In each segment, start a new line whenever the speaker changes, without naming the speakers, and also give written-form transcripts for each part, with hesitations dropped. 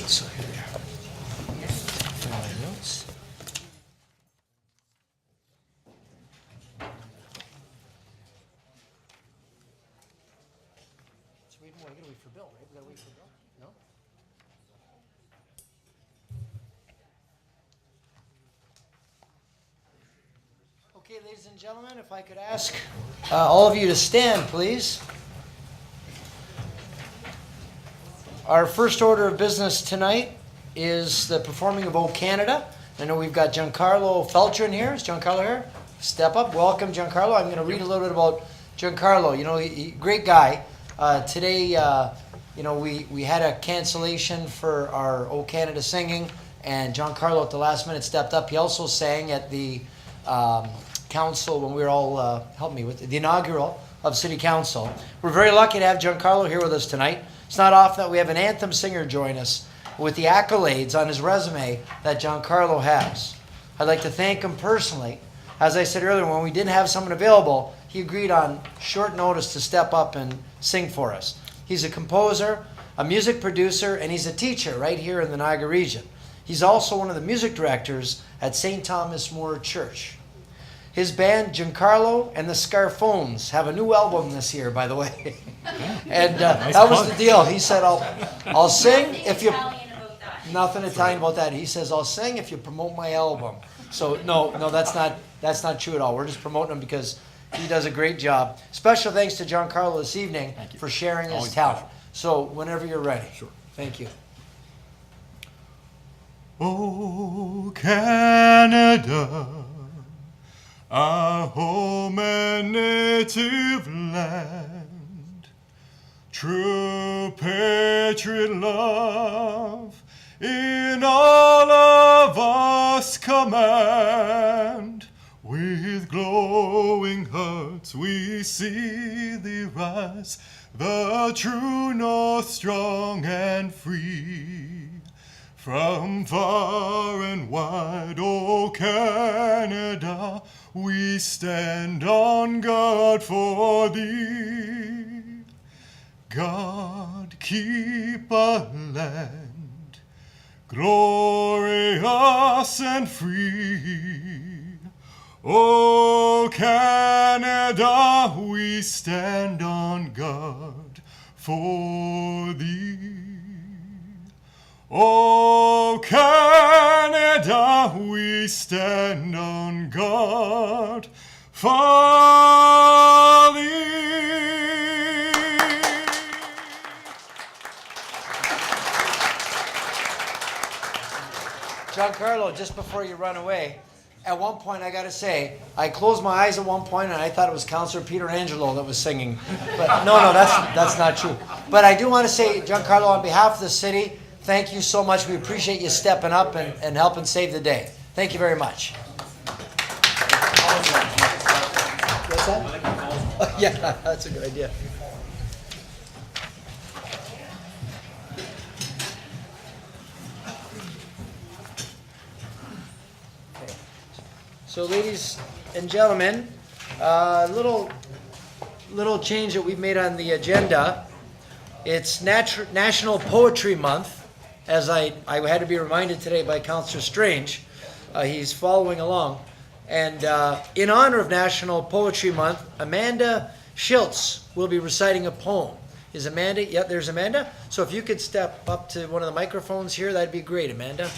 So here we are. Find my notes. So we gotta wait for Bill, right? We gotta wait for Bill? No? Okay, ladies and gentlemen, if I could ask all of you to stand, please. Our first order of business tonight is the performing of O Canada. I know we've got Giancarlo Felcher in here. Is Giancarlo here? Step up. Welcome, Giancarlo. I'm going to read a little bit about Giancarlo. You know, great guy. Today, you know, we had a cancellation for our O Canada singing, and Giancarlo at the last minute stepped up. He also sang at the council when we were all, help me with the inaugural of City Council. We're very lucky to have Giancarlo here with us tonight. It's not often that we have an anthem singer join us with the accolades on his resume that Giancarlo has. I'd like to thank him personally. As I said earlier, when we didn't have someone available, he agreed on short notice to step up and sing for us. He's a composer, a music producer, and he's a teacher right here in the Niagara region. He's also one of the music directors at St. Thomas More Church. His band, Giancarlo and the Scarphones, have a new album this year, by the way. And that was the deal. He said, I'll sing if you... Nothing Italian about that. He says, I'll sing if you promote my album. So, no, that's not true at all. We're just promoting him because he does a great job. Special thanks to Giancarlo this evening for sharing his talent. So, whenever you're ready. Sure. Thank you.
Oh, Canada, our home and native land, true patriot love in all of us command. With glowing hearts we see thee rise, the true north strong and free. From far and wide, O Canada, we stand on guard for thee. God keep our land glorious and free. O Canada, we stand on guard for thee. O Canada, we stand on guard for thee.
Giancarlo, just before you run away, at one point I got to say, I closed my eyes at one point and I thought it was Councillor Peter Angelo that was singing. But no, that's not true. But I do want to say, Giancarlo, on behalf of the city, thank you so much. We appreciate you stepping up and helping save the day. Thank you very much. What's that? Oh, yeah, that's a good idea. Okay. So, ladies and gentlemen, little change that we've made on the agenda. It's National Poetry Month. As I had to be reminded today by Councillor Strange, he's following along. And in honor of National Poetry Month, Amanda Schiltz will be reciting a poem. Is Amanda? Yep, there's Amanda. So if you could step up to one of the microphones here, that'd be great, Amanda.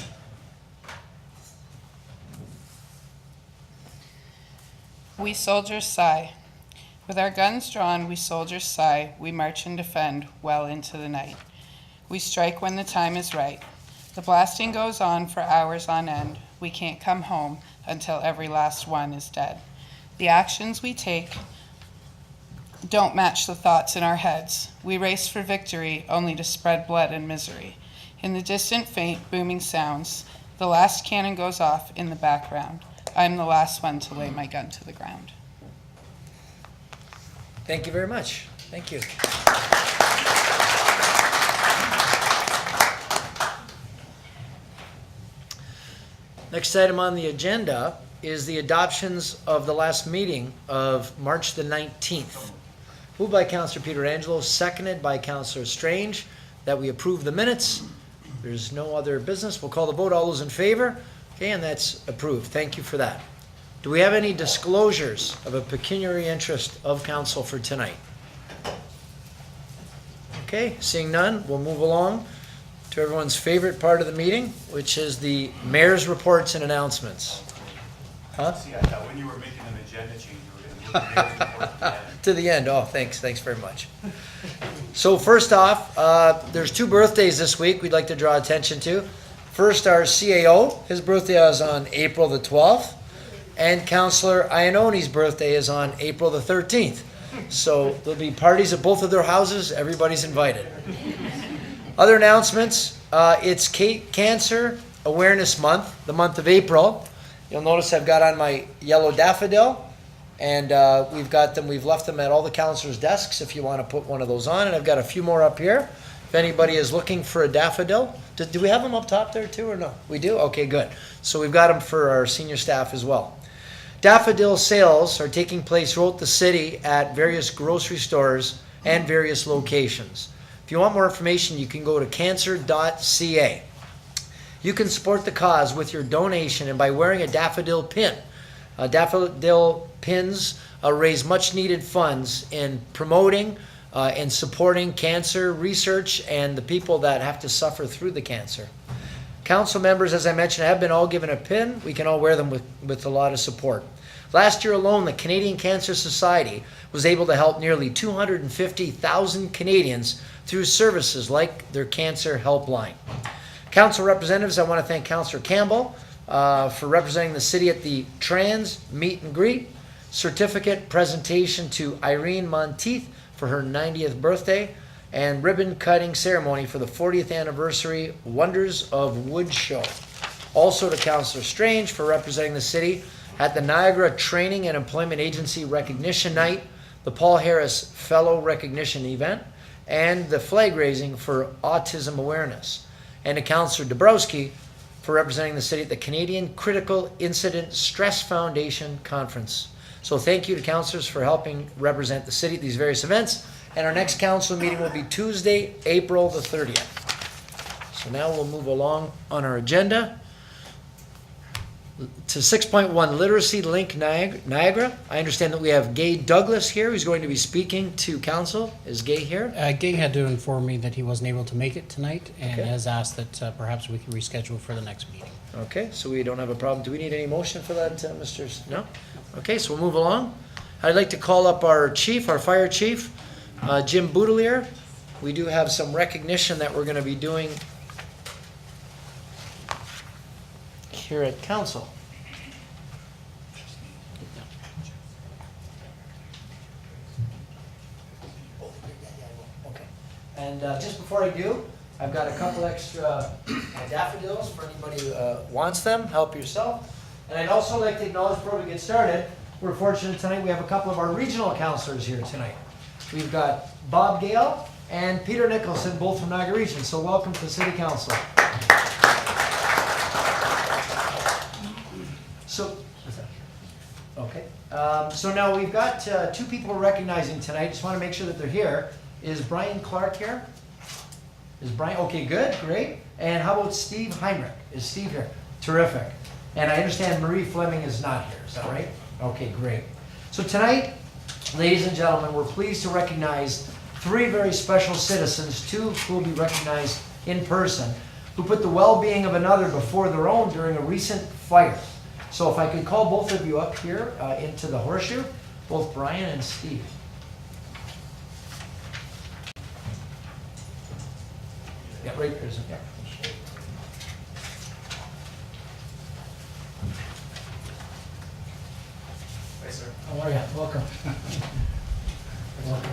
We soldiers sigh. With our guns drawn, we soldiers sigh. We march and defend well into the night. We strike when the time is right. The blasting goes on for hours on end. We can't come home until every last one is dead. The actions we take don't match the thoughts in our heads. We race for victory only to spread blood and misery. In the distant, faint, booming sounds, the last cannon goes off in the background. I'm the last one to lay my gun to the ground.
Thank you very much. Thank you. Next item on the agenda is the adoptions of the last meeting of March the 19th. Moved by Councillor Peter Angelo, seconded by Councillor Strange, that we approve the minutes there's no other business, we'll call the vote. All those in favor? Okay, and that's approved. Thank you for that. Do we have any disclosures of a pecuniary interest of council for tonight? Okay, seeing none, we'll move along to everyone's favorite part of the meeting, which is the mayor's reports and announcements. Huh?
See, I thought when you were making an agenda change, you were going to move the mayor's report to the end.
To the end. Oh, thanks very much. So first off, there's 2 birthdays this week we'd like to draw attention to. First, our CAO, his birthday is on April the 12th, and Councillor Ioannoni's birthday is on April the 13th. So there'll be parties at both of their houses. Everybody's invited. Other announcements, it's Cancer Awareness Month, the month of April. You'll notice I've got on my yellow daffodil, and we've left them at all the councillors' desks if you want to put one of those on, and I've got a few more up here. If anybody is looking for a daffodil, do we have them up top there too or no? We do? Okay, good. So we've got them for our senior staff as well. Daffodil sales are taking place throughout the city at various grocery stores and various locations. If you want more information, you can go to cancer.ca. You can support the cause with your donation and by wearing a daffodil pin. Daffodil pins raise much needed funds in promoting and supporting cancer research and the people that have to suffer through the cancer. Council members, as I mentioned, have been all given a pin. We can all wear them with a lot of support. Last year alone, the Canadian Cancer Society was able to help nearly 250,000 Canadians through services like their cancer helpline. Council representatives, I want to thank Councillor Campbell for representing the city at the Trans Meet and Greet, certificate presentation to Irene Monteith for her 90th birthday, and ribbon cutting ceremony for the 40th anniversary Wonders of Wood show. Also to Councillor Strange for representing the city at the Niagara Training and Employment Agency Recognition Night, the Paul Harris Fellow Recognition Event, and the flag raising for autism awareness. And to Councillor Dabrowski for representing the city at the Canadian Critical Incident Stress Foundation Conference. So thank you to councillors for helping represent the city at these various events. And our next council meeting will be Tuesday, April the 30th. So now we'll move along on our agenda to 6.1, Literacy Link Niagara. I understand that we have Gay Douglas here who's going to be speaking to council. Is Gay here?
Gay had to inform me that he wasn't able to make it tonight and
Okay.
has asked that perhaps we can reschedule for the next meeting.
Okay, so we don't have a problem. Do we need any motion for that, Mr. No? Okay, so we'll move along. I'd like to call up our chief, our fire chief, Jim Boudelier. We do have some recognition that we're going to be doing here at council. Okay. And just before I do, I've got a couple extra daffodils for anybody who wants them. Help yourself. And I'd also like to acknowledge before we get started, we're fortunate tonight we have a couple of our regional councillors here tonight. We've got Bob Gale and Peter Nicholson, both from Niagara Region. So welcome to City Council. So, okay. So now we've got 2 people we're recognizing tonight. Just want to make sure that they're here. Is Brian Clark here? Is Brian? Okay, good, great. And how about Steve Heinrich? Is Steve here? Terrific. And I understand Marie Fleming is not here. Is that right? Okay, great. So tonight, ladies and gentlemen, we're pleased to recognize 3 very special citizens, 2 who will be recognized in person, who put the well-being of another before their own during a recent fire. So if I could call both of you up here into the horseshoe, both Brian and Steve. Yeah, right there's a
Hi, sir.
How are you? Welcome. Welcome.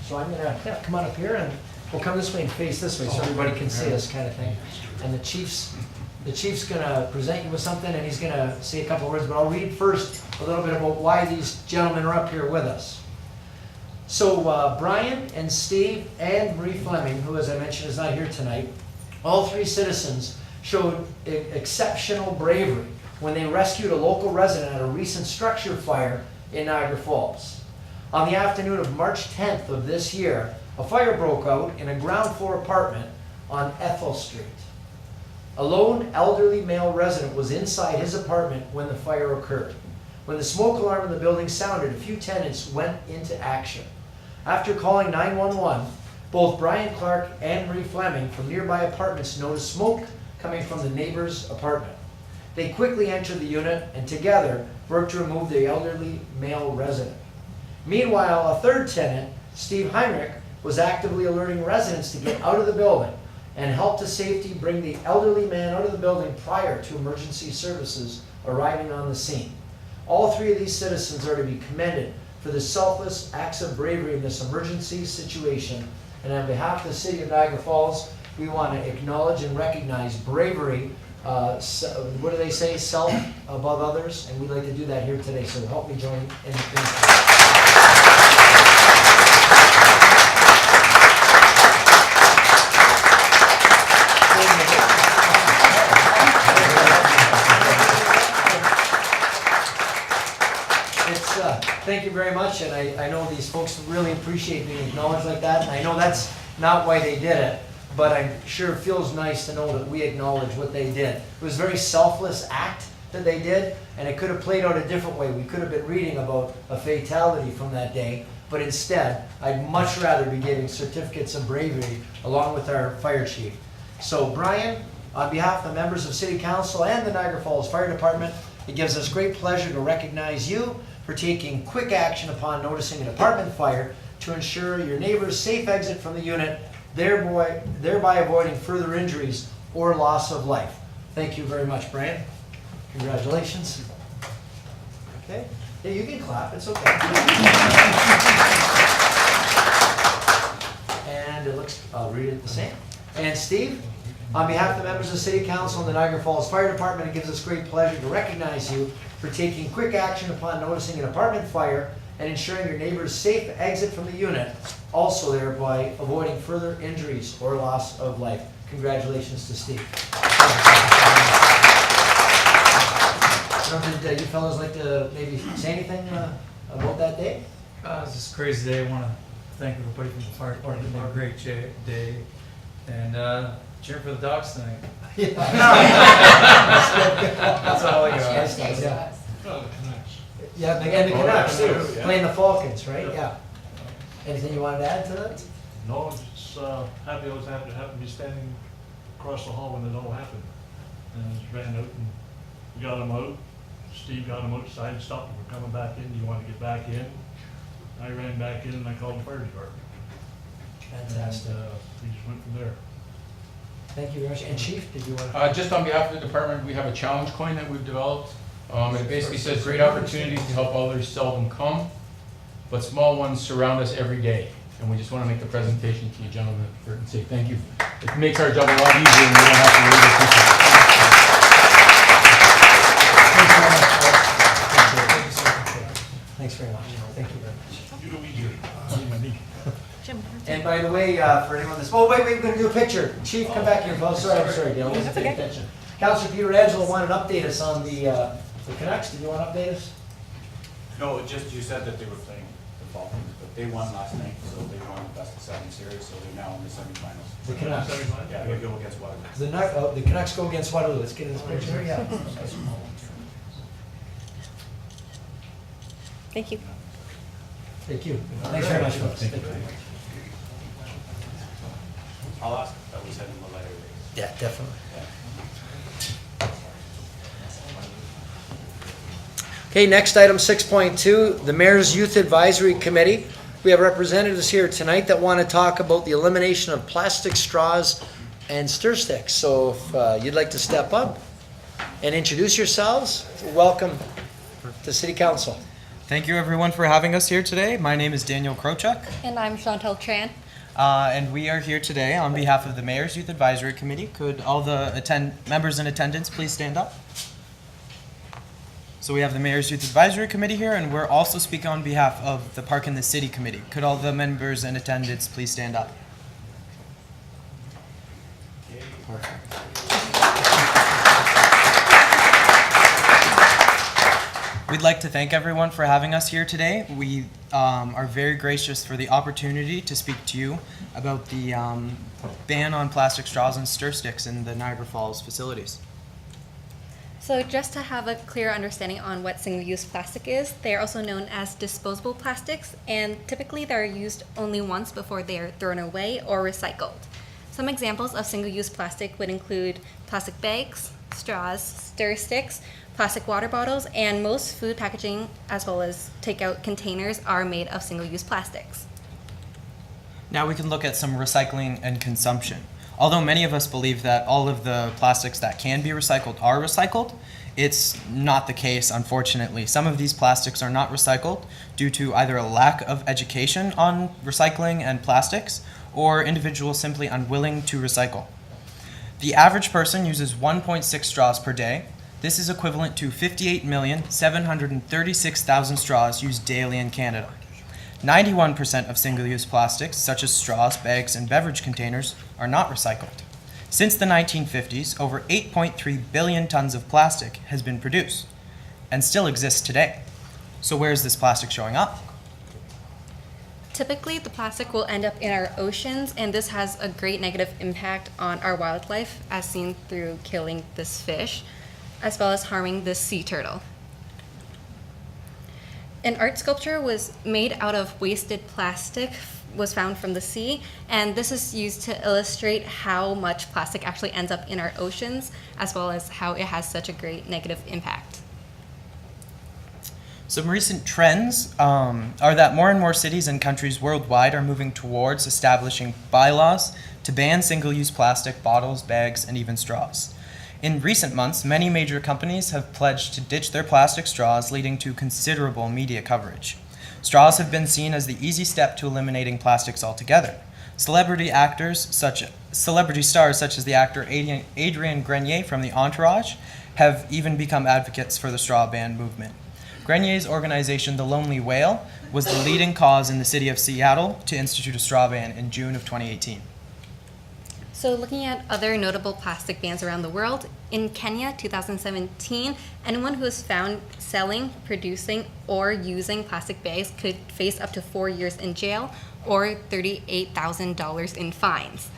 So I'm gonna come on up here and we'll come this way and face this way so everybody can see us, kind of thing. And the chief's gonna present you with something and he's gonna say a couple words, but I'll read first a little bit about why these gentlemen are up here with us. So Brian and Steve and Marie Fleming, who as I mentioned is not here tonight, all 3 citizens showed exceptional bravery when they rescued a local resident at a recent structure fire in Niagara Falls. On the afternoon of March 10th of this year, a fire broke out in a ground floor apartment on Ethel Street. A lone elderly male resident was inside his apartment when the fire occurred. When the smoke alarm in the building sounded, a few tenants went into action. After calling 911, both Brian Clark and Marie Fleming from nearby apartments noticed smoke coming from the neighbor's apartment. They quickly entered the unit and together worked to remove the elderly male resident. Meanwhile, a third tenant, Steve Heinrich, was actively alerting residents to get out of the building and help to safety bring the elderly man out of the building prior to emergency services arriving on the scene. All three of these citizens are to be commended for the selfless acts of bravery in this emergency situation. And on behalf of the City of Niagara Falls, we want to acknowledge and recognize bravery. What do they say? Self above others. And we'd like to do that here today. So help me join in the Thank you very much, and I know these folks really appreciate being acknowledged like that, and I know that's not why they did it, but I'm sure it feels nice to know that we acknowledge what they did. It was a very selfless act that they did, and it could have played out a different way. We could have been reading about a fatality from that day, but instead, I'd much rather be giving certificates of bravery along with our fire chief. So Brian, on behalf of the members of City Council and the Niagara Falls Fire Department, it gives us great pleasure to recognize you for taking quick action upon noticing an apartment fire to ensure your neighbor's safe exit from the unit, thereby avoiding further injuries or loss of life. Thank you very much, Brian. Congratulations. Okay. Yeah, you can clap. It's okay. And it looks, I'll read it the same. And Steve, on behalf of the members of the City Council and the Niagara Falls Fire Department, it gives us great pleasure to recognize you for taking quick action upon noticing an apartment fire and ensuring your neighbor's safe exit from the unit, also thereby avoiding further injuries or loss of life. Congratulations to Steve. Did you fellows like to maybe say anything about that day?
It's just a crazy day. I want to thank everybody from the fire department. They did a great day. And cheer for the dogs tonight.
Yeah.
That's all I got.
Yes, yeah. Yeah, and the Canucks too, playing the Falcons, right? Yeah. Anything you wanted to add to that?
No, just happy I was happy to be standing across the hall when it all happened. And I just ran out and we got them out. Steve got them outside and stopped them from coming back in. Do you want to get back in? I ran back in and I called the fire department.
Fantastic.
And we just went from there.
Thank you very much. And Chief, did you want to?
Just on behalf of the department, we have a challenge coin that we've developed. It basically says, great opportunities to help others seldom come, but small ones surround us every day. And we just want to make the presentation to you gentlemen and say thank you. It makes our job a lot easier and we don't have to worry about people.
Thanks very much. Thank you very much.
You know, easier.
And by the way, for anyone that's, oh wait, we're going to do a picture. Chief, come back here. Oh, sorry, Dale. That's okay. Attention. Councillor Peter Angelo wanted to update us on the Canucks. Did you want to update us?
No, just you said that they were playing the Falcons, but they won last night, so they won the best of 7 series, so they're now in the semifinals.
The Canucks.
Yeah, they go against Waterloo.
The Canucks go against Waterloo. Let's get in this picture. Yeah.
Thank you.
Thank you. Thanks very much, folks. Thank you.
I'll ask if that was sent in the letter.
Yeah, definitely. Okay, next item 6.2, the Mayor's Youth Advisory Committee. We have representatives here tonight that want to talk about the elimination of plastic straws and stir sticks. So if you'd like to step up and introduce yourselves, welcome to City Council.
Thank you everyone for having us here today. My name is Daniel Krochuk,
And I'm Chantal Tran.
and we are here today on behalf of the Mayor's Youth Advisory Committee. Could all the members in attendance please stand up? So we have the Mayor's Youth Advisory Committee here, and we're also speaking on behalf of the Park and the City Committee. Could all the members in attendance please stand up? We'd like to thank everyone for having us here today. We are very gracious for the opportunity to speak to you about the ban on plastic straws and stir sticks in the Niagara Falls facilities.
So just to have a clear understanding on what single-use plastic is, they are also known as disposable plastics, and typically they're used only once before they are thrown away or recycled. Some examples of single-use plastic would include plastic bags, straws, stir sticks, plastic water bottles, and most food packaging as well as takeout containers are made of single-use plastics.
Now we can look at some recycling and consumption. Although many of us believe that all of the plastics that can be recycled are recycled, it's not the case, unfortunately. Some of these plastics are not recycled due to either a lack of education on recycling and plastics, or individuals simply unwilling to recycle. The average person uses 1.6 straws per day. This is equivalent to 58,736,000 straws used daily in Canada. 91% of single-use plastics, such as straws, bags, and beverage containers, are not recycled. Since the 1950s, over 8.3 billion tons of plastic has been produced and still exists today. So where is this plastic showing up?
Typically, the plastic will end up in our oceans, and this has a great negative impact on our wildlife, as seen through killing this fish, as well as harming this sea turtle. An art sculpture was made out of wasted plastic, was found from the sea, and this is used to illustrate how much plastic actually ends up in our oceans, as well as how it has such a great negative impact.
Some recent trends are that more and more cities and countries worldwide are moving towards establishing bylaws to ban single-use plastic bottles, bags, and even straws. In recent months, many major companies have pledged to ditch their plastic straws, leading to considerable media coverage. Straws have been seen as the easy step to eliminating plastics altogether. Celebrity stars such as the actor Adrian Grenier from the Entourage have even become advocates for the straw ban movement. Grenier's organization, The Lonely Whale, was the leading cause in the city of Seattle to institute a straw ban in June of 2018.
So looking at other notable plastic bans around the world, in Kenya, 2017, anyone who is found selling, producing, or using plastic bags could face up to 4 years in jail or $38,000 in fines.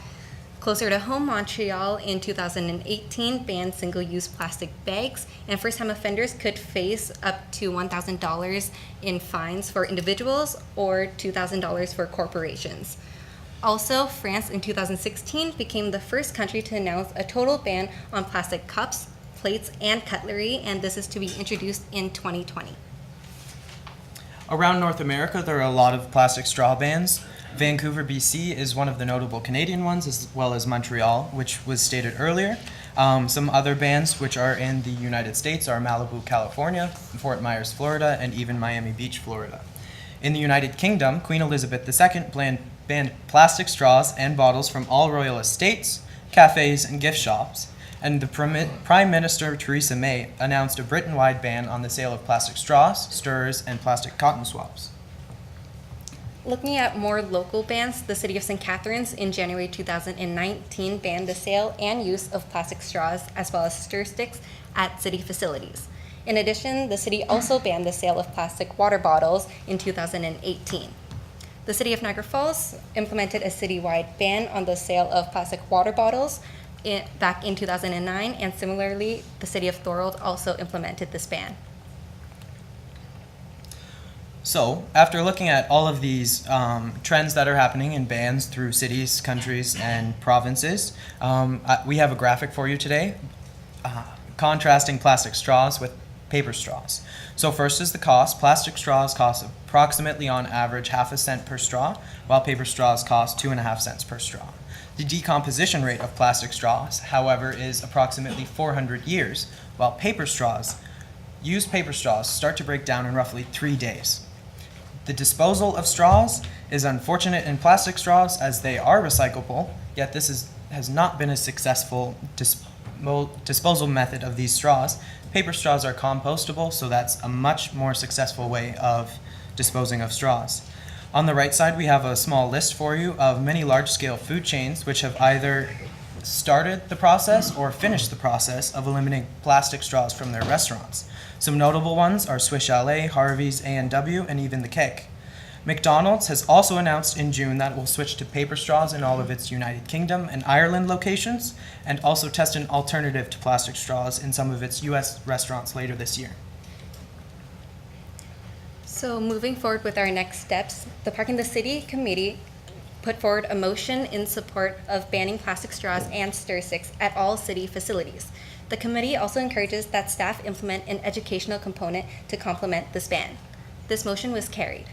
Closer to home, Montreal in 2018 banned single-use plastic bags, and first-time offenders could face up to $1,000 in fines for individuals or $2,000 for corporations. Also, France in 2016 became the first country to announce a total ban on plastic cups, plates, and cutlery, and this is to be introduced in 2020.
Around North America, there are a lot of plastic straw bans. Vancouver, BC is one of the notable Canadian ones, as well as Montreal, which was stated earlier. Some other bans which are in the United States are Malibu, California, Fort Myers, Florida, and even Miami Beach, Florida. In the United Kingdom, Queen Elizabeth II banned plastic straws and bottles from all royal estates, cafes, and gift shops, and the Prime Minister Theresa May announced a Britain-wide ban on the sale of plastic straws, stirrers, and plastic cotton swabs.
Looking at more local bans, the City of St. Catharines in January 2019 banned the sale and use of plastic straws as well as stir sticks at city facilities. In addition, the city also banned the sale of plastic water bottles in 2018. The City of Niagara Falls implemented a citywide ban on the sale of plastic water bottles back in 2009, and similarly, the City of Thorold also implemented this ban.
So, after looking at all of these trends that are happening in bans through cities, countries, and provinces, we have a graphic for you today contrasting plastic straws with paper straws. So first is the cost. Plastic straws cost approximately on average half a cent per straw, while paper straws cost 2.5 cents per straw. The decomposition rate of plastic straws, however, is approximately 400 years, while used paper straws start to break down in roughly 3 days. The disposal of straws is unfortunate in plastic straws as they are recyclable, yet this has not been a successful disposal method of these straws. Paper straws are compostable, so that's a much more successful way of disposing of straws. On the right side, we have a small list for you of many large-scale food chains which have either started the process or finished the process of eliminating plastic straws from their restaurants. Some notable ones are Swiss Chalet, Harvey's, A&W, and even the Keg. McDonald's has also announced in June that it will switch to paper straws in all of its United Kingdom and Ireland locations, and also test an alternative to plastic straws in some of its U.S. restaurants later this year.
So moving forward with our next steps, the Park in the City Committee put forward a motion in support of banning plastic straws and stir sticks at all city facilities. The committee also encourages that staff implement an educational component to complement this ban. This motion was carried.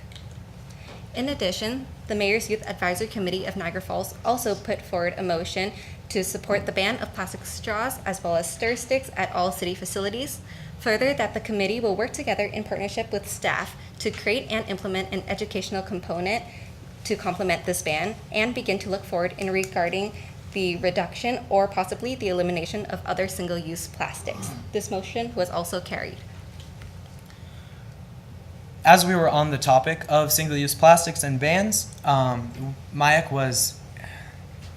In addition, the Mayor's Youth Advisory Committee of Niagara Falls also put forward a motion to support the ban of plastic straws as well as stir sticks at all city facilities. Further, that the committee will work together in partnership with staff to create and implement an educational component to complement this ban and begin to look forward in regarding the reduction or possibly the elimination of other single-use plastics. This motion was also carried.
As we were on the topic of single-use plastics and bans, MIAC was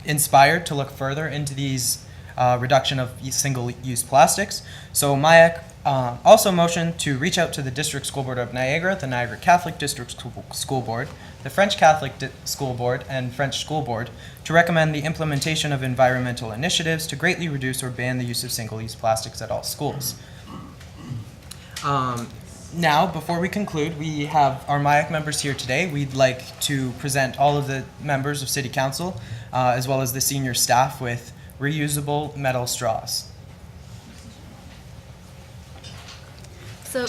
inspired to look further into these reduction of single-use plastics. So MIAC also motioned to reach out to the District School Board of Niagara, the Niagara Catholic District School Board, the French Catholic School Board, and French School Board to recommend the implementation of environmental initiatives to greatly reduce or ban the use of single-use plastics at all schools. Now, before we conclude, we have our MIAC members here today. We'd like to present all of the members of City Council, as well as the senior staff, with reusable metal straws.
So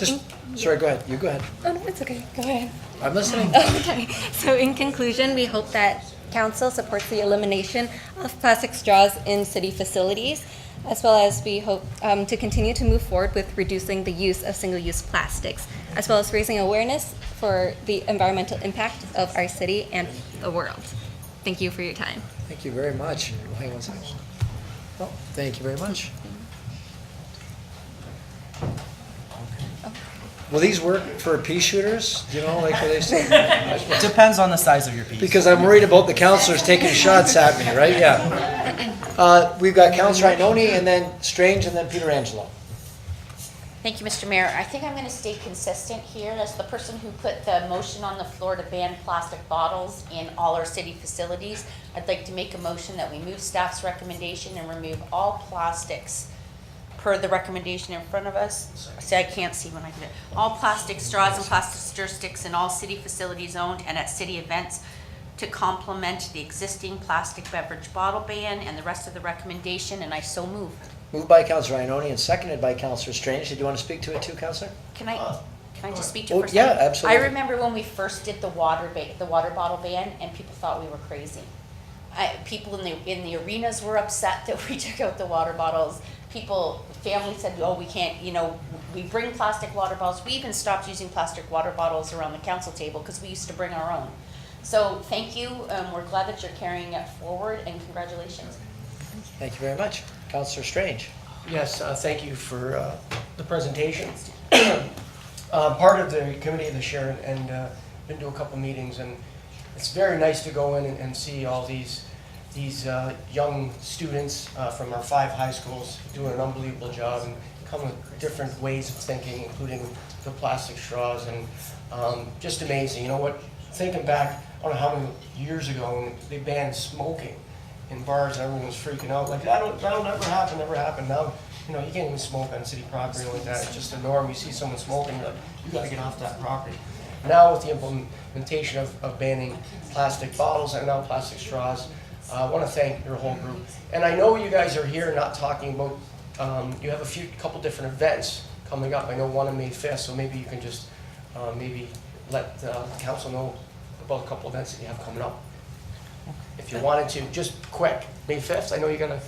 Sorry, go ahead. You go ahead.
Oh, no, it's okay. Go ahead.
I'm listening.
Okay. So in conclusion, we hope that Council supports the elimination of plastic straws in city facilities, as well as we hope to continue to move forward with reducing the use of single-use plastics, as well as raising awareness for the environmental impact of our city and the world. Thank you for your time.
Thank you very much. Hang on one second. Oh, thank you very much. Will these work for pea shooters? Do you know, like what they say?
It depends on the size of your piece.
Because I'm worried about the councillors taking shots at me, right? Yeah. We've got Councillor Ioannoni, and then Strange, and then Peter Angelo.
Thank you, Mr. Mayor. I think I'm going to stay consistent here as the person who put the motion on the floor to ban plastic bottles in all our city facilities. I'd like to make a motion that we move staff's recommendation and remove all plastics per the recommendation in front of us. See, I can't see when I do it. All plastic straws and plastic stir sticks in all city facilities owned and at city events to complement the existing plastic beverage bottle ban and the rest of the recommendation, and I so move.
Moved by Councillor Ioannoni and seconded by Councillor Strange. Did you want to speak to it too, Councillor?
Can I just speak to it for a second?
Yeah, absolutely.
I remember when we first did the water bottle ban, and people thought we were crazy. People in the arenas were upset that we took out the water bottles. Families said, oh, we can't, we bring plastic water bottles. We even stopped using plastic water bottles around the council table because we used to bring our own. So thank you. We're glad that you're carrying it forward, and congratulations.
Thank you very much. Councillor Strange.
Yes, thank you for the presentation. Part of the committee of the share and been to a couple meetings, and it's very nice to go in and see all these young students from our 5 high schools doing an unbelievable job and come with different ways of thinking, including the plastic straws, and just amazing. You know what? Thinking back, I don't know how many years ago when they banned smoking in bars and everyone was freaking out, like that'll never happen. Now, you can't even smoke on city property like that. It's just a norm. You see someone smoking, you're like, you got to get off that property. Now with the implementation of banning plastic bottles and now plastic straws, I want to thank your whole group. And I know you guys are here not talking about, you have a couple different events coming up. I know one on May 5th, so maybe you can just maybe let the council know about a couple events that you have coming up. If you wanted to, just quick, May 5th, I know you got a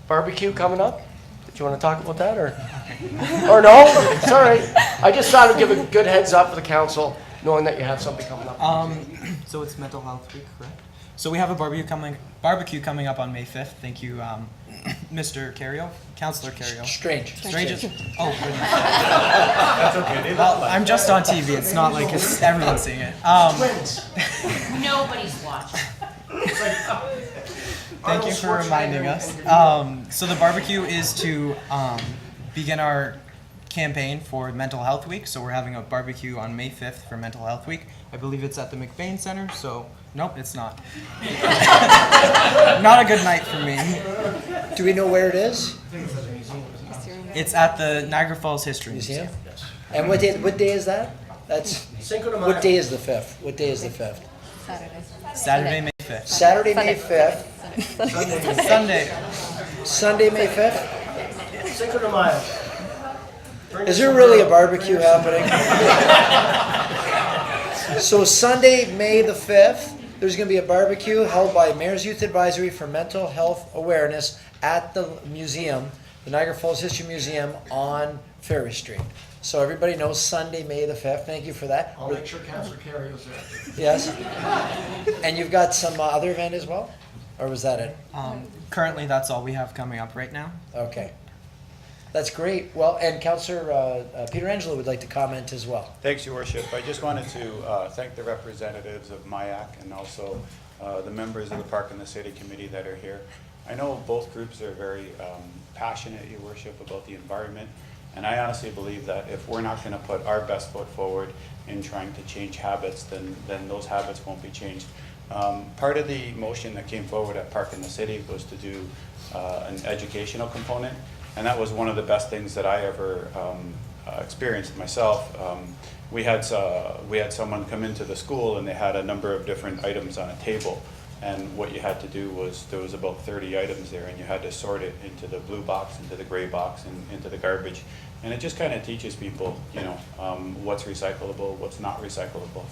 barbecue coming up. Did you want to talk about that, or no? Sorry, I just thought I'd give a good heads up for the council, knowing that you have something coming up.
So it's Mental Health Week, correct? So we have a barbecue coming up on May 5th. Thank you, Mr. Cario, Councillor Cario.
Strange.
Oh, goodness. That's okay. Well, I'm just on TV. It's not like everyone's seeing it.
Nobody's watching.
Thank you for reminding us. So the barbecue is to begin our campaign for Mental Health Week, so we're having a barbecue on May 5th for Mental Health Week. I believe it's at the McBain Center, so nope, it's not. Not a good night for me.
Do we know where it is?
It's at the Niagara Falls History Museum.
And what day is that? That's,
Cinco de Mayo.
what day is the 5th? What day is the 5th?
Saturday, May 5th.
Saturday, May 5th.
Sunday.
Sunday, May 5th?
Cinco de Mayo.
Is there really a barbecue happening? So Sunday, May the 5th, there's going to be a barbecue held by Mayor's Youth Advisory for Mental Health Awareness at the museum, the Niagara Falls History Museum on Ferry Street. So everybody knows Sunday, May the 5th. Thank you for that.
I'll make sure Councillor Carey is there.
Yes. And you've got some other event as well? Or was that it?
Currently, that's all we have coming up right now.
Okay. That's great. Well, and Councillor Peter Angelo would like to comment as well.
Thanks, Your Worship. I just wanted to thank the representatives of MIAC and also the members of the Park and the City Committee that are here. I know both groups are very passionate, Your Worship, about the environment. And I honestly believe that if we're not going to put our best foot forward in trying to change habits, then those habits won't be changed. Part of the motion that came forward at Park in the City was to do an educational component, and that was one of the best things that I ever experienced myself. We had someone come into the school and they had a number of different items on a table, and what you had to do was there was about 30 items there, and you had to sort it into the blue box, into the gray box, and into the garbage. And it just kind of teaches people, you know, what's recyclable, what's not recyclable.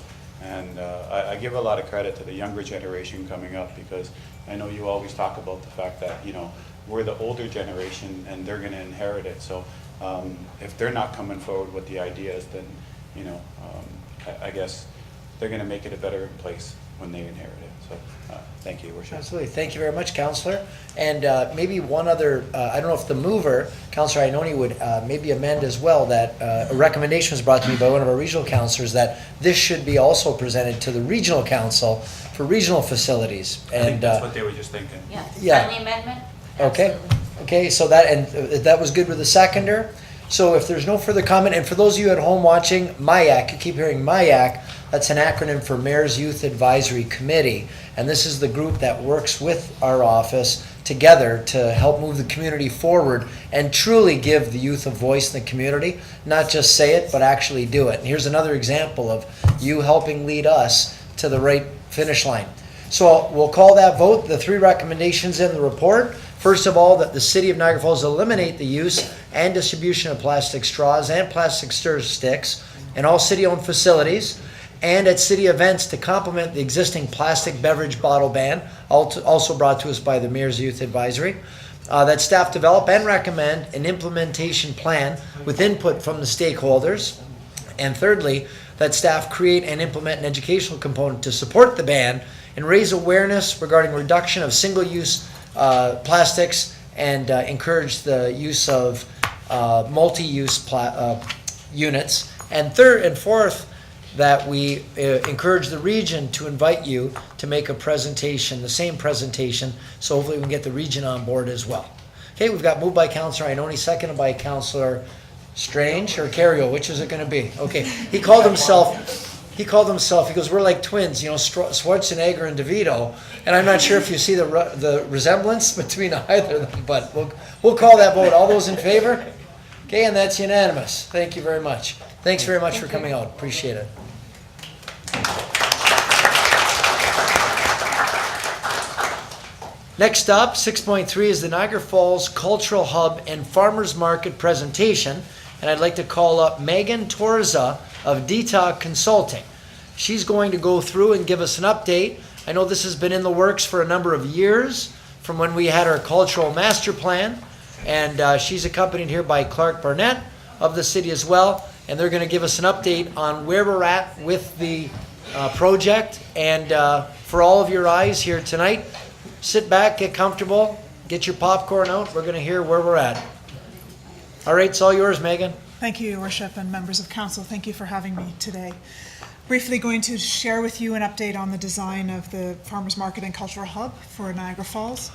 And I give a lot of credit to the younger generation coming up, because I know you always talk about the fact that, you know, we're the older generation and they're going to inherit it. So if they're not coming forward with the ideas, then, you know, I guess they're going to make it a better place when they inherit it. So thank you, Your Worship.
Absolutely. Thank you very much, Councillor. And maybe one other, I don't know if the mover, Councillor Ioannoni, would maybe amend as well that a recommendation was brought to me by one of our regional councillors that this should be also presented to the regional council for regional facilities.
I think that's what they were just thinking.
Yeah.
Yeah.
Friendly amendment?
Okay.
Absolutely.
Okay, so that, and that was good with the seconder. So if there's no further comment, and for those of you at home watching, MIAC, you keep hearing MIAC, that's an acronym for Mayor's Youth Advisory Committee. And this is the group that works with our office together to help move the community forward and truly give the youth a voice in the community. Not just say it, but actually do it. And here's another example of you helping lead us to the right finish line. So we'll call that vote, the three recommendations in the report. First of all, that the City of Niagara Falls eliminate the use and distribution of plastic straws and plastic stir sticks in all city-owned facilities and at city events to complement the existing plastic beverage bottle ban, also brought to us by the Mayor's Youth Advisory. That staff develop and recommend an implementation plan with input from the stakeholders. And thirdly, that staff create and implement an educational component to support the ban and raise awareness regarding reduction of single-use plastics and encourage the use of multi-use units. And third and fourth, that we encourage the region to invite you to make a presentation, the same presentation, so hopefully we can get the region on board as well. Okay, we've got moved by Councillor Ioannoni, seconded by Councillor Strange or Carrier, which is it going to be? Okay, he called himself, he goes, we're like twins, you know, Schwarzenegger and DeVito, and I'm not sure if you see the resemblance between either of them, but we'll call that vote. All those in favor? Okay, and that's unanimous. Thank you very much. Thanks very much for coming out. Appreciate it. Next up, 6.3 is the Niagara Falls Cultural Hub and Farmers Market presentation. And I'd like to call up Megan Torza of DTA Consulting. She's going to go through and give us an update. I know this has been in the works for a number of years from when we had our cultural master plan. And she's accompanied here by Clark Barnett of the city as well. And they're going to give us an update on where we're at with the project. And for all of your eyes here tonight, sit back, get comfortable, get your popcorn out. We're going to hear where we're at. All right, it's all yours, Megan.
Thank you, Your Worship, and members of council. Thank you for having me today. Briefly going to share with you an update on the design of the Farmers Market and Cultural Hub for Niagara Falls.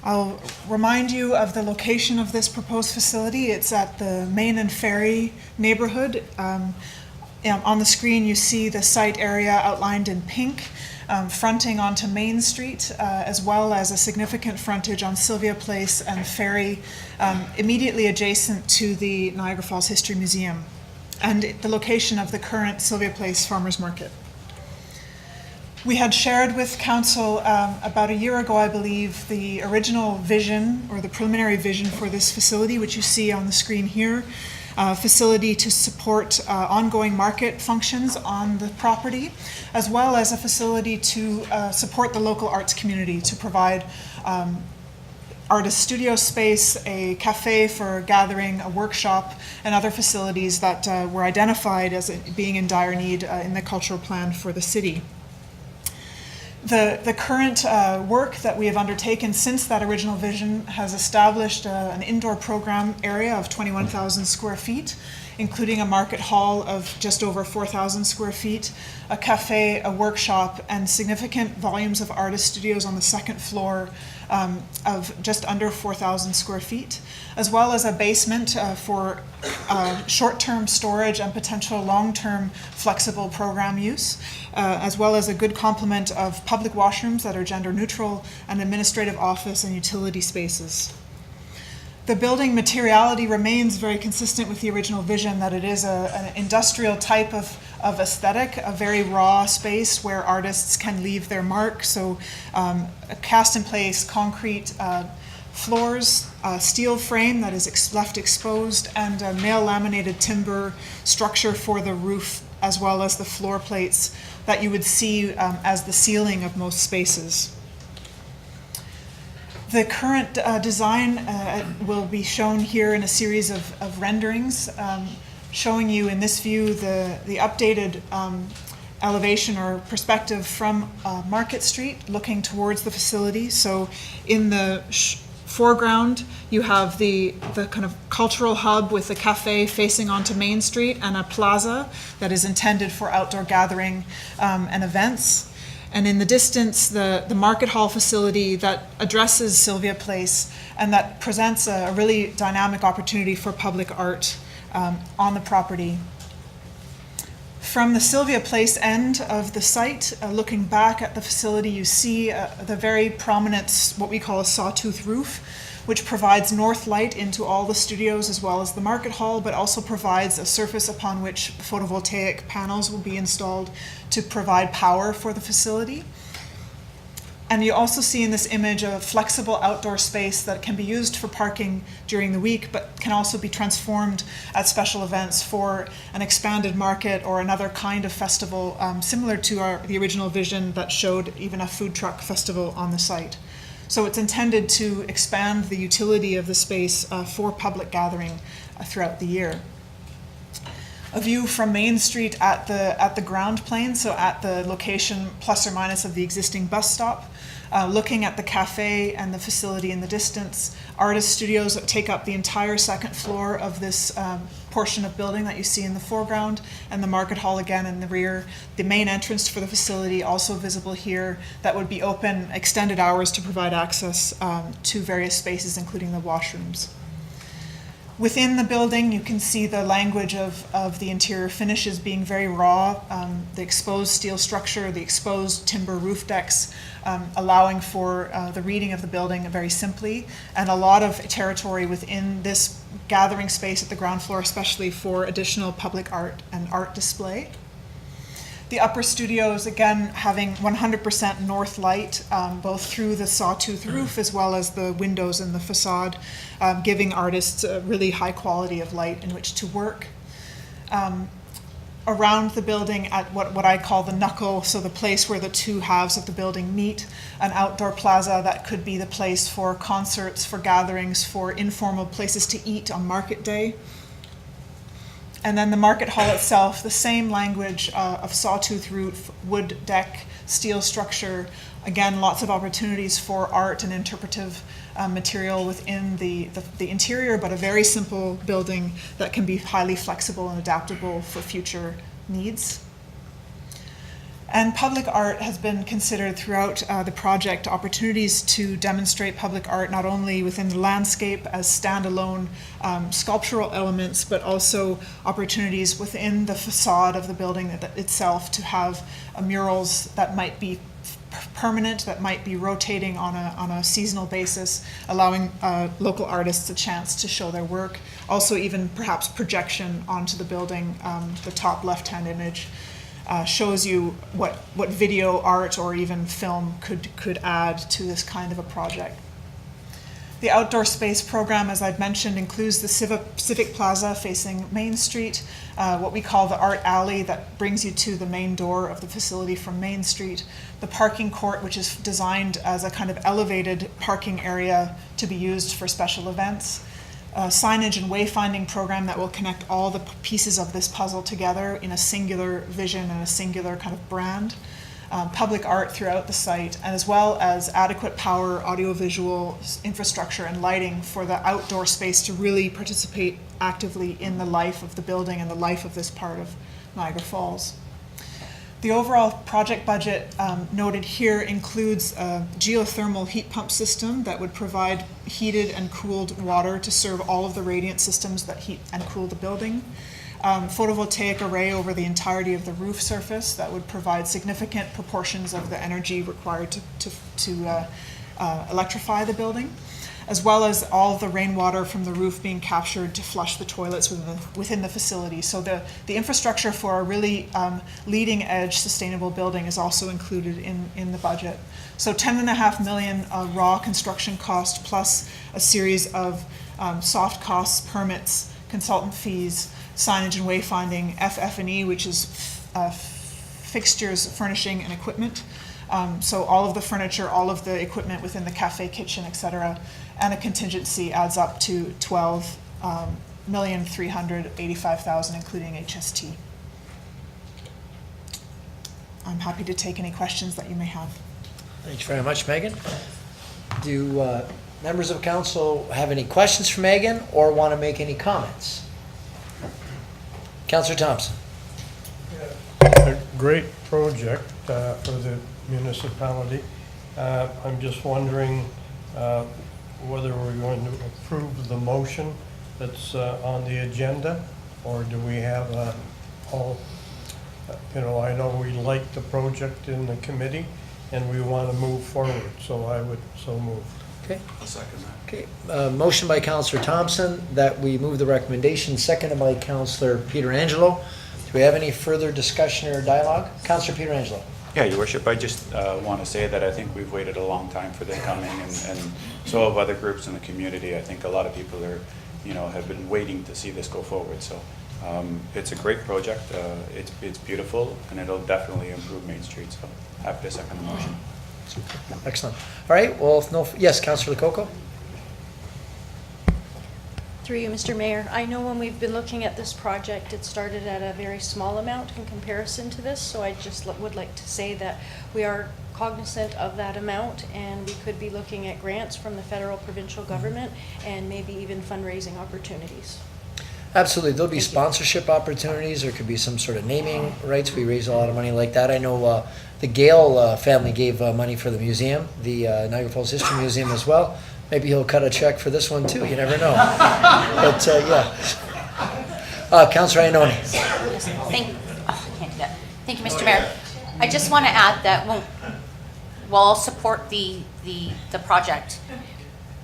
I'll remind you of the location of this proposed facility. It's at the Main and Ferry neighborhood. On the screen, you see the site area outlined in pink, fronting onto Main Street, as well as a significant frontage on Sylvia Place and Ferry, immediately adjacent to the Niagara Falls History Museum, and the location of the current Sylvia Place Farmers Market. We had shared with Council about a year ago, I believe, the original vision or the preliminary vision for this facility, which you see on the screen here. Facility to support ongoing market functions on the property, as well as a facility to support the local arts community, to provide artist studio space, a cafe for gathering, a workshop, and other facilities that were identified as being in dire need in the cultural plan for the city. The current work that we have undertaken since that original vision has established an indoor program area of 21,000 square feet, including a market hall of just over 4,000 square feet, a cafe, a workshop, and significant volumes of artist studios on the second floor of just under 4,000 square feet, as well as a basement for short-term storage and potential long-term flexible program use, as well as a good complement of public washrooms that are gender neutral and administrative office and utility spaces. The building materiality remains very consistent with the original vision, that it is an industrial type of aesthetic, a very raw space where artists can leave their mark. So a cast in place concrete floors, a steel frame that is left exposed, and a nail laminated timber structure for the roof, as well as the floor plates that you would see as the ceiling of most spaces. The current design will be shown here in a series of renderings, showing you in this view the updated elevation or perspective from Market Street looking towards the facility. So in the foreground, you have the kind of cultural hub with the cafe facing onto Main Street and a plaza that is intended for outdoor gathering and events. And in the distance, the market hall facility that addresses Sylvia Place and that presents a really dynamic opportunity for public art on the property. From the Sylvia Place end of the site, looking back at the facility, you see the very prominent, what we call a sawtooth roof, which provides north light into all the studios as well as the market hall, but also provides a surface upon which photovoltaic panels will be installed to provide power for the facility. And you also see in this image a flexible outdoor space that can be used for parking during the week, but can also be transformed at special events for an expanded market or another kind of festival, similar to the original vision that showed even a food truck festival on the site. So it's intended to expand the utility of the space for public gathering throughout the year. A view from Main Street at the ground plane, so at the location plus or minus of the existing bus stop, looking at the cafe and the facility in the distance, artist studios that take up the entire second floor of this portion of building that you see in the foreground, and the market hall again in the rear. The main entrance for the facility also visible here, that would be open extended hours to provide access to various spaces, including the washrooms. Within the building, you can see the language of the interior finishes being very raw, the exposed steel structure, the exposed timber roof decks, allowing for the reading of the building very simply, and a lot of territory within this gathering space at the ground floor, especially for additional public art and art display. The upper studios, again, having 100% north light, both through the sawtooth roof as well as the windows and the facade, giving artists a really high quality of light in which to work. Around the building at what I call the knuckle, so the place where the two halves of the building meet, an outdoor plaza that could be the place for concerts, for gatherings, for informal places to eat on market day. And then the market hall itself, the same language of sawtooth roof, wood deck, steel structure. Again, lots of opportunities for art and interpretive material within the interior, but a very simple building that can be highly flexible and adaptable for future needs. And public art has been considered throughout the project, opportunities to demonstrate public art not only within the landscape as standalone sculptural elements, but also opportunities within the facade of the building itself to have murals that might be permanent, that might be rotating on a seasonal basis, allowing local artists a chance to show their work. Also even perhaps projection onto the building, the top left-hand image. Shows you what video art or even film could add to this kind of a project. The outdoor space program, as I've mentioned, includes the Civic Plaza facing Main Street, what we call the Art Alley that brings you to the main door of the facility from Main Street, the parking court, which is designed as a kind of elevated parking area to be used for special events, signage and wayfinding program that will connect all the pieces of this puzzle together in a singular vision and a singular kind of brand. Public art throughout the site, as well as adequate power, audiovisual infrastructure and lighting for the outdoor space to really participate actively in the life of the building and the life of this part of Niagara Falls. The overall project budget noted here includes a geothermal heat pump system that would provide heated and cooled water to serve all of the radiant systems that heat and cool the building. Photovoltaic array over the entirety of the roof surface that would provide significant proportions of the energy required to electrify the building, as well as all of the rainwater from the roof being captured to flush the toilets within the facility. So the infrastructure for a really leading edge sustainable building is also included in the budget. So $10.5 million raw construction cost plus a series of soft costs, permits, consultant fees, signage and wayfinding, FF&E, which is fixtures, furnishing, and equipment. So all of the furniture, all of the equipment within the cafe, kitchen, etc., and a contingency adds up to $12,385,000, including HST. I'm happy to take any questions that you may have.
Thanks very much, Megan. Do members of council have any questions for Megan or want to make any comments? Councillor Thompson.
A great project for the municipality. I'm just wondering whether we're going to approve the motion that's on the agenda, or do we have I know we like the project in the committee and we want to move forward, so I would so move.
Okay.
I'll second that.
Okay. Motion by Councillor Thompson that we move the recommendation, seconded by Councillor Pietrangelo. Do we have any further discussion or dialogue? Councillor Pietrangelo.
Yeah, Your Worship, I just want to say that I think we've waited a long time for this coming, and so have other groups in the community. I think a lot of people are, have been waiting to see this go forward. So it's a great project. It's beautiful, and it'll definitely improve Main Street. So happy to second the motion.
Excellent. All right. Well, if no, yes, Councillor Lococo.
Through you, Mr. Mayor. I know when we've been looking at this project, it started at a very small amount in comparison to this, so I just would like to say that we are cognizant of that amount, and we could be looking at grants from the federal, provincial government, and maybe even fundraising opportunities.
Absolutely. There'll be sponsorship opportunities. There could be some sort of naming rights. We raise a lot of money like that. I know the Gale family gave money for the museum, the Niagara Falls History Museum as well. Maybe he'll cut a check for this one too. You never know. But yeah. Councillor Ioannoni.
I can't do that. Thank you, Mr. Mayor. I just want to add that we'll all support the project.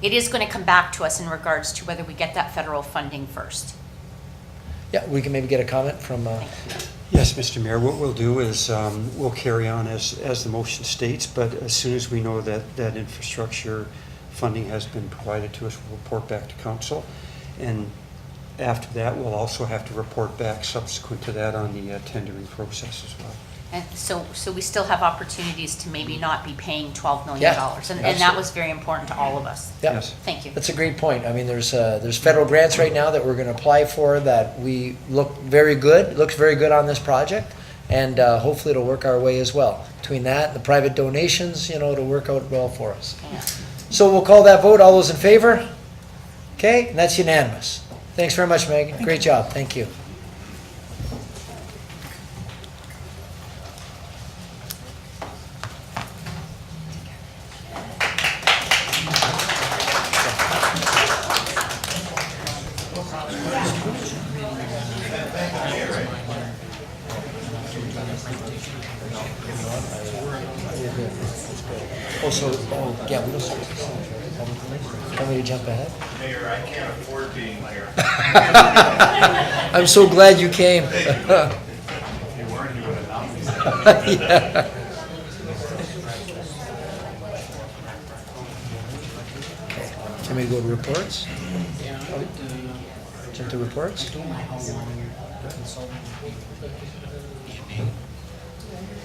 It is going to come back to us in regards to whether we get that federal funding first.
Yeah, we can maybe get a comment from.
Yes, Mr. Mayor. What we'll do is we'll carry on as the motion states, but as soon as we know that infrastructure funding has been provided to us, we'll report back to council, and after that we'll also have to report back subsequent to that on the tendering process as well.
And so we still have opportunities to maybe not be paying $12 million.
Yeah,
and that was very important to all of us.
Yeah.
Yes.
Thank you.
That's a great point. I mean, there's federal grants right now that we're going to apply for that we look very good. It looks very good on this project, and hopefully it'll work our way as well. Between that and the private donations, it'll work out well for us.
Yeah.
So we'll call that vote. All those in favor? Okay, and that's unanimous. Thanks very much, Megan. Great job. Thank you. Yeah, we don't start with the signature, right? Publicly. Want me to jump ahead?
Mayor, I can't afford being here.
I'm so glad you came.
If you weren't, you would have not been.
Yeah. Okay. Can we go to reports?
Yeah, I would,
Jump to reports?
I don't know how long the consultant would be.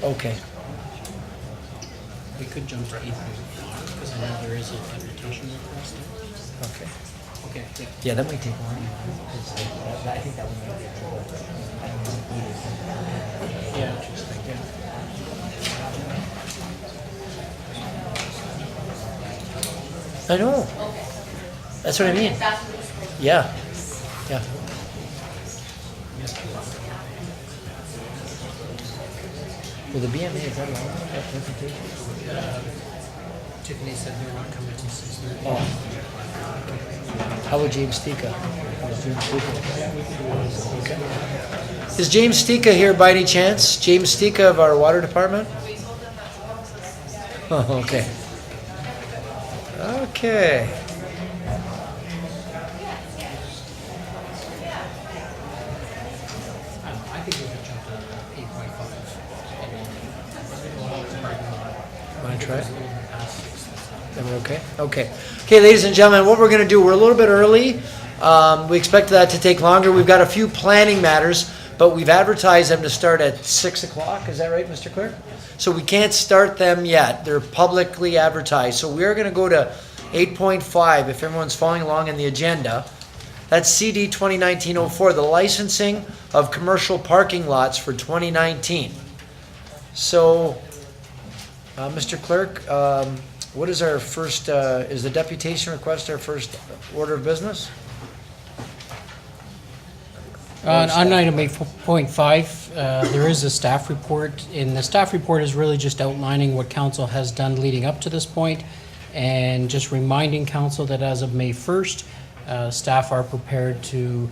Okay.
We could jump to 8.5 because I know there is a deputation request there.
Okay.
Okay, yeah.
Yeah, that might take long. Because I think that one might be a trouble. I don't know.
Yeah, interesting, yeah.
I know. That's what I mean. Yeah. Yeah. Well, the BMA, is that long, that presentation?
Tiffany said they're not coming till 6:30.
Oh. How about James Tika? Is James Tika here by any chance? James Tika of our water department? Oh, okay. Okay.
I think we could jump to 8.5.
Want to try it? Am I okay? Okay. Okay, ladies and gentlemen, what we're going to do, we're a little bit early. We expect that to take longer. We've got a few planning matters, but we've advertised them to start at 6 o'clock. Is that right, Mr. Clerk? So we can't start them yet. They're publicly advertised. So we're going to go to 8.5 if everyone's following along in the agenda. That's CD 2019-04, the licensing of commercial parking lots for 2019. So, Mr. Clerk, what is our first, is the deputation request our first order of business?
On item 8.5, there is a staff report, and the staff report is really just outlining what council has done leading up to this point, and just reminding council that as of May 1st, staff are prepared to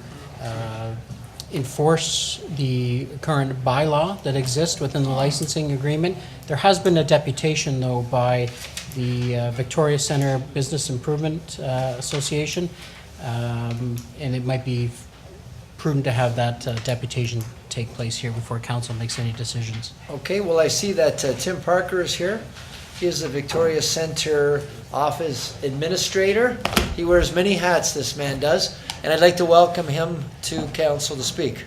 enforce the current bylaw that exists within the licensing agreement. There has been a deputation, though, by the Victoria Centre Business Improvement Association, and it might be prudent to have that deputation take place here before council makes any decisions.
Okay, well, I see that Tim Parker is here. He is the Victoria Centre Office Administrator. He wears many hats, this man does, and I'd like to welcome him to council to speak.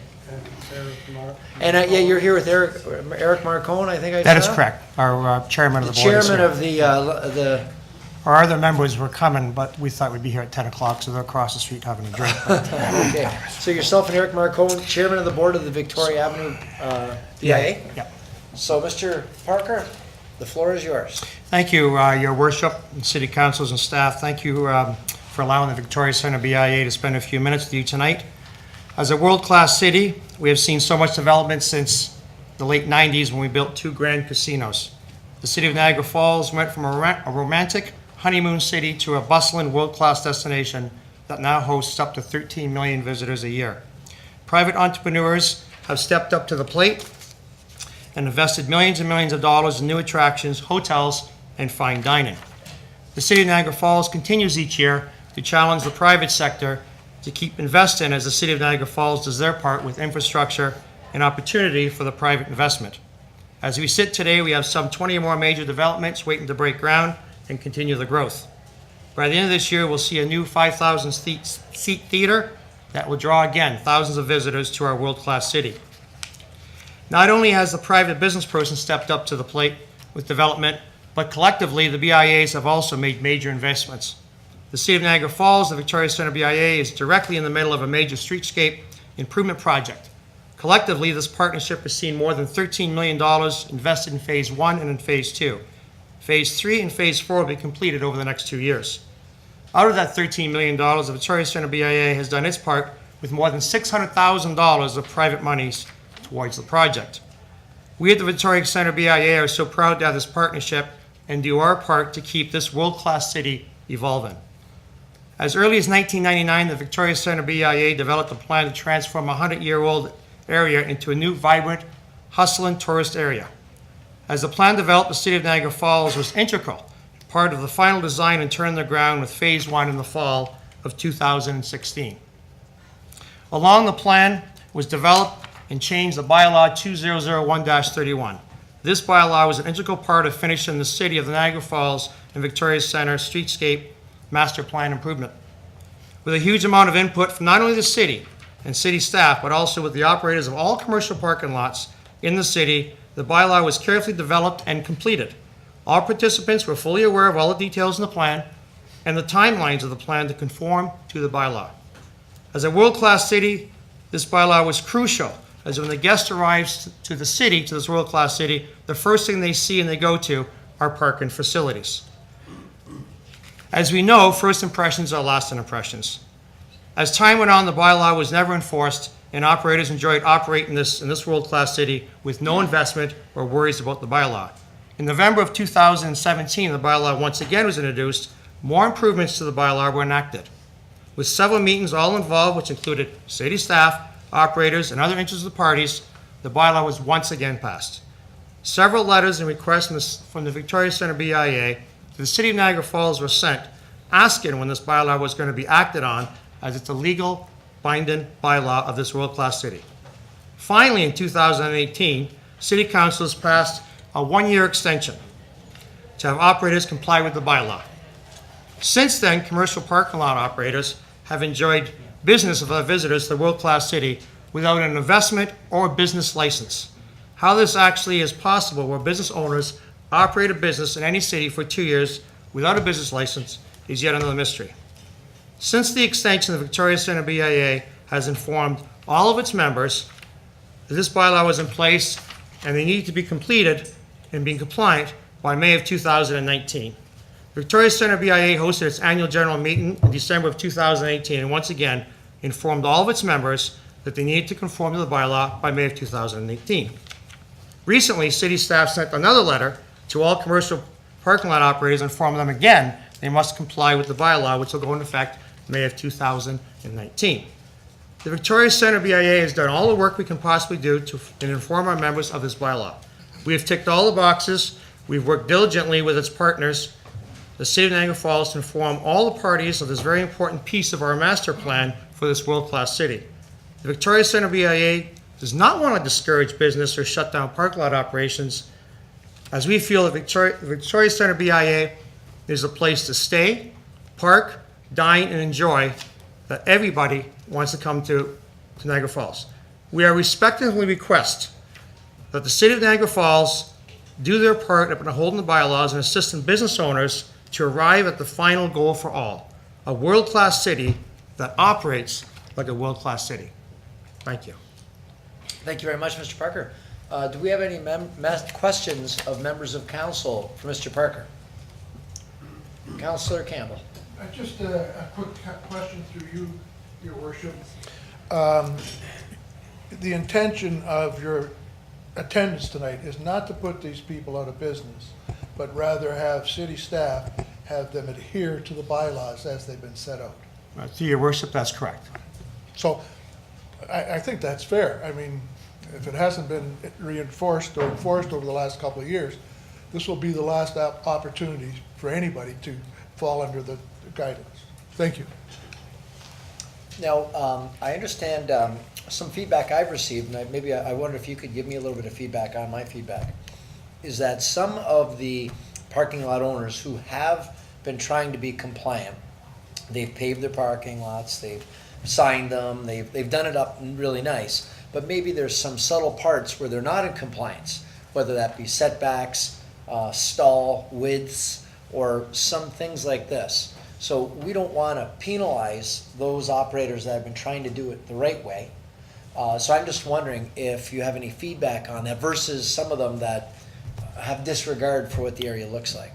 And yeah, you're here with Eric Marcone, I think I saw?
That is correct. Our chairman of the board is here.
Chairman of the...
Our other members were coming, but we thought we'd be here at 10 o'clock, so they're across the street having a drink.
Okay, so yourself and Eric Marcone, Chairman of the Board of the Victoria Avenue BIA?
Yeah.
So, Mr. Parker, the floor is yours.
Thank you, Your Worship, and City Councils and staff. Thank you for allowing the Victoria Centre BIA to spend a few minutes with you tonight. As a world-class city, we have seen so much development since the late 90s when we built 2 grand casinos. The city of Niagara Falls went from a romantic honeymoon city to a bustling world-class destination that now hosts up to 13 million visitors a year. Private entrepreneurs have stepped up to the plate and invested millions and millions of dollars in new attractions, hotels, and fine dining. The city of Niagara Falls continues each year to challenge the private sector to keep investing as the city of Niagara Falls does their part with infrastructure and opportunity for the private investment. As we sit today, we have some 20 or more major developments waiting to break ground and continue the growth. By the end of this year, we'll see a new 5,000 seat theater that will draw again thousands of visitors to our world-class city. Not only has the private business person stepped up to the plate with development, but collectively the BIAs have also made major investments. The City of Niagara Falls, the Victoria Centre BIA, is directly in the middle of a major streetscape improvement project. Collectively, this partnership has seen more than $13 million invested in Phase 1 and in Phase 2. Phase 3 and Phase 4 will be completed over the next 2 years. Out of that $13 million, the Victoria Centre BIA has done its part with more than $600,000 of private monies towards the project. We at the Victoria Centre BIA are so proud to have this partnership and do our part to keep this world-class city evolving. As early as 1999, the Victoria Centre BIA developed a plan to transform a 100-year-old area into a new, vibrant, hustling tourist area. As the plan developed, the City of Niagara Falls was integral, part of the final design and turn in the ground with Phase 1 in the fall of 2016. Along the plan was developed and changed the bylaw 2001-31. This bylaw was an integral part of finishing the City of Niagara Falls and Victoria Centre streetscape master plan improvement. With a huge amount of input from not only the city and city staff, but also with the operators of all commercial parking lots in the city, the bylaw was carefully developed and completed. All participants were fully aware of all the details in the plan and the timelines of the plan to conform to the bylaw. As a world-class city, this bylaw was crucial, as when the guest arrives to the city, to this world-class city, the first thing they see and they go to are parking facilities. As we know, first impressions are lasting impressions. As time went on, the bylaw was never enforced, and operators enjoyed operating in this world-class city with no investment or worries about the bylaw. In November of 2017, the bylaw once again was introduced. More improvements to the bylaw were enacted. With several meetings all involved, which included city staff, operators, and other interested parties, the bylaw was once again passed. Several letters and requests from the Victoria Centre BIA to the City of Niagara Falls were sent, asking when this bylaw was going to be acted on, as it's a legal binding bylaw of this world-class city. Finally, in 2018, City Council has passed a one-year extension to have operators comply with the bylaw. Since then, commercial parking lot operators have enjoyed business of our visitors to the world-class city without an investment or business license. How this actually is possible where business owners operate a business in any city for 2 years without a business license is yet another mystery. Since the extension, the Victoria Centre BIA has informed all of its members that this bylaw was in place and they need to be completed and being compliant by May of 2019. Victoria Centre BIA hosted its annual general meeting in December of 2018 and once again informed all of its members that they needed to conform to the bylaw by May of 2018. Recently, city staff sent another letter to all commercial parking lot operators informing them again they must comply with the bylaw, which will go into effect May of 2019. The Victoria Centre BIA has done all the work we can possibly do to inform our members of this bylaw. We have ticked all the boxes. We've worked diligently with its partners, the City of Niagara Falls, to inform all the parties of this very important piece of our master plan for this world-class city. The Victoria Centre BIA does not want to discourage business or shut down parking lot operations, as we feel that Victoria Centre BIA is a place to stay, park, dine, and enjoy that everybody wants to come to Niagara Falls. We are respectfully request that the City of Niagara Falls do their part in upholding the bylaws and assisting business owners to arrive at the final goal for all, a world-class city that operates like a world-class city. Thank you.
Thank you very much, Mr. Parker. Do we have any questions of members of council for Mr. Parker? Councillor Campbell.
Just a quick question through you, Your Worship. The intention of your attendance tonight is not to put these people out of business, but rather have city staff have them adhere to the bylaws as they've been set out.
To Your Worship, that's correct.
So I think that's fair. I mean, if it hasn't been reinforced or enforced over the last couple of years, this will be the last opportunity for anybody to fall under the guidance. Thank you.
Now, I understand some feedback I've received, and maybe I wonder if you could give me a little bit of feedback on my feedback, is that some of the parking lot owners who have been trying to be compliant, they've paved their parking lots, they've signed them, they've done it up really nice, but maybe there's some subtle parts where they're not in compliance, whether that be setbacks, stall widths, or some things like this. So we don't want to penalize those operators that have been trying to do it the right way. So I'm just wondering if you have any feedback on that versus some of them that have disregard for what the area looks like.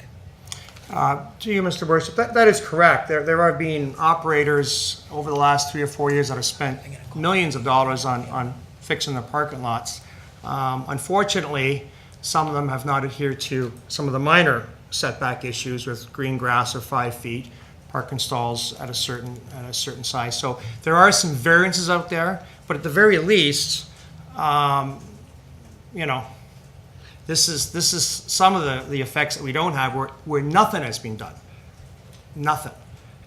To you, Mr. Worship, that is correct. There are being operators over the last 3 or 4 years that have spent millions of dollars on fixing their parking lots. Unfortunately, some of them have not adhered to some of the minor setback issues with green grass or 5 feet, parking stalls at a certain size. So there are some variances out there, but at the very least, you know, This is some of the effects that we don't have where nothing has been done. Nothing.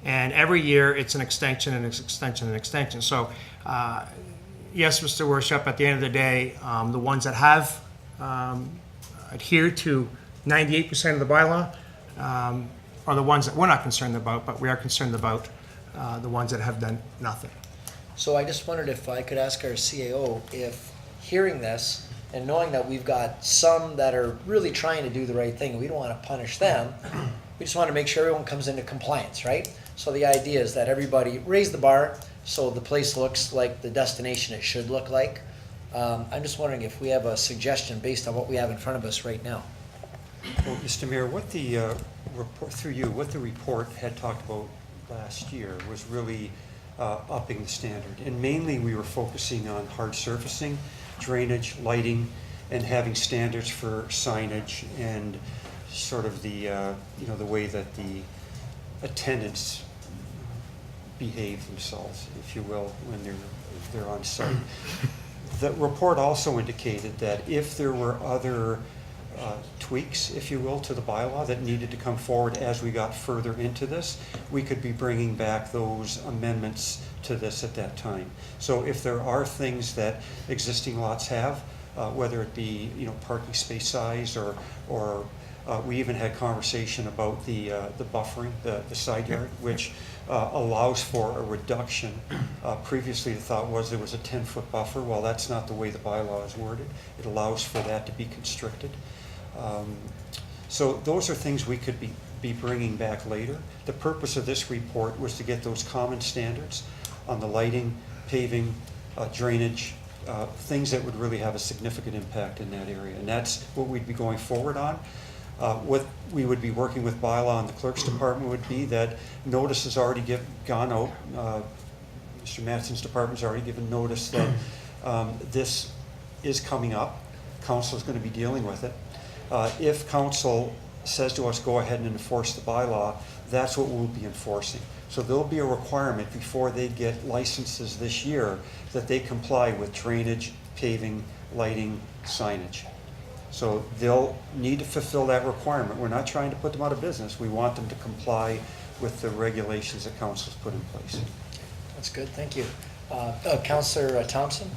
And every year it's an extension and an extension and extension. So, yes, Mr. Worship, at the end of the day, the ones that have adhered to 98% of the bylaw are the ones that we're not concerned about, but we are concerned about the ones that have done nothing.
So I just wondered if I could ask our CAO if hearing this and knowing that we've got some that are really trying to do the right thing, we don't want to punish them. We just want to make sure everyone comes into compliance, right? So the idea is that everybody raise the bar so the place looks like the destination it should look like. I'm just wondering if we have a suggestion based on what we have in front of us right now.
Well, Mr. Mayor, what the report, through you, what the report had talked about last year was really upping the standard. And mainly we were focusing on hard surfacing, drainage, lighting, and having standards for signage and sort of the, the way that the attendants behave themselves, if you will, when they're on site. The report also indicated that if there were other tweaks, if you will, to the bylaw that needed to come forward as we got further into this, we could be bringing back those amendments to this at that time. So if there are things that existing lots have, whether it be parking space size or we even had conversation about the buffering, the side yard, which allows for a reduction. Previously the thought was there was a 10-foot buffer. Well, that's not the way the bylaw is worded. It allows for that to be constricted. So those are things we could be bringing back later. The purpose of this report was to get those common standards on the lighting, paving, drainage, things that would really have a significant impact in that area. And that's what we'd be going forward on. What we would be working with bylaw and the clerk's department would be that notice has already gone out. Mr. Matson's department's already given notice that this is coming up. Council is going to be dealing with it. If council says to us, go ahead and enforce the bylaw, that's what we'll be enforcing. So there'll be a requirement before they get licenses this year that they comply with drainage, paving, lighting, signage. So they'll need to fulfill that requirement. We're not trying to put them out of business. We want them to comply with the regulations that council's put in place.
That's good, thank you. Councillor Thompson?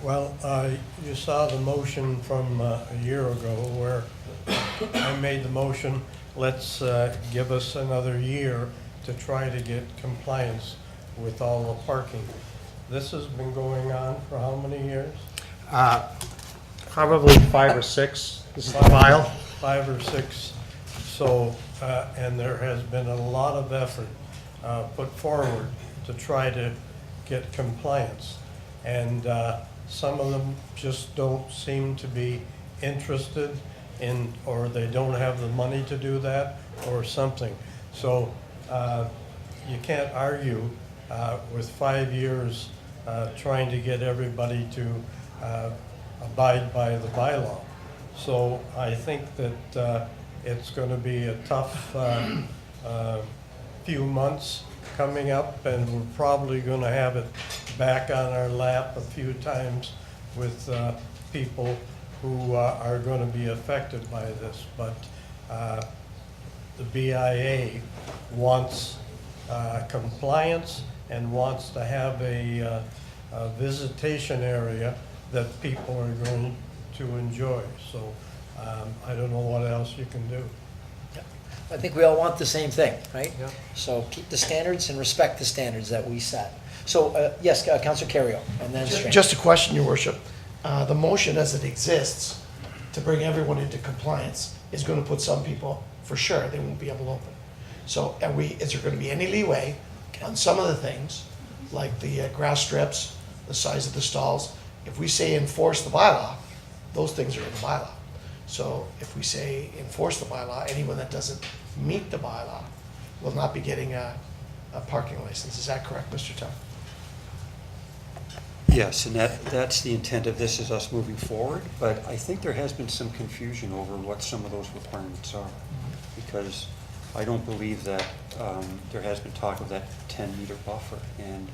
Well, you saw the motion from a year ago where I made the motion, let's give us another year to try to get compliance with all the parking. This has been going on for how many years?
Probably 5 or 6. This is the file.
5 or 6. So, and there has been a lot of effort put forward to try to get compliance. And some of them just don't seem to be interested in, or they don't have the money to do that, or something. So you can't argue with 5 years trying to get everybody to abide by the bylaw. So I think that it's going to be a tough few months coming up, and we're probably going to have it back on our lap a few times with people who are going to be affected by this. But the BIA wants compliance and wants to have a visitation area that people are going to enjoy. So I don't know what else you can do.
I think we all want the same thing, right?
Yep.
So keep the standards and respect the standards that we set. So, yes, Councillor Carrion, and then Strange.
Just a question, Your Worship. The motion as it exists to bring everyone into compliance is going to put some people, for sure, they won't be able to open. So is there going to be any leeway on some of the things, like the grass strips, the size of the stalls? If we say enforce the bylaw, those things are in the bylaw. So if we say enforce the bylaw, anyone that doesn't meet the bylaw will not be getting a parking license. Is that correct, Mr. Tuck?
Yes, and that's the intent of this, is us moving forward, but I think there has been some confusion over what some of those requirements are, because I don't believe that there has been talk of that 10-meter buffer, and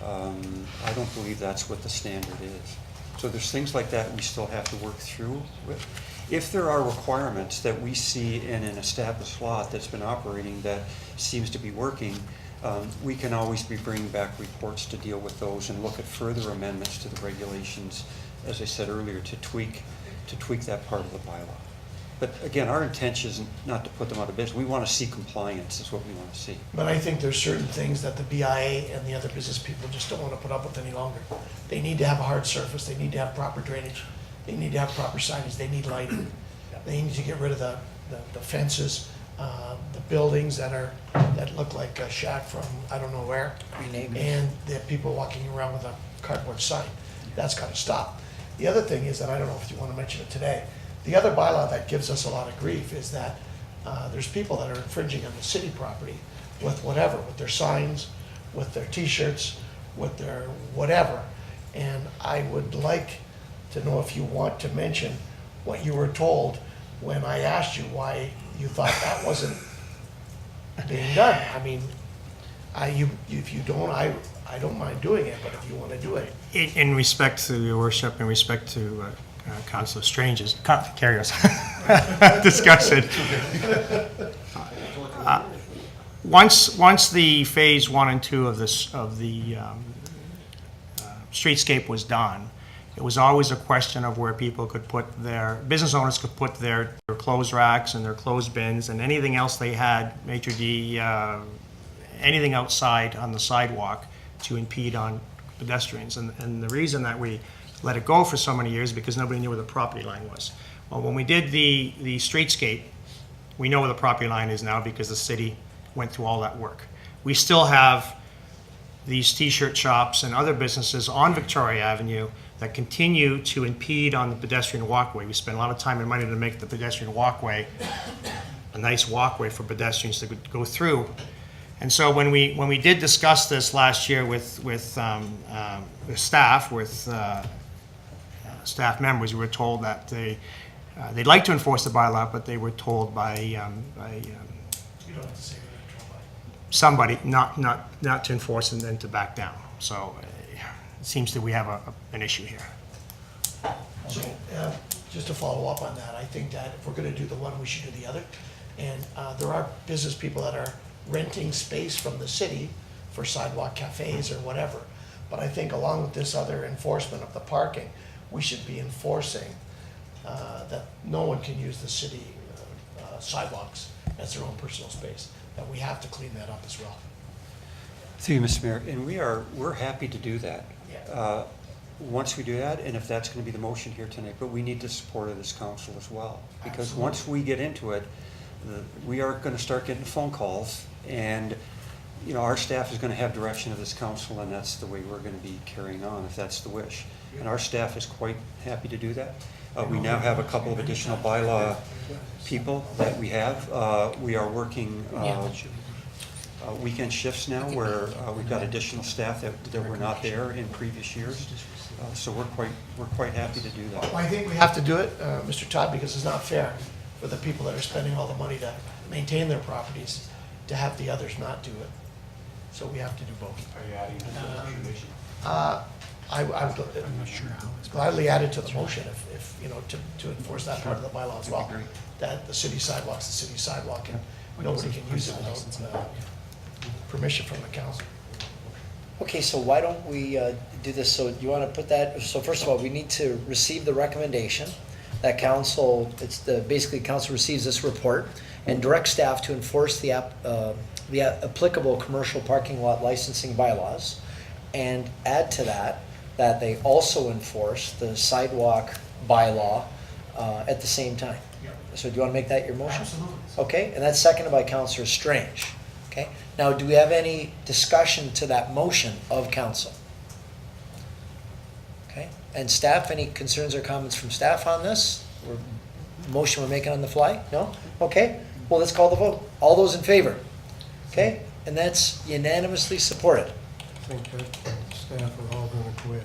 I don't believe that's what the standard is. So there's things like that we still have to work through with. If there are requirements that we see in an established lot that's been operating that seems to be working, we can always be bringing back reports to deal with those and look at further amendments to the regulations, as I said earlier, to tweak that part of the bylaw. But again, our intention is not to put them out of business. We want to see compliance is what we want to see.
But I think there's certain things that the BIA and the other business people just don't want to put up with any longer. They need to have a hard surface, they need to have proper drainage, they need to have proper signage, they need lighting. They need to get rid of the fences, the buildings that look like a shack from I don't know where. And the people walking around with a cardboard sign. That's got to stop. The other thing is, and I don't know if you want to mention it today, the other bylaw that gives us a lot of grief is that there's people that are infringing on the city property with whatever, with their signs, with their t-shirts, with their whatever. And I would like to know if you want to mention what you were told when I asked you why you thought that wasn't being done. I mean, if you don't, I don't mind doing it, but if you want to do it.
In respect to your worship, in respect to Councillor Strange's, carry us, discussion. Once the phase 1 and 2 of the streetscape was done, it was always a question of where people could put business owners could put their clothes racks and their clothes bins and anything else they had, maitre d', anything outside on the sidewalk to impede on pedestrians. And the reason that we let it go for so many years is because nobody knew where the property line was. Well, when we did the streetscape, we know where the property line is now because the city went through all that work. We still have these t-shirt shops and other businesses on Victoria Avenue that continue to impede on the pedestrian walkway. We spend a lot of time and money to make the pedestrian walkway a nice walkway for pedestrians to go through. And so when we did discuss this last year with staff, staff members, we were told that they'd like to enforce the bylaw, but they were told by
You don't have to say
somebody not to enforce and then to back down. So it seems that we have an issue here.
So, just to follow up on that, I think that if we're gonna do the one, we should do the other. And there are business people that are renting space from the city for sidewalk cafes or whatever. But I think along with this other enforcement of the parking, we should be enforcing that no one can use the city sidewalks as their own personal space, that we have to clean that up as well.
Thank you, Mr. Mayor, and we're happy to do that.
Yeah.
Once we do that, and if that's going to be the motion here tonight, but we need the support of this council as well. Because
Absolutely.
Once we get into it, we are going to start getting phone calls, and our staff is going to have direction of this council, and that's the way we're going to be carrying on, if that's the wish. And our staff is quite happy to do that. We now have a couple of additional bylaw people that we have. We are working weekend shifts now where we've got additional staff that were not there in previous years. So we're quite happy to do that.
Well, I think we have to do it, Mr. Todd, because it's not fair for the people that are spending all the money to maintain their properties to have the others not do it. So we have to do both.
Are you adding another condition?
I would gladly add it to the motion if to enforce that part of the bylaw as well. That the city sidewalk's the city sidewalk and nobody can use it without permission from the council.
Okay, so why don't we do this? So you want to put that, so first of all, we need to receive the recommendation that council, basically council receives this report and direct staff to enforce the applicable commercial parking lot licensing bylaws, and add to that they also enforce the sidewalk bylaw at the same time. So do you want to make that your motion?
Absolutely.
Okay, and that's seconded by Councillor Strange. Okay, now do we have any discussion to that motion of council? Okay, and staff, any concerns or comments from staff on this? Motion we're making on the fly? No? Okay, well, let's call the vote. All those in favor? Okay, and that's unanimously supported.
I think that staff are all going to quit.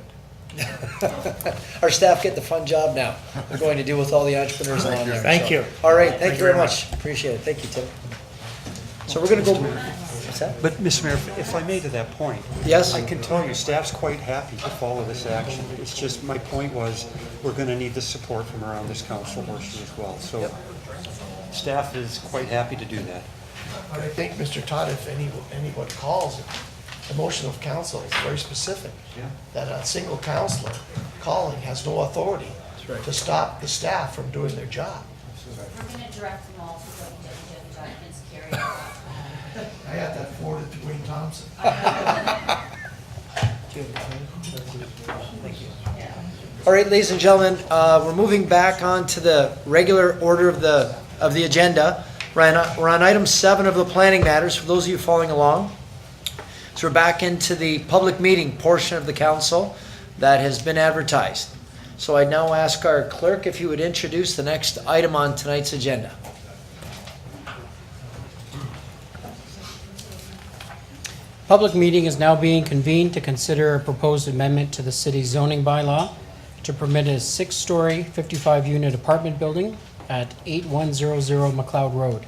Our staff get the fun job now. They're going to deal with all the entrepreneurs along there.
Thank you.
All right, thank you very much. Appreciate it. Thank you, Tim. So we're going to go. What's that?
But, Mr. Mayor, if I may to that point.
Yes?
I can tell you, staff's quite happy to follow this action. It's just, my point was, we're going to need the support from around this council portion as well. So staff is quite happy to do that.
But I think, Mr. Todd, if anyone calls, the motion of council is very specific.
Yeah.
That a single councillor calling has no authority to stop the staff from doing their job.
We're going to direct them all to go and get the documents carried out.
I had that forwarded to Wayne Thompson.
All right, ladies and gentlemen, we're moving back on to the regular order of the agenda. We're on item 7 of the planning matters, for those of you following along. So we're back into the public meeting portion of the council that has been advertised. So I now ask our clerk if he would introduce the next item on tonight's agenda.
Public meeting is now being convened to consider a proposed amendment to the city's zoning bylaw to permit a 6-story, 55-unit apartment building at 8100 McLeod Road.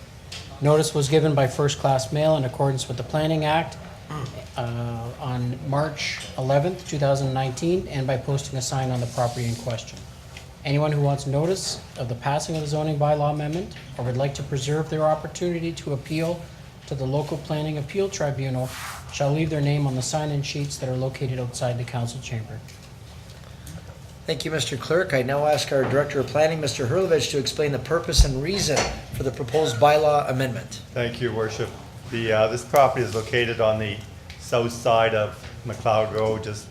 Notice was given by first-class mail in accordance with the Planning Act on March 11th, 2019, and by posting a sign on the property in question. Anyone who wants notice of the passing of the zoning bylaw amendment or would like to preserve their opportunity to appeal to the local planning appeal tribunal shall leave their name on the sign-in sheets that are located outside the council chamber.
Thank you, Mr. Clerk. I now ask our Director of Planning, Mr. Hurlovich, to explain the purpose and reason for the proposed bylaw amendment.
Thank you, Worship. This property is located on the south side of McLeod Road, just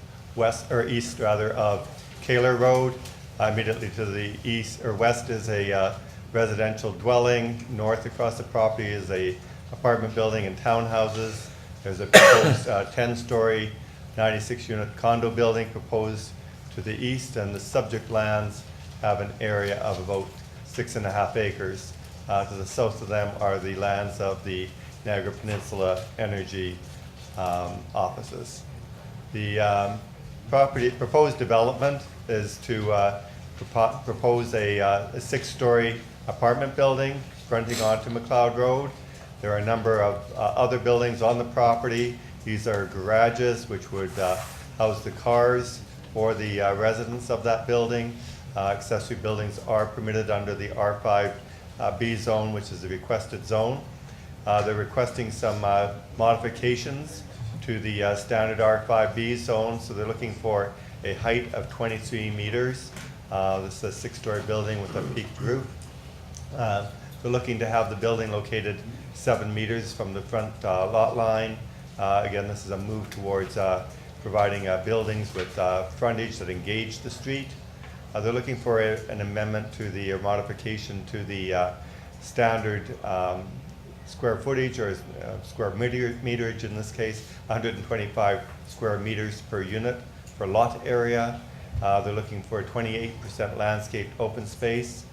east of Kaler Road. Immediately to the east or west is a residential dwelling. North across the property is a apartment building and townhouses. There's a proposed 10-story, 96-unit condo building proposed to the east, and the subject lands have an area of about 6.5 acres. To the south of them are the lands of the Niagara Peninsula Energy offices. The proposed development is to propose a 6-story apartment building fronting onto McLeod Road. There are a number of other buildings on the property. These are garages which would house the cars for the residents of that building. Accessory buildings are permitted under the R5B zone, which is the requested zone. They're requesting some modifications to the standard R5B zone, so they're looking for a height of 23 meters. This is a 6-story building with a peaked roof. They're looking to have the building located 7 meters from the front lot line. Again, this is a move towards providing buildings with frontage that engage the street. They're looking for an amendment to the modification to the standard square footage or square meterage in this case, 125 square meters per unit per lot area. They're looking for a 28% landscaped open space.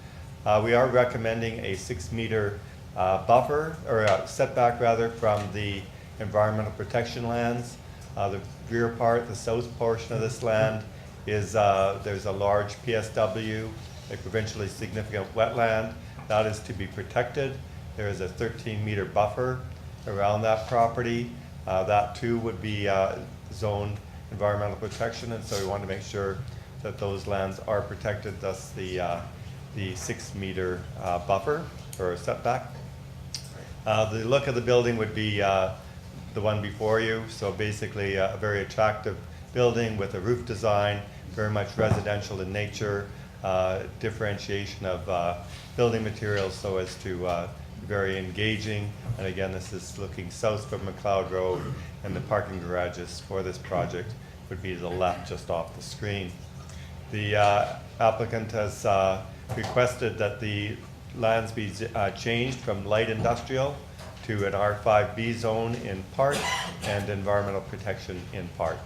We are recommending a 6-meter buffer, or setback rather, from the environmental protection lands. The rear part, the south portion of this land, is there's a large PSW, a provincially significant wetland, that is to be protected. There is a 13-meter buffer around that property. That too would be zoned environmental protection, and so we want to make sure that those lands are protected, thus the 6-meter buffer or setback. The look of the building would be the one before you, so basically a very attractive building with a roof design, very much residential in nature, differentiation of building materials so as to be very engaging. And again, this is looking south from McLeod Road, and the parking garages for this project would be to the left just off the screen. The applicant has requested that the lands be changed from light industrial to an R5B zone in part and environmental protection in part.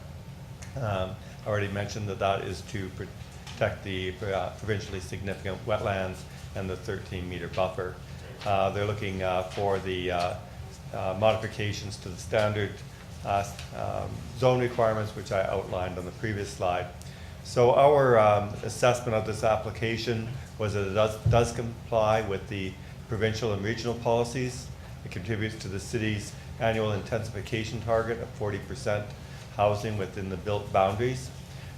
I already mentioned that that is to protect the provincially significant wetlands and the 13-meter buffer. They're looking for the modifications to the standard zone requirements, which I outlined on the previous slide. So our assessment of this application was that it does comply with the provincial and regional policies. It contributes to the city's annual intensification target of 40% housing within the built boundaries.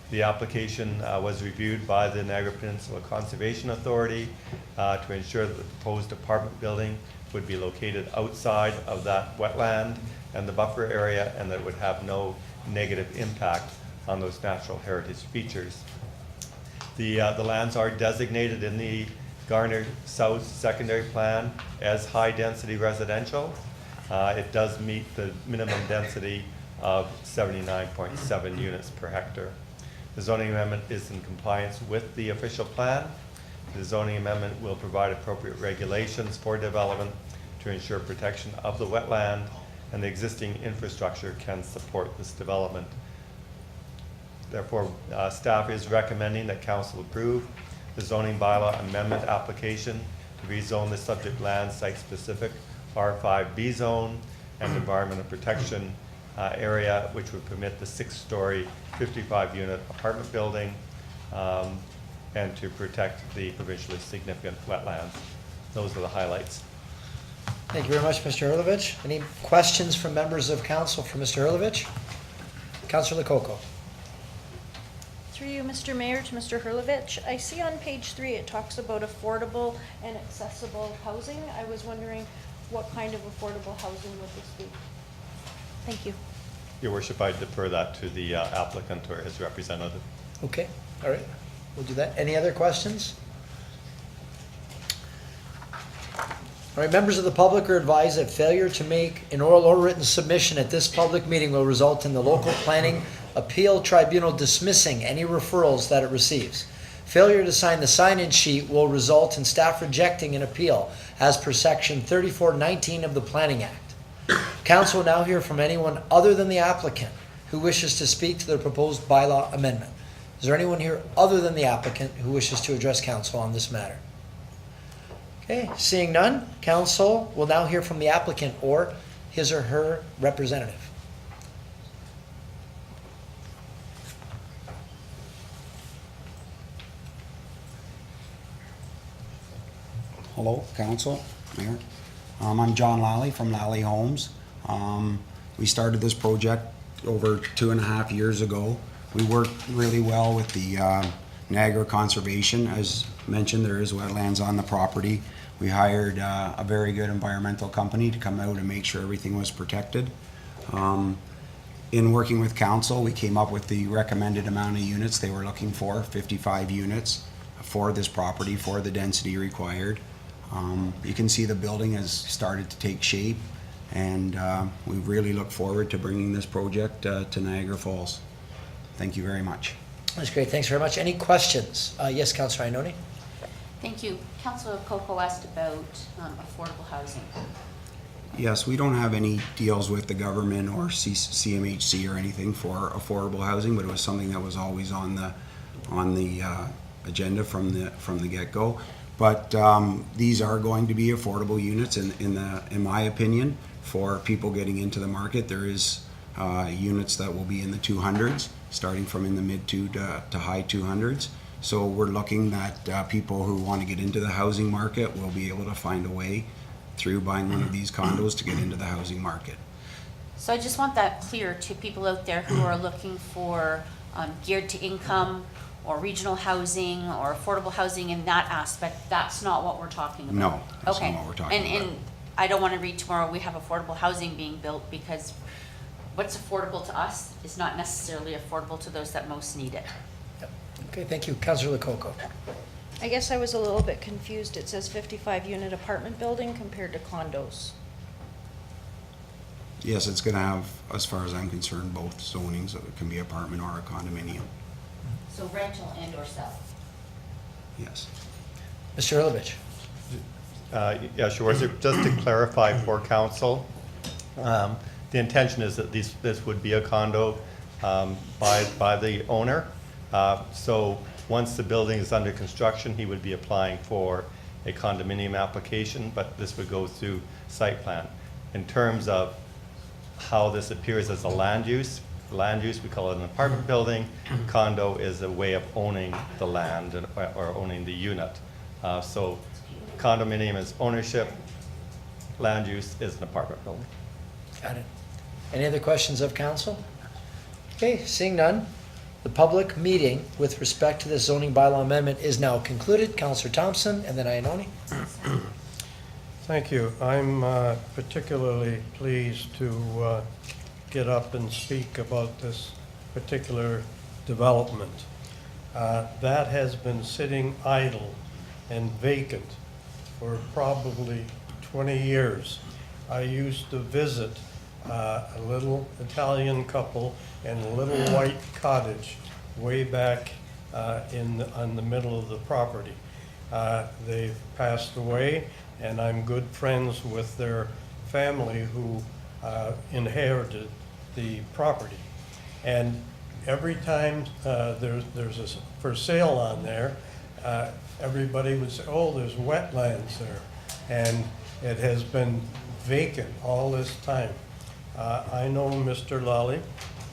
The application was reviewed by the Niagara Peninsula Conservation Authority to ensure that the proposed apartment building would be located outside of that wetland and the buffer area, and that it would have no negative impact on those natural heritage features. The lands are designated in the Garner South Secondary Plan as high-density residential. It does meet the minimum density of 79.7 units per hectare. The zoning amendment is in compliance with the official plan. The zoning amendment will provide appropriate regulations for development to ensure protection of the wetland, and the existing infrastructure can support this development. Therefore, staff is recommending that council approve the zoning bylaw amendment application to rezone the subject land site-specific R5B zone and environmental protection area, which would permit the 6-story, 55-unit apartment building and to protect the provincially significant wetlands. Those are the highlights.
Thank you very much, Mr. Hurlovich. Any questions from members of council for Mr. Hurlovich? Councillor Lococo.
Through you, Mr. Mayor, to Mr. Hurlovich. I see on page 3 it talks about affordable and accessible housing. I was wondering what kind of affordable housing would this be? Thank you.
Your Worship, I defer that to the applicant or his representative.
Okay, all right, we'll do that. Any other questions? All right, members of the public are advised that failure to make an oral or written submission at this public meeting will result in the local planning appeal tribunal dismissing any referrals that it receives. Failure to sign the sign-in sheet will result in staff rejecting an appeal as per section 3419 of the Planning Act. Council will now hear from anyone other than the applicant who wishes to speak to the proposed bylaw amendment. Is there anyone here other than the applicant who wishes to address council on this matter? Okay, seeing none, council will now hear from the applicant or his or her representative.
Hello, Council, Mayor. I'm John Lally from Lally Homes. We started this project over 2.5 years ago. We worked really well with the Niagara Conservation. As mentioned, there is wetlands on the property. We hired a very good environmental company to come out and make sure everything was protected. In working with council, we came up with the recommended amount of units they were looking for, 55 units for this property for the density required. You can see the building has started to take shape, and we really look forward to bringing this project to Niagara Falls. Thank you very much.
That's great, thanks very much. Any questions? Yes, Councillor Ioannoni.
Thank you. Councillor Coco asked about affordable housing.
Yes, we don't have any deals with the government or CMHC or anything for affordable housing, but it was something that was always on the agenda from the get-go. But these are going to be affordable units in my opinion, for people getting into the market. There is units that will be in the 200s, starting from in the mid to high 200s. So we're looking that people who want to get into the housing market will be able to find a way through buying one of these condos to get into the housing market.
So I just want that clear to people out there who are looking for geared to income or regional housing or affordable housing in that aspect. That's not what we're talking about.
No, that's
okay.
not what we're talking about.
And I don't want to read tomorrow we have affordable housing being built, because what's affordable to us is not necessarily affordable to those that most need it.
Yep. Okay, thank you. Councillor Lococo.
I guess I was a little bit confused. It says 55-unit apartment building compared to condos.
Yes, it's going to have, as far as I'm concerned, both zonings. It can be apartment or a condominium.
So rental and or sell.
Yes.
Mr. Hurlovich.
Yeah, sure. So just to clarify for council, the intention is that this would be a condo by the owner. So once the building is under construction, he would be applying for a condominium application, but this would go through site plan. In terms of how this appears as a land use, we call it an apartment building. Condo is a way of owning the land or owning the unit. So condominium is ownership, land use is an apartment building.
Got it. Any other questions of council? Okay, seeing none, the public meeting with respect to the zoning bylaw amendment is now concluded. Councillor Thompson and then Ioannoni.
Thank you. I'm particularly pleased to get up and speak about this particular development. That has been sitting idle and vacant for probably 20 years. I used to visit a little Italian couple in a little white cottage way back on the middle of the property. They've passed away, and I'm good friends with their family who inherited the property. And every time there's a for sale on there, everybody would say, oh, there's wetlands there. And it has been vacant all this time. I know Mr. Lally,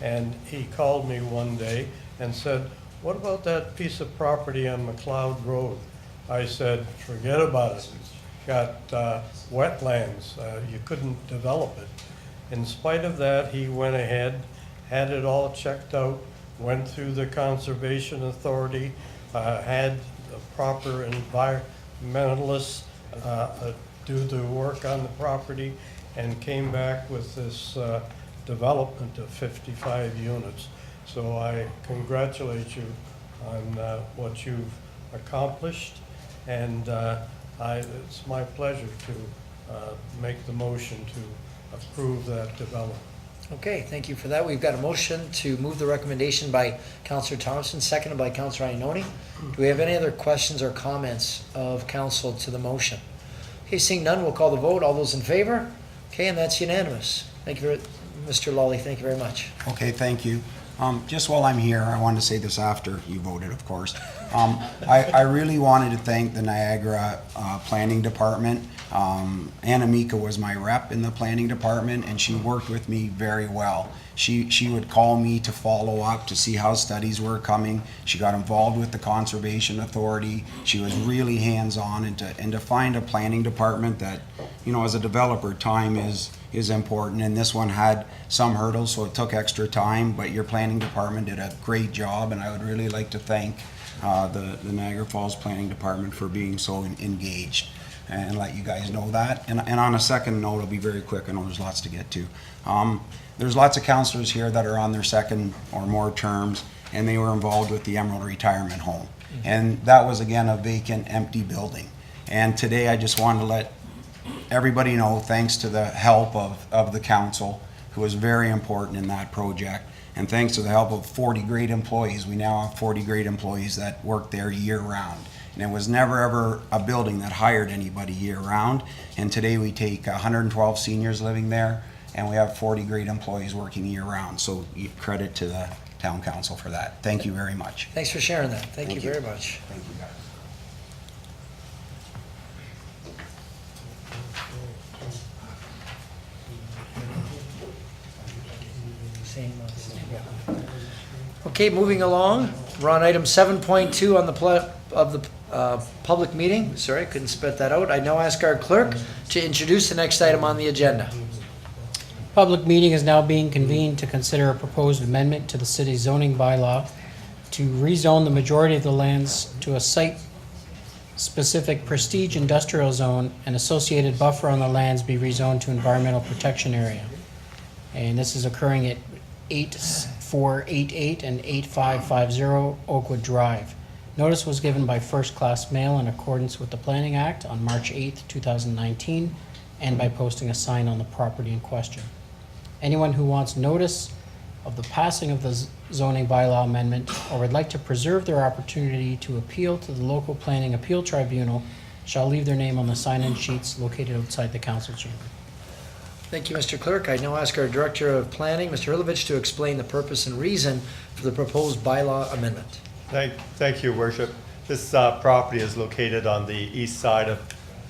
and he called me one day and said, what about that piece of property on McLeod Road? I said, forget about it. Got wetlands. You couldn't develop it. In spite of that, he went ahead, had it all checked out, went through the Conservation Authority, had the proper environmentalists do the work on the property, and came back with this development of 55 units. So I congratulate you on what you've accomplished, and it's my pleasure to make the motion to approve that development.
Okay, thank you for that. We've got a motion to move the recommendation by Councillor Thompson, seconded by Councillor Ioannoni. Do we have any other questions or comments of council to the motion? Okay, seeing none, we'll call the vote. All those in favor? Okay, and that's unanimous. Thank you, Mr. Lawley. Thank you very much.
Okay, thank you. Just while I'm here, I wanted to say this after you voted, of course. I really wanted to thank the Niagara Planning Department. Anna Mika was my rep in the planning department, and she worked with me very well. She would call me to follow up to see how studies were coming. She got involved with the Conservation Authority. She was really hands-on, and to find a planning department that, you know, as a developer, time is important, and this one had some hurdles, so it took extra time, but your planning department did a great job, and I would really like to thank the Niagara Falls Planning Department for being so engaged, and let you guys know that. And on a second note, I'll be very quick, I know there's lots to get to. There's lots of councillors here that are on their second or more terms, and they were involved with the Emerald Retirement Home. And that was, again, a vacant, empty building. And today I just wanted to let everybody know, thanks to the help of the council, who was very important in that project, and thanks to the help of 40 great employees, we now have 40 great employees that work there year-round. And it was never ever a building that hired anybody year-round. And today we take 112 seniors living there, and we have 40 great employees working year-round. So credit to the town council for that. Thank you very much.
Thanks for sharing that. Thank you very much.
Thank you, guys.
Okay, moving along, we're on item 7.2 on the public meeting. Sorry, I couldn't spit that out. I now ask our clerk to introduce the next item on the agenda.
Public meeting is now being convened to consider a proposed amendment to the city's zoning bylaw to rezone the majority of the lands to a site-specific prestige industrial zone and associated buffer on the lands be rezoned to environmental protection area. And this is occurring at 8488 and 8550 Oakwood Drive. Notice was given by first-class mail in accordance with the Planning Act on March 8th, 2019, and by posting a sign on the property in question. Anyone who wants notice of the passing of the zoning bylaw amendment or would like to preserve their opportunity to appeal to the local planning appeal tribunal shall leave their name on the sign-in sheets located outside the council chamber.
Thank you, Mr. Clerk. I now ask our Director of Planning, Mr. Hurlovich, to explain the purpose and reason for the proposed bylaw amendment.
Thank you, Worship. This property is located on the east side of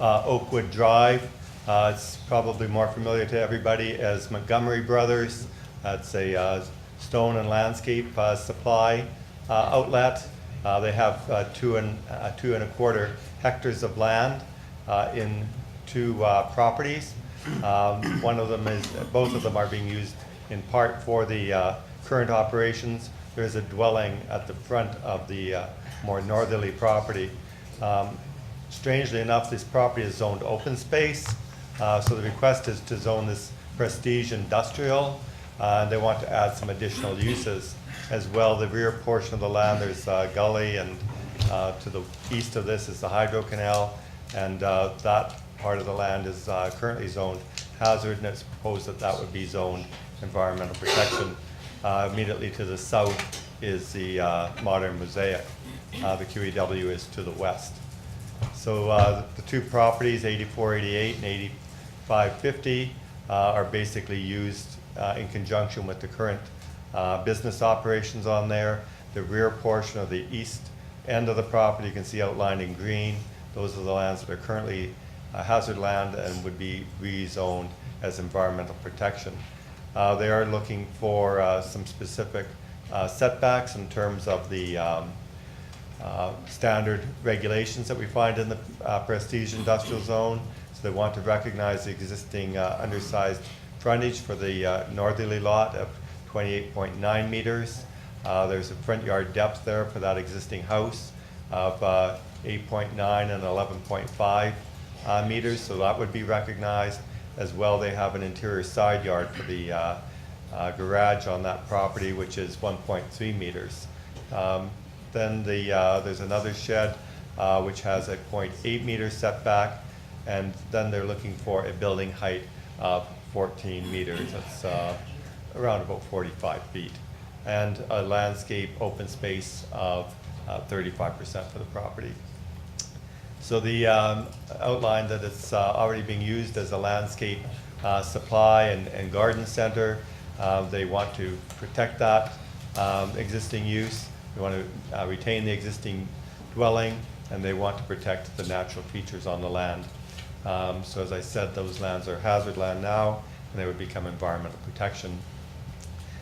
Oakwood Drive. It's probably more familiar to everybody as Montgomery Brothers. It's a stone and landscape supply outlet. They have 2 1/4 hectares of land in 2 properties. One of them is, both of them are being used in part for the current operations. There's a dwelling at the front of the more northerly property. Strangely enough, this property is zoned open space, so the request is to zone this prestige industrial. They want to add some additional uses as well. The rear portion of the land, there's a gully, and to the east of this is the hydro canal, and that part of the land is currently zoned hazard, and it's proposed that that would be zoned environmental protection. Immediately to the south is the modern mosaic. The QEW is to the west. So the two properties, 8488 and 8550, are basically used in conjunction with the current business operations on there. The rear portion of the east end of the property you can see outlined in green. Those are the lands that are currently hazard land and would be rezoned as environmental protection. They are looking for some specific setbacks in terms of the standard regulations that we find in the prestige industrial zone. So they want to recognize the existing undersized frontage for the northerly lot of 28.9 meters. There's a front yard depth there for that existing house of 8.9 and 11.5 meters, so that would be recognized. As well, they have an interior side yard for the garage on that property, which is 1.3 meters. Then there's another shed which has a 0.8 meter setback, and then they're looking for a building height of 14 meters. That's around about 45 feet. And a landscape open space of 35% for the property. So the outline that it's already being used as a landscape supply and garden center. They want to protect that existing use. They want to retain the existing dwelling, and they want to protect the natural features on the land. So as I said, those lands are hazard land now, and they would become environmental protection.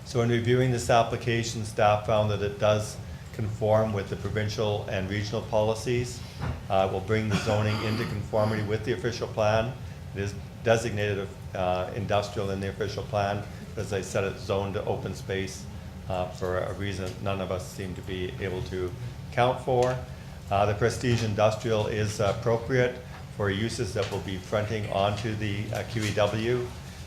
So in reviewing this application, staff found that it does conform with the provincial and regional policies. Will bring the zoning into conformity with the official plan. It is designated industrial in the official plan. As I said, it's zoned to open space for a reason none of us seem to be able to account for. The prestige industrial is appropriate for uses that will be fronting onto the QEW.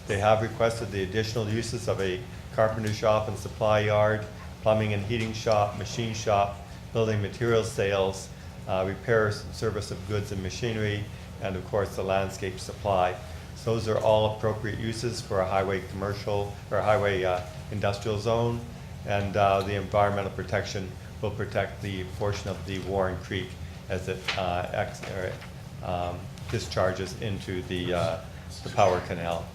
They have requested the additional uses of a carpenter shop and supply yard, plumbing and heating shop, machine shop, building materials sales, repairs and service of goods and machinery, and of course the landscape supply. So those are all appropriate uses for a highway commercial or highway industrial zone, and the environmental protection will protect the portion of the Warren Creek as it discharges into the power canal.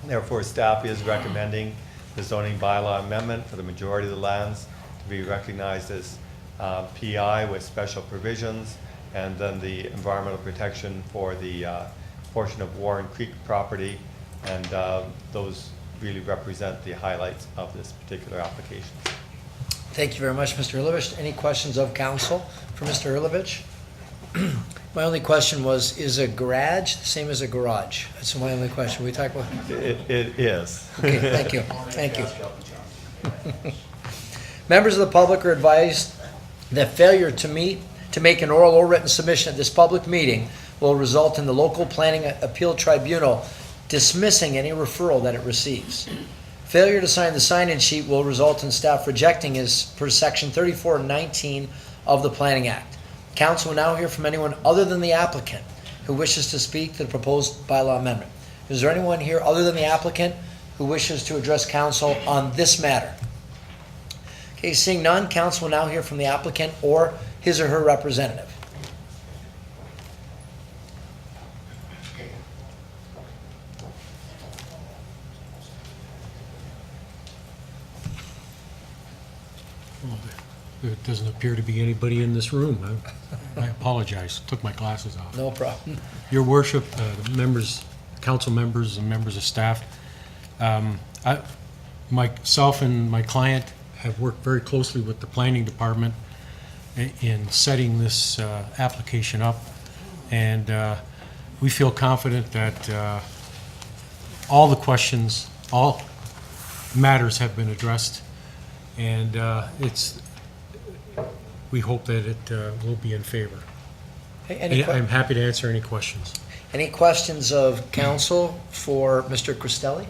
Therefore, staff is recommending the zoning bylaw amendment for the majority of the lands to be recognized as PI with special provisions, and then the environmental protection for the portion of Warren Creek property, and those really represent the highlights of this particular application.
Thank you very much, Mr. Erlovich. Any questions of council for Mr. Erlovich? My only question was, is a garage the same as a garage? That's my only question. We talk about.
It is.
Okay, thank you. Thank you. Members of the public are advised that failure to make an oral or written submission at this public meeting will result in the local planning appeal tribunal dismissing any referral that it receives. Failure to sign the sign-in sheet will result in staff rejecting as per section 3419 of the Planning Act. Council will now hear from anyone other than the applicant who wishes to speak to the proposed bylaw amendment. Is there anyone here other than the applicant who wishes to address council on this matter? Okay, seeing none, council will now hear from the applicant or his or her representative.
There doesn't appear to be anybody in this room. I apologize. Took my glasses off.
No problem.
Your Worship, members, council members, and members of staff, myself and my client have worked very closely with the planning department in setting this application up, and we feel confident that all the questions, all matters have been addressed, and we hope that it will be in favor.
Okay,
I'm happy to answer any questions.
Any questions of council for Mr. Cristelli?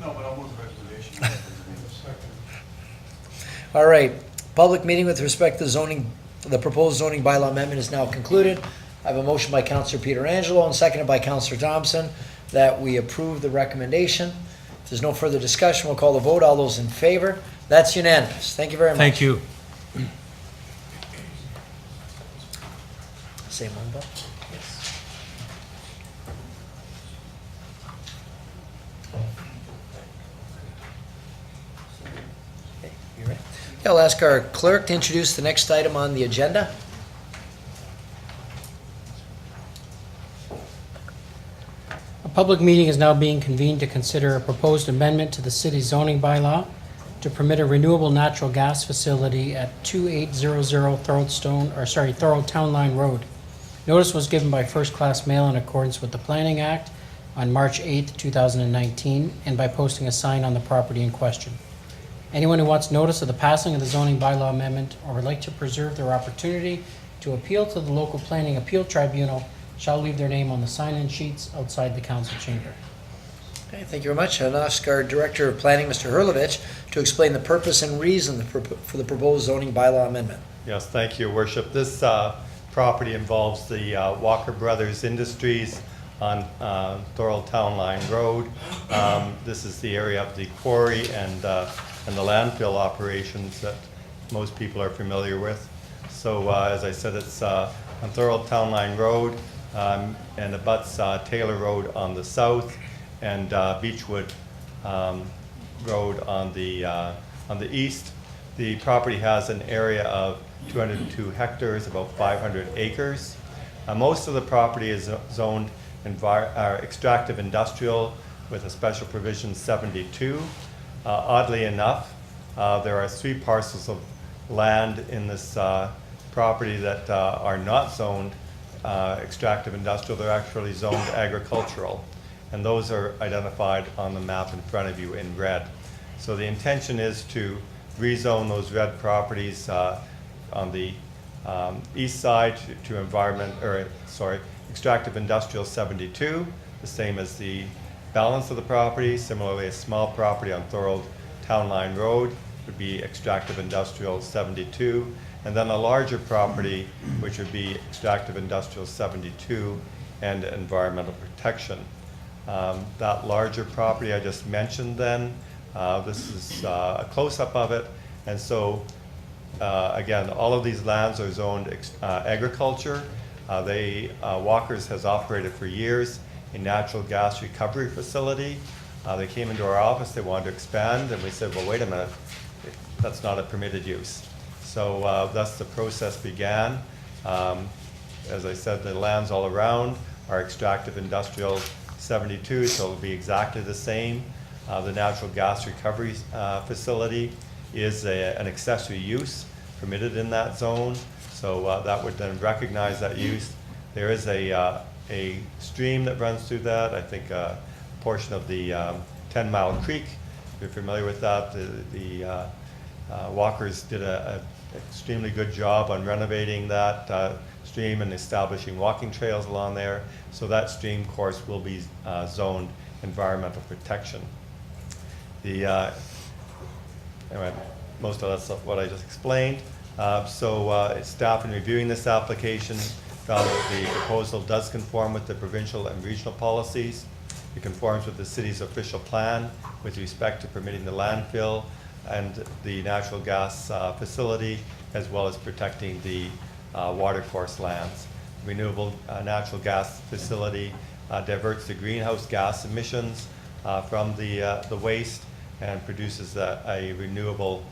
No, but I'll move the recommendation.
All right, public meeting with respect to zoning, the proposed zoning bylaw amendment is now concluded. I have a motion by Councillor Pietrangelo and seconded by Councillor Thompson that we approve the recommendation. If there's no further discussion, we'll call the vote. All those in favor? That's unanimous. Thank you very much.
Thank you.
Same one, Bill? Yes. Okay, you ready? Okay, I'll ask our clerk to introduce the next item on the agenda.
A public meeting is now being convened to consider a proposed amendment to the city's zoning bylaw to permit a renewable natural gas facility at 2800 Thorold Town Line Road. Notice was given by first-class mail in accordance with the Planning Act on March 8, 2019, and by posting a sign on the property in question. Anyone who wants notice of the passing of the zoning bylaw amendment or would like to preserve their opportunity to appeal to the local planning appeal tribunal shall leave their name on the sign-in sheets outside the council chamber.
Okay, thank you very much. I'll ask our Director of Planning, Mr. Hurlovich, to explain the purpose and reason for the proposed zoning bylaw amendment.
Yes, thank you, Worship. This property involves the Walker Brothers Industries on Thorold Town Line Road. This is the area of the quarry and the landfill operations that most people are familiar with. So as I said, it's on Thorold Town Line Road and abuts Taylor Road on the south and Beechwood Road on the east. The property has an area of 202 hectares, about 500 acres. Most of the property is zoned extractive industrial with a special provision 72. Oddly enough, there are 3 parcels of land in this property that are not zoned extractive industrial. They're actually zoned agricultural, and those are identified on the map in front of you in red. So the intention is to rezone those red properties on the east side to extractive industrial 72, the same as the balance of the property. Similarly, a small property on Thorold Town Line Road would be extractive industrial 72, and then a larger property which would be extractive industrial 72 and environmental protection. That larger property I just mentioned then, this is a close-up of it, and so again, all of these lands are zoned agriculture. Walker's has operated for years a natural gas recovery facility. They came into our office, they wanted to expand, and we said, well, wait a minute, that's not a permitted use. So thus the process began. As I said, the lands all around are extractive industrial 72, so it'll be exactly the same. The natural gas recovery facility is an accessory use permitted in that zone, so that would then recognize that use. There is a stream that runs through that. I think a portion of the 10 Mile Creek, if you're familiar with that, the Walkers did an extremely good job on renovating that stream and establishing walking trails along there. So that stream course will be zoned environmental protection. Anyway, most of that's what I just explained. Staff in reviewing this application found that the proposal does conform with the provincial and regional policies. It conforms with the city's official plan with respect to permitting the landfill and the natural gas facility, as well as protecting the watercourse lands. The renewable natural gas facility diverts the greenhouse gas emissions from the waste and produces a renewable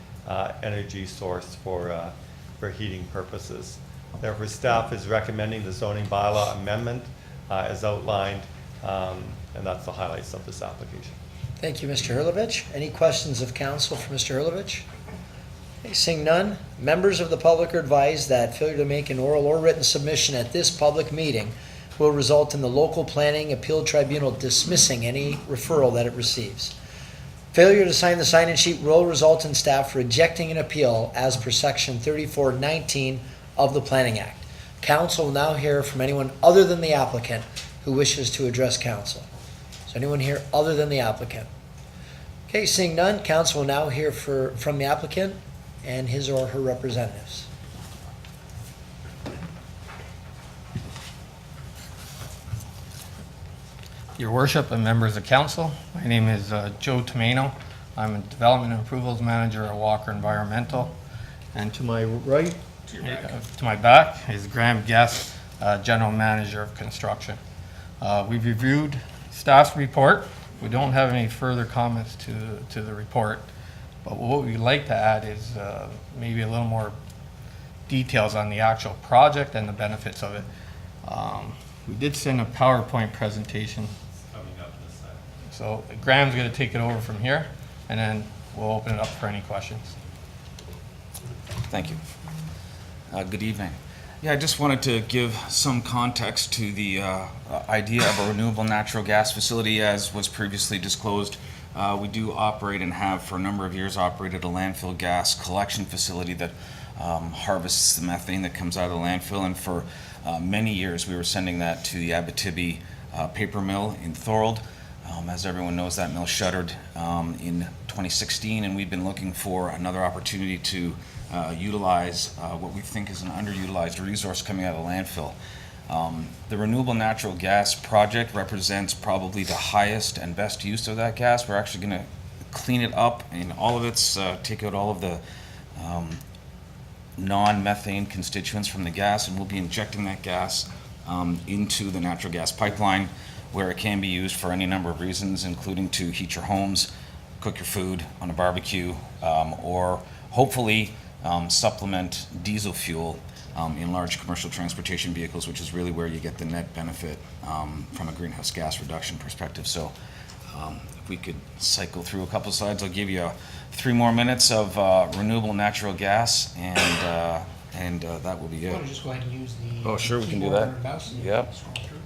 energy source for heating purposes. Therefore, staff is recommending the zoning bylaw amendment as outlined, and that's the highlights of this application.
Thank you, Mr. Hurlovich. Any questions of council for Mr. Hurlovich? Okay, seeing none, members of the public are advised that failure to make an oral or written submission at this public meeting will result in the local planning appeal tribunal dismissing any referral that it receives. Failure to sign the sign-in sheet will result in staff rejecting an appeal as per section 3419 of the Planning Act. Council will now hear from anyone other than the applicant who wishes to address council. Is anyone here other than the applicant? Okay, seeing none, council will now hear from the applicant and his or her representatives.
Your Worship and members of council, my name is Joe Tomeno. I'm a Development and Approvals Manager at Walker Environmental. And to my right, to my back is Graham Guest, General Manager of Construction. We've reviewed staff's report. We don't have any further comments to the report, but what we'd like to add is maybe a little more details on the actual project and the benefits of it. We did send a PowerPoint presentation. So Graham's going to take it over from here, and then we'll open it up for any questions.
Thank you. Good evening. Yeah, I just wanted to give some context to the idea of a renewable natural gas facility as was previously disclosed. We do operate and have for a number of years operated a landfill gas collection facility that harvests the methane that comes out of the landfill, and for many years we were sending that to the Abitibi paper mill in Thorold. As everyone knows, that mill shuttered in 2016, and we've been looking for another opportunity to utilize what we think is an underutilized resource coming out of the landfill. The renewable natural gas project represents probably the highest and best use of that gas. We're actually going to clean it up in all of its, take out all of the non-methane constituents from the gas, and we'll be injecting that gas into the natural gas pipeline, where it can be used for any number of reasons, including to heat your homes, cook your food on a barbecue, or hopefully supplement diesel fuel in large commercial transportation vehicles, which is really where you get the net benefit from a greenhouse gas reduction perspective. So if we could cycle through a couple slides, I'll give you 3 more minutes of renewable natural gas, and that will be it.
Want to just go ahead and use the
Oh, sure, we can do
keyboard
that.
or mouse and
Yep.
scroll through.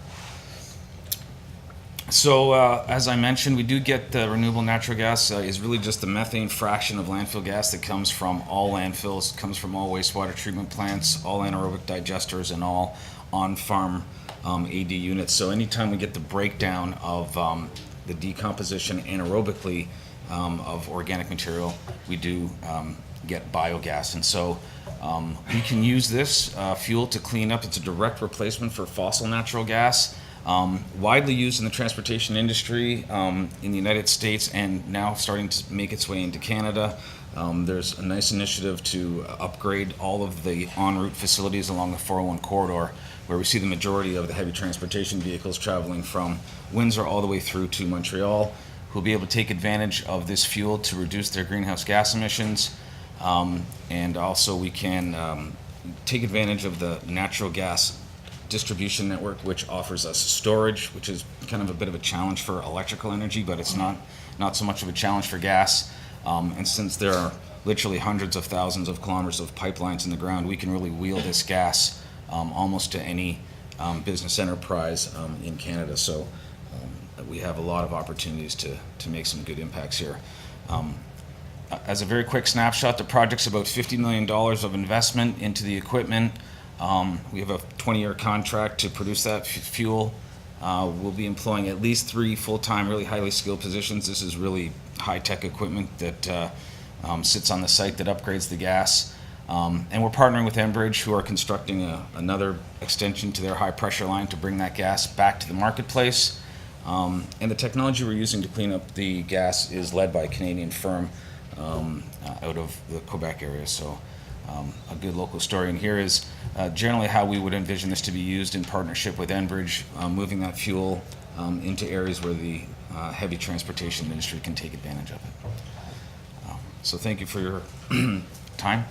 So as I mentioned, we do get the renewable natural gas is really just the methane fraction of landfill gas that comes from all landfills, comes from all wastewater treatment plants, all anaerobic digesters, and all on-farm AD units. So anytime we get the breakdown of the decomposition anaerobically of organic material, we do get biogas. And so we can use this fuel to clean up. It's a direct replacement for fossil natural gas. Widely used in the transportation industry in the United States, and now starting to make its way into Canada. There's a nice initiative to upgrade all of the en route facilities along the 401 corridor, where we see the majority of the heavy transportation vehicles traveling from Windsor all the way through to Montreal, who'll be able to take advantage of this fuel to reduce their greenhouse gas emissions. And also we can take advantage of the natural gas distribution network, which offers us storage, which is kind of a bit of a challenge for electrical energy, but it's not so much of a challenge for gas. And since there are literally hundreds of thousands of kilometers of pipelines in the ground, we can really wheel this gas almost to any business enterprise in Canada. So we have a lot of opportunities to make some good impacts here. As a very quick snapshot, the project's about $50 million of investment into the equipment. We have a 20-year contract to produce that fuel. We'll be employing at least 3 full-time, really highly skilled positions. This is really high-tech equipment that sits on the site that upgrades the gas. And we're partnering with Enbridge, who are constructing another extension to their high-pressure line to bring that gas back to the marketplace. And the technology we're using to clean up the gas is led by a Canadian firm out of the Quebec area. So a good local story. And here is generally how we would envision this to be used in partnership with Enbridge, moving that fuel into areas where the heavy transportation industry can take advantage of it. So thank you for your time.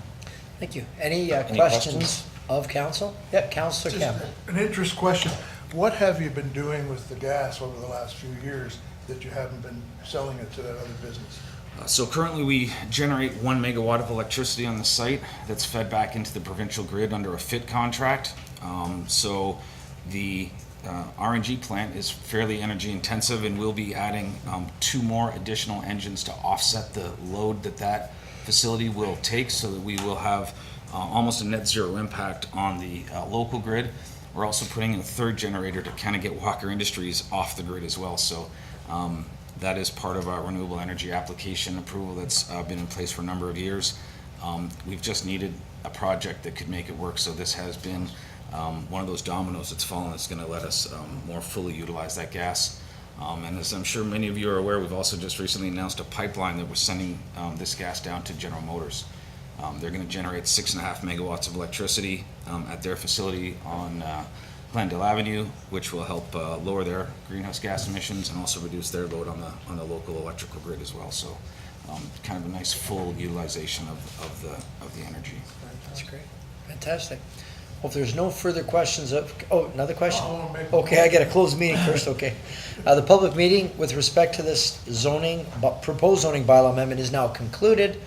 Thank you. Any questions of council? Yep, Councillor Campbell.
An interest question. What have you been doing with the gas over the last few years that you haven't been selling it to that other business?
So currently we generate 1 megawatt of electricity on the site that's fed back into the provincial grid under a FIT contract. So the RNG plant is fairly energy intensive, and we'll be adding 2 more additional engines to offset the load that facility will take, so that we will have almost a net zero impact on the local grid. We're also putting in a 3rd generator to kind of get Walker Industries off the grid as well. So that is part of our renewable energy application approval that's been in place for a number of years. We've just needed a project that could make it work, so this has been one of those dominoes that's fallen that's going to let us more fully utilize that gas. And as I'm sure many of you are aware, we've also just recently announced a pipeline that was sending this gas down to General Motors. They're going to generate 6.5 megawatts of electricity at their facility on Glendale Avenue, which will help lower their greenhouse gas emissions and also reduce their load on the local electrical grid as well. So kind of a nice full utilization of the energy.
That's great. Fantastic. Well, if there's no further questions another question? Okay, I got to close the meeting first, okay. The public meeting with respect to this proposed zoning bylaw amendment is now concluded.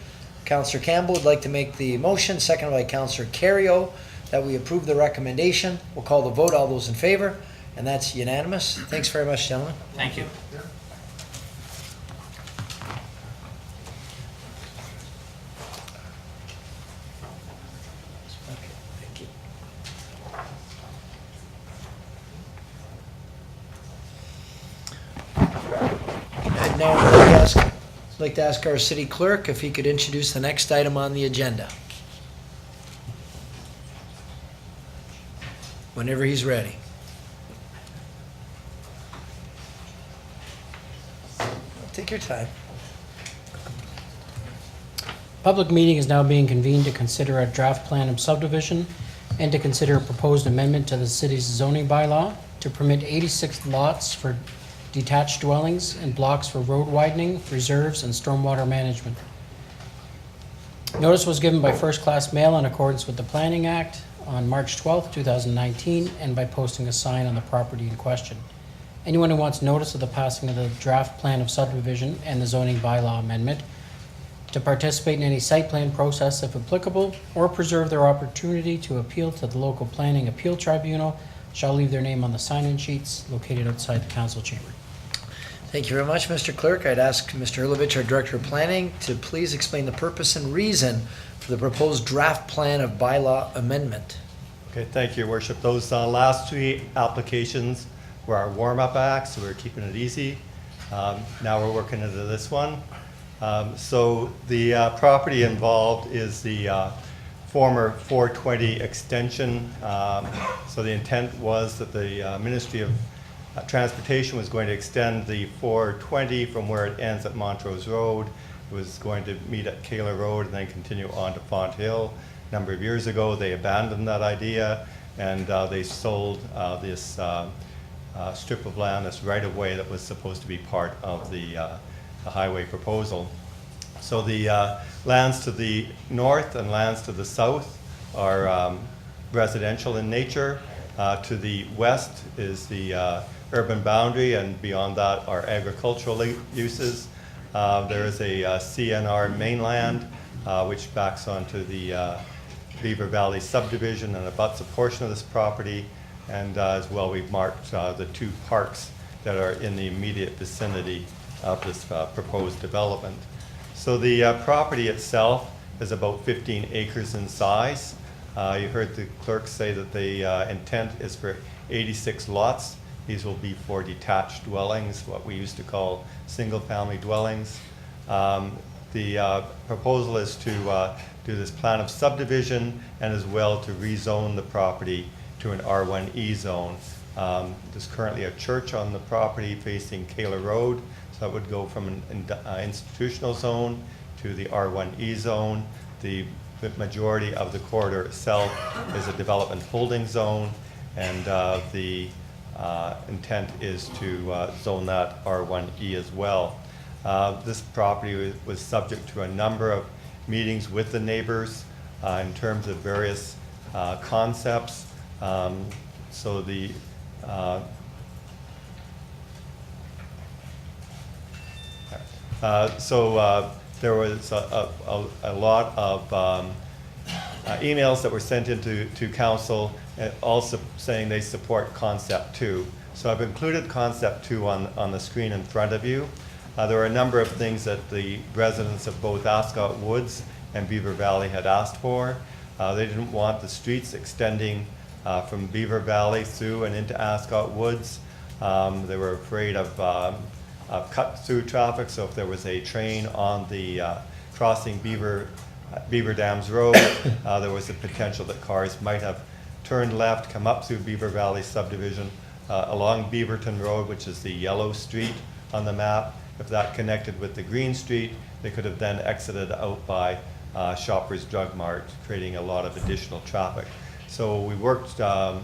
Councillor Campbell would like to make the motion, seconded by Councillor Carrion, that we approve the recommendation. We'll call the vote. All those in favor, and that's unanimous. Thanks very much, gentlemen.
Thank you.
Thank you. And now I'd like to ask our city clerk if he could introduce the next item on the agenda. Whenever he's ready. Take your time.
Public meeting is now being convened to consider a draft plan of subdivision and to consider a proposed amendment to the city's zoning bylaw to permit 86 lots for detached dwellings and blocks for road widening, reserves, and stormwater management. Notice was given by first-class mail in accordance with the Planning Act on March 12, 2019, and by posting a sign on the property in question. Anyone who wants notice of the passing of the draft plan of subdivision and the zoning bylaw amendment to participate in any site plan process if applicable, or preserve their opportunity to appeal to the local planning appeal tribunal shall leave their name on the sign-in sheets located outside the council chamber.
Thank you very much, Mr. Clerk. I'd ask Mr. Hurlovich, our Director of Planning, to please explain the purpose and reason for the proposed draft plan of bylaw amendment.
Okay, thank you, Your Worship. Those last 2 applications were our warm-up acts, so we're keeping it easy. Now we're working into this one. So the property involved is the former 420 extension. So the intent was that the Ministry of Transportation was going to extend the 420 from where it ends at Montrose Road. It was going to meet at Kaler Road and then continue on to Font Hill. A number of years ago, they abandoned that idea, and they sold this strip of land, this right-of-way that was supposed to be part of the highway proposal. So the lands to the north and lands to the south are residential in nature. To the west is the urban boundary, and beyond that are agricultural uses. There is a CNR mainland, which backs onto the Beaver Valley subdivision and abuts a portion of this property. And as well, we've marked the 2 parks that are in the immediate vicinity of this proposed development. So the property itself is about 15 acres in size. You heard the clerk say that the intent is for 86 lots. These will be for detached dwellings, what we used to call single-family dwellings. The proposal is to do this plan of subdivision and as well to rezone the property to an R1E zone. There's currently a church on the property facing Kaler Road, so that would go from an institutional zone to the R1E zone. The majority of the corridor itself is a development holding zone, and the intent is to zone that R1E as well. This property was subject to a number of meetings with the neighbors in terms of various concepts. So the there was a lot of emails that were sent into council, also saying they support concept 2. So I've included concept 2 on the screen in front of you. There were a number of things that the residents of both Ascot Woods and Beaver Valley had asked for. They didn't want the streets extending from Beaver Valley through and into Ascot Woods. They were afraid of cut-through traffic, so if there was a train on the crossing Beaver Dams Road, there was a potential that cars might have turned left, come up through Beaver Valley subdivision, along Beaverton Road, which is the yellow street on the map. If that connected with the green street, they could have then exited out by Shoppers Drug Mart, creating a lot of additional traffic. So we worked a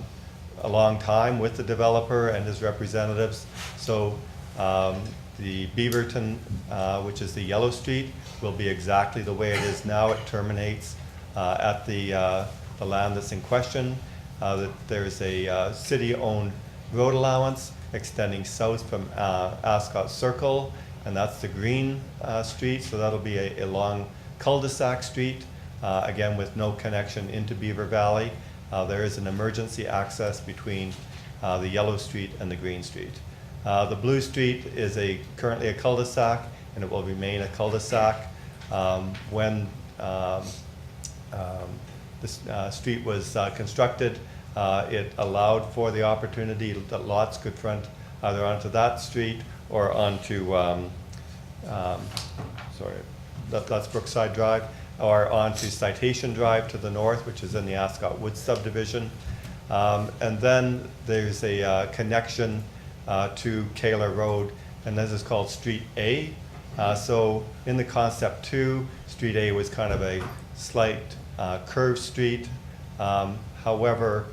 long time with the developer and his representatives. So the Beaverton, which is the yellow street, will be exactly the way it is now. It terminates at the land that's in question. There's a city-owned road allowance extending south from Ascot Circle, and that's the green street, so that'll be a long cul-de-sac street, again with no connection into Beaver Valley. There is an emergency access between the yellow street and the green street. The blue street is currently a cul-de-sac, and it will remain a cul-de-sac. When the street was constructed, it allowed for the opportunity that lots could front either onto that street or onto, that's Brookside Drive, or onto Citation Drive to the north, which is in the Ascot Woods subdivision. And then there's a connection to Kaler Road, and this is called Street A. So in the concept 2, Street A was kind of a slight curved street. However,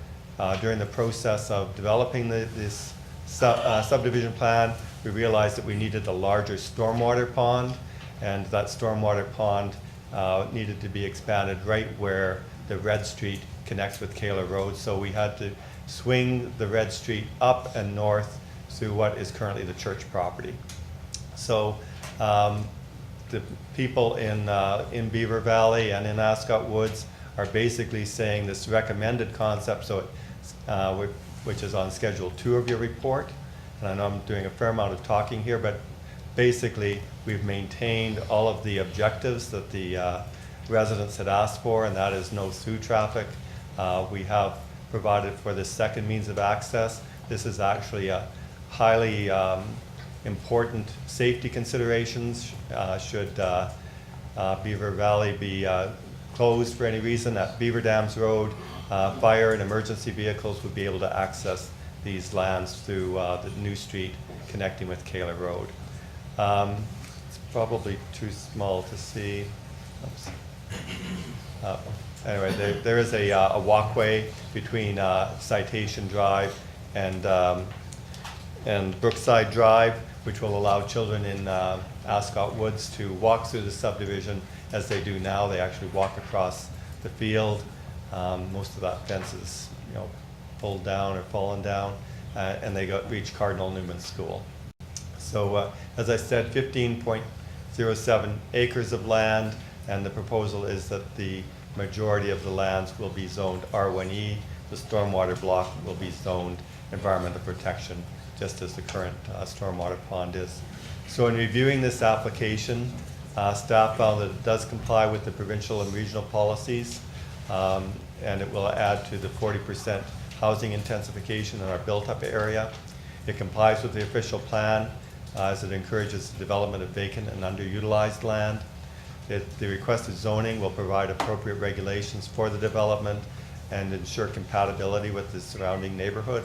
during the process of developing this subdivision plan, we realized that we needed a larger stormwater pond, and that stormwater pond needed to be expanded right where the Red Street connects with Kaler Road. So we had to swing the Red Street up and north through what is currently the church property. So the people in Beaver Valley and in Ascot Woods are basically saying this recommended concept, so which is on Schedule 2 of your report. And I know I'm doing a fair amount of talking here, but basically we've maintained all of the objectives that the residents had asked for, and that is no through traffic. We have provided for this second means of access. This is actually a highly important safety considerations should Beaver Valley be closed for any reason. At Beaver Dams Road, fire and emergency vehicles would be able to access these lands through the new street connecting with Kaler Road. It's probably too small to see. Oops. Anyway, there is a walkway between Citation Drive and Brookside Drive, which will allow children in Ascot Woods to walk through the subdivision as they do now. They actually walk across the field. Most of that fence is, pulled down or fallen down, and they reach Cardinal Newman School. So, as I said, 15.07 acres of land, and the proposal is that the majority of the lands will be zoned R1E. The stormwater block will be zoned environmental protection, just as the current stormwater pond is. So in reviewing this application, staff found that it does comply with the provincial and regional policies, and it will add to the 40% housing intensification in our built-up area. It complies with the official plan as it encourages the development of vacant and underutilized land. The requested zoning will provide appropriate regulations for the development and ensure compatibility with the surrounding neighborhood.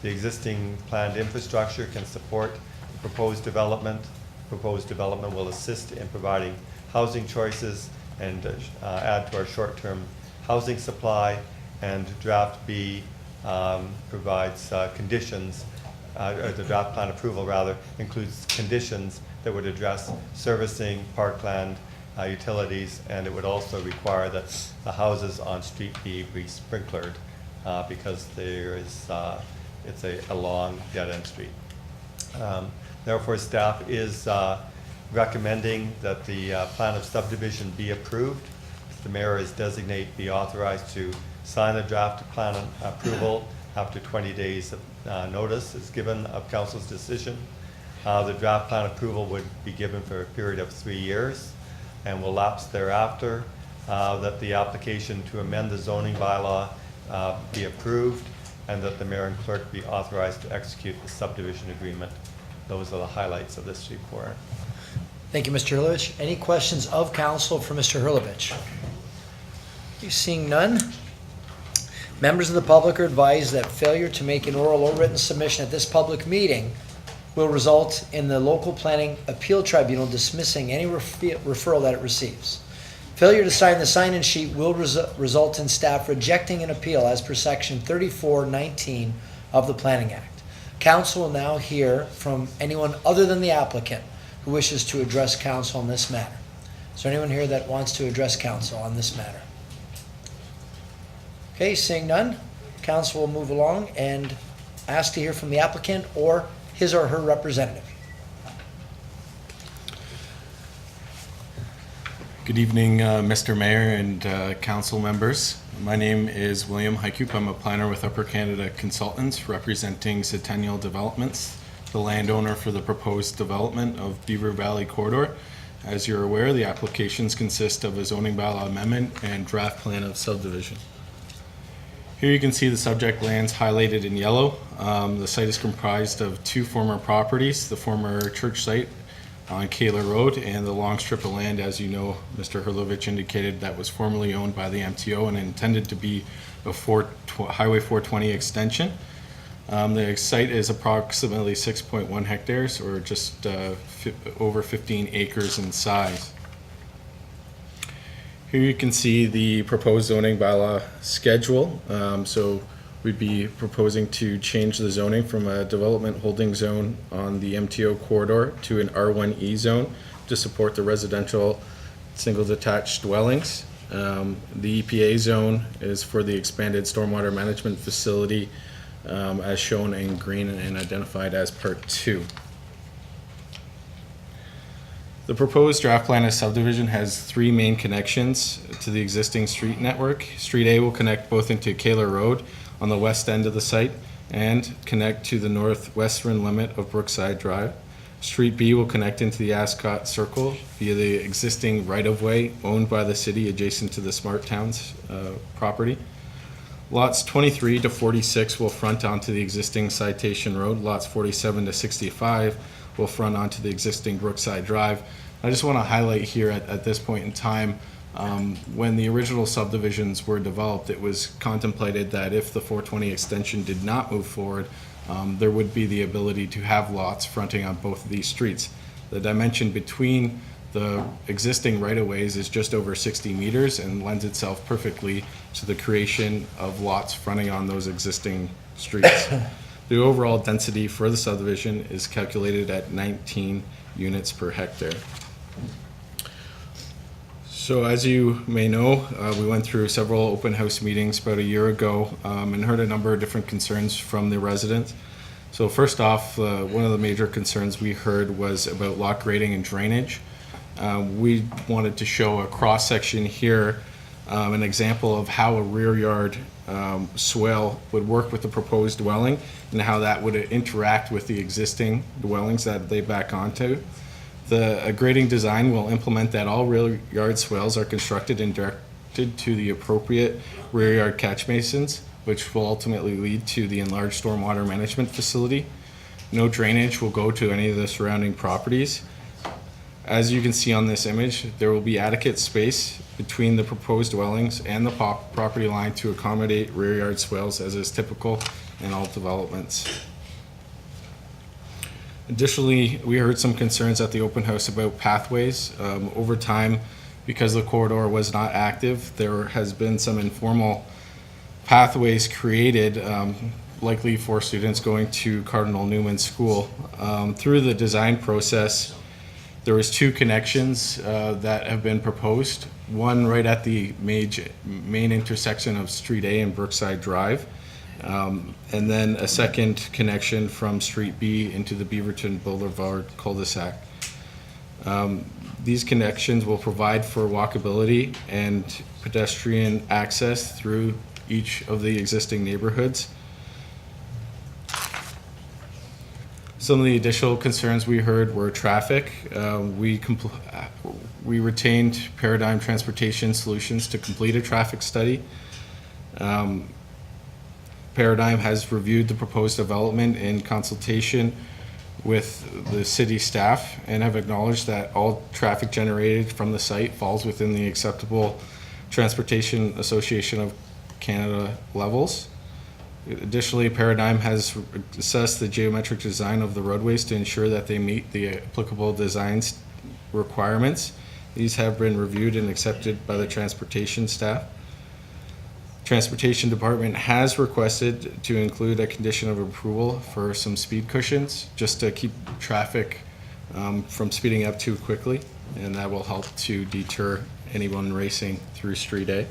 The existing planned infrastructure can support the proposed development. Proposed development will assist in providing housing choices and add to our short-term housing supply. And draft B provides conditions, or the draft plan approval rather, includes conditions that would address servicing, parkland, utilities, and it would also require that the houses on Street B be sprinklered because there is it's a long dead-end street. Therefore, staff is recommending that the plan of subdivision be approved. the mayor is designate be authorized to sign the draft plan approval after 20 days of notice is given of council's decision. The draft plan approval would be given for a period of 3 years and will lapse thereafter. That the application to amend the zoning bylaw be approved, and that the mayor and clerk be authorized to execute the subdivision agreement. Those are the highlights of this report.
Thank you, Mr. Hurlovich. Any questions of council for Mr. Hurlovich? Seeing none, members of the public are advised that failure to make an oral or written submission at this public meeting will result in the local planning appeal tribunal dismissing any referral that it receives. Failure to sign the sign-in sheet will result in staff rejecting an appeal as per section 3419 of the Planning Act. Council will now hear from anyone other than the applicant who wishes to address council on this matter. Is there anyone here that wants to address council on this matter? Okay, seeing none, council will move along and ask to hear from the applicant or his or her representative.
Good evening, Mr. Mayor and council members. My name is William Hycoop. I'm a planner with Upper Canada Consultants representing Centennial Developments, the landowner for the proposed development of Beaver Valley Corridor. As you're aware, the applications consist of a zoning bylaw amendment and draft plan of subdivision. Here you can see the subject lands highlighted in yellow. The site is comprised of 2 former properties, the former church site on Kaler Road and the long strip of land, as you know, Mr. Hurlovich indicated, that was formerly owned by the MTO and intended to be a Highway 420 extension. The site is approximately 6.1 hectares or just over 15 acres in size. Here you can see the proposed zoning bylaw schedule. So we'd be proposing to change the zoning from a development holding zone on the MTO corridor to an R1E zone to support the residential single detached dwellings. The EPA zone is for the expanded stormwater management facility as shown in green and identified as Part 2. The proposed draft plan of subdivision has 3 main connections to the existing street network. Street A will connect both into Kaler Road on the west end of the site and connect to the northwestern limit of Brookside Drive. Street B will connect into the Ascot Circle via the existing right-of-way owned by the city adjacent to the Smart Towns property. Lots 23 to 46 will front onto the existing Citation Road. Lots 47 to 65 will front onto the existing Brookside Drive. I just want to highlight here at this point in time, when the original subdivisions were developed, it was contemplated that if the 420 extension did not move forward, there would be the ability to have lots fronting on both of these streets. The dimension between the existing right-of-ways is just over 60 meters and lends itself perfectly to the creation of lots fronting on those existing streets. The overall density for the subdivision is calculated at 19 units per hectare. So as you may know, we went through several open house meetings about a year ago and heard a number of different concerns from the residents. So first off, one of the major concerns we heard was about lot grading and drainage. We wanted to show a cross-section here, an example of how a rear yard swale would work with the proposed dwelling and how that would interact with the existing dwellings that they back onto. The grading design will implement that all rear yard swales are constructed and directed to the appropriate rear yard catch basins, which will ultimately lead to the enlarged stormwater management facility. No drainage will go to any of the surrounding properties. As you can see on this image, there will be adequate space between the proposed dwellings and the property line to accommodate rear yard swales, as is typical in all developments. Additionally, we heard some concerns at the open house about pathways. Over time, because the corridor was not active, there has been some informal pathways created, likely for students going to Cardinal Newman School. Through the design process, there was 2 connections that have been proposed. One right at the main intersection of Street A and Brookside Drive. And then a second connection from Street B into the Beaverton Boulevard cul-de-sac. These connections will provide for walkability and pedestrian access through each of the existing neighborhoods. Some of the additional concerns we heard were traffic. We retained Paradigm Transportation Solutions to complete a traffic study. Paradigm has reviewed the proposed development in consultation with the city staff and have acknowledged that all traffic generated from the site falls within the acceptable Transportation Association of Canada levels. Additionally, Paradigm has assessed the geometric design of the roadways to ensure that they meet the applicable design requirements. These have been reviewed and accepted by the transportation staff. Transportation Department has requested to include a condition of approval for some speed cushions, just to keep traffic from speeding up too quickly, and that will help to deter anyone racing through Street A.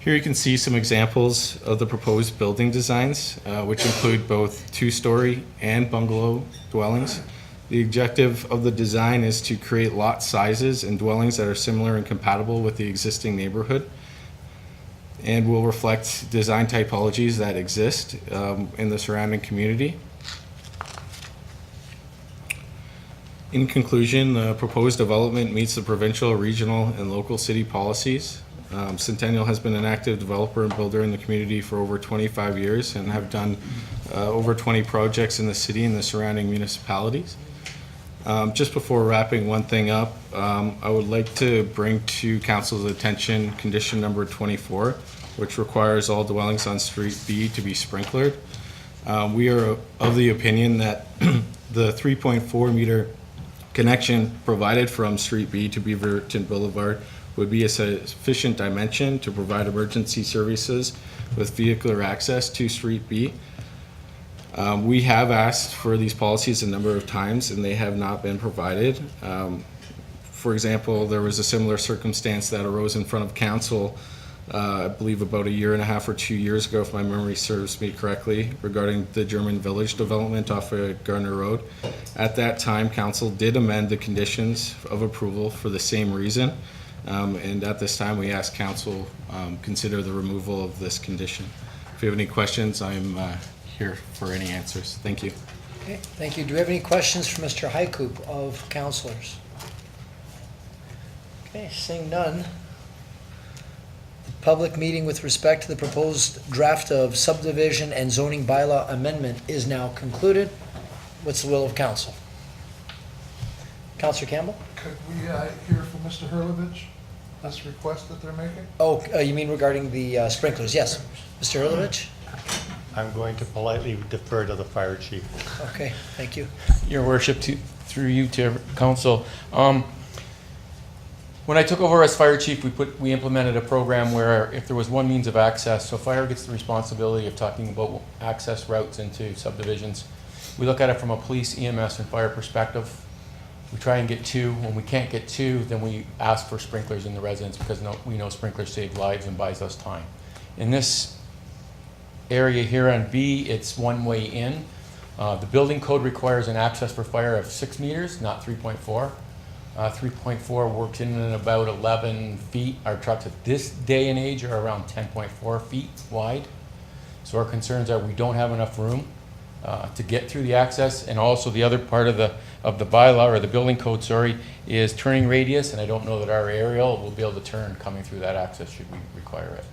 Here you can see some examples of the proposed building designs, which include both two-story and bungalow dwellings. The objective of the design is to create lot sizes and dwellings that are similar and compatible with the existing neighborhood, and will reflect design typologies that exist in the surrounding community. In conclusion, the proposed development meets the provincial, regional, and local city policies. Centennial has been an active developer and builder in the community for over 25 years and have done over 20 projects in the city and the surrounding municipalities. Just before wrapping one thing up, I would like to bring to council's attention condition number 24, which requires all dwellings on Street B to be sprinklered. We are of the opinion that the 3.4 meter connection provided from Street B to Beaverton Boulevard would be a sufficient dimension to provide emergency services with vehicular access to Street B. We have asked for these policies a number of times and they have not been provided. For example, there was a similar circumstance that arose in front of council, I believe about a year and a half or 2 years ago, if my memory serves me correctly, regarding the German Village development off of Gardner Road. At that time, council did amend the conditions of approval for the same reason. And at this time, we ask council consider the removal of this condition. If you have any questions, I'm here for any answers. Thank you.
Okay, thank you. Do we have any questions for Mr. Hycoop of councilors? Okay, seeing none. The public meeting with respect to the proposed draft of subdivision and zoning bylaw amendment is now concluded. What's the will of council? Councillor Campbell?
Could we hear from Mr. Hurlovich, this request that they're making?
Oh, you mean regarding the sprinklers? Yes. Mr. Hurlovich?
I'm going to politely defer to the fire chief.
Okay, thank you.
Your worship, through you to council. When I took over as fire chief, we implemented a program where if there was one means of access, so fire gets the responsibility of talking about access routes into subdivisions. We look at it from a police, EMS, and fire perspective. We try and get two. When we can't get two, then we ask for sprinklers in the residence because we know sprinklers save lives and buys us time. In this area here on B, it's one way in. The building code requires an access for fire of 6 meters, not 3.4. 3.4 works in and about 11 feet. Our trucks at this day and age are around 10.4 feet wide. So our concerns are we don't have enough room to get through the access, and also the other part of the bylaw, or the building code, sorry, is turning radius, and I don't know that our aerial will be able to turn coming through that access should we require it.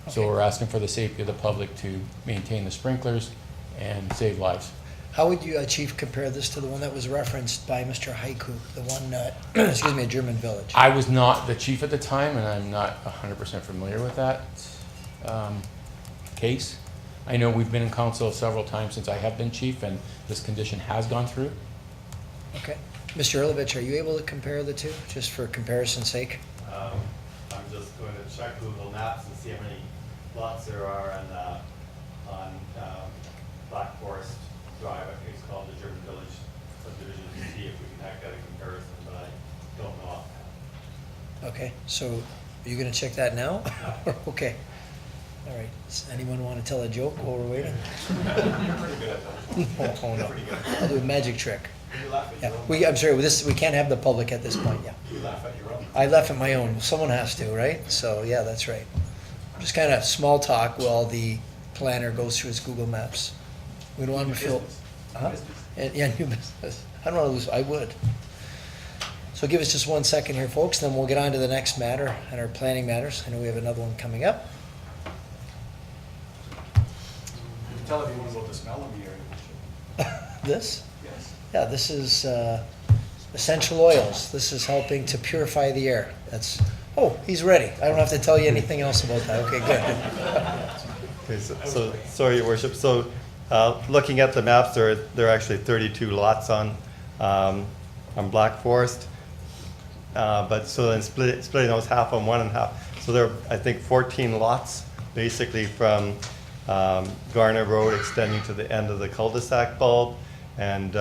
Okay. So we're asking for the safety of the public to maintain the sprinklers and save lives.
How would you, Chief, compare this to the one that was referenced by Mr. Haiku, the one, excuse me, at German Village?
I was not the chief at the time, and I'm not 100% familiar with that case. I know we've been in council several times since I have been chief, and this condition has gone through.
Okay. Mr. Erlovich, are you able to compare the two, just for comparison's sake?
I'm just going to check Google Maps and see how many lots there are on Black Forest Drive. I think it's called the German Village subdivision, to see if we can get a comparison, but I don't know offhand.
Okay, so are you going to check that now? Okay. All right. Does anyone want to tell a joke while we're waiting?
You're pretty good at that.
Oh, no. I'll do a magic trick. Yeah, I'm sorry, we can't have the public at this point, yeah.
You laugh at your own.
I laugh at my own, someone has to, right? So, yeah, that's right. Just kind of small talk while the planner goes through his Google Maps. We don't want him to feel. Huh? Yeah, new business. I don't want to lose, I would. So give us just 1 second here, folks, then we'll get on to the next matter and our planning matters. I know we have another one coming up.
You can tell everyone about the smell of the air.
This?
Yes.
Yeah, this is essential oils. This is helping to purify the air. That's, oh, he's ready. I don't have to tell you anything else about that. Okay, good.
Okay, so sorry, Your Worship. So, looking at the maps, there are actually 32 lots on Black Forest. But so then splitting those half on one and half. So there are, I think, 14 lots, basically from Garner Road extending to the end of the cul-de-sac bulb. And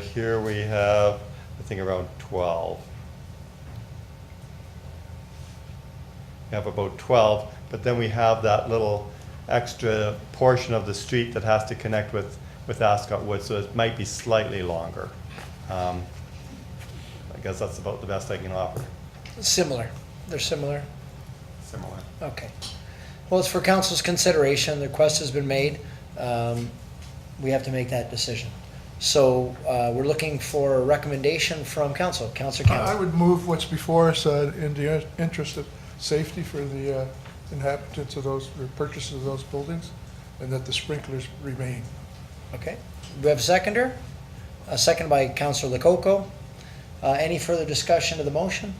here we have, I think, around 12. We have about 12, but then we have that little extra portion of the street that has to connect with Ascot Wood, so it might be slightly longer. I guess that's about the best I can offer.
Similar. They're similar?
Similar.
Okay. Well, it's for council's consideration. The request has been made. We have to make that decision. So we're looking for a recommendation from council. Councillor Campbell.
I would move what's before us in the interest of safety for the inhabitants of those, or purchasers of those buildings, and that the sprinklers remain.
Okay. Do we have a seconder? A second by Councillor Lococo. Any further discussion of the motion?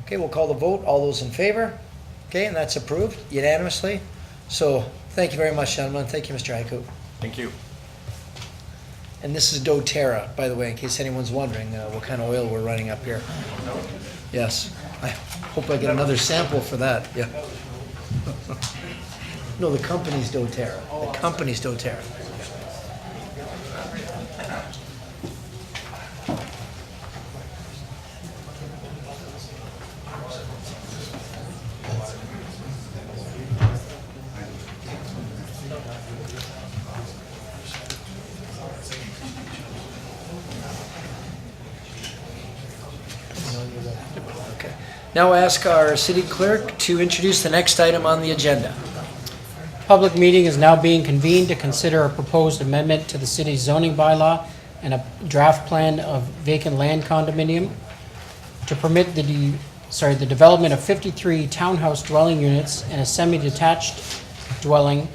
Okay, we'll call the vote. All those in favor? Okay, and that's approved unanimously. So thank you very much, gentlemen. Thank you, Mr. Haiku.
Thank you.
And this is doTERRA, by the way, in case anyone's wondering what kind of oil we're running up here. Yes. I hope I get another sample for that. Yeah. No, the company's doTERRA. The company's doTERRA. Okay. Now I ask our city clerk to introduce the next item on the agenda.
Public meeting is now being convened to consider a proposed amendment to the city's zoning bylaw and a draft plan of vacant land condominium to permit the development of 53 townhouse dwelling units and a semi-detached dwelling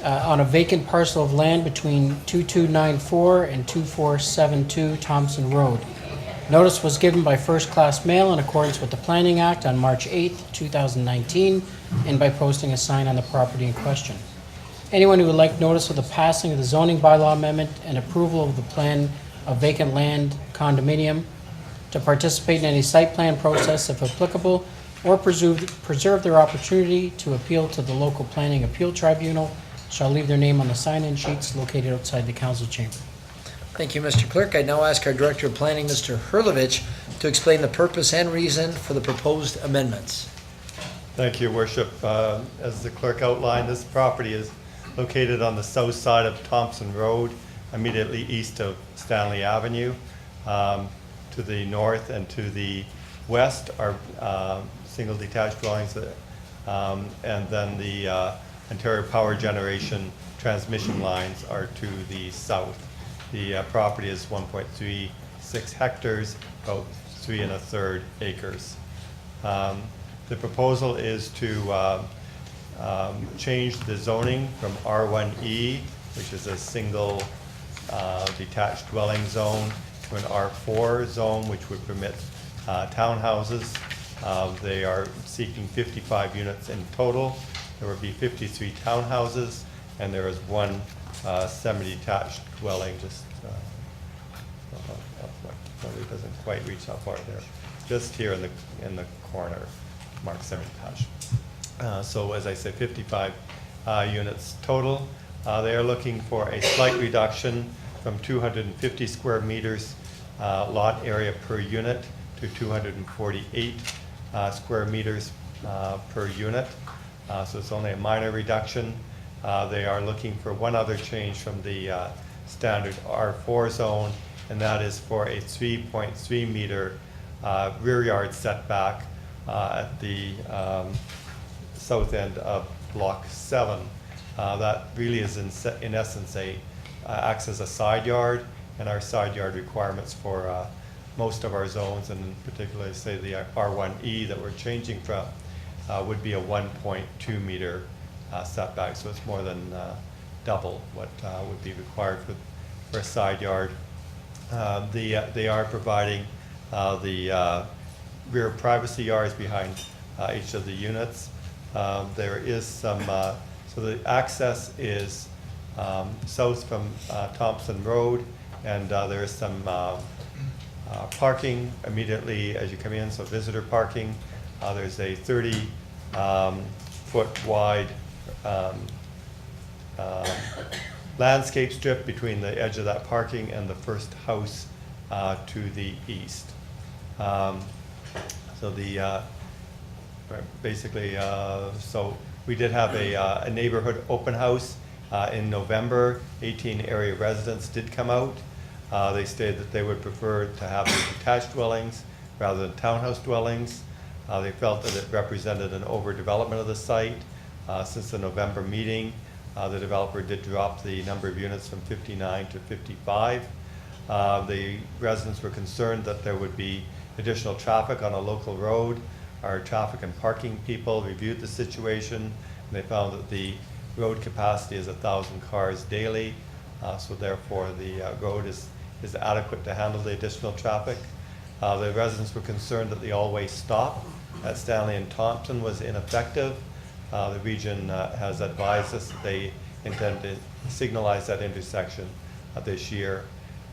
on a vacant parcel of land between 2294 and 2472 Thompson Road. Notice was given by first-class mail in accordance with the Planning Act on March 8, 2019, and by posting a sign on the property in question. Anyone who would like notice of the passing of the zoning bylaw amendment and approval of the plan of vacant land condominium to participate in any site plan process if applicable, or preserve their opportunity to appeal to the local planning appeal tribunal shall leave their name on the sign-in sheets located outside the council chamber.
Thank you, Mr. Clerk. I now ask our Director of Planning, Mr. Hurlovich, to explain the purpose and reason for the proposed amendments.
Thank you, Worship. As the clerk outlined, this property is located on the south side of Thompson Road, immediately east of Stanley Avenue. To the north and to the west are single detached dwellings, and then the Ontario Power Generation transmission lines are to the south. The property is 1.36 hectares, about 3 1/3 acres. The proposal is to change the zoning from R1E, which is a single detached dwelling zone, to an R4 zone, which would permit townhouses. They are seeking 55 units in total. There would be 53 townhouses, and there is one semi-detached dwelling, just probably doesn't quite reach that far there, just here in the corner, marked semi-detached. So as I said, 55 units total. They are looking for a slight reduction from 250 square meters lot area per unit to 248 square meters per unit. So it's only a minor reduction. They are looking for one other change from the standard R4 zone, and that is for a 3.3 meter rear yard setback at the south end of Block 7. That really is in essence acts as a side yard, and our side yard requirements for most of our zones, and in particular, say the R1E that we're changing from, would be a 1.2 meter setback. So it's more than double what would be required for a side yard. They are providing the rear privacy yards behind each of the units. There is some, so the access is south from Thompson Road, and there is some parking immediately as you come in, so visitor parking. There's a 30-foot wide landscape strip between the edge of that parking and the first house to the east. So the basically, so we did have a neighborhood open house in November. 18 area residents did come out. They stated that they would prefer to have detached dwellings rather than townhouse dwellings. They felt that it represented an overdevelopment of the site. Since the November meeting, the developer did drop the number of units from 59 to 55. The residents were concerned that there would be additional traffic on a local road. Our traffic and parking people reviewed the situation, and they found that the road capacity is 1,000 cars daily, so therefore the road is adequate to handle the additional traffic. The residents were concerned that the all-way stop at Stanley and Thompson was ineffective. The region has advised us that they intend to signalize that intersection this year.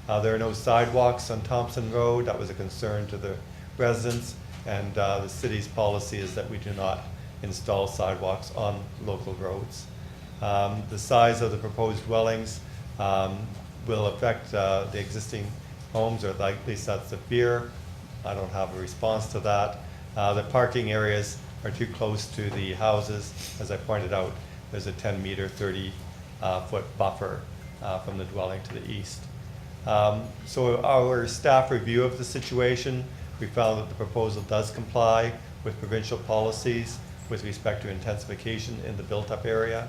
There are no sidewalks on Thompson Road. That was a concern to the residents, and the city's policy is that we do not install sidewalks on local roads. The size of the proposed dwellings will affect the existing homes, or at least that's the fear. I don't have a response to that. The parking areas are too close to the houses. As I pointed out, there's a 10-meter, 30-foot buffer from the dwelling to the east. So our staff review of the situation, we found that the proposal does comply with provincial policies with respect to intensification in the built-up area.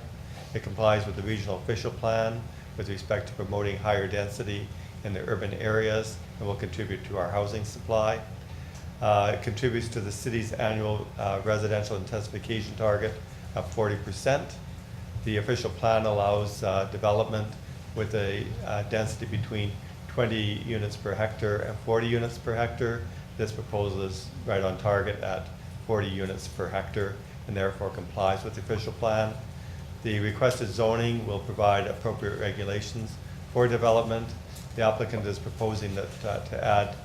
It complies with the regional official plan with respect to promoting higher density in the urban areas, and will contribute to our housing supply. It contributes to the city's annual residential intensification target of 40%. The official plan allows development with a density between 20 units per hectare and 40 units per hectare. This proposal is right on target at 40 units per hectare, and therefore complies with the official plan. The requested zoning will provide appropriate regulations for development. The applicant is proposing that to add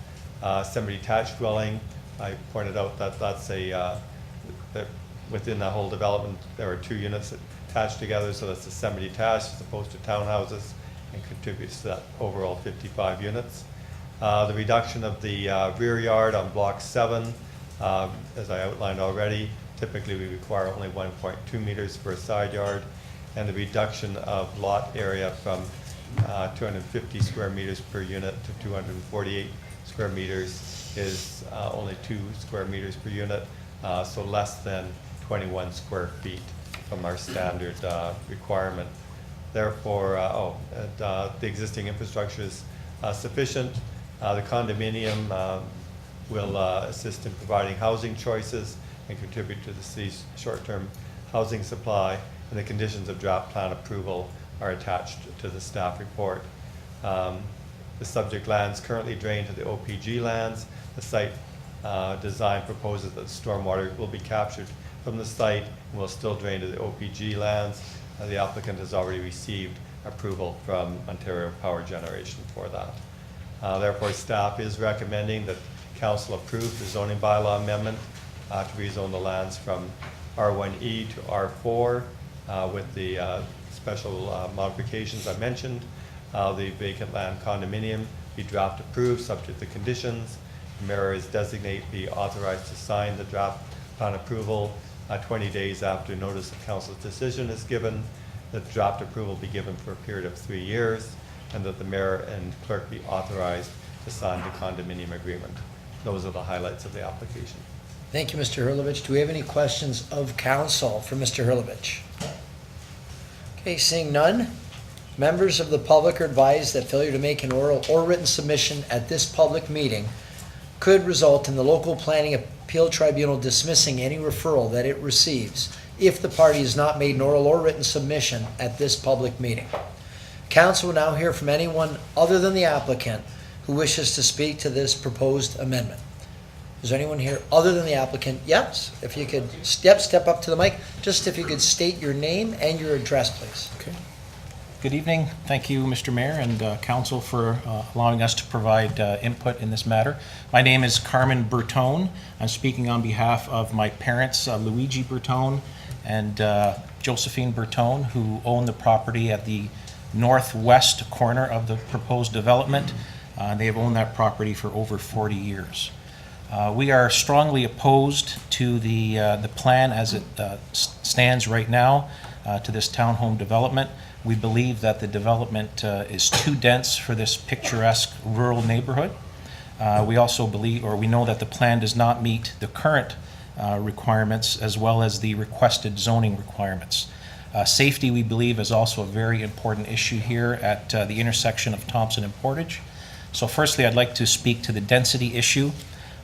semi-detached dwelling. I pointed out that that's that within the whole development there are 2 units attached together, so that's a semi-detached as opposed to townhouses, and contributes to that overall 55 units. The reduction of the rear yard on Block 7, as I outlined already, typically we require only 1.2 meters for a side yard, and the reduction of lot area from 250 square meters per unit to 248 square meters is only 2 square meters per unit, so less than 21 square feet from our standard requirement. Therefore, the existing infrastructure is sufficient. The condominium will assist in providing housing choices and contribute to the city's short-term housing supply, and the conditions of draft plan approval are attached to the staff report. The subject lands currently drain to the OPG lands. The site design proposes that stormwater will be captured from the site and will still drain to the OPG lands. The applicant has already received approval from Ontario Power Generation for that. Therefore, staff is recommending that council approve the zoning bylaw amendment to rezone the lands from R1E to R4 with the special modifications I mentioned. The vacant land condominium be draft approved subject to conditions. The mayor is be authorized to sign the draft plan approval 20 days after notice of council's decision is given. The draft approval be given for a period of 3 years. and that the mayor and clerk be authorized to sign the condominium agreement. Those are the highlights of the application.
Thank you, Mr. Hurlovich. Do we have any questions of council for Mr. Hurlovich? Okay, seeing none, members of the public are advised that failure to make an oral or written submission at this public meeting could result in the local planning appeal tribunal dismissing any referral that it receives if the party has not made an oral or written submission at this public meeting. Council will now hear from anyone other than the applicant who wishes to speak to this proposed amendment. Is there anyone here other than the applicant? Yes, if you could step up to the mic. Just if you could state your name and your address, please.
Okay. Good evening. Thank you, Mr. Mayor and Council, for allowing us to provide input in this matter. My name is Carmen Bertone. I'm speaking on behalf of my parents, Luigi Bertone and Josephine Bertone, who own the property at the northwest corner of the proposed development. They have owned that property for over 40 years. We are strongly opposed to the plan as it stands right now to this townhome development. We believe that the development is too dense for this picturesque rural neighborhood. We also believe, or we know, that the plan does not meet the current requirements as well as the requested zoning requirements. Safety, we believe, is also a very important issue here at the intersection of Thompson and Portage. So firstly, I'd like to speak to the density issue.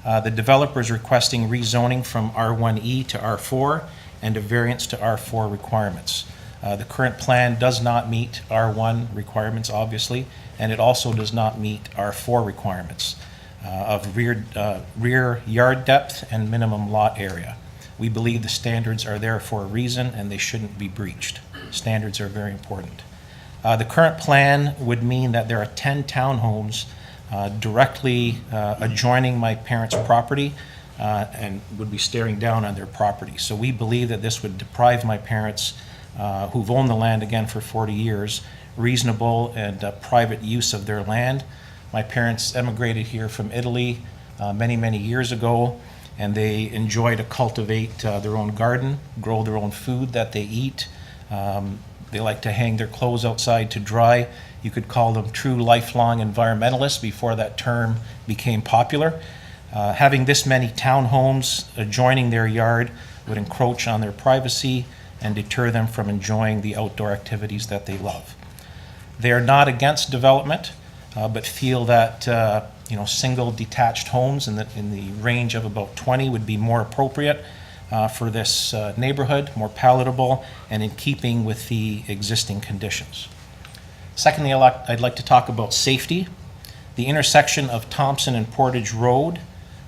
The developer is requesting rezoning from R1E to R4 and a variance to R4 requirements. The current plan does not meet R1 requirements, obviously, and it also does not meet R4 requirements of rear yard depth and minimum lot area. We believe the standards are there for a reason and they shouldn't be breached. Standards are very important. The current plan would mean that there are 10 townhomes directly adjoining my parents' property and would be staring down on their property. So we believe that this would deprive my parents, who've owned the land again for 40 years, reasonable and private use of their land. My parents emigrated here from Italy many, many years ago, and they enjoy to cultivate their own garden, grow their own food that they eat. They like to hang their clothes outside to dry. You could call them true lifelong environmentalists before that term became popular. Having this many townhomes adjoining their yard would encroach on their privacy and deter them from enjoying the outdoor activities that they love. They are not against development, but feel that single detached homes in the range of about 20 would be more appropriate for this neighborhood, more palatable, and in keeping with the existing conditions. Secondly, I'd like to talk about safety. The intersection of Thompson and Portage Road,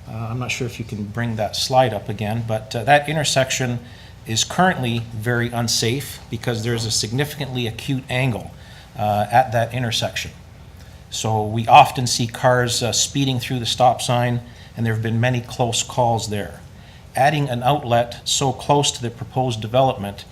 I'm not sure if you can bring that slide up again, but that intersection is currently very unsafe because there's a significantly acute angle at that intersection. So we often see cars speeding through the stop sign, and there have been many close calls there. Adding an outlet so close to the proposed development,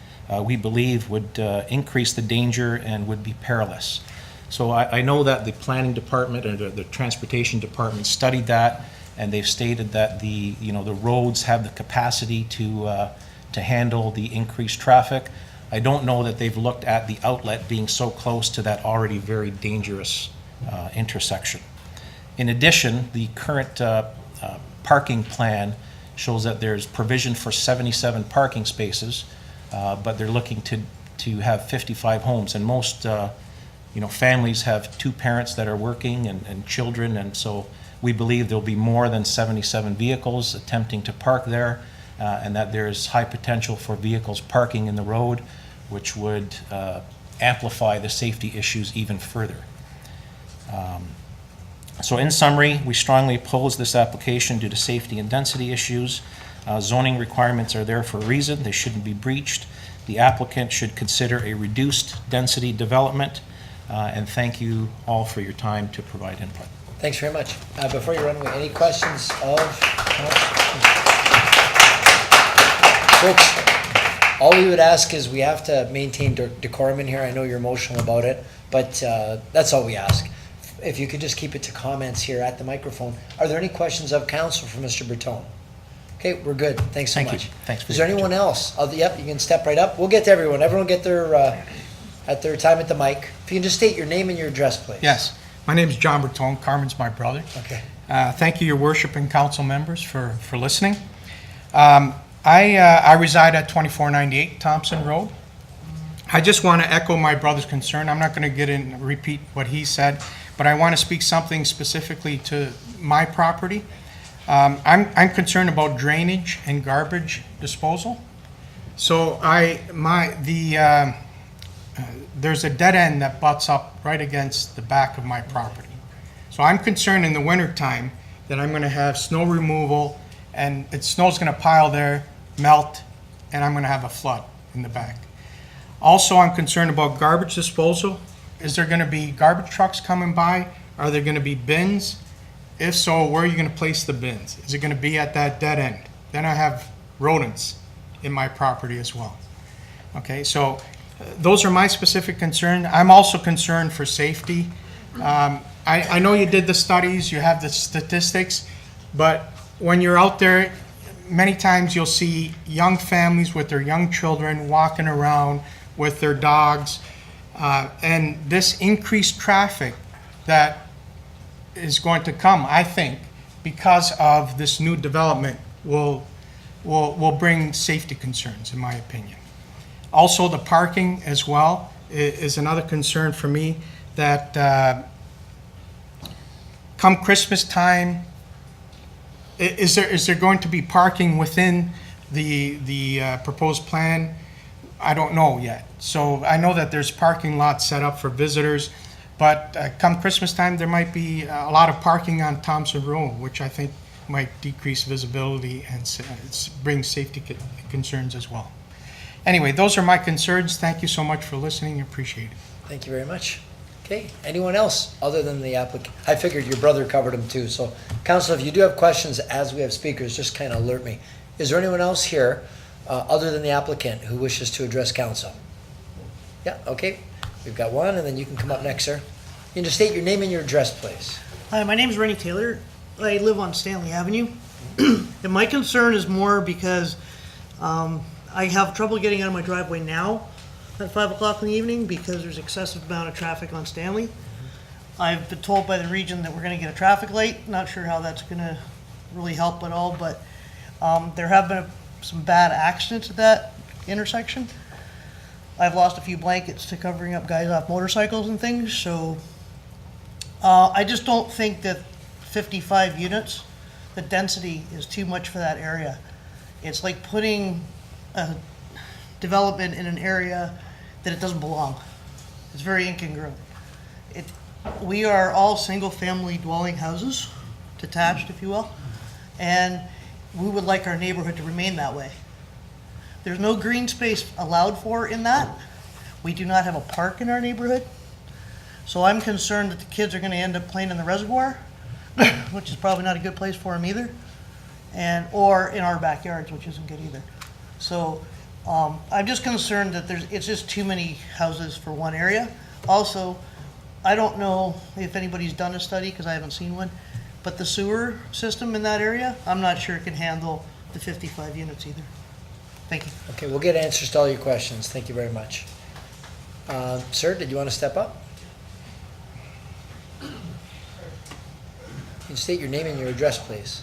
we believe would increase the danger and would be perilous. So I know that the planning department and the transportation department studied that, and they've stated that the roads have the capacity to handle the increased traffic. I don't know that they've looked at the outlet being so close to that already very dangerous intersection. In addition, the current parking plan shows that there's provision for 77 parking spaces, but they're looking to have 55 homes, and most families have two parents that are working and children, and so we believe there'll be more than 77 vehicles attempting to park there, and that there's high potential for vehicles parking in the road, which would amplify the safety issues even further. So in summary, we strongly oppose this application due to safety and density issues. Zoning requirements are there for a reason. They shouldn't be breached. The applicant should consider a reduced density development, and thank you all for your time to provide input.
Thanks very much. Before you run away, any questions of folks? All we would ask is we have to maintain decorum in here. I know you're emotional about it, but that's all we ask. If you could just keep it to comments here at the microphone. Are there any questions of council for Mr. Bertone? Okay, we're good. Thanks so much.
Thanks for
Is there anyone else? Yep, you can step right up. We'll get to everyone. Everyone get their at their time at the mic. If you can just state your name and your address, please.
Yes, my name is John Bertone. Carmen's my brother.
Okay.
Thank you, your worship and council members, for listening. I reside at 2498 Thompson Road. I just want to echo my brother's concern. I'm not going to get in and repeat what he said, but I want to speak something specifically to my property. I'm concerned about drainage and garbage disposal. So there's a dead end that butts up right against the back of my property. So I'm concerned in the wintertime that I'm going to have snow removal, and snow's going to pile there, melt, and I'm going to have a flood in the back. Also, I'm concerned about garbage disposal. Is there going to be garbage trucks coming by? Are there going to be bins? If so, where are you going to place the bins? Is it going to be at that dead end? Then I have rodents in my property as well. Okay, so those are my specific concerns. I'm also concerned for safety. I know you did the studies, you have the statistics, but when you're out there, many times you'll see young families with their young children walking around with their dogs, and this increased traffic that is going to come, I think, because of this new development will bring safety concerns, in my opinion. Also, the parking as well is another concern for me, that come Christmas time, is there going to be parking within the proposed plan? I don't know yet. So I know that there's parking lots set up for visitors, but come Christmas time, there might be a lot of parking on Thompson Road, which I think might decrease visibility and bring safety concerns as well. Anyway, those are my concerns. Thank you so much for listening. Appreciate it.
Thank you very much. Okay, anyone else other than the applicant? I figured your brother covered them too. So, Council, if you do have questions as we have speakers, just kind of alert me. Is there anyone else here other than the applicant who wishes to address council? Yeah, okay. We've got one, and then you can come up next, sir. You can just state your name and your address, please.
Hi, my name is Rennie Taylor. I live on Stanley Avenue. And my concern is more because I have trouble getting out of my driveway now at 5 o'clock in the evening because there's excessive amount of traffic on Stanley. I've been told by the region that we're going to get a traffic light. Not sure how that's going to really help at all, but there have been some bad accidents at that intersection. I've lost a few blankets to covering up guys off motorcycles and things, so I just don't think that 55 units, the density is too much for that area. It's like putting a development in an area that it doesn't belong. It's very incongruent. We are all single-family dwelling houses, detached, if you will, and we would like our neighborhood to remain that way. There's no green space allowed for in that. We do not have a park in our neighborhood, so I'm concerned that the kids are going to end up playing in the reservoir, which is probably not a good place for them either, or in our backyards, which isn't good either. So I'm just concerned that it's just too many houses for one area. Also, I don't know if anybody's done a study, because I haven't seen one, but the sewer system in that area, I'm not sure it can handle the 55 units either. Thank you.
Okay, we'll get answers to all your questions. Thank you very much. Sir, did you want to step up? Can you state your name and your address, please?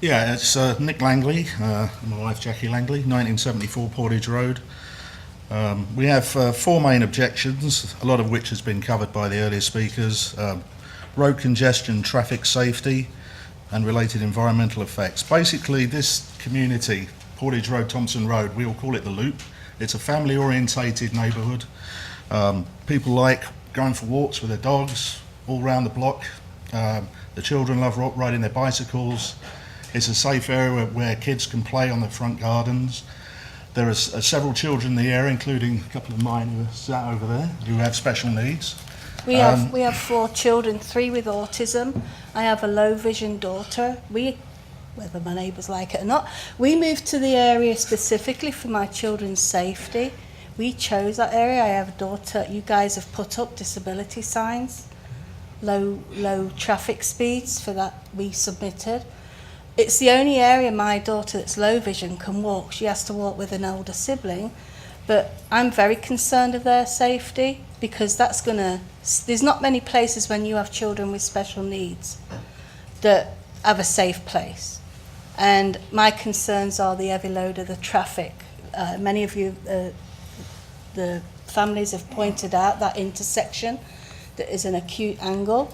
Yeah, it's Nick Langley, my wife Jackie Langley, 1974 Portage Road. We have four main objections, a lot of which has been covered by the earlier speakers. Road congestion, traffic safety, and related environmental effects. Basically, this community, Portage Road, Thompson Road, we all call it the Loop. It's a family-orientated neighbourhood. People like going for walks with their dogs all around the block. The children love riding their bicycles. It's a safe area where kids can play on the front gardens. There are several children in the area, including a couple of mine who are sat over there, who have special needs.
We have 4 children, 3 with autism. I have a low vision daughter. Whether my neighbours like it or not, we moved to the area specifically for my children's safety. We chose that area. I have a daughter. You guys have put up disability signs, low traffic speeds for that we submitted. It's the only area my daughter that's low vision can walk. She has to walk with an older sibling, But I'm very concerned of their safety because there's not many places when you have children with special needs that have a safe place. And my concerns are the heavy load of the traffic. Many of you, the families have pointed out that intersection that is an acute angle.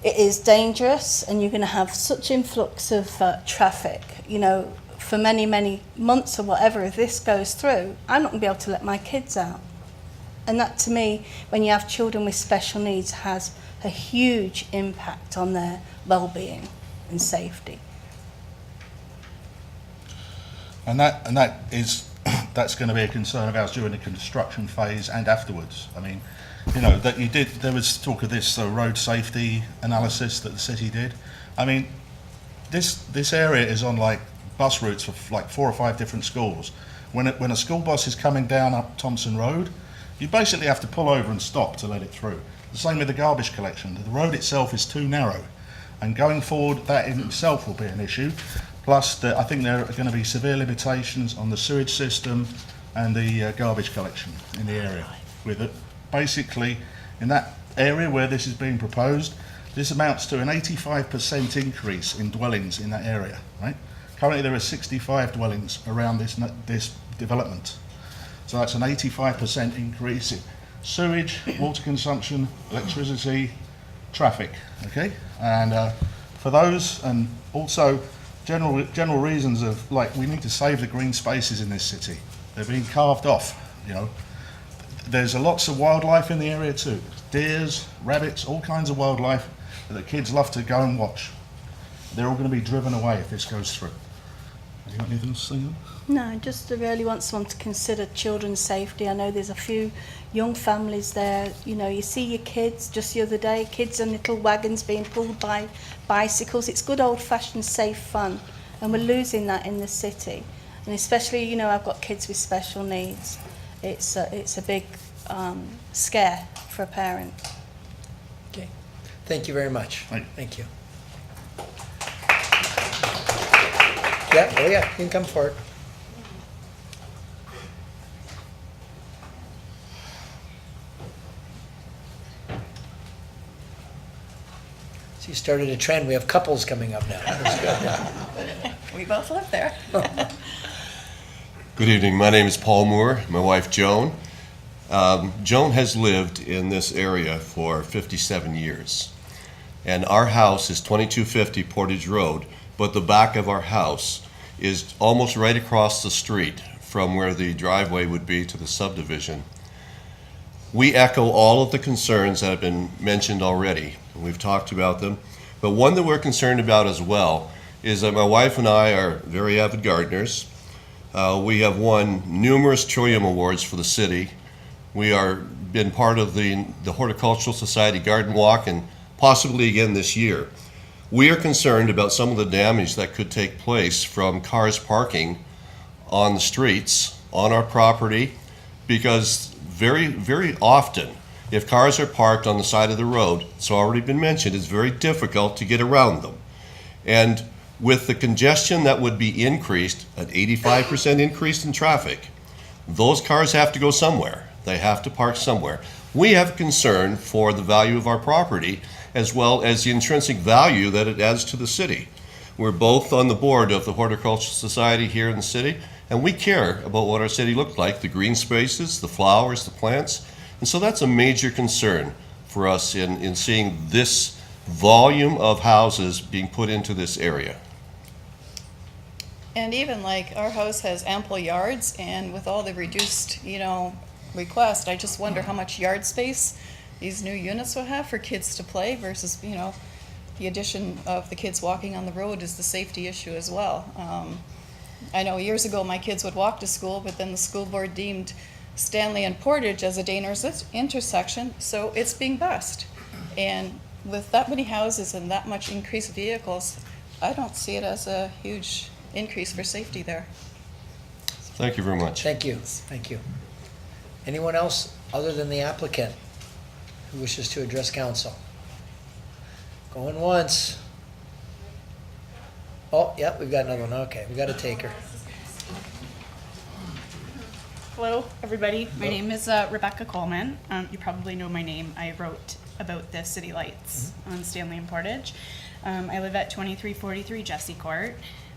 It is dangerous, and you're going to have such influx of traffic, for many, many months or whatever. If this goes through, I'm not going to be able to let my kids out. And that, to me, when you have children with special needs, has a huge impact on their well-being and safety.
And that's going to be a concern of ours during the construction phase and afterwards. I mean, there was talk of this road safety analysis that the city did. I mean, this area is on like bus routes for like 4 or 5 different schools. When a school bus is coming down up Thompson Road, you basically have to pull over and stop to let it through. The same with the garbage collection. The road itself is too narrow, and going forward, that in itself will be an issue. Plus, I think there are going to be severe limitations on the sewage system and the garbage collection in the area. With it, basically, in that area where this is being proposed, this amounts to an 85% increase in dwellings in that area. Right? Currently, there are 65 dwellings around this development, so that's an 85% increase in sewage, water consumption, electricity, traffic. Okay, and for those, and also general reasons of we need to save the green spaces in this city. They're being carved off. There's lots of wildlife in the area too. Deers, rabbits, all kinds of wildlife that the kids love to go and watch. They're all going to be driven away if this goes through. Have you got anything else to say?
No, just I really want someone to consider children's safety. I know there's a few young families there. You see your kids just the other day, kids in little wagons being pulled by bicycles. It's good old-fashioned safe fun, and we're losing that in the city. And especially, I've got kids with special needs. It's a big scare for a parent.
Okay, thank you very much. Thank you. Yeah, you can come forward. So you started a trend. We have couples coming up now. That's good.
We both live there.
Good evening. My name is Paul Moore. My wife, Joan. Joan has lived in this area for 57 years. And our house is 2250 Portage Road, but the back of our house is almost right across the street from where the driveway would be to the subdivision. We echo all of the concerns that have been mentioned already. We've talked about them. But one that we're concerned about as well is that my wife and I are very avid gardeners. We have won numerous Trillium Awards for the city. We are been part of the Horticultural Society Garden Walk, and possibly again this year. We are concerned about some of the damage that could take place from cars parking on the streets, on our property, because very, very often, if cars are parked on the side of the road, it's already been mentioned, it's very difficult to get around them. And with the congestion that would be increased, an 85% increase in traffic, those cars have to go somewhere. They have to park somewhere. We have concern for the value of our property, as well as the intrinsic value that it adds to the city. We're both on the board of the Horticultural Society here in the city, and we care about what our city looks like, the green spaces, the flowers, the plants. And so that's a major concern for us in seeing this volume of houses being put into this area.
And even our house has ample yards, and with all the reduced, request, I just wonder how much yard space these new units will have for kids to play versus, the addition of the kids walking on the road is the safety issue as well. I know years ago my kids would walk to school, but then the school board deemed Stanley and Portage as a dangerous intersection, so it's being bused. And with that many houses and that much increased vehicles, I don't see it as a huge increase for safety there.
Thank you very much.
Thank you. Thank you. Anyone else other than the applicant who wishes to address council? Going once. Oh, yeah, we've got another one. Okay, we got a taker.
Hello, everybody. My name is Rebecca Coleman. You probably know my name. I wrote about the city lights on Stanley and Portage. I live at 2343 Jesse Court,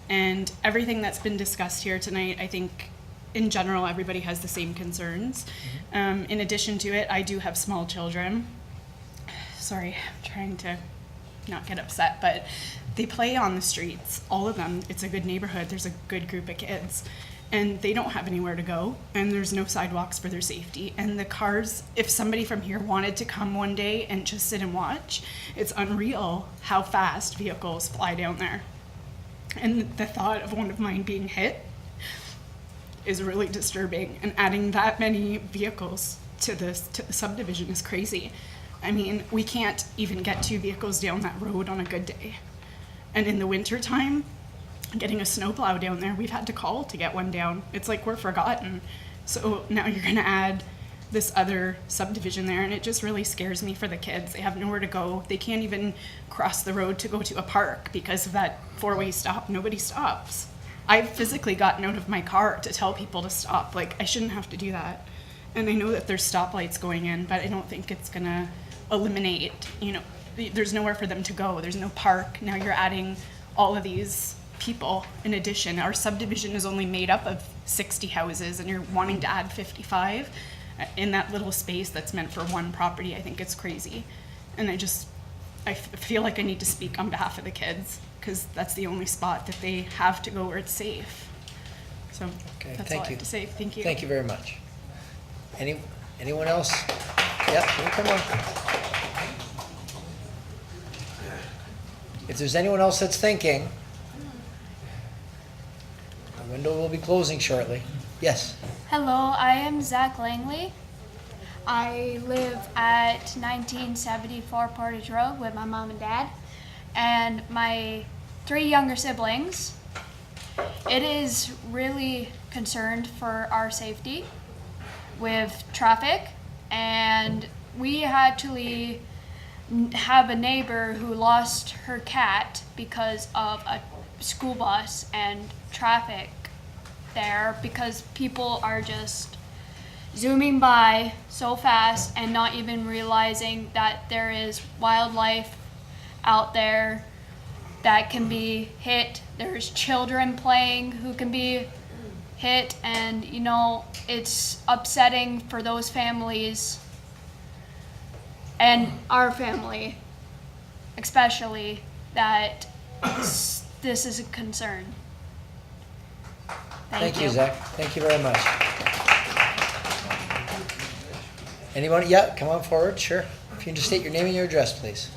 and everything that's been discussed here tonight, I think in general everybody has the same concerns. In addition to it, I do have small children. Sorry, I'm trying to not get upset, but they play on the streets, all of them. It's a good neighborhood. There's a good group of kids. And they don't have anywhere to go, and there's no sidewalks for their safety. And the cars, if somebody from here wanted to come one day and just sit and watch, it's unreal how fast vehicles fly down there. And the thought of one of mine being hit is really disturbing. And adding that many vehicles to the subdivision is crazy. I mean, we can't even get 2 vehicles down that road on a good day. And in the winter time, getting a snowplow down there, we've had to call to get one down. It's like we're forgotten. So now you're gonna add this other subdivision there, and it just really scares me for the kids. They have nowhere to go. They can't even cross the road to go to a park because of that 4-way stop. Nobody stops. I've physically gotten out of my car to tell people to stop. Like, I shouldn't have to do that. And I know that there's stoplights going in, but I don't think it's gonna eliminate, you know, there's nowhere for them to go. There's no park. Now you're adding all of these people in addition. Our subdivision is only made up of 60 houses, and you're wanting to add 55 in that little space that's meant for one property. I think it's crazy. And I feel like I need to speak on behalf of the kids, because that's the only spot that they have to go where it's safe. So
Okay,
that's
thank
all I
you.
have to say. Thank you.
Thank you very much. Anyone else? Yep, come on. If there's anyone else that's thinking, the window will be closing shortly. Yes.
Hello, I am Zach Langley. I live at 1974 Portage Road with my mom and dad and my 3 younger siblings. It is really concerned for our safety with traffic, and we actually have a neighbor who lost her cat because of a school bus and traffic there, because people are just zooming by so fast and not even realizing that there is wildlife out there that can be hit. There's children playing who can be hit, and you know, it's upsetting for those families and our family especially, that this is a concern.
Thank you, Zach. Thank you very much. Anyone? Yeah, come on forward, sure. If you can just state your name and your address, please.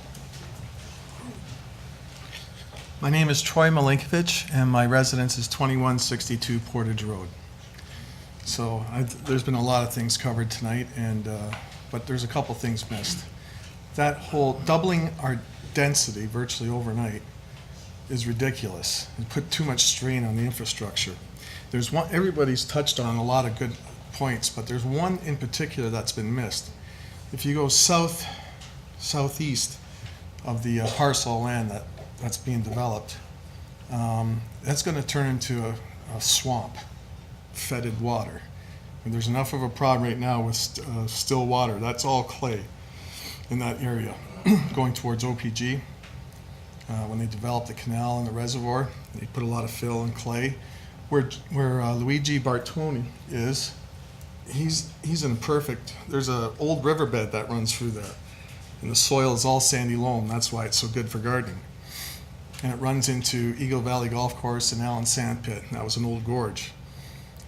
My name is Troy Milinkovich, and my residence is 2162 Portage Road. So there's been a lot of things covered tonight, and but there's a couple things missed. That whole doubling our density virtually overnight is ridiculous and put too much strain on the infrastructure. There's one, everybody's touched on a lot of good points, but there's one in particular that's been missed. If you go southeast of the parcel of land that's being developed, that's going to turn into a swamp, fetid water. And there's enough of a problem right now with still water. That's all clay in that area. Going towards OPG, when they developed the canal and the reservoir, they put a lot of fill and clay. Where Luigi Bartoni is, he's in perfect. There's an old riverbed that runs through there, and the soil is all sandy loam. That's why it's so good for gardening. And it runs into Eagle Valley Golf Course and Allen Sand Pit. And that was an old gorge,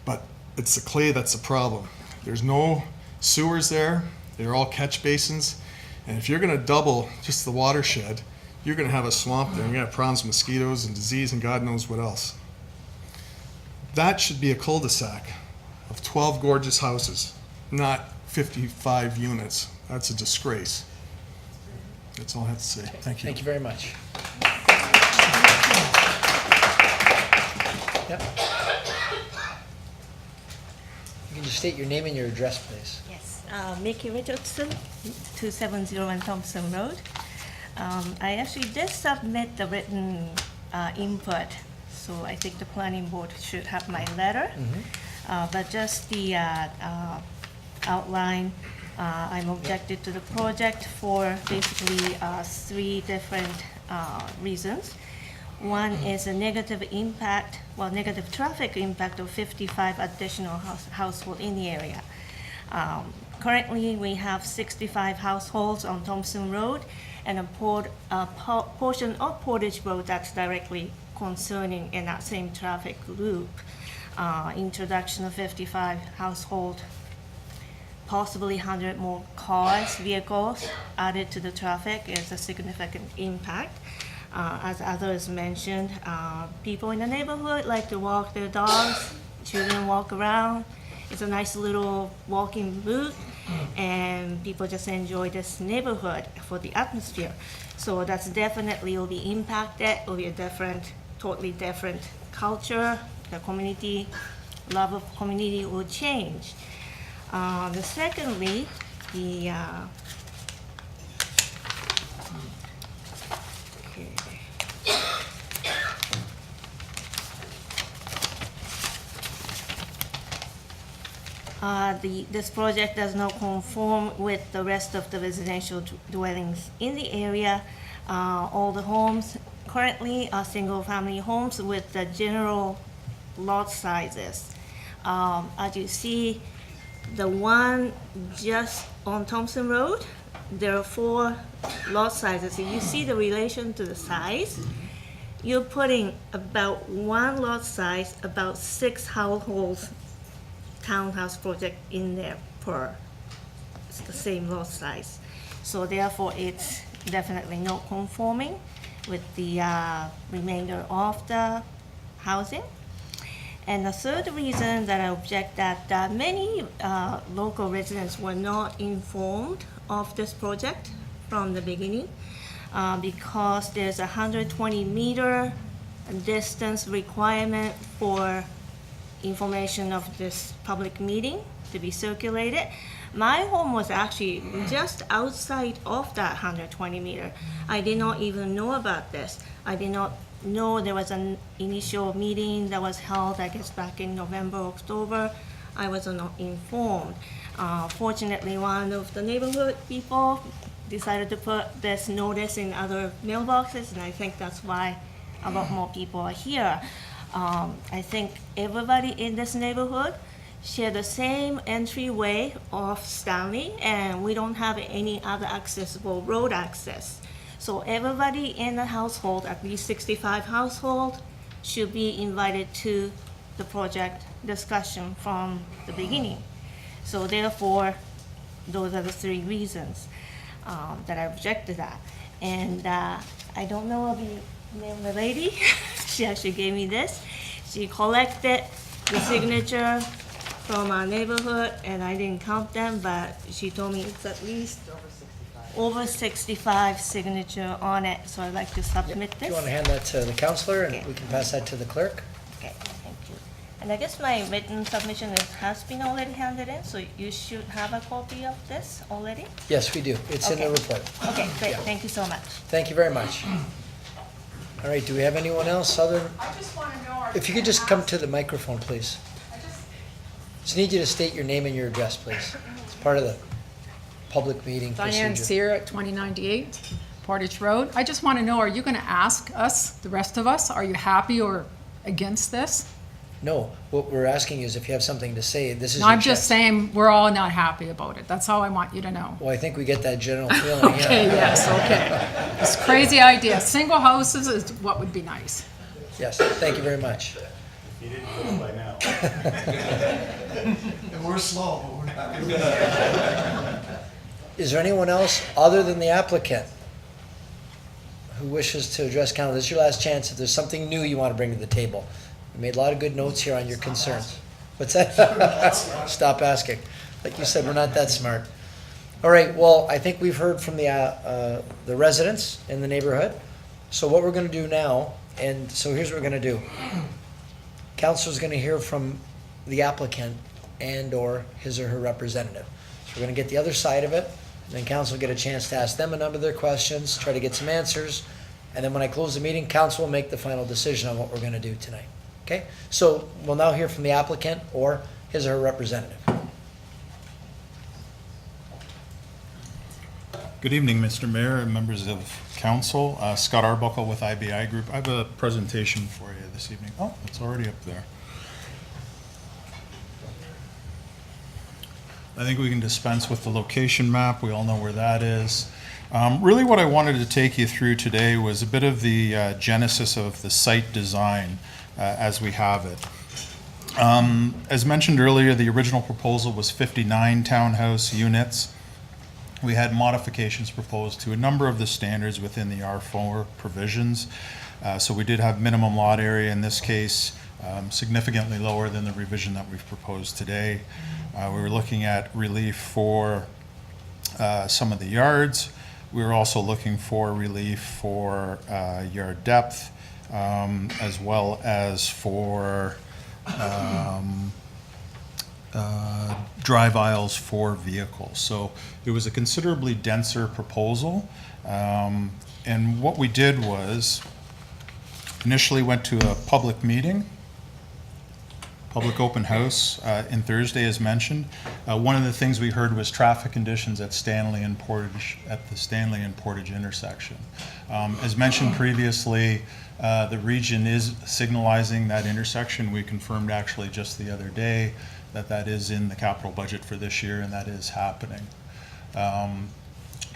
but it's the clay that's the problem. There's no sewers there. They're all catch basins. And if you're going to double just the watershed, you're going to have a swamp there. You're going to have problems with mosquitoes and disease and God knows what else. That should be a cul-de-sac of 12 gorgeous houses, not 55 units. That's a disgrace. That's all I have to say. Thank you.
Thank you very much. Yep. You can just state your name and your address, please.
Yes, Mickey Richardson, 2701 Thompson Road. I actually did submit the written input, so I think the planning board should have my letter. But just the outline, I'm objected to the project for basically 3 different reasons. One is a negative impact, negative traffic impact of 55 additional households in the area. Currently, we have 65 households on Thompson Road and a portion of Portage Road that's directly concerning in that same traffic loop. Introduction of 55 households, possibly 100 more cars, vehicles added to the traffic is a significant impact. As others mentioned, people in the neighborhood like to walk their dogs, children walk around. It's a nice little walking route, and people just enjoy this neighborhood for the atmosphere. So that's definitely will be impacted, will be a totally different culture. The community, love of community will change. Secondly, this project does not conform with the rest of the residential dwellings in the area. All the homes currently are single-family homes with the general lot sizes. As you see, the one just on Thompson Road, there are 4 lot sizes. If you see the relation to the size, you're putting about 1 lot size, about 6 households townhouse project in there it's the same lot size. So therefore, it's definitely not conforming with the remainder of the housing. And the third reason that I object that many local residents were not informed of this project from the beginning because there's a 120-meter distance requirement for information of this public meeting to be circulated. My home was actually just outside of that 120-meter. I did not even know about this. I did not know there was an initial meeting that was held, I guess, back in November, October. I was not informed. Fortunately, one of the neighborhood people decided to put this notice in other mailboxes, and I think that's why a lot more people are here. I think everybody in this neighborhood share the same entryway of Stanley, and we don't have any other accessible road access. So everybody in the household, at least 65 households, should be invited to the project discussion from the beginning. So therefore, those are the 3 reasons that I object to that. And I don't know the name of the lady. She actually gave me this. She collected the signature from our neighborhood, and I didn't count them, but she told me it's at least over 65 signature on it, so I'd like to submit this.
Do you want to hand that to the councillor, and
Okay.
we can pass that to the clerk?
Okay, thank you. And I guess my written submission has been already handed in, so you should have a copy of this already?
Yes, we do. It's in the
Okay.
report.
Okay, great,
Yeah.
thank you so much.
Thank you very much. All right, do we have anyone else other?
I just want to know.
If you could just come to the microphone, please. Just need you to state your name and your address, please. It's part of the public meeting
Diane
procedure.
Sear at 2098 Portage Road. I just want to know, are you going to ask us, the rest of us, are you happy or against this?
No, what we're asking is if you have something to say, this is
No,
your
I'm just
chance.
saying, we're all not happy about it. That's all I want you to know.
Well, I think we get that general feeling, yeah.
Okay, yes, okay. This crazy idea. Single houses is what would be nice.
Yes, thank you very much.
You didn't know by now. And we're slow, but we're not.
Is there anyone else other than the applicant who wishes to address council? This is your last chance. If there's something new you want to bring to the table. We made a lot of good notes here on your concerns. What's that? Stop asking. Like you said, we're not that smart. All right, well, I think we've heard from the residents in the neighborhood. So what we're going to do now, and so here's what we're going to do. Council's going to hear from the applicant and/or his or her representative. So we're going to get the other side of it, and then council will get a chance to ask them a number of their questions, try to get some answers, and then when I close the meeting, council will make the final decision on what we're going to do tonight. Okay, so we'll now hear from the applicant or his or her representative.
Good evening, Mr. Mayor and members of council. Scott Arbuckle with IBI Group. I have a presentation for you this evening. Oh, it's already up there. I think we can dispense with the location map. We all know where that is. Really what I wanted to take you through today was a bit of the genesis of the site design as we have it. As mentioned earlier, the original proposal was 59 townhouse units. We had modifications proposed to a number of the standards within the R4 provisions. So we did have minimum lot area in this case, significantly lower than the revision that we've proposed today. We were looking at relief for some of the yards. We were also looking for relief for yard depth, as well as for drive aisles for vehicles. So it was a considerably denser proposal. And what we did was initially went to a public meeting, public open house in Thursday as mentioned. One of the things we heard was traffic conditions at Stanley and Portage, at the Stanley and Portage intersection. As mentioned previously, the region is signalizing that intersection. We confirmed actually just the other day that that is in the capital budget for this year, and that is happening.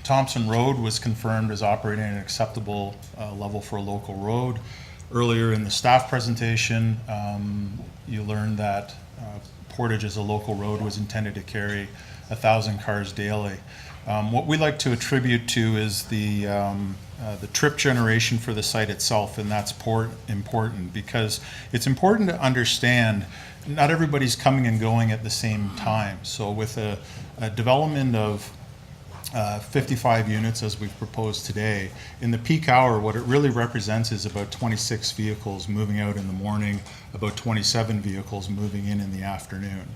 Thompson Road was confirmed as operating at an acceptable level for a local road. Earlier in the staff presentation, you learned that Portage as a local road was intended to carry 1,000 cars daily. What we like to attribute to is the trip generation for the site itself, and that's important because it's important to understand not everybody's coming and going at the same time. So with a development of 55 units as we've proposed today, in the peak hour, what it really represents is about 26 vehicles moving out in the morning, about 27 vehicles moving in the afternoon.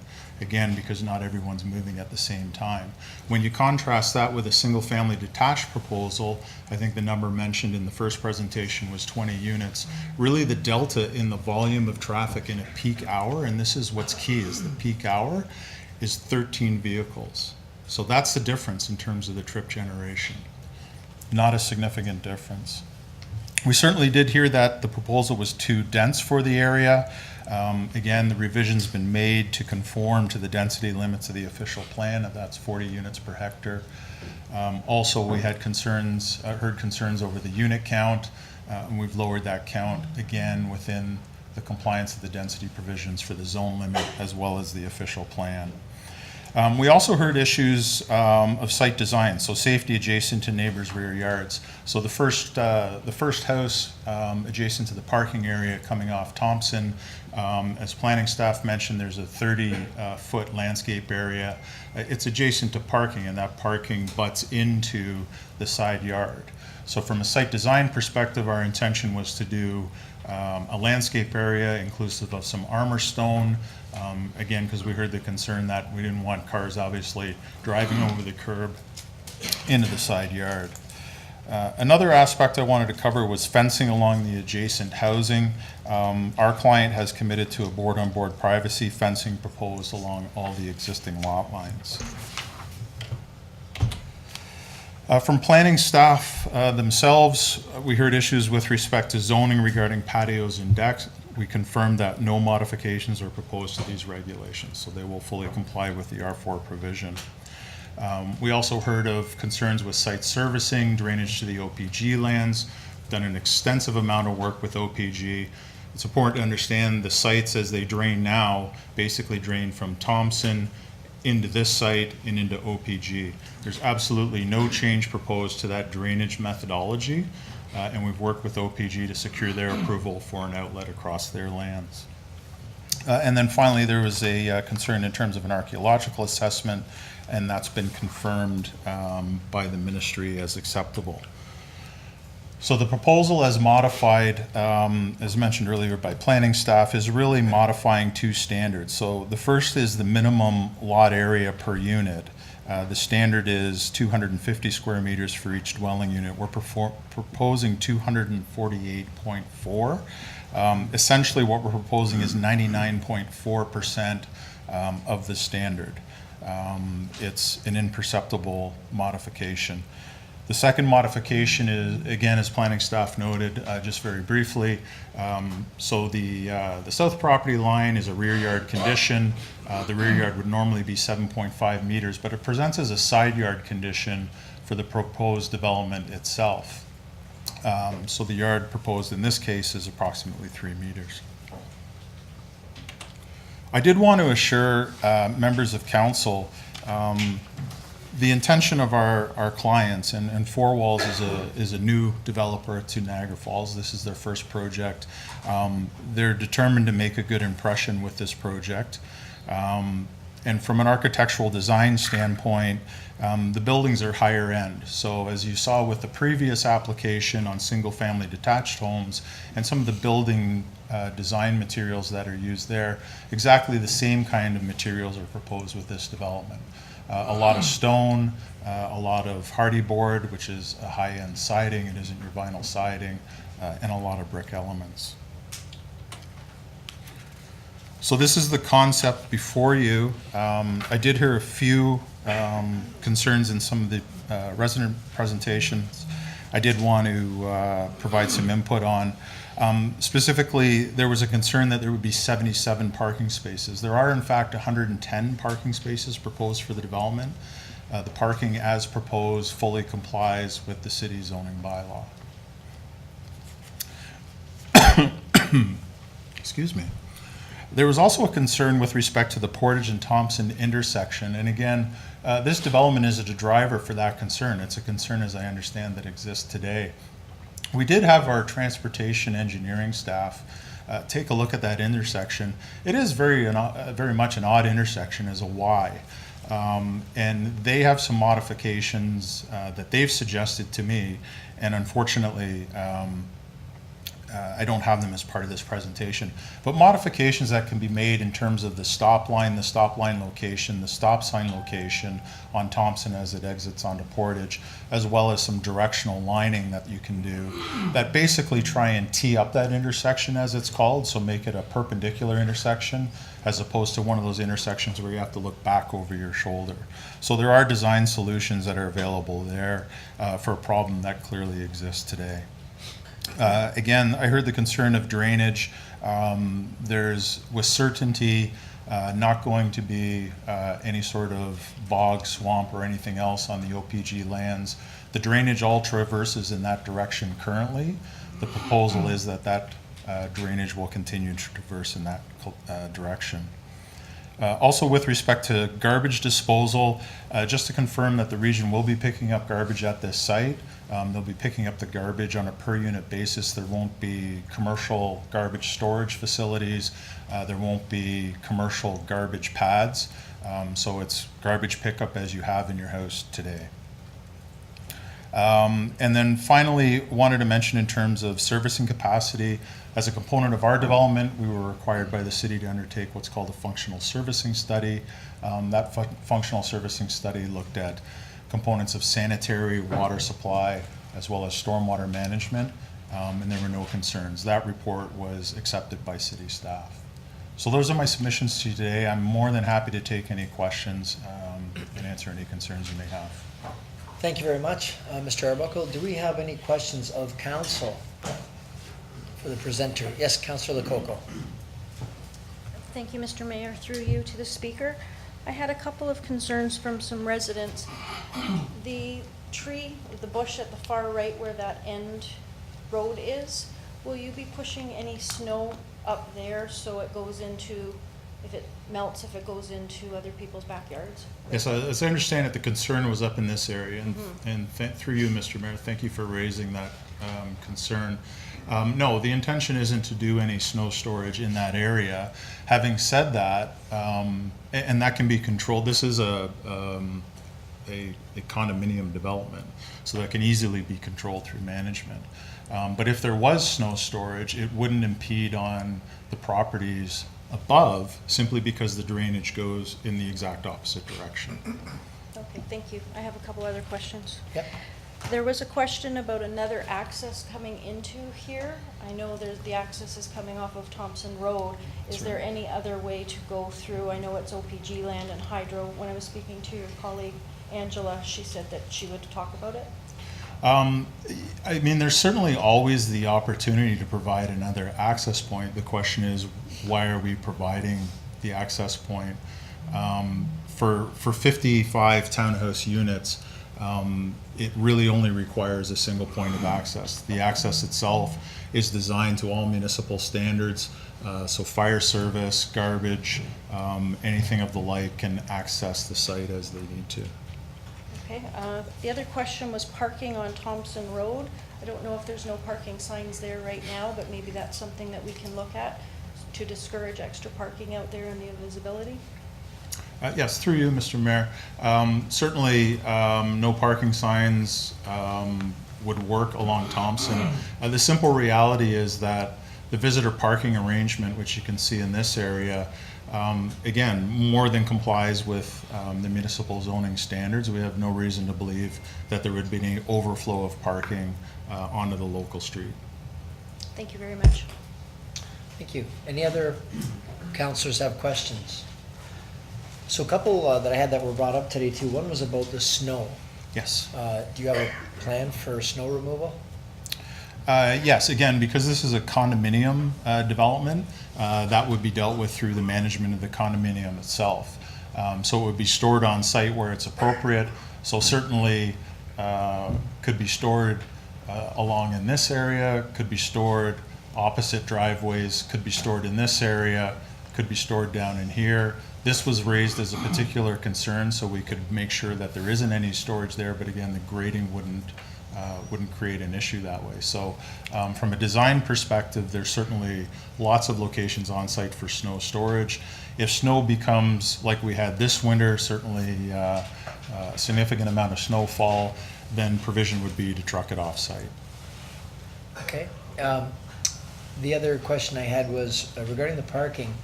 Again, because not everyone's moving at the same time. When you contrast that with a single family detached proposal, I think the number mentioned in the first presentation was 20 units. Really the delta in the volume of traffic in a peak hour, and this is what's key, is the peak hour, is 13 vehicles. So that's the difference in terms of the trip generation. Not a significant difference. We certainly did hear that the proposal was too dense for the area. Again, the revision's been made to conform to the density limits of the official plan, and that's 40 units per hectare. Also, we had concerns, heard concerns over the unit count, and we've lowered that count again within the compliance of the density provisions for the zone limit as well as the official plan. We also heard issues of site design, so safety adjacent to neighbors' rear yards. So the first house adjacent to the parking area coming off Thompson, as planning staff mentioned, there's a 30-foot landscape area. It's adjacent to parking, and that parking butts into the side yard. So from a site design perspective, our intention was to do a landscape area inclusive of some armor stone, again, because we heard the concern that we didn't want cars obviously driving over the curb into the side yard. Another aspect I wanted to cover was fencing along the adjacent housing. Our client has committed to a board-on-board privacy fencing proposed along all the existing lot lines. From planning staff themselves, we heard issues with respect to zoning regarding patios and decks. We confirmed that no modifications are proposed to these regulations, so they will fully comply with the R4 provision. We also heard of concerns with site servicing, drainage to the OPG lands. We've done an extensive amount of work with OPG. It's important to understand the sites as they drain now basically drain from Thompson into this site and into OPG. There's absolutely no change proposed to that drainage methodology, and we've worked with OPG to secure their approval for an outlet across their lands. And then finally, there was a concern in terms of an archaeological assessment, and that's been confirmed by the ministry as acceptable. So the proposal as modified, as mentioned earlier by planning staff, is really modifying two standards. So the first is the minimum lot area per unit. The standard is 250 square meters for each dwelling unit. We're proposing 248.4. Essentially, what we're proposing is 99.4% of the standard. It's an imperceptible modification. The second modification is, again, as planning staff noted, just very briefly, so the south property line is a rear yard condition. The rear yard would normally be 7.5 meters, but it presents as a side yard condition for the proposed development itself. So the yard proposed in this case is approximately 3 meters. I did want to assure members of council the intention of our clients, and Four Walls is a new developer to Niagara Falls. This is their first project. They're determined to make a good impression with this project. And from an architectural design standpoint, the buildings are higher end. So as you saw with the previous application on single-family detached homes and some of the building design materials that are used there, exactly the same kind of materials are proposed with this development. A lot of stone, a lot of hardy board, which is a high-end siding, it isn't your vinyl siding, and a lot of brick elements. So this is the concept before you. I did hear a few concerns in some of the resident presentations I did want to provide some input on. Specifically, there was a concern that there would be 77 parking spaces. There are, in fact, 110 parking spaces proposed for the development. The parking as proposed fully complies with the city zoning bylaw. Excuse me. There was also a concern with respect to the Portage and Thompson intersection. And again, this development is a driver for that concern. It's a concern, as I understand, that exists today. We did have our transportation engineering staff take a look at that intersection. It is very much an odd intersection as a Y. And they have some modifications that they've suggested to me. And unfortunately, I don't have them as part of this presentation, but modifications that can be made in terms of the stop line location, the stop sign location on Thompson as it exits onto Portage, as well as some directional lining that you can do that basically try and tee up that intersection, as it's called, so make it a perpendicular intersection as opposed to one of those intersections where you have to look back over your shoulder. So there are design solutions that are available there for a problem that clearly exists today. Again, I heard the concern of drainage. There's with certainty not going to be any sort of bog, swamp, or anything else on the OPG lands. The drainage all traverses in that direction currently. The proposal is that drainage will continue to traverse in that direction. Also with respect to garbage disposal, just to confirm that the region will be picking up garbage at this site. They'll be picking up the garbage on a per unit basis. There won't be commercial garbage storage facilities. There won't be commercial garbage pads. So it's garbage pickup as you have in your house today. And then finally, wanted to mention in terms of servicing capacity, as a component of our development, we were required by the city to undertake what's called a functional servicing study. That functional servicing study looked at components of sanitary, water supply, as well as stormwater management, and there were no concerns. That report was accepted by city staff. So those are my submissions to you today. I'm more than happy to take any questions and answer any concerns you may have.
Thank you very much, Mr. Arbuckle. Do we have any questions of council for the presenter? Yes, Councillor Lococo.
Thank you, Mr. Mayor. Through you to the speaker. I had a couple of concerns from some residents. The tree, the bush at the far right where that end road is, will you be pushing any snow up there so it goes into, if it melts, if it goes into other people's backyards?
Yes, as I understand it, the concern was up in this area, and through you, Mr. Mayor, thank you for raising that concern. No, the intention isn't to do any snow storage in that area. Having said that, and that can be controlled, this is a condominium development, so that can easily be controlled through management. But if there was snow storage, it wouldn't impede on the properties above, simply because the drainage goes in the exact opposite direction.
Okay, thank you. I have a couple other questions.
Yep.
There was a question about another access coming into here. I know the access is coming off of Thompson Road. Is there any other way to go through? I know it's OPG land and hydro. When I was speaking to your colleague Angela, she said that she would talk about it.
I mean, there's certainly always the opportunity to provide another access point. The question is, why are we providing the access point? For 55 townhouse units, it really only requires a single point of access. The access itself is designed to all municipal standards, so fire service, garbage, anything of the like can access the site as they need to.
Okay, the other question was parking on Thompson Road. I don't know if there's no parking signs there right now, but maybe that's something that we can look at to discourage extra parking out there and the visibility.
Yes, through you, Mr. Mayor. Certainly, no parking signs would work along Thompson. The simple reality is that the visitor parking arrangement, which you can see in this area, again, more than complies with the municipal zoning standards. We have no reason to believe that there would be any overflow of parking onto the local street.
Thank you very much.
Thank you. Any other councillors have questions? So a couple that I had that were brought up today too. One was about the snow.
Yes.
Do you have a plan for snow removal?
Yes, again, because this is a condominium development, that would be dealt with through the management of the condominium itself. So it would be stored on site where it's appropriate. So certainly could be stored along in this area, could be stored opposite driveways, could be stored in this area, could be stored down in here. This was raised as a particular concern so we could make sure that there isn't any storage there, but again, the grading wouldn't create an issue that way. So from a design perspective, there's certainly lots of locations on site for snow storage. If snow becomes like we had this winter, certainly a significant amount of snowfall, then provision would be to truck it off site.
Okay. The other question I had was regarding the parking.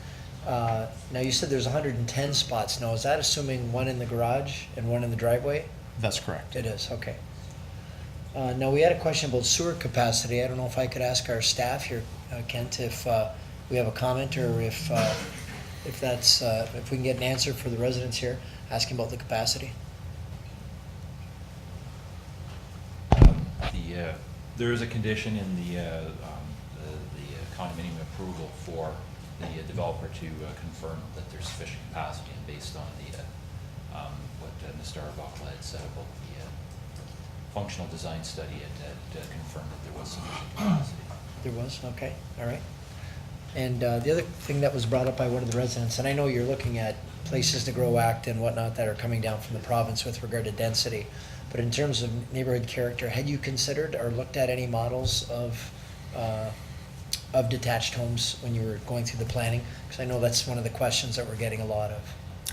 Now you said there's 110 spots. Now is that assuming one in the garage and one in the driveway?
That's correct.
It is, okay. Now we had a question about sewer capacity. I don't know if I could ask our staff here, Kent, if we have a comment or if that's if we can get an answer for the residents here asking about the capacity.
There is a condition in the condominium approval for the developer to confirm that there's sufficient capacity, and based on what Mr. Arbuckle had said about the functional design study, it confirmed that there was sufficient capacity.
There was, okay, all right. And the other thing that was brought up by one of the residents, and I know you're looking at Places to Grow Act and whatnot that are coming down from the province with regard to density, but in terms of neighborhood character, had you considered or looked at any models of detached homes when you were going through the planning? Because I know that's one of the questions that we're getting a lot of.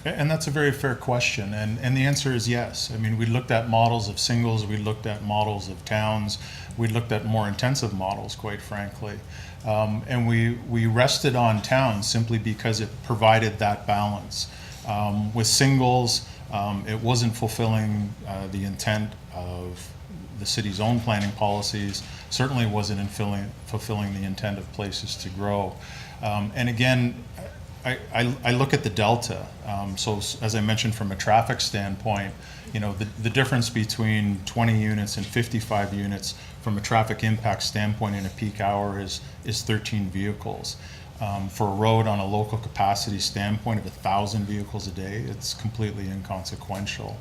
And that's a very fair question, and the answer is yes. I mean, we looked at models of singles, we looked at models of towns, we looked at more intensive models, quite frankly. And we rested on towns simply because it provided that balance. With singles, it wasn't fulfilling the intent of the city's own planning policies, certainly wasn't fulfilling the intent of Places to Grow. And again, I look at the delta. So as I mentioned, from a traffic standpoint, you know, the difference between 20 units and 55 units from a traffic impact standpoint in a peak hour is 13 vehicles. For a road on a local capacity standpoint of 1,000 vehicles a day, it's completely inconsequential.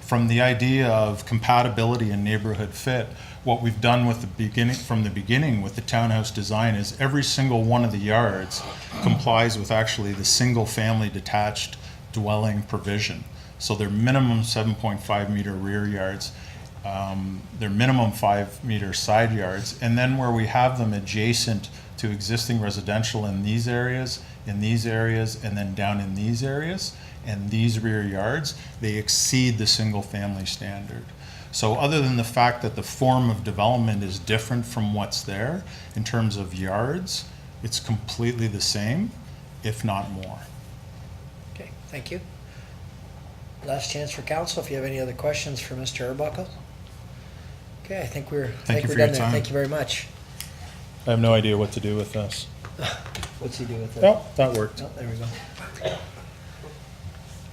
From the idea of compatibility and neighborhood fit, what we've done with from the beginning with the townhouse design is every single one of the yards complies with actually the single family detached dwelling provision. So they're minimum 7.5 meter rear yards, they're minimum 5 meter side yards, and then where we have them adjacent to existing residential in these areas, and then down in these areas, and these rear yards, they exceed the single family standard. So other than the fact that the form of development is different from what's there in terms of yards, it's completely the same, if not more.
Okay, thank you. Last chance for council if you have any other questions for Mr. Arbuckle. Okay, I think we're
Thank you
we're
for your
done there.
time.
Thank you very much.
I have no idea what to do with this.
What's he do with it?
Oh, that worked.
Oh, there we go.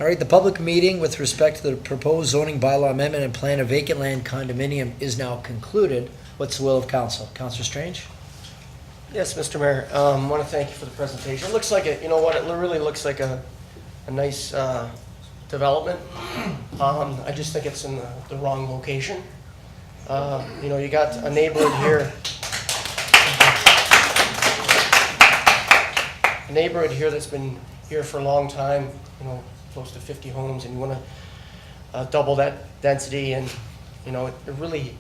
All right, the public meeting with respect to the proposed zoning bylaw amendment and plan of vacant land condominium is now concluded. What's the will of council? Councillor Strange?
Yes, Mr. Mayor, want to thank you for the presentation. It looks like it, you know what, it really looks like a nice development. I just think it's in the wrong location. You know, you got a neighborhood here. A neighborhood here that's been here for a long time, you know, close to 50 homes, and you want to double that density, and, you know, it really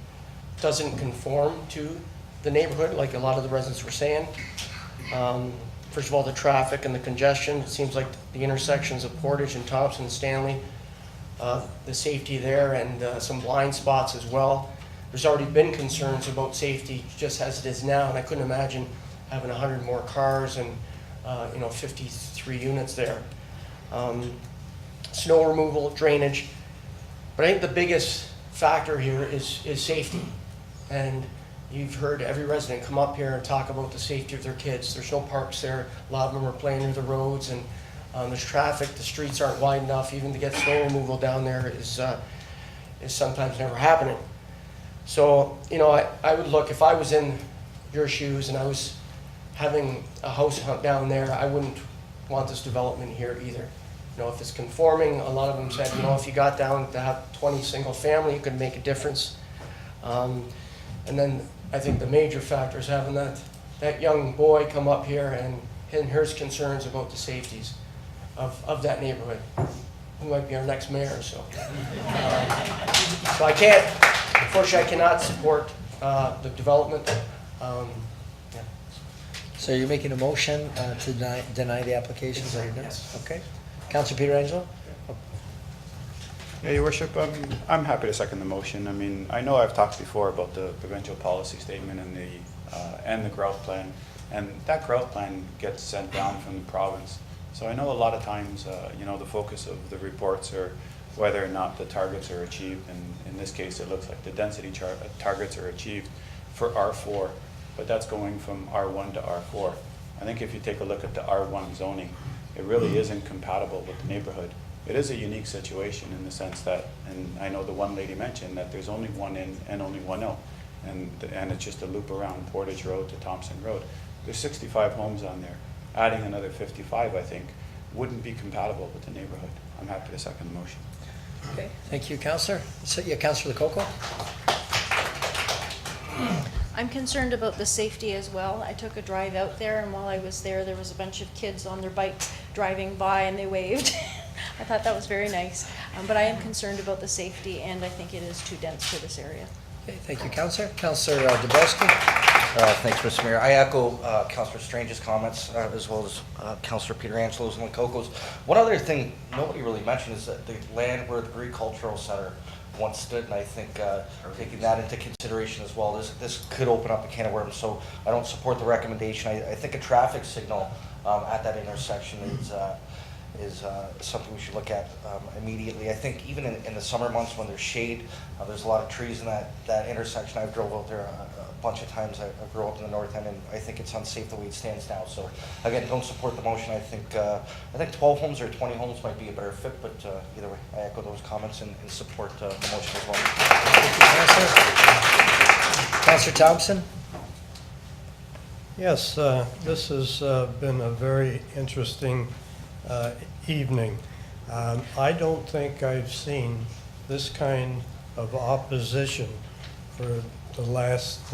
doesn't conform to the neighborhood like a lot of the residents were saying. First of all, the traffic and the congestion. It seems like the intersections of Portage and Thompson and Stanley, the safety there, and some blind spots as well. There's already been concerns about safety just as it is now, and I couldn't imagine having 100 more cars and you know, 53 units there. Snow removal, drainage, but I think the biggest factor here is safety. And you've heard every resident come up here and talk about the safety of their kids. There's no parks there. A lot of them are playing near the roads, and there's traffic. The streets aren't wide enough. Even to get snow removal down there is sometimes never happening. So, you know, I would look, if I was in your shoes and I was having a house hunt down there, I wouldn't want this development here either. You know, if it's conforming, a lot of them said, you know, if you got down to have 20 single family, it could make a difference. And then I think the major factor is having that young boy come up here and his concerns about the safeties of that neighborhood, who might be our next mayor. So, so I can't, unfortunately, I cannot support the development. Yeah.
So you're making a motion to deny the applications? Yes. Okay. Councillor Pietrangelo?
Yeah, Your Worship, I'm happy to second the motion. I mean, I know I've talked before about the provincial policy statement and the growth plan, and that growth plan gets sent down from the province. So I know a lot of times, you know, the focus of the reports are whether or not the targets are achieved, and in this case, it looks like the density targets are achieved for R4, but that's going from R1 to R4. I think if you take a look at the R1 zoning, it really isn't compatible with the neighborhood. It is a unique situation in the sense that, and I know the one lady mentioned that there's only one in and only one out, and it's just a loop around Portage Road to Thompson Road. There's 65 homes on there. Adding another 55, I think, wouldn't be compatible with the neighborhood. I'm happy to second the motion.
Okay, thank you, Councillor. So, yeah, Councillor Lococo?
I'm concerned about the safety as well. I took a drive out there, and while I was there was a bunch of kids on their bikes driving by, and they waved. I thought that was very nice. But I am concerned about the safety, and I think it is too dense for this area.
Okay, thank you, Councillor. Councillor Dabrowski?
Thanks, Mr. Mayor. I echo Councillor Strange's comments as well as Councillor Pietrangelo's and Lococo's. One other thing nobody really mentioned is that the land where the Agricultural Center once stood, and I think taking that into consideration as well, this could open up a can of worms. So I don't support the recommendation. I think a traffic signal at that intersection is something we should look at immediately. I think even in the summer months when there's shade, there's a lot of trees in that intersection. I've drove out there a bunch of times. I grew up in the north end, and I think it's unsafe the way it stands now. So again, don't support the motion. I think 12 homes or 20 homes might be a better fit, but either way, I echo those comments and support the motion as well.
Councillor Thompson?
Yes, this has been a very interesting evening. I don't think I've seen this kind of opposition for the last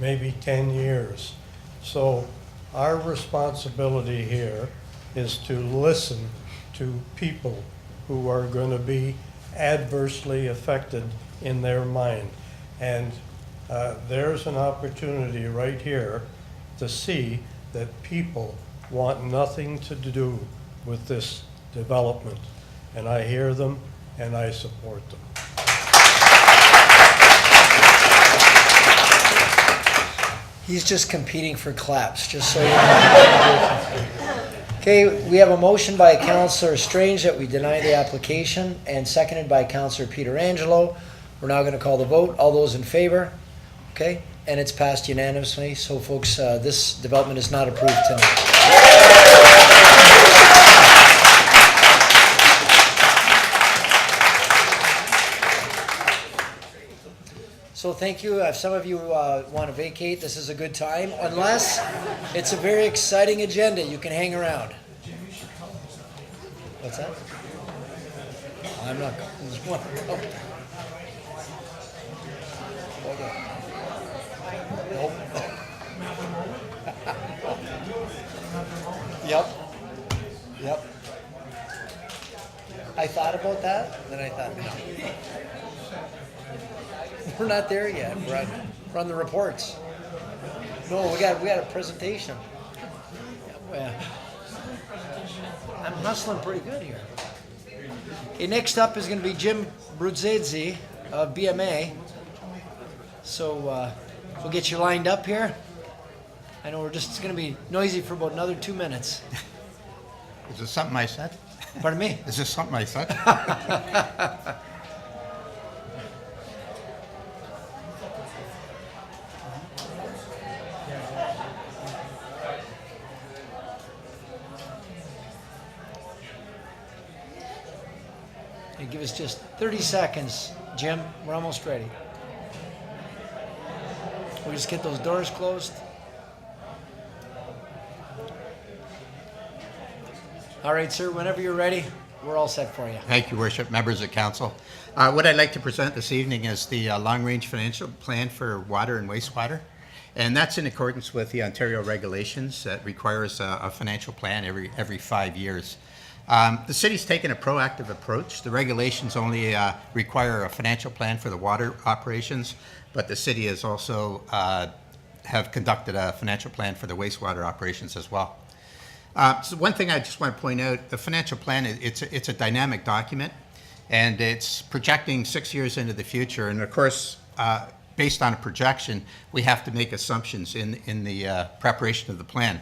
maybe 10 years. So our responsibility here is to listen to people who are going to be adversely affected in their mind. And there's an opportunity right here to see that people want nothing to do with this development. And I hear them and I support them.
He's just competing for claps, just so you know. Okay, we have a motion by Councillor Strange that we deny the application, and seconded by Councillor Pietrangelo. We're now going to call the vote. All those in favor? Okay, and it's passed unanimously. So folks, this development is not approved tonight. So thank you. If some of you want to vacate, this is a good time. Unless it's a very exciting agenda, you can hang around. What's that? I'm not going. You want to go? Okay. Nope. Yep. I thought about that, then I thought, no. We're not there yet. We're on the reports. No, we got a presentation. Yeah, I'm hustling pretty good here. Okay, next up is going to be Jim Brudzedzi of BMA. So we'll get you lined up here. I know it's going to be noisy for about another 2 minutes.
Is this something I said?
Pardon me?
Is this something I said?
Hey, give us just 30 seconds, Jim. We're almost ready. We'll just get those doors closed. All right, sir, whenever you're ready, we're all set for you.
Thank you, Worship, members of council. What I'd like to present this evening is the long-range financial plan for water and wastewater. And that's in accordance with the Ontario regulations that requires a financial plan every 5 years. The city's taken a proactive approach. The regulations only require a financial plan for the water operations, but the city has also have conducted a financial plan for the wastewater operations as well. So one thing I just want to point out, the financial plan, it's a dynamic document, and it's projecting 6 years into the future. And of course, based on a projection, we have to make assumptions in the preparation of the plan.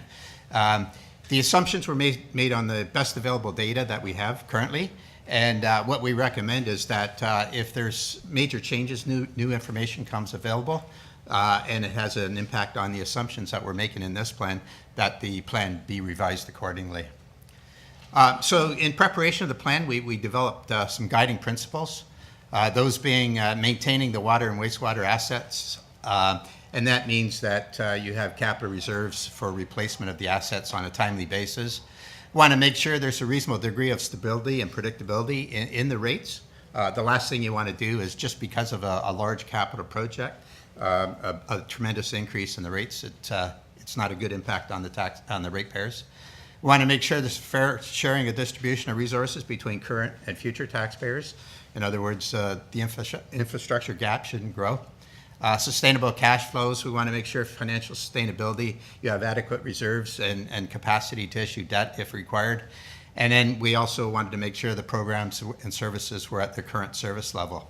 The assumptions were made on the best available data that we have currently, and what we recommend is that if there's major changes, new information comes available, and it has an impact on the assumptions that we're making in this plan, that the plan be revised accordingly. So in preparation of the plan, we developed some guiding principles, those being maintaining the water and wastewater assets, and that means that you have capital reserves for replacement of the assets on a timely basis. Want to make sure there's a reasonable degree of stability and predictability in the rates. The last thing you want to do is, just because of a large capital project, a tremendous increase in the rates. It's not a good impact on the ratepayers. We want to make sure there's fair sharing of distribution of resources between current and future taxpayers. In other words, the infrastructure gap shouldn't grow. Sustainable cash flows. We want to make sure financial sustainability, you have adequate reserves and capacity to issue debt if required. And then we also wanted to make sure the programs and services were at their current service level.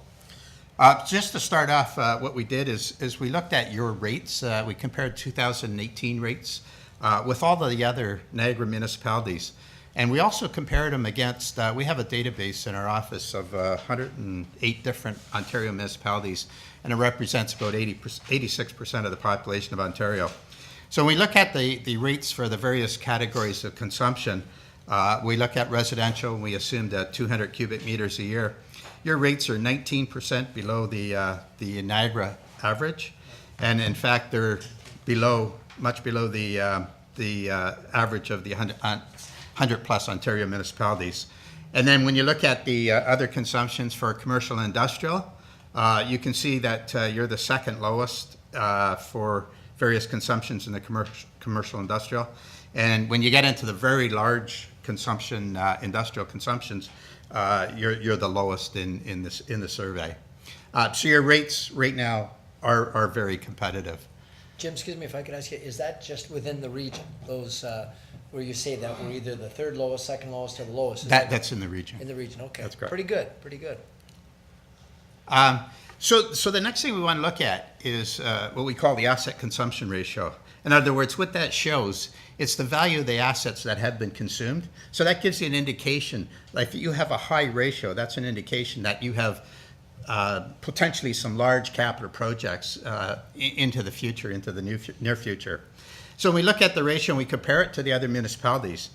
Just to start off, what we did is we looked at your rates. We compared 2018 rates with all the other Niagara municipalities. And we also compared them against, we have a database in our office of 108 different Ontario municipalities, and it represents about 86% of the population of Ontario. So when we look at the rates for the various categories of consumption, we look at residential, and we assumed 200 cubic meters a year. Your rates are 19% below the Niagara average, and in fact they're much below the average of the 100 plus Ontario municipalities. And then when you look at the other consumptions for commercial and industrial, you can see that you're the second lowest for various consumptions in the commercial industrial. And when you get into the very large consumption, industrial consumptions, you're the lowest in the survey. So your rates right now are very competitive.
Jim, excuse me if I could ask you, is that just within the region? Those where you say that we're either the third lowest, second lowest, or the lowest?
That's in the region.
In the region, okay.
That's correct.
Pretty good, pretty good.
So the next thing we want to look at is what we call the asset consumption ratio. In other words, what that shows, it's the value of the assets that have been consumed. So that gives you an indication, like if you have a high ratio, that's an indication that you have potentially some large capital projects into the future, into the near future. So when we look at the ratio and we compare it to the other municipalities,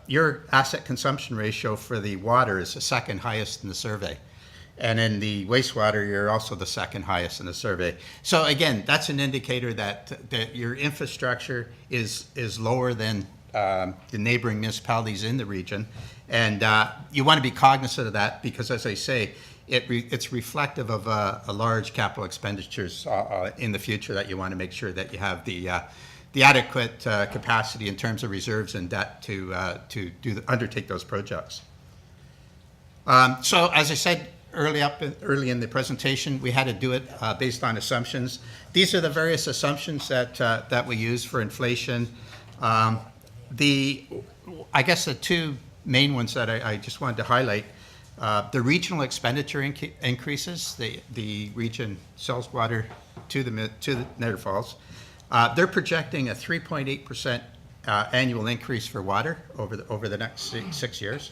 your asset consumption ratio for the water is the second highest in the survey. And in the wastewater, you're also the second highest in the survey. So again, that's an indicator that your infrastructure is lower than the neighboring municipalities in the region. And you want to be cognizant of that because, as I say, it's reflective of a large capital expenditures in the future that you want to make sure that you have the adequate capacity in terms of reserves and debt to undertake those projects. So as I said early in the presentation, we had to do it based on assumptions. These are the various assumptions that we use for inflation. I guess the two main ones that I just wanted to highlight, the regional expenditure increases. The region sells water to the Niagara Falls. They're projecting a 3.8% annual increase for water over the next 6 years,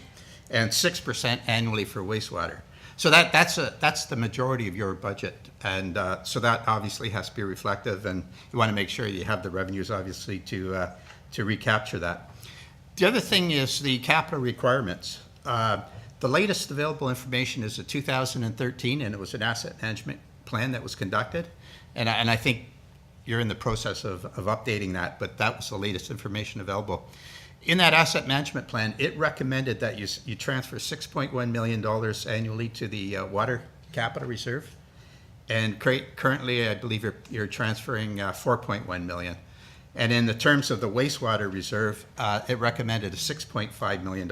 and 6% annually for wastewater. So that's the majority of your budget, and so that obviously has to be reflective, and you want to make sure you have the revenues obviously to recapture that. The other thing is the capital requirements. The latest available information is a 2013, and it was an asset management plan that was conducted, and I think you're in the process of updating that, but that was the latest information available. In that asset management plan, it recommended that you transfer $6.1 million annually to the water capital reserve, and currently I believe you're transferring $4.1 million. And in the terms of the wastewater reserve, it recommended a $6.5 million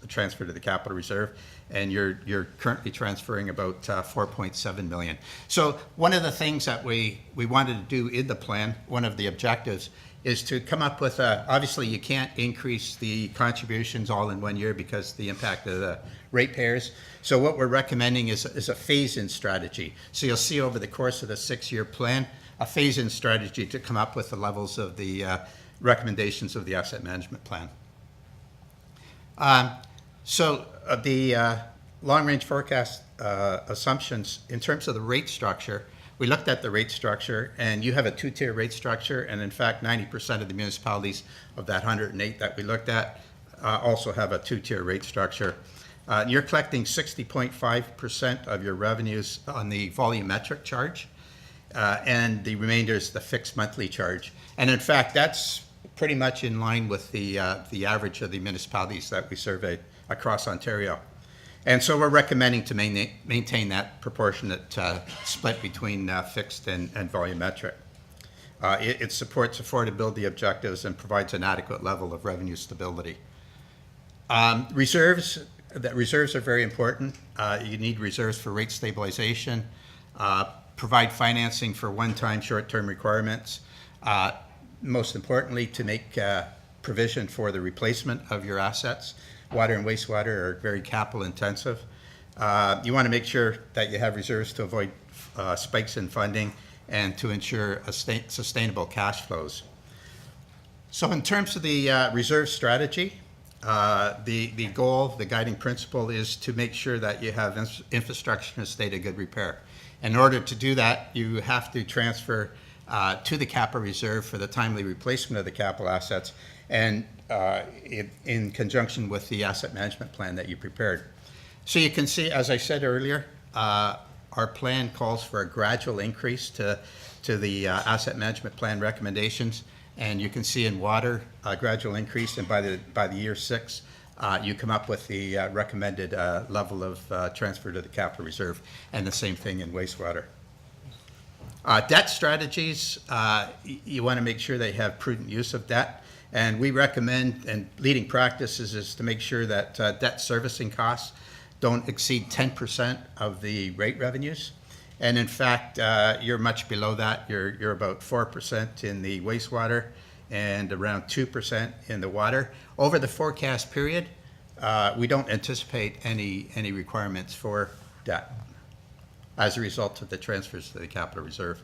transfer to the capital reserve, and you're currently transferring about $4.7 million. So one of the things that we wanted to do in the plan, one of the objectives, is to come up with obviously you can't increase the contributions all in 1 year because the impact of the ratepayers. So what we're recommending is a phase-in strategy. So you'll see over the course of the 6-year plan, a phase-in strategy to come up with the levels of the recommendations of the asset management plan. The long-range forecast assumptions in terms of the rate structure, we looked at the rate structure, and you have a two-tier rate structure, and in fact 90% of the municipalities of that 108 that we looked at also have a two-tier rate structure. You're collecting 60.5% of your revenues on the volumetric charge, and the remainder is the fixed monthly charge. And in fact, that's pretty much in line with the average of the municipalities that we surveyed across Ontario. And so we're recommending to maintain that proportionate split between fixed and volumetric. It supports affordability objectives and provides an adequate level of revenue stability. Reserves are very important. You need reserves for rate stabilization, provide financing for one-time short-term requirements, most importantly to make provision for the replacement of your assets. Water and wastewater are very capital intensive. You want to make sure that you have reserves to avoid spikes in funding and to ensure sustainable cash flows. So in terms of the reserve strategy, the goal, the guiding principle is to make sure that you have infrastructure in a state of good repair. In order to do that, you have to transfer to the capital reserve for the timely replacement of the capital assets, and in conjunction with the asset management plan that you prepared. So you can see, as I said earlier, our plan calls for a gradual increase to the asset management plan recommendations, and you can see in water a gradual increase, and by the year 6, you come up with the recommended level of transfer to the capital reserve, and the same thing in wastewater. Debt strategies, you want to make sure they have prudent use of debt, and we recommend, and leading practices is to make sure that debt servicing costs don't exceed 10% of the rate revenues. And in fact, you're much below that. You're about 4% in the wastewater and around 2% in the water. Over the forecast period, we don't anticipate any requirements for debt as a result of the transfers to the capital reserve.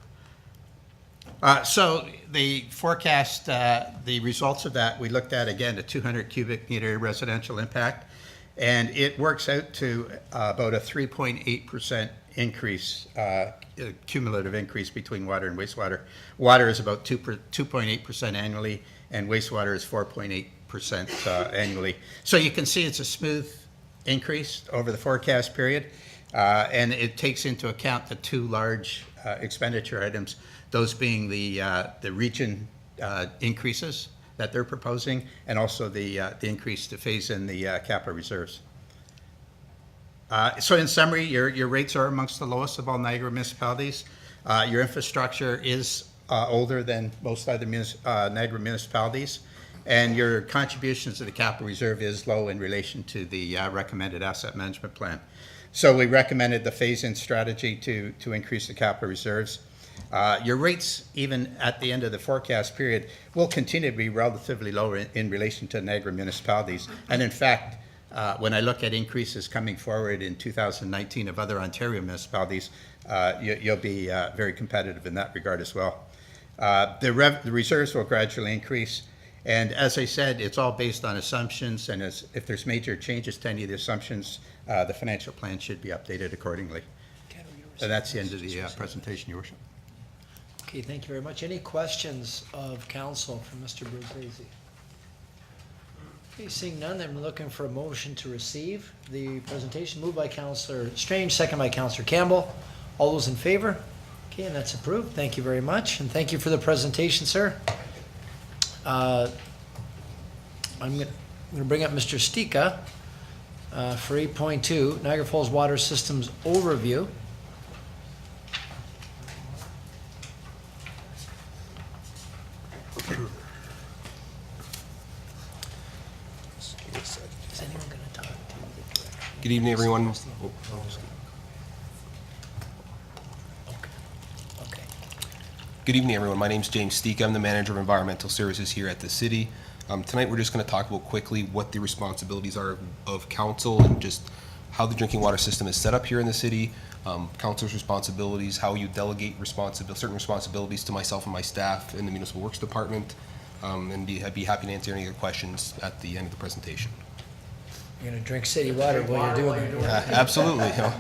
So the forecast, the results of that, we looked at again the 200 cubic meter residential impact, And it works out to about a 3.8% increase, cumulative increase between water and wastewater. Water is about 2.8% annually, and wastewater is 4.8% annually. So you can see it's a smooth increase over the forecast period, and it takes into account the two large expenditure items, those being the region increases that they're proposing, and also the increase to phase in the capital reserves. So in summary, your rates are amongst the lowest of all Niagara municipalities. Your infrastructure is older than most other Niagara municipalities, and your contributions to the capital reserve is low in relation to the recommended asset management plan. So we recommended the phase-in strategy to increase the capital reserves. Your rates, even at the end of the forecast period, will continue to be relatively low in relation to Niagara municipalities. And in fact, when I look at increases coming forward in 2019 of other Ontario municipalities, you'll be very competitive in that regard as well. The reserves will gradually increase. And as I said, it's all based on assumptions, and if there's major changes to any of the assumptions, the financial plan should be updated accordingly. And that's the end of the presentation, Your Worship.
Okay, thank you very much. Any questions of council for Mr. Bruzzese? Okay, seeing none, I'm looking for a motion to receive the presentation. Moved by Councillor Strange, second by Councillor Campbell. All those in favor? Okay, and that's approved. Thank you very much, and thank you for the presentation, sir. I'm going to bring up Mr. Stika for 8.2, Niagara Falls Water Systems Overview.
Good evening, everyone. Good evening, everyone. My name is James Steek. I'm the Manager of Environmental Services here at the City. Tonight, we're just going to talk about quickly what the responsibilities are of Council and just how the drinking water system is set up here in the City, Council's responsibilities, how you delegate certain responsibilities to myself and my staff in the Municipal Works Department, and I'd be happy to answer any of your questions at the end of the presentation.
You're going to drink city water while you're doing it.
Absolutely. You know,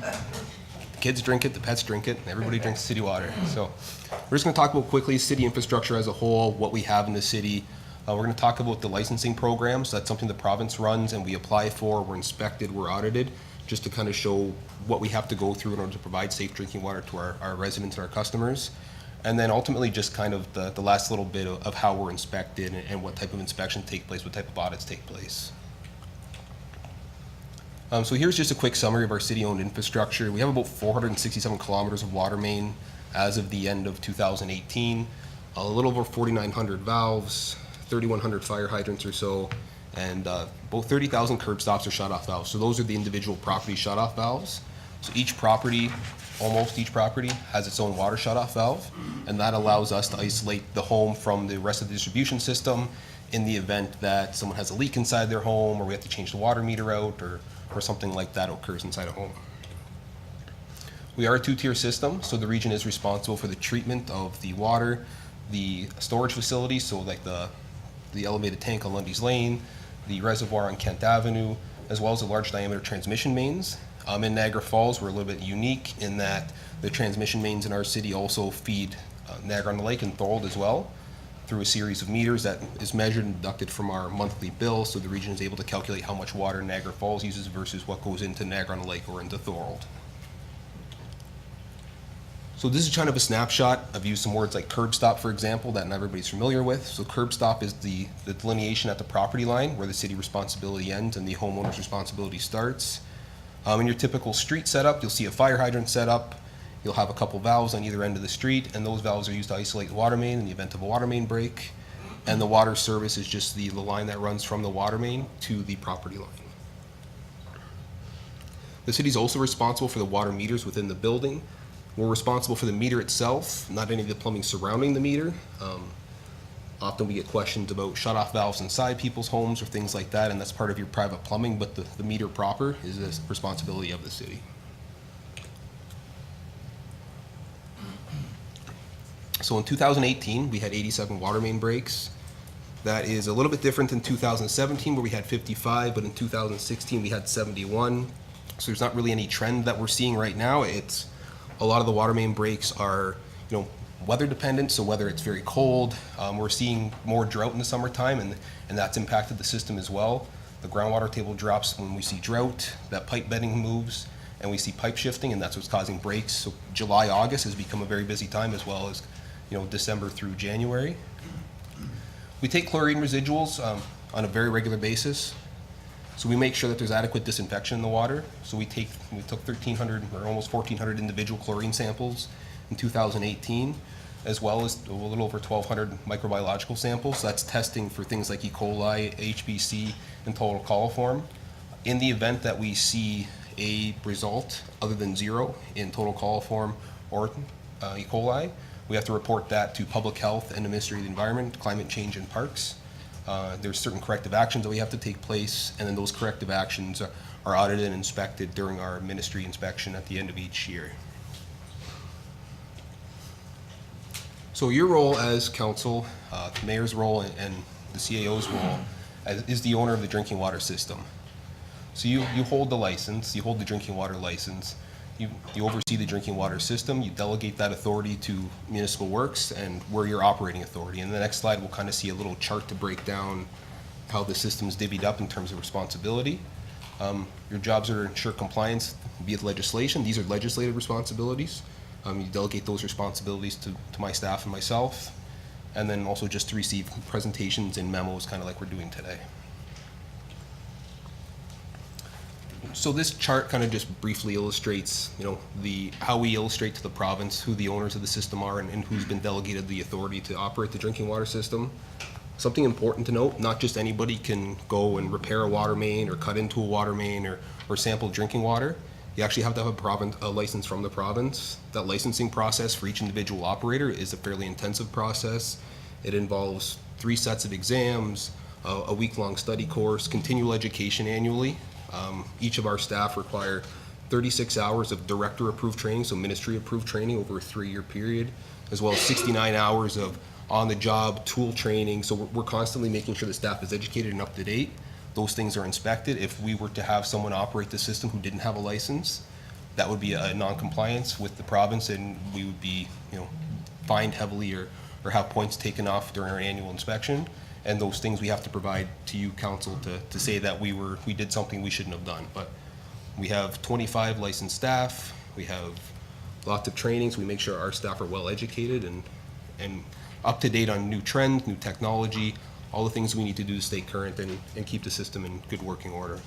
kids drink it, the pets drink it, and everybody drinks city water. So we're just going to talk about quickly city infrastructure as a whole, what we have in the city. We're going to talk about the licensing programs. That's something the province runs and we apply for. We're inspected, we're audited, just to kind of show what we have to go through in order to provide safe drinking water to our residents and our customers. And then ultimately just kind of the last little bit of how we're inspected and what type of inspections take place, what type of audits take place. So here's just a quick summary of our city-owned infrastructure. We have about 467 kilometers of water main as of the end of 2018, a little over 4,900 valves, 3,100 fire hydrants or so, and about 30,000 curb stops or shut-off valves. So those are the individual property shut-off valves. So each property, almost each property, has its own water shut-off valve, and that allows us to isolate the home from the rest of the distribution system in the event that someone has a leak inside their home, or we have to change the water meter out, or something like that occurs inside a home. We are a two-tier system, so the region is responsible for the treatment of the water, the storage facilities, so like the elevated tank on Lundy's Lane, the reservoir on Kent Avenue, as well as the large diameter transmission mains. In Niagara Falls, we're a little bit unique in that the transmission mains in our city also feed Niagara-on-the-Lake and Thorold as well, through a series of meters that is measured and deducted from our monthly bill, so the region is able to calculate how much water Niagara Falls uses versus what goes into Niagara-on-the-Lake or into Thorold. So this is kind of a snapshot. I've used some words like curb stop, for example, that not everybody's familiar with. So curb stop is the delineation at the property line where the city responsibility ends and the homeowner's responsibility starts. In your typical street setup, you'll see a fire hydrant set up. You'll have a couple valves on either end of the street, and those valves are used to isolate the water main in the event of a water main break. And the water service is just the line that runs from the water main to the property line. The city is also responsible for the water meters within the building. We're responsible for the meter itself, not any of the plumbing surrounding the meter. Often we get questions about shut-off valves inside people's homes or things like that, and that's part of your private plumbing, but the meter proper is the responsibility of the city. So in 2018, we had 87 water main breaks. That is a little bit different than 2017 where we had 55, but in 2016 we had 71. So there's not really any trend that we're seeing right now. It's a lot of the water main breaks are, weather dependent. So whether it's very cold, we're seeing more drought in the summertime, and that's impacted the system as well. The groundwater table drops when we see drought, that pipe bedding moves, and we see pipe shifting, and that's what's causing breaks. So July, August has become a very busy time, as well as December through January. We take chlorine residuals on a very regular basis. So we make sure that there's adequate disinfection in the water. So we took 1,300 or almost 1,400 individual chlorine samples in 2018, as well as a little over 1,200 microbiological samples. So that's testing for things like E. coli, HBC, and total coliform. In the event that we see a result other than 0 in total coliform or E. coli, we have to report that to Public Health and the Ministry of the Environment, Climate Change and Parks. There's certain corrective actions that we have to take place, and then those corrective actions are audited and inspected during our ministry inspection at the end of each year. So your role as council, the mayor's role, and the CAO's role is the owner of the drinking water system. So you hold the license, you hold the drinking water license, you oversee the drinking water system, you delegate that authority to municipal works, and we're your operating authority. And the next slide, we'll kind of see a little chart to break down how the system's divvied up in terms of responsibility. Your jobs are to ensure compliance via legislation. These are legislative responsibilities. You delegate those responsibilities to my staff and myself, and then also just to receive presentations and memos, kind of like we're doing today. So this chart kind of just briefly illustrates, how we illustrate to the province who the owners of the system are and who's been delegated the authority to operate the drinking water system. Something important to note, not just anybody can go and repair a water main or cut into a water main or sample drinking water. You actually have to have a license from the province. That licensing process for each individual operator is a fairly intensive process. It involves 3 sets of exams, a week-long study course, continual education annually. Each of our staff require 36 hours of director-approved training, so ministry-approved training over a 3-year period, as well as 69 hours of on-the-job tool training. So we're constantly making sure the staff is educated and up-to-date. Those things are inspected. If we were to have someone operate the system who didn't have a license, that would be a non-compliance with the province, and we would be, fined heavily or have points taken off during our annual inspection. And those things we have to provide to you, council, to say that we did something we shouldn't have done. But we have 25 licensed staff. We have lots of trainings. We make sure our staff are well educated and up to date on new trends, new technology, all the things we need to do to stay current and keep the system in good working order.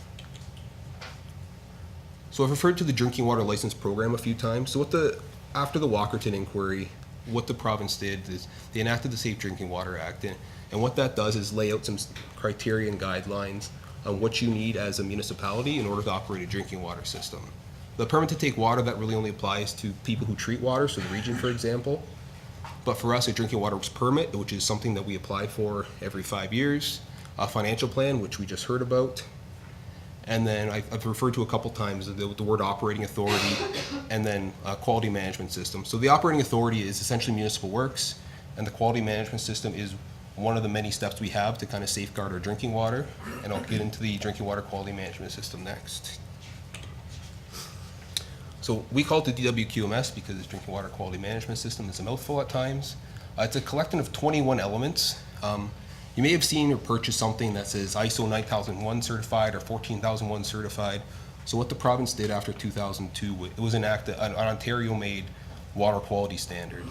So I've referred to the drinking water license program a few times. So after the Walkerton inquiry, what the province did is they enacted the Safe Drinking Water Act, and what that does is lay out some criteria and guidelines on what you need as a municipality in order to operate a drinking water system. The permit to take water, that really only applies to people who treat water, so the region, for example. But for us, a drinking water permit, which is something that we apply for every 5 years, a financial plan, which we just heard about, and then I've referred to a couple times the word operating authority, and then a quality management system. So the operating authority is essentially municipal works, and the quality management system is one of the many steps we have to kind of safeguard our drinking water, and I'll get into the drinking water quality management system next. So we call it the DWQMS because it's drinking water quality management system. It's a mouthful at times. It's a collection of 21 elements. You may have seen or purchased something that says ISO 9001 certified or 14001 certified. So what the province did after 2002, it was enacted an Ontario-made water quality standard.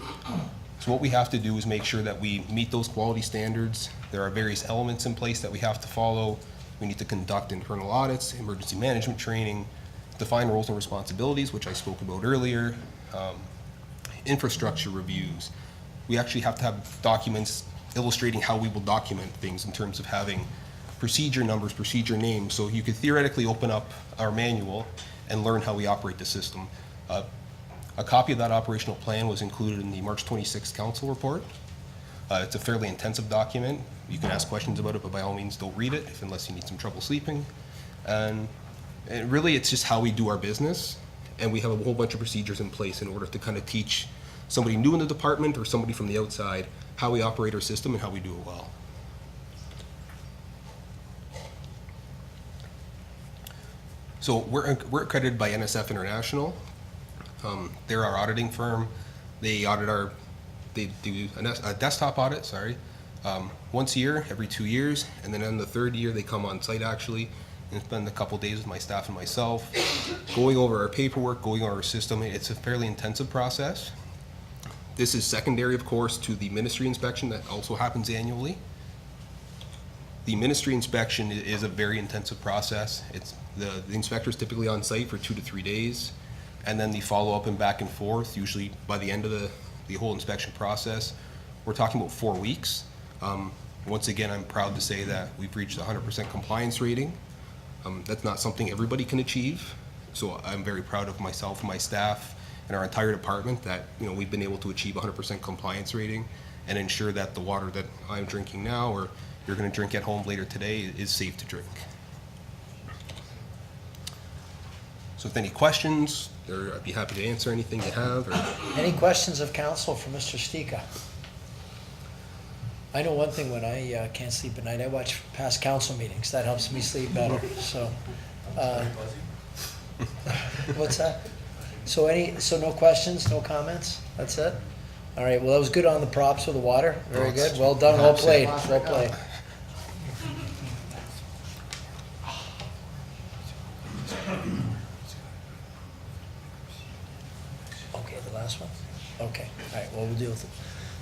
So what we have to do is make sure that we meet those quality standards. There are various elements in place that we have to follow. We need to conduct internal audits, emergency management training, define roles and responsibilities, which I spoke about earlier, infrastructure reviews. We actually have to have documents illustrating how we will document things in terms of having procedure numbers, procedure names. So you could theoretically open up our manual and learn how we operate the system. A copy of that operational plan was included in the March 26th council report. It's a fairly intensive document. You can ask questions about it, but by all means don't read it unless you need some trouble sleeping. And really it's just how we do our business, and we have a whole bunch of procedures in place in order to kind of teach somebody new in the department or somebody from the outside how we operate our system and how we do it well. So we're accredited by NSF International. They're our auditing firm. They do a desktop audit, once a year, every 2 years, and then in the third year they come on site actually and spend a couple days with my staff and myself, going over our paperwork, going over our system. It's a fairly intensive process. This is secondary, of course, to the ministry inspection that also happens annually. The ministry inspection is a very intensive process. It's the inspector's typically on site for 2 to 3 days, and then the follow-up and back and forth, usually by the end of the whole inspection process, we're talking about 4 weeks. Once again, I'm proud to say that we've reached 100% compliance rating. That's not something everybody can achieve, so I'm very proud of myself and my staff and our entire department that we've been able to achieve 100% compliance rating and ensure that the water that I'm drinking now or you're going to drink at home later today is safe to drink. So if any questions, I'd be happy to answer anything you have.
Any questions of council for Mr. Stika? I know one thing, when I can't sleep at night, I watch past council meetings. That helps me sleep better, so. What's that? So no questions, no comments? That's it? All right, well, that was good on the props with the water. Very good. Well done, well played, well played. Okay, the last one? Okay, all right, well, we'll deal with it.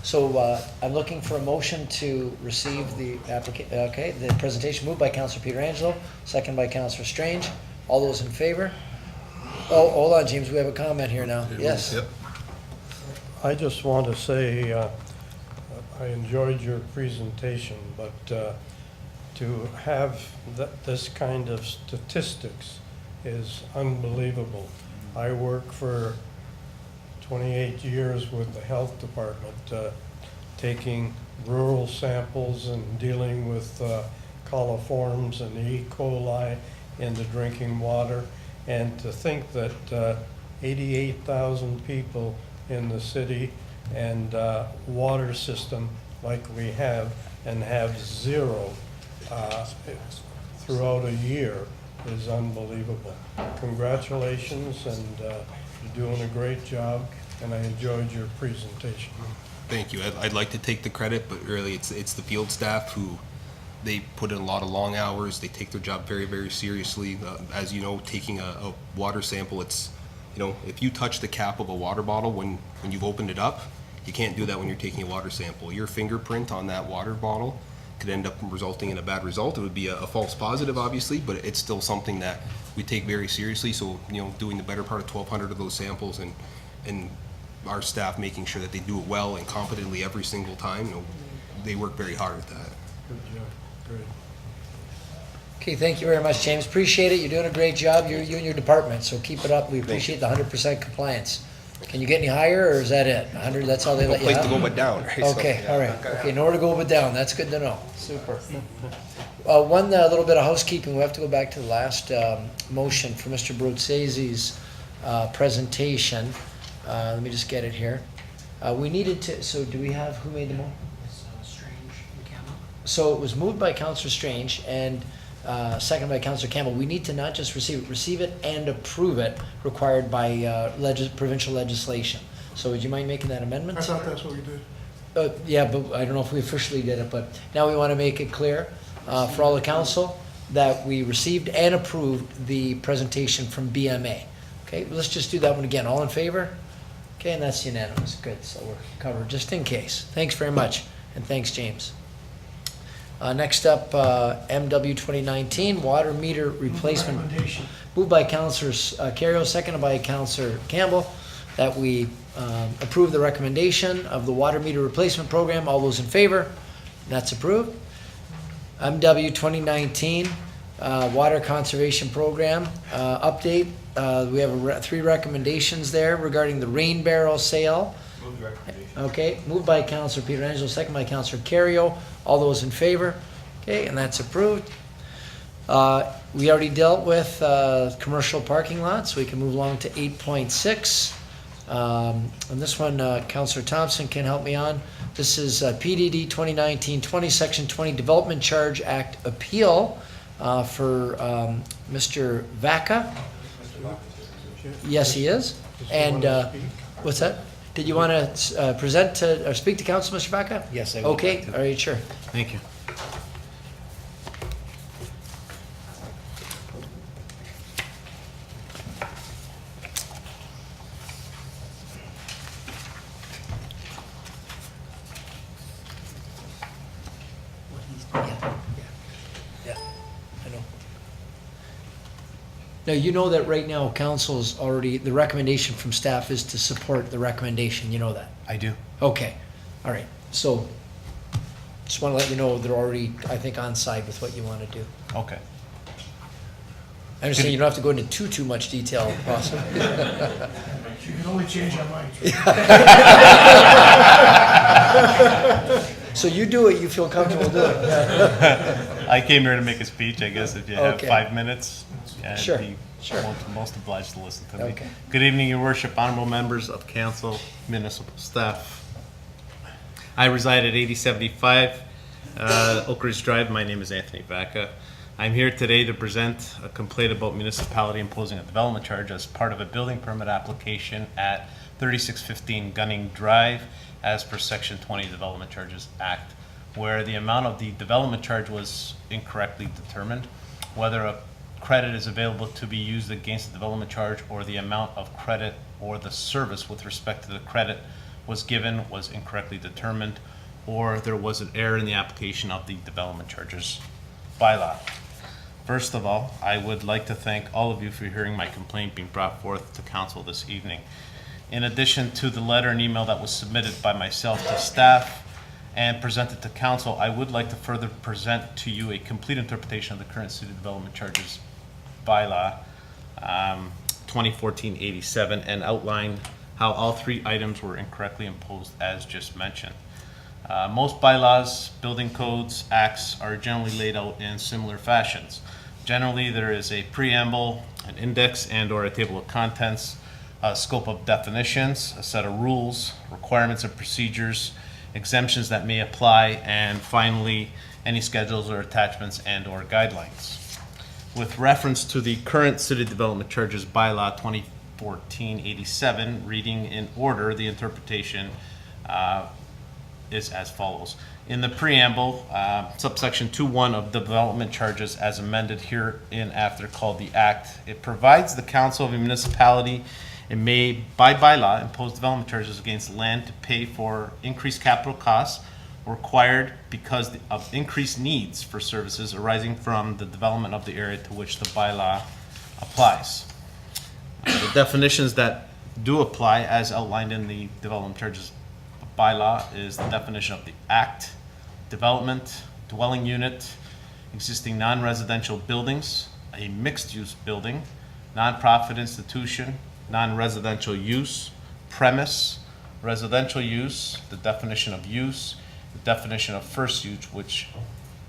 So I'm looking for a motion to receive the the presentation moved by Councillor Pietrangelo, second by Councillor Strange. All those in favor? Oh, hold on, James, we have a comment here now. Yes.
Yep.
I just want to say I enjoyed your presentation, but to have this kind of statistics is unbelievable. I work for 28 years with the health department, taking rural samples and dealing with coliforms and E. coli in the drinking water. And to think that 88,000 people in the city and water system like we have and have zero throughout a year is unbelievable. Congratulations, and you're doing a great job, and I enjoyed your presentation.
Thank you. I'd like to take the credit, but really it's the field staff who they put in a lot of long hours. They take their job very, very seriously. As you know, taking a water sample, it's, if you touch the cap of a water bottle when you've opened it up, you can't do that when you're taking a water sample. Your fingerprint on that water bottle could end up resulting in a bad result. It would be a false positive, obviously, but it's still something that we take very seriously. So, doing the better part of 1,200 of those samples and our staff making sure that they do it well and competently every single time, they work very hard at that.
Good job. Great.
Okay, thank you very much, James. Appreciate it. You're doing a great job, you and your department, so keep it up. We appreciate the 100% compliance. Can you get any higher, or is that it? 100, that's all they let you have?
No place to go but down, right?
Okay, all right. Okay, nowhere to go but down. That's good to know. Super. One little bit of housekeeping. We have to go back to the last motion for Mr. Brotzezi's presentation. Let me just get it here. We needed to, so do we have, who made the motion?
Strange and Campbell.
So it was moved by Councillor Strange and seconded by Councillor Campbell. We need to not just receive it and approve it, required by provincial legislation. So would you mind making that amendment?
I thought that's what we did.
Yeah, but I don't know if we officially did it, but now we want to make it clear for all the council that we received and approved the presentation from BMA. Okay, let's just do that one again. All in favor? Okay, and that's unanimous. Good, so we're covered just in case. Thanks very much, and thanks, James. Next up, MW 2019 water meter replacement. Moved by Councillor Carrier, seconded by Councillor Campbell, that we approve the recommendation of the water meter replacement program. All those in favor? That's approved. MW 2019 water conservation program update. We have 3 recommendations there regarding the rain barrel sale.
Move the recommendation.
Okay, moved by Councillor Pietrangelo, second by Councillor Carrier. All those in favor? Okay, and that's approved. We already dealt with commercial parking lots. We can move along to 8.6. And this one, Councillor Thompson can help me on. This is PDD 2019-20, Section 20 Development Charge Act Appeal. for Mr. Vaca. Yes, he is. And what's that? Did you want to present to, or speak to council, Mr. Vaca?
Yes, I would
Okay,
like to.
all right, sure.
Thank you.
Yeah, I know. Now, you know that right now, council's already, the recommendation from staff is to support the recommendation, you know that?
I do.
Okay, all right, so, just want to let you know they're already, I think, on side with what you want to do.
Okay.
I understand you don't have to go into too much detail, possibly.
You can only change our minds.
So you do it, you feel comfortable doing it.
I came here to make a speech, I guess, if you have
Okay.
5 minutes. I'd
Sure,
be
sure.
most obliged to listen to me.
Okay.
Good evening, your worship, honorable members of council, municipal staff. I reside at 8075 Oak Ridge Drive. My name is Anthony Vaca. I'm here today to present a complaint about municipality imposing a development charge as part of a building permit application at 3615 Gunning Drive as per Section 20 Development Charges Act, where the amount of the development charge was incorrectly determined. Whether a credit is available to be used against the development charge or the amount of credit or the service with respect to the credit was given was incorrectly determined, or there was an error in the application of the development charges bylaw. First of all, I would like to thank all of you for hearing my complaint being brought forth to council this evening. In addition to the letter and email that was submitted by myself to staff and presented to council, I would like to further present to you a complete interpretation of the current city development charges bylaw 2014-87 and outline how all 3 items were incorrectly imposed as just mentioned. Most bylaws, building codes, acts are generally laid out in similar fashions. Generally, there is a preamble, an index and/or a table of contents, a scope of definitions, a set of rules, requirements and procedures, exemptions that may apply, and finally, any schedules or attachments and/or guidelines. With reference to the current city development charges bylaw 2014-87, reading in order, the interpretation is as follows. In the preamble, subsection 2.1 of development charges as amended hereinafter called the Act, it provides the council of a municipality it may, by bylaw, impose development charges against land to pay for increased capital costs required because of increased needs for services arising from the development of the area to which the bylaw applies. The definitions that do apply as outlined in the development charges bylaw is the definition of the act, development, dwelling unit, existing non-residential buildings, a mixed-use building, non-profit institution, non-residential use, premise, residential use, the definition of use, the definition of first use, which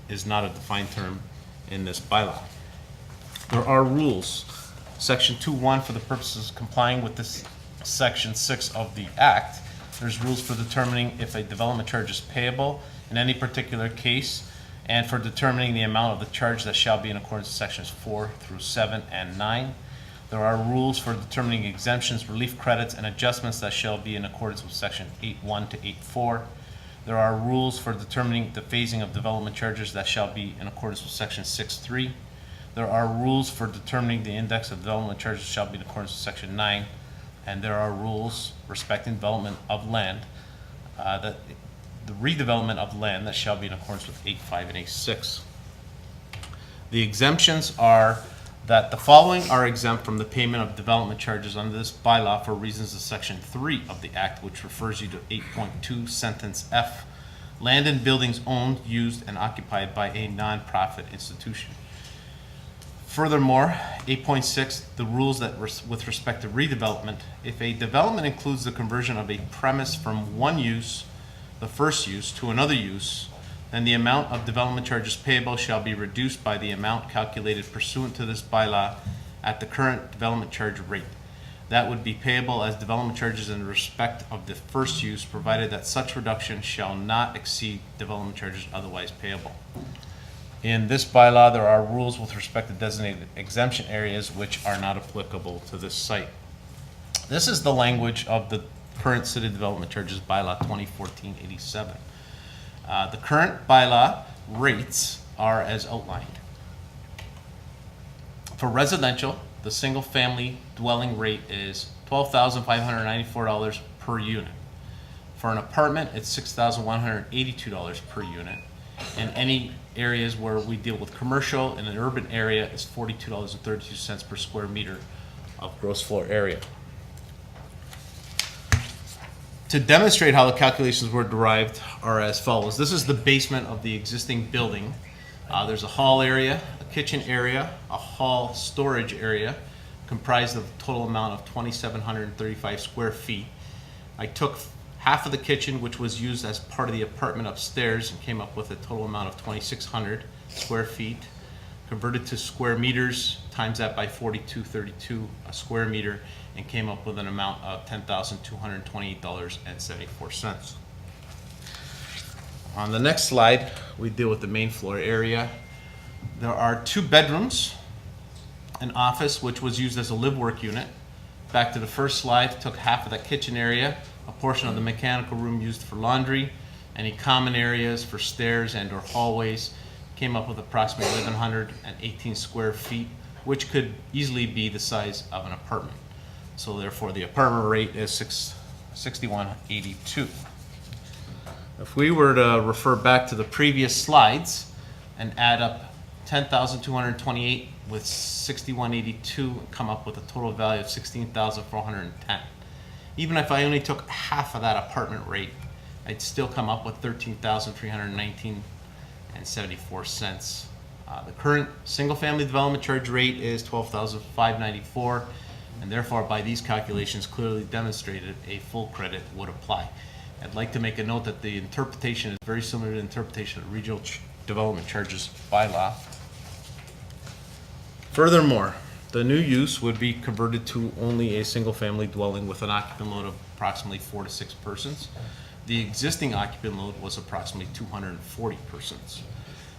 is not a defined term in this bylaw. There are rules. Section 2.1 for the purposes of complying with this section 6 of the Act. There's rules for determining if a development charge is payable in any particular case, and for determining the amount of the charge that shall be in accordance with sections 4 through 7 and 9. There are rules for determining exemptions, relief credits, and adjustments that shall be in accordance with section 8.1 to 8.4. There are rules for determining the phasing of development charges that shall be in accordance with section 6.3. There are rules for determining the index of development charges shall be in accordance with section 9. And there are rules respecting development of land, the redevelopment of land that shall be in accordance with 8.5 and 8.6. The exemptions are that the following are exempt from the payment of development charges under this bylaw for reasons of section 3 of the Act, which refers you to 8.2 sentence F, land and buildings owned, used, and occupied by a non-profit institution. Furthermore, 8.6, the rules that with respect to redevelopment, if a development includes the conversion of a premise from one use, the first use, to another use, then the amount of development charges payable shall be reduced by the amount calculated pursuant to this bylaw at the current development charge rate. That would be payable as development charges in respect of the first use, provided that such reduction shall not exceed development charges otherwise payable. In this bylaw, there are rules with respect to designated exemption areas which are not applicable to this site. This is the language of the current city development charges bylaw 2014-87. The current bylaw rates are as outlined. For residential, the single-family dwelling rate is $12,594 per unit. For an apartment, it's $6,182 per unit. In any areas where we deal with commercial, in an urban area, is $42.32 per square meter of gross floor area. To demonstrate how the calculations were derived are as follows. This is the basement of the existing building. There's a hall area, a kitchen area, a hall storage area comprised of a total amount of 2,735 square feet. I took half of the kitchen, which was used as part of the apartment upstairs, and came up with a total amount of 2,600 square feet. Converted to square meters, times that by 42.32 a square meter, and came up with an amount of $10,228.74. On the next slide, we deal with the main floor area. There are 2 bedrooms, an office which was used as a live-work unit. Back to the first slide, took half of that kitchen area, a portion of the mechanical room used for laundry, any common areas for stairs and or hallways, came up with approximately 1,118 square feet, which could easily be the size of an apartment. So therefore, the apartment rate is $61.82. If we were to refer back to the previous slides and add up 10,228 with 61.82, and come up with a total value of 16,410. Even if I only took half of that apartment rate, I'd still come up with 13,319.74 cents. The current single-family development charge rate is 12,594, and therefore, by these calculations, clearly demonstrated a full credit would apply. I'd like to make a note that the interpretation is very similar to the interpretation of regional development charges bylaw. Furthermore, the new use would be converted to only a single-family dwelling with an occupant load of approximately 4 to 6 persons. The existing occupant load was approximately 240 persons.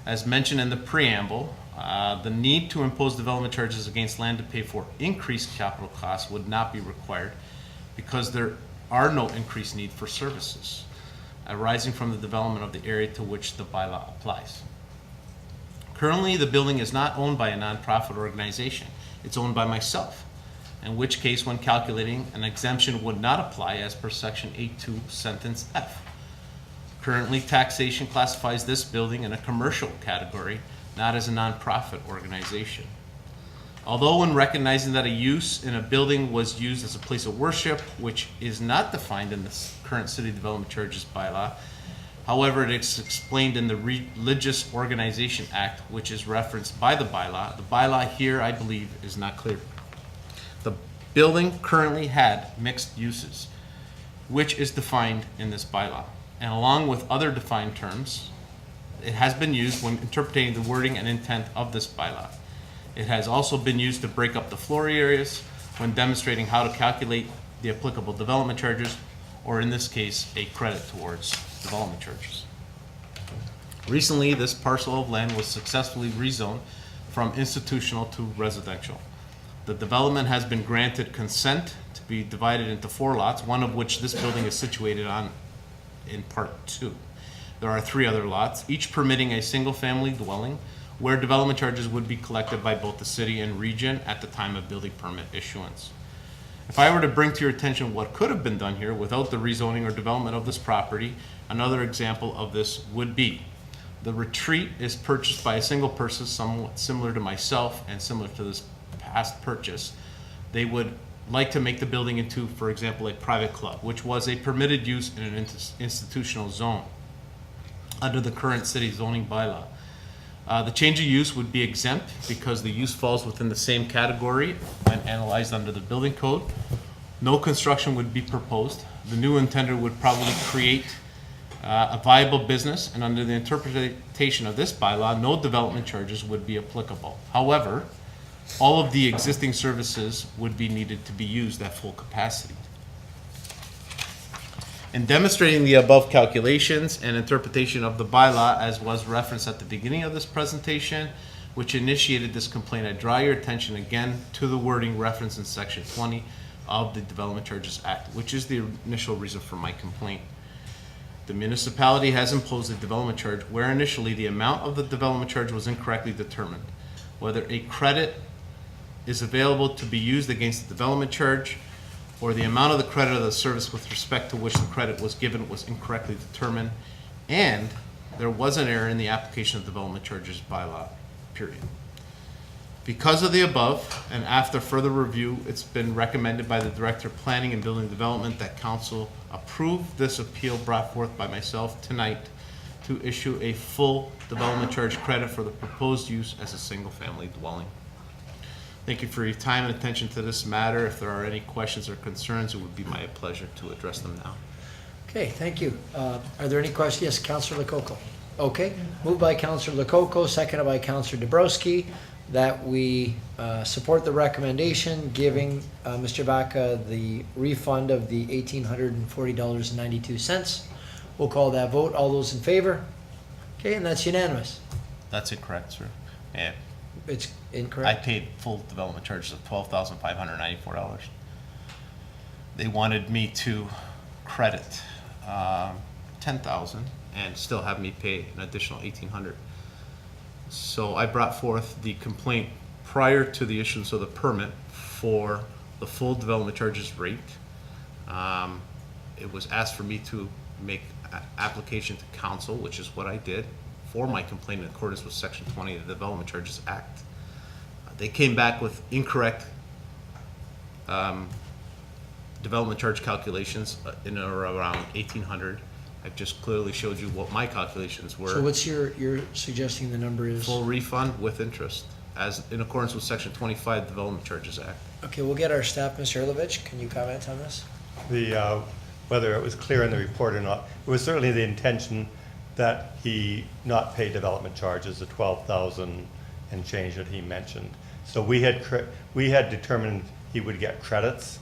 As mentioned in the preamble, the need to impose development charges against land to pay for increased capital costs would not be required because there are no increased need for services arising from the development of the area to which the bylaw applies. Currently, the building is not owned by a nonprofit organization. It's owned by myself, in which case when calculating, an exemption would not apply as per section 8.2 sentence F. Currently, taxation classifies this building in a commercial category, not as a nonprofit organization. Although when recognizing that a use in a building was used as a place of worship, which is not defined in the current city development charges bylaw, however, it is explained in the Religious Organization Act, which is referenced by the bylaw. The bylaw here, I believe, is not clear. The building currently had mixed uses, which is defined in this bylaw. And along with other defined terms, it has been used when interpreting the wording and intent of this bylaw. It has also been used to break up the floor areas when demonstrating how to calculate the applicable development charges, or in this case, a credit towards development charges. Recently, this parcel of land was successfully rezoned from institutional to residential. The development has been granted consent to be divided into 4 lots, one of which this building is situated on in part 2. There are 3 other lots, each permitting a single-family dwelling where development charges would be collected by both the city and region at the time of building permit issuance. If I were to bring to your attention what could have been done here without the rezoning or development of this property, another example of this would be the retreat is purchased by a single person somewhat similar to myself and similar to this past purchase. They would like to make the building into, for example, a private club, which was a permitted use in an institutional zone under the current city zoning bylaw. The change of use would be exempt because the use falls within the same category when analyzed under the building code. No construction would be proposed. The new intender would probably create a viable business, and under the interpretation of this bylaw, no development charges would be applicable. However, all of the existing services would be needed to be used at full capacity. In demonstrating the above calculations and interpretation of the bylaw as was referenced at the beginning of this presentation, which initiated this complaint, I draw your attention again to the wording referenced in section 20 of the Development Charges Act, which is the initial reason for my complaint. The municipality has imposed a development charge where initially the amount of the development charge was incorrectly determined. Whether a credit is available to be used against the development charge or the amount of the credit of the service with respect to which the credit was given was incorrectly determined, and there was an error in the application of development charges bylaw, period. Because of the above, and after further review, it's been recommended by the Director of Planning and Building Development that Council approve this appeal brought forth by myself tonight to issue a full development charge credit for the proposed use as a single-family dwelling. Thank you for your time and attention to this matter. If there are any questions or concerns, it would be my pleasure to address them now.
Okay, thank you. Are there any questions? Yes, Councillor Lococo. Okay, moved by Councillor Lococo, seconded by Councillor Dabrowski, that we support the recommendation giving Mr. Vaca the refund of the $1,840.92. We'll call that vote. All those in favor? Okay, and that's unanimous.
That's incorrect, sir. Yeah.
It's
I
incorrect?
paid full development charges of $12,594. They wanted me to credit $10,000 and still have me pay an additional $1,800. So I brought forth the complaint prior to the issuance of the permit for the full development charges rate. It was asked for me to make application to council, which is what I did, for my complaint in accordance with section 20 of the Development Charges Act. They came back with incorrect development charge calculations in or around 1,800. I've just clearly showed you what my calculations were.
So what's you're suggesting the number is?
Full refund with interest, as in accordance with section 25 of the Development Charges Act.
Okay, we'll get our staff, Mr. Erlovich, can you comment on this?
Whether it was clear in the report or not, it was certainly the intention that he not pay development charges, the 12,000 and change that he mentioned. So we had determined he would get credits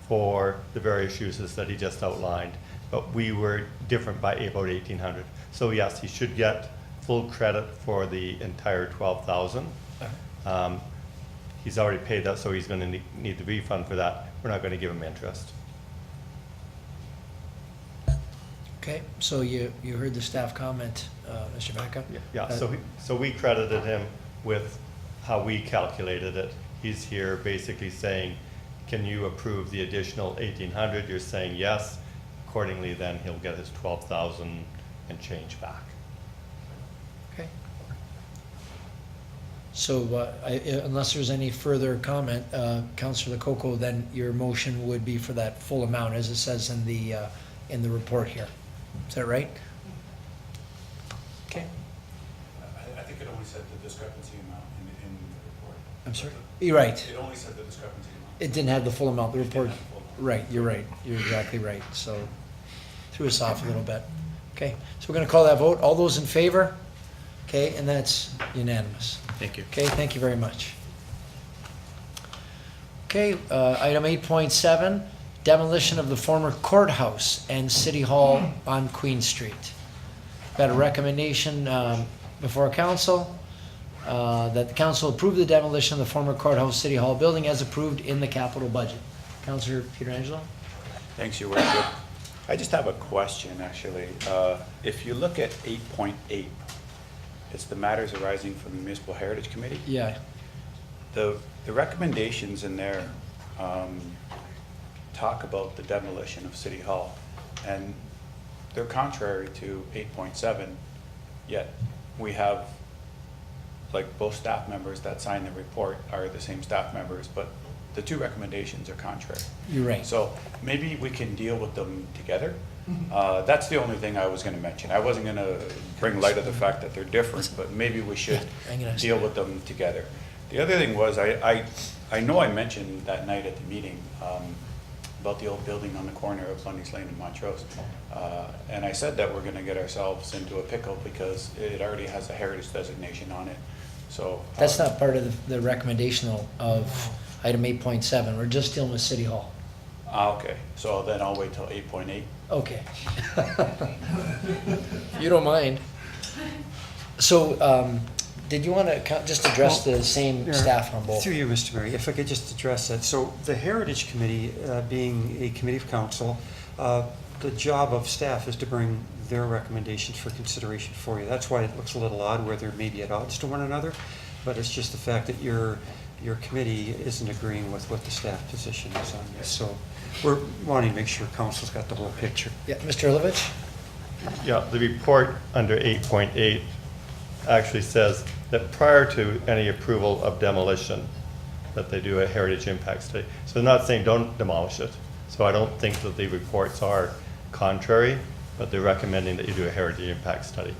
for the various uses that he just outlined, but we were different by about 1,800. So yes, he should get full credit for the entire 12,000. He's already paid that, so he's going to need the refund for that. We're not going to give him interest.
Okay, so you heard the staff comment, Mr. Vaca?
Yeah, so we credited him with how we calculated it. He's here basically saying, can you approve the additional 1,800? You're saying yes. Accordingly, then he'll get his 12,000 and change back.
Okay. So unless there's any further comment, Councillor Lococo, then your motion would be for that full amount as it says in the report here. Is that right? Okay.
I think it only said the discrepancy amount in the report.
I'm sorry? You're right.
It only said the discrepancy amount.
It didn't have the full amount. The report, right, you're right. You're exactly right. So threw us off a little bit. Okay, so we're going to call that vote. All those in favor? Okay, and that's unanimous.
Thank you.
Okay, thank you very much. Okay, item 8.7, demolition of the former courthouse and City Hall on Queen Street. Got a recommendation before council that the council approve the demolition of the former courthouse City Hall building as approved in the capital budget. Councillor Pietrangelo?
Thanks, Your Worship. I just have a question, actually. If you look at 8.8, it's the matters arising from the Municipal Heritage Committee.
Yeah.
The recommendations in there talk about the demolition of City Hall, and they're contrary to 8.7, yet we have, like, both staff members that sign the report are the same staff members, but the two recommendations are contrary.
You're right.
So maybe we can deal with them together. That's the only thing I was going to mention. I wasn't going to bring light of the fact that they're different, but maybe we should deal with them together. The other thing was, I know I mentioned that night at the meeting about the old building on the corner of Lundy's Lane and Montrose. And I said that we're going to get ourselves into a pickle because it already has a heritage designation on it. So
That's not part of the recommendation of item 8.7. We're just dealing with City Hall.
okay, so then I'll wait till 8.8.
Okay. You don't mind. So, did you want to just address the same
Yeah,
staff on both?
Through you, Mr. Mayor, if I could just address that. So the Heritage Committee, being a committee of council, the job of staff is to bring their recommendations for consideration for you. That's why it looks a little odd where they're maybe at odds to one another, but it's just the fact that your committee isn't agreeing with what the staff position is on this. So we're wanting to make sure council's got the whole picture.
Yeah, Mr. Ilovich?
Yeah, the report under 8.8 actually says that prior to any approval of demolition, that they do a heritage impact study. So they're not saying don't demolish it. So I don't think that the reports are contrary, but they're recommending that you do a heritage impact study.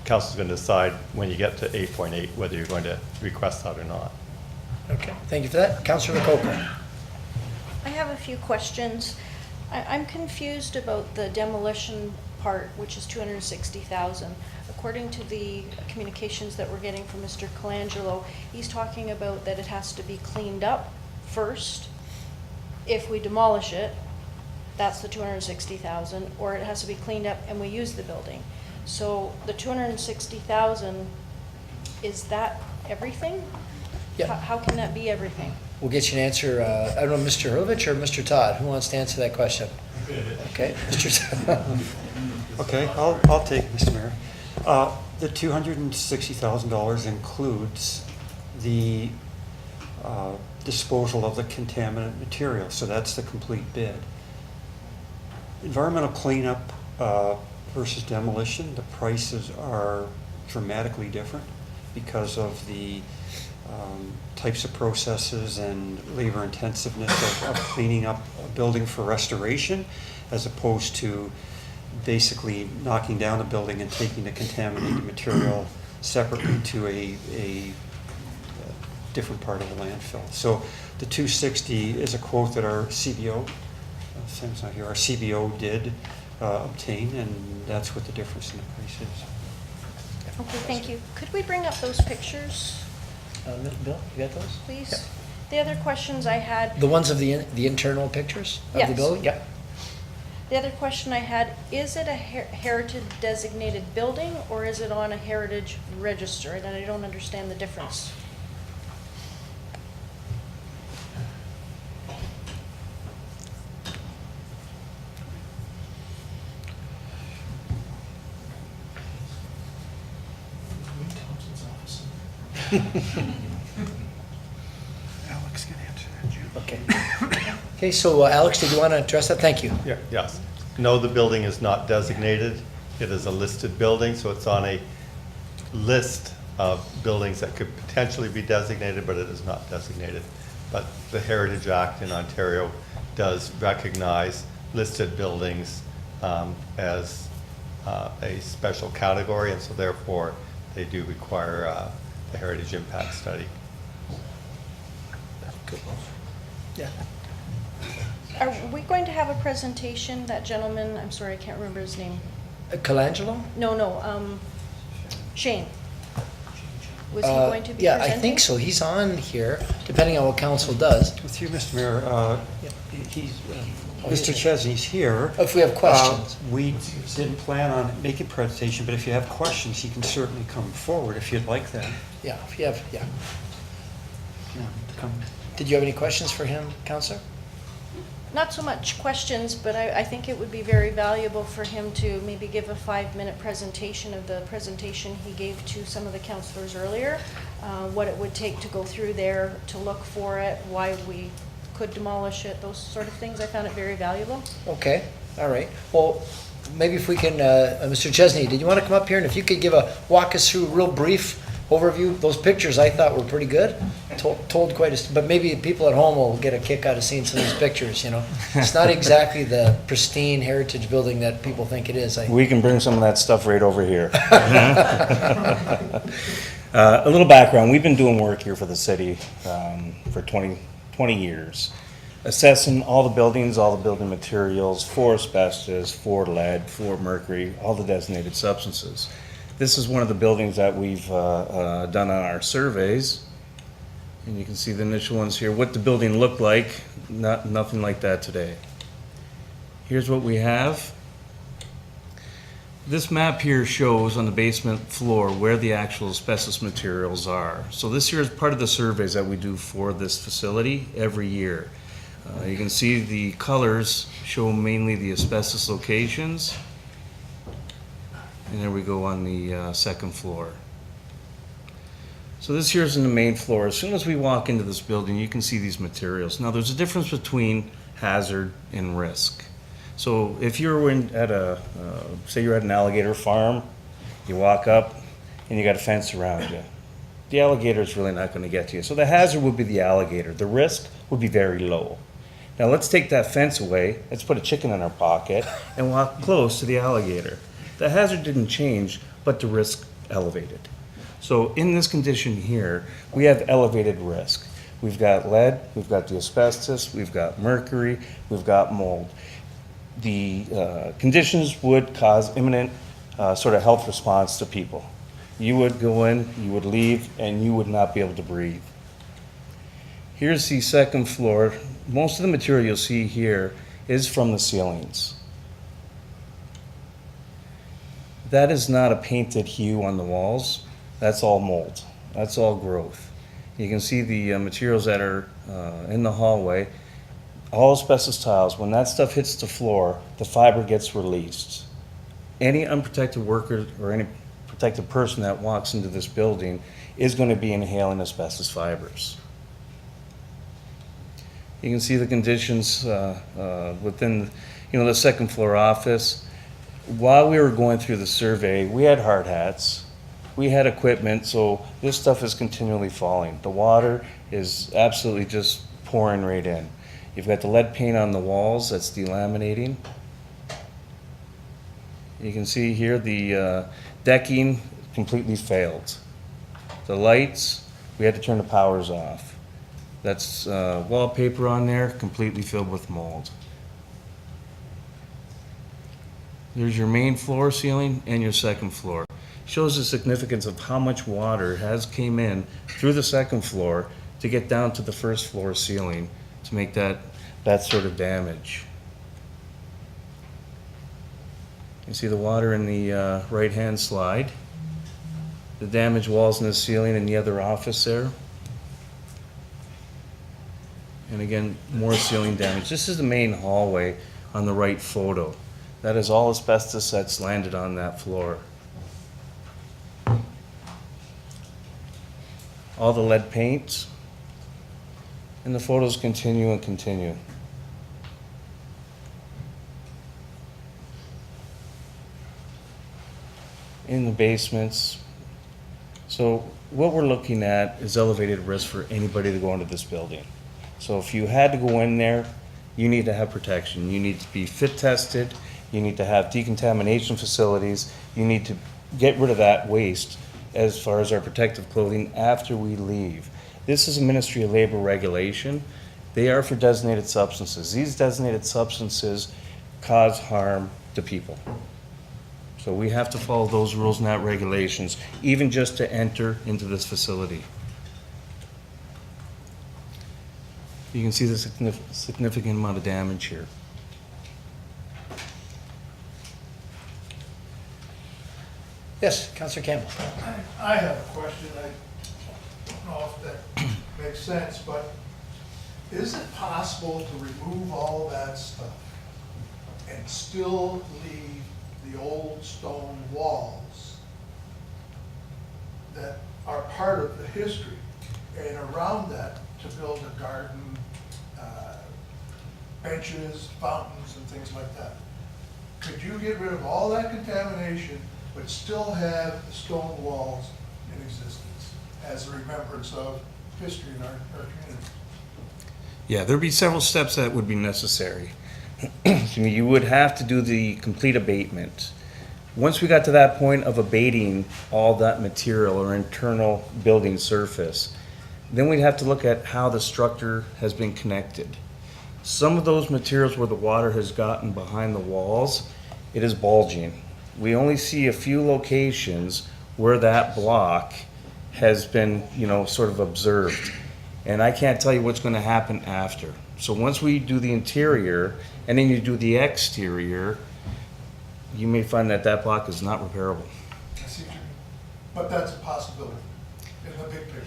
Council's going to decide when you get to 8.8 whether you're going to request that or not.
Okay, thank you for that. Councillor Lococo.
I have a few questions. I'm confused about the demolition part, which is $260,000. According to the communications that we're getting from Mr. Colangelo, he's talking about that it has to be cleaned up first. If we demolish it, that's the $260,000, or it has to be cleaned up and we use the building. So the $260,000, is that everything?
Yeah.
How can that be everything?
We'll get you an answer. I don't know, Mr. Ilovich or Mr. Todd? Who wants to answer that question? Okay, Mr. Todd.
Okay, I'll take it, Mr. Mayor. The $260,000 includes the disposal of the contaminant material, so that's the complete bid. Environmental cleanup versus demolition, the prices are dramatically different because of the types of processes and labor intensiveness of cleaning up a building for restoration, as opposed to basically knocking down a building and taking the contaminated material separately to a different part of the landfill. So the 260 is a quote that our CBO, Sam's not here, our CBO did obtain, and that's what the difference in the price is.
Okay, thank you. Could we bring up those pictures,
Bill, you got those?
please?
Yeah.
The other questions I had.
The ones of the internal pictures of the
Yes.
building? Yep.
The other question I had, is it a heritage designated building or is it on a heritage register? And I don't understand the difference.
Alex can answer that, Jim.
Okay. Okay, so Alex, did you want to address that? Thank you.
Yeah, yes. No, the building is not designated. It is a listed building, so it's on a list of buildings that could potentially be designated, but it is not designated. But the Heritage Act in Ontario does recognize listed buildings as a special category, and so therefore they do require the Heritage Impact Study.
Yeah.
Are we going to have a presentation? That gentleman, I'm sorry, I can't remember his name.
Colangelo?
No, Shane. Was he going to be
Yeah,
presenting?
I think so. He's on here, depending on what council does.
With you, Mr. Mayor, Mr. Chesney's here.
If we have questions.
We didn't plan on making a presentation, but if you have questions, he can certainly come forward if you'd like that.
Yeah, if you have, yeah.
Yeah, come.
Did you have any questions for him, Councillor?
Not so much questions, but I think it would be very valuable for him to maybe give a 5-minute presentation of the presentation he gave to some of the councillors earlier, what it would take to go through there, to look for it, why we could demolish it, those sort of things. I found it very valuable.
Okay, all right. Well, maybe if we can, Mr. Chesney, did you want to come up here? And if you could walk us through a real brief overview. Those pictures I thought were pretty good. Told quite a, but maybe people at home will get a kick out of seeing some of these pictures, you know. It's not exactly the pristine heritage building that people think it is.
We can bring some of that stuff right over here. A little background. We've been doing work here for the city for 20 years. Assessing all the buildings, all the building materials for asbestos, for lead, for mercury, all the designated substances. This is one of the buildings that we've done on our surveys. And you can see the initial ones here. What the building looked like, nothing like that today. Here's what we have. This map here shows on the basement floor where the actual asbestos materials are. So this here is part of the surveys that we do for this facility every year. You can see the colors show mainly the asbestos locations. And there we go on the second floor. So this here is in the main floor. As soon as we walk into this building, you can see these materials. Now there's a difference between hazard and risk. So if you're at say you're at an alligator farm, you walk up and you got a fence around you. The alligator is really not going to get to you. So the hazard would be the alligator. The risk would be very low. Now let's take that fence away. Let's put a chicken in our pocket and walk close to the alligator. The hazard didn't change, but the risk elevated. So in this condition here, we have elevated risk. We've got lead, we've got the asbestos, we've got mercury, we've got mold. The conditions would cause imminent sort of health response to people. You would go in, you would leave, and you would not be able to breathe. Here's the second floor. Most of the material you'll see here is from the ceilings. That is not a painted hue on the walls. That's all mold. That's all growth. You can see the materials that are in the hallway. All asbestos tiles, when that stuff hits the floor, the fiber gets released. Any unprotected worker or any protected person that walks into this building is going to be inhaling asbestos fibers. You can see the conditions within the second floor office. While we were going through the survey, we had hard hats, we had equipment, so this stuff is continually falling. The water is absolutely just pouring right in. You've got the lead paint on the walls that's delaminating. You can see here the decking completely failed. The lights, we had to turn the powers off. That's wallpaper on there, completely filled with mold. There's your main floor ceiling and your second floor. Shows the significance of how much water has came in through the second floor to get down to the first floor ceiling to make that sort of damage. You see the water in the right-hand slide. The damaged walls in the ceiling in the other office there. And again, more ceiling damage. This is the main hallway on the right photo. That is all asbestos that's landed on that floor. All the lead paints. And the photos continue and continue. In the basements. So what we're looking at is elevated risk for anybody to go into this building. So if you had to go in there, you need to have protection. You need to be fit tested. You need to have decontamination facilities. You need to get rid of that waste as far as our protective clothing after we leave. This is a Ministry of Labor regulation. They are for designated substances. These designated substances cause harm to people. So we have to follow those rules and that regulations, even just to enter into this facility. You can see the significant amount of damage here.
Yes, Councillor Campbell.
I have a question. I don't know if that makes sense, but is it possible to remove all that stuff and still leave the old stone walls that are part of the history, and around that to build a garden, benches, fountains, and things like that? Could you get rid of all that contamination but still have the stone walls in existence as a remembrance of history in our community?
Yeah, there'd be several steps that would be necessary. You would have to do the complete abatement. Once we got to that point of abating all that material or internal building surface, then we'd have to look at how the structure has been connected. Some of those materials where the water has gotten behind the walls, it is bulging. We only see a few locations where that block has been, sort of observed. And I can't tell you what's going to happen after. So once we do the interior, and then you do the exterior, you may find that that block is not repairable.
I see what you mean. But that's a possibility in the big picture.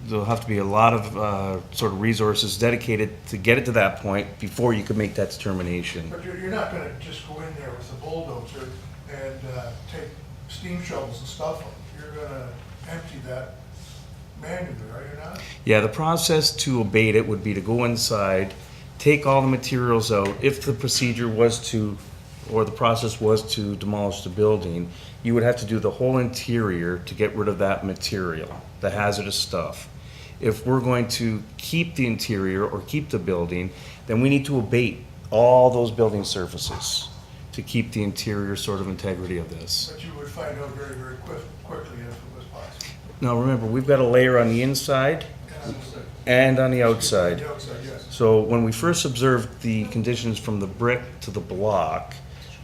There'll have to be a lot of sort of resources dedicated to get it to that point before you can make that determination.
But you're not gonna just go in there with a bulldozer and take steam shovels and stuff them. You're gonna empty that manually, are you not?
Yeah, the process to abate it would be to go inside, take all the materials out. If the procedure was to, or the process was to demolish the building, you would have to do the whole interior to get rid of that material, the hazardous stuff. If we're going to keep the interior or keep the building, then we need to abate all those building surfaces to keep the interior sort of integrity of this.
But you would find out very, very quickly if it was possible.
Now remember, we've got a layer on the inside and on the outside.
The outside, yes.
So when we first observed the conditions from the brick to the block,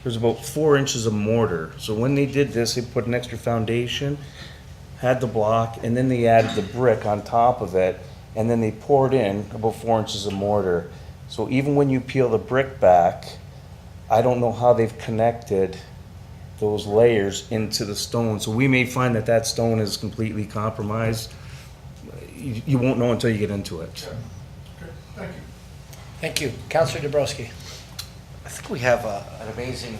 there's about 4 inches of mortar. So when they did this, they put an extra foundation, had the block, and then they added the brick on top of it, and then they poured in about 4 inches of mortar. So even when you peel the brick back, I don't know how they've connected those layers into the stone. So we may find that that stone is completely compromised. You won't know until you get into it.
Yeah. Okay, thank you.
Thank you. Councillor Dabrowski.
I think we have an amazing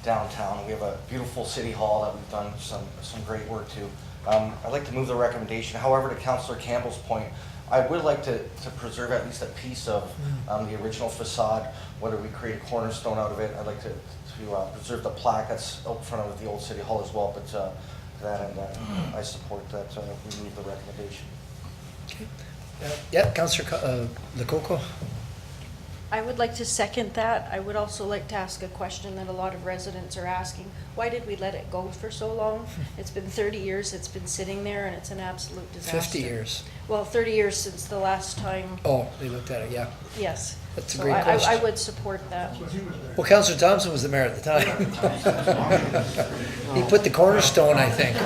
downtown. We have a beautiful city hall that we've done some great work to. I'd like to move the recommendation. However, to Councillor Campbell's point, I would like to preserve at least a piece of the original facade, whether we create a cornerstone out of it. I'd like to preserve the plaque that's out front of the old city hall as well, but to that end, I support that we move the recommendation.
Okay. Yeah, Councillor Lococo.
I would like to second that. I would also like to ask a question that a lot of residents are asking. Why did we let it go for so long? It's been 30 years it's been sitting there and it's an absolute disaster.
50 years.
Well, 30 years since the last time.
Oh, they looked at it, yeah.
Yes.
That's a
So
great
I
question.
would support that.
Well, Councillor Thompson was the mayor at the time. He put the cornerstone, I think.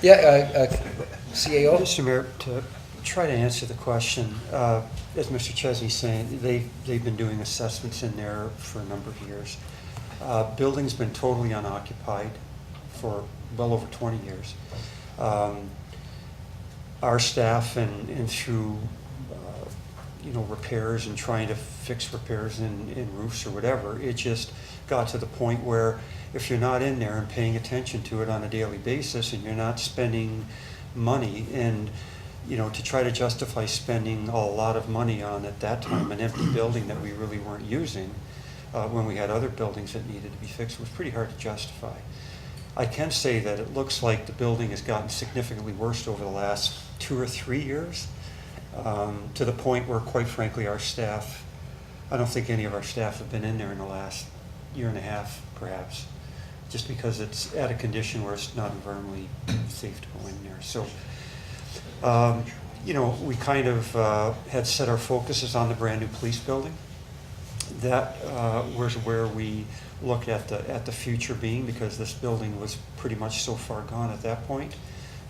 Yeah, CAO?
Mr. Mayor, to try to answer the question, as Mr. Chesney's saying, they've been doing assessments in there for a number of years. Building's been totally unoccupied for well over 20 years. Our staff and through repairs and trying to fix repairs in roofs or whatever, it just got to the point where if you're not in there and paying attention to it on a daily basis and you're not spending money and to try to justify spending a lot of money on, at that time, an empty building that we really weren't using when we had other buildings that needed to be fixed was pretty hard to justify. I can say that it looks like the building has gotten significantly worse over the last 2 or 3 years, to the point where, quite frankly, our staff, I don't think any of our staff have been in there in the last year and a half, perhaps, just because it's at a condition where it's not environmentally safe to go in there. So, we kind of had set our focuses on the brand new police building. That was where we looked at the future being, because this building was pretty much so far gone at that point,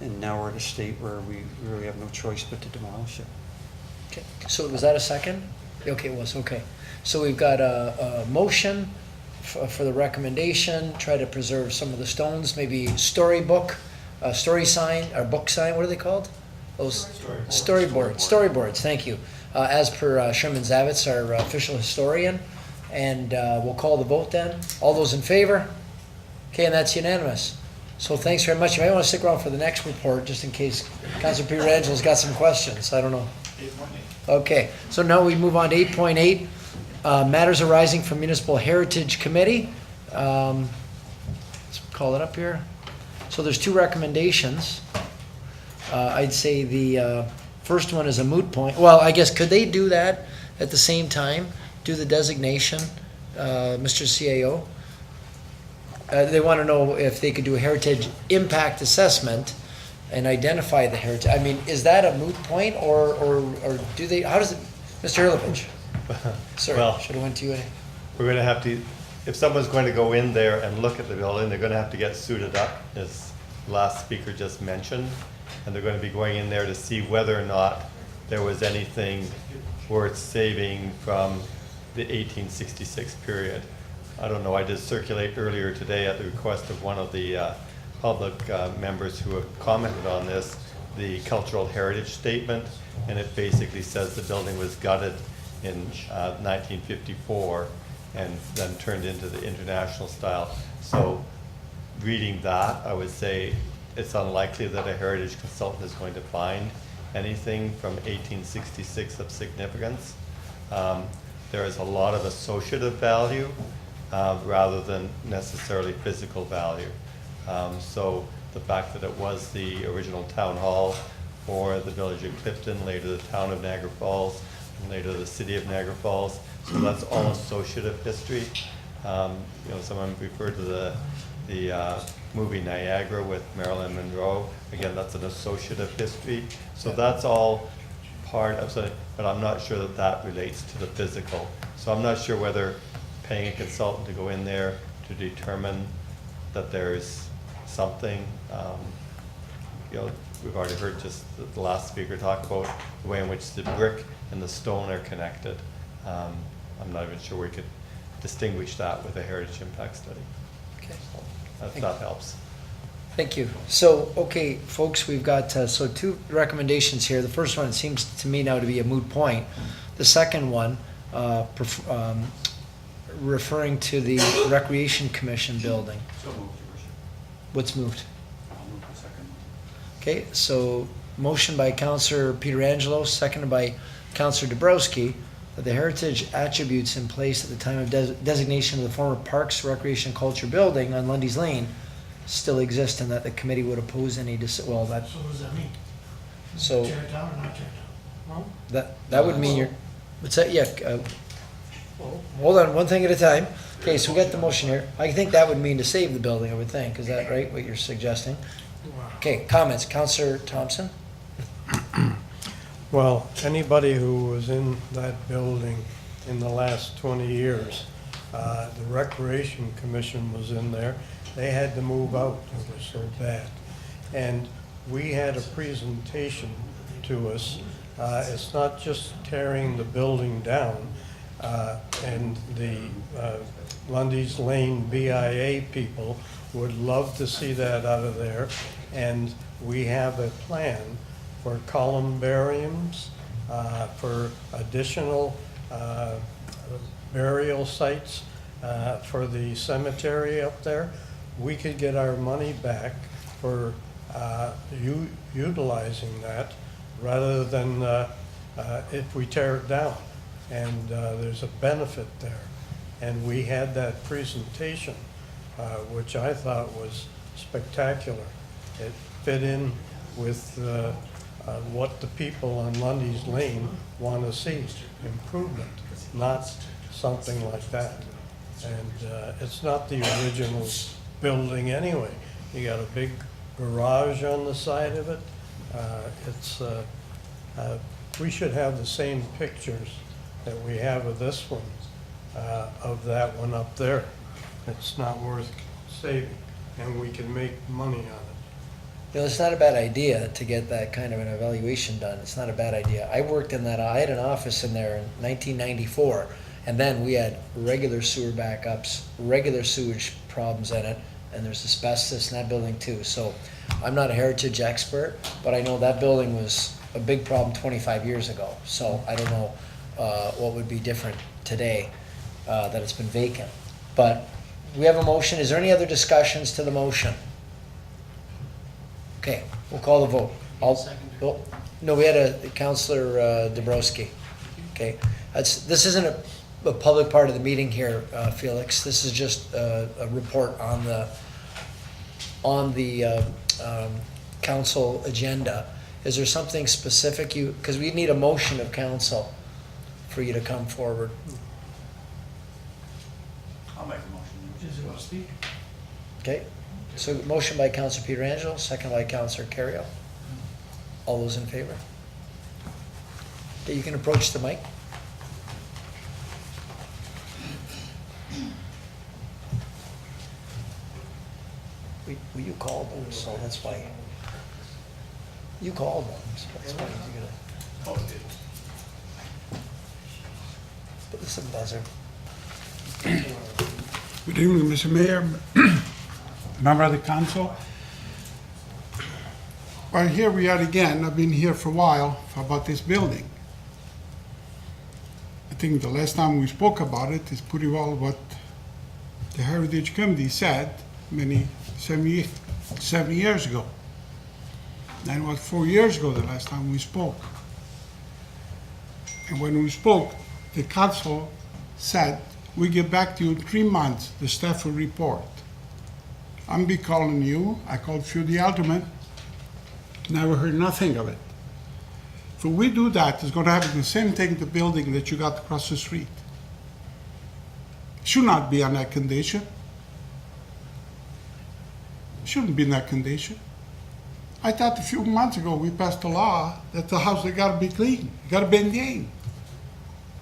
and now we're at a state where we really have no choice but to demolish it.
Okay, so was that a second? Okay, it was, okay. So we've got a motion for the recommendation, try to preserve some of the stones, maybe storybook, story sign, or book sign, what are they called? Those storyboards, thank you. As per Sherman Zavitz, our official historian, and we'll call the vote then. All those in favor? Okay, and that's unanimous. So thanks very much. You might want to stick around for the next report, just in case Councilor Pietrangela's got some questions. I don't know. 8.8. Okay, so now we move on to 8.8, matters arising from Municipal Heritage Committee. Let's call it up here. So there's 2 recommendations. I'd say the first one is a moot point. Well, I guess, could they do that at the same time? Do the designation, Mr. CAO? They want to know if they could do a heritage impact assessment and identify the heritage. I mean, is that a moot point, or do they, how does it, Mr. Hurlovich? Sorry,
Well,
should have went to you.
We're going to have to, if someone's going to go in there and look at the building, they're going to have to get suited up, as last speaker just mentioned, and they're going to be going in there to see whether or not there was anything worth saving from the 1866 period. I don't know, I did circulate earlier today at the request of one of the public members who have commented on this, the cultural heritage statement, and it basically says the building was gutted in 1954 and then turned into the international style. So reading that, I would say it's unlikely that a heritage consultant is going to find anything from 1866 of significance. There is a lot of associative value rather than necessarily physical value. So the fact that it was the original town hall for the village of Clifton, later the town of Niagara Falls, and later the city of Niagara Falls. So that's all associative history. You know, someone referred to the movie Niagara with Marilyn Monroe. Again, that's an associative history. So that's all part of something, but I'm not sure that that relates to the physical. So I'm not sure whether paying a consultant to go in there to determine that there's something, you know, we've already heard just the last speaker talk about the way in which the brick and the stone are connected. I'm not even sure we could distinguish that with a heritage impact study.
Okay.
So that helps.
Thank you. So, okay, folks, we've got, so two recommendations here. The first one seems to me now to be a moot point. The second one, referring to the Recreation Commission building.
So moved, Your Worship.
What's moved?
I'll move the second one.
Okay, so motion by Councillor Pietrangelo, seconded by Councillor Dabrowski, that the heritage attributes in place at the time of designation of the former Parks, Recreation, and Culture building on Lundy's Lane still exist, and that the committee would oppose any, well, that,
So what does that mean?
so,
Tear it down or not tear it down? No?
that would mean you're, what's that, yeah, hold on, one thing at a time. Okay, so we got the motion here. I think that would mean to save the building, I would think. Is that right, what you're suggesting? Okay, comments. Councillor Thompson?
Well, anybody who was in that building in the last 20 years, the Recreation Commission was in there. They had to move out, it was so bad. And we had a presentation to us. It's not just tearing the building down, and the Lundy's Lane BIA people would love to see that out of there. And we have a plan for columbariums, for additional burial sites for the cemetery up there. We could get our money back for utilizing that rather than if we tear it down. And there's a benefit there. And we had that presentation, which I thought was spectacular. It fit in with what the people on Lundy's Lane want to see, improvement, not something like that. And it's not the original building anyway. You got a big garage on the side of it. We should have the same pictures that we have of this one, of that one up there. It's not worth saving, and we can make money on it.
You know, it's not a bad idea to get that kind of an evaluation done. It's not a bad idea. I worked in that, I had an office in there in 1994, and then we had regular sewer backups, regular sewage problems in it, and there's asbestos in that building too. So I'm not a heritage expert, but I know that building was a big problem 25 years ago. So I don't know what would be different today that it's been vacant. But we have a motion. Is there any other discussions to the motion? Okay, we'll call the vote. No, we had a Councillor Dabrowski. Okay, this isn't a public part of the meeting here, Felix. This is just a report on the council agenda. Is there something specific because we need a motion of council for you to come forward.
I'll make a motion.
Is it going to speak?
Okay, so motion by Councillor Pietrangelo, second by Councillor Carriel. All those in favor? Okay, you can approach the mic. Well, you called them, so that's why. You called them, so that's why you're gonna.
It's a buzzer.
Good evening, Mr. Mayor, member of the council. Well, here we are again. I've been here for a while about this building. I think the last time we spoke about it is pretty well what the Heritage Committee said 7 years ago. And it was 4 years ago the last time we spoke. And when we spoke, the council said, we get back to you in 3 months, the staff will report. I'm be calling you, I called a few of the aldermen, never heard nothing of it. If we do that, it's gonna happen the same thing in the building that you got across the street. Should not be on that condition. Shouldn't be in that condition. I thought a few months ago we passed a law that the house, they gotta be clean, gotta be maintained.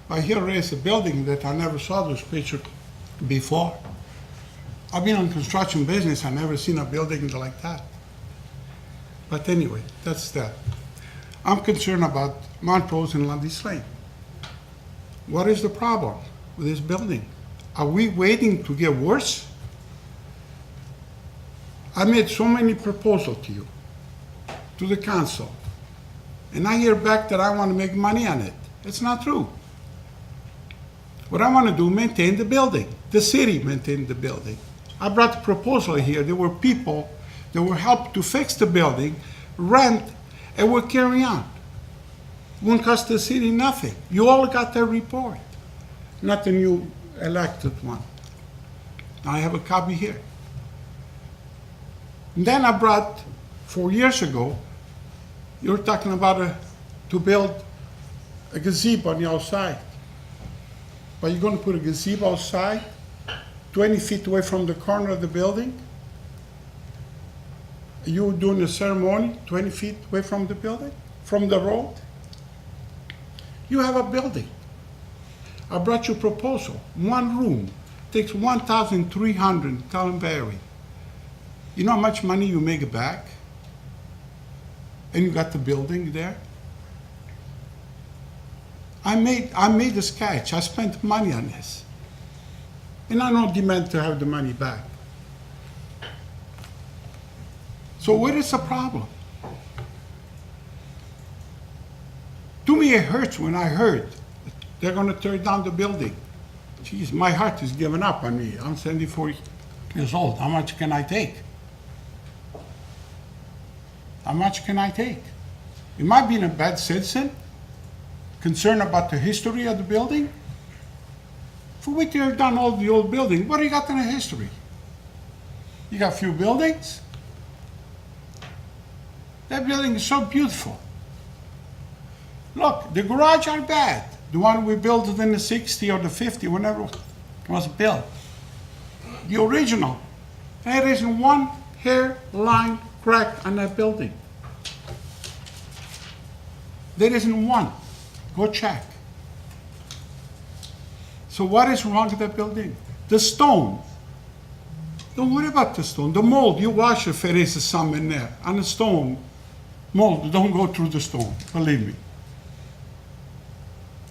I here is a building that I never saw this picture before. I've been in construction business, I never seen a building like that. But anyway, that's that. I'm concerned about Montrose and Lundy's Lane. What is the problem with this building? Are we waiting to get worse? I made so many proposals to you, to the council, and I hear back that I want to make money on it. It's not true. What I want to do, maintain the building. The city maintain the building. I brought a proposal here. There were people that were helped to fix the building, rent, and will carry on. Won't cost the city nothing. You all got that report, not the new elected one. I have a copy here. And then I brought, 4 years ago, you were talking about to build a gazebo on the outside. But you're going to put a gazebo outside, 20 feet away from the corner of the building? You were doing a ceremony 20 feet away from the building, from the road? You have a building. I brought you a proposal. One room takes $1,300 in Talonberry. You know how much money you make back? And you got the building there? I made a sketch. I spent money on this. And I don't demand to have the money back. So what is the problem? To me, it hurts when I heard they're going to tear down the building. Jeez, my heart is giving up on me. I'm 74 years old. How much can I take? How much can I take? Am I being a bad citizen? Concerned about the history of the building? If we tear down all the old building, what do you got in the history? You got a few buildings? That building is so beautiful. Look, the garage are bad. The one we built in the 60s or the 50s, whenever it was built. The original. There isn't one hairline crack on that building. There isn't one. Go check. So what is wrong with that building? The stone. Don't worry about the stone. The mold, you wash if there is some in there. On the stone, mold, don't go through the stone, believe me.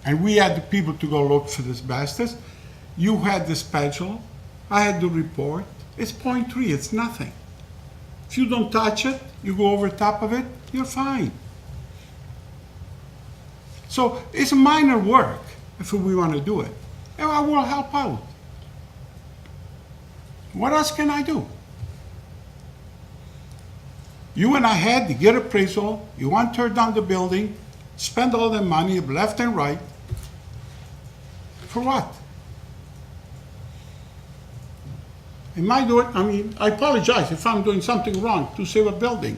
And we had the people to go look for this asbestos. You had the spatula. I had the report. It's 0.3, it's nothing. If you don't touch it, you go over top of it, you're fine. So it's minor work if we want to do it. And I will help out. What else can I do? You and I had to get appraisal. You want to tear down the building, spend all the money left and right. For what? Am I doing, I apologize if I'm doing something wrong to save a building.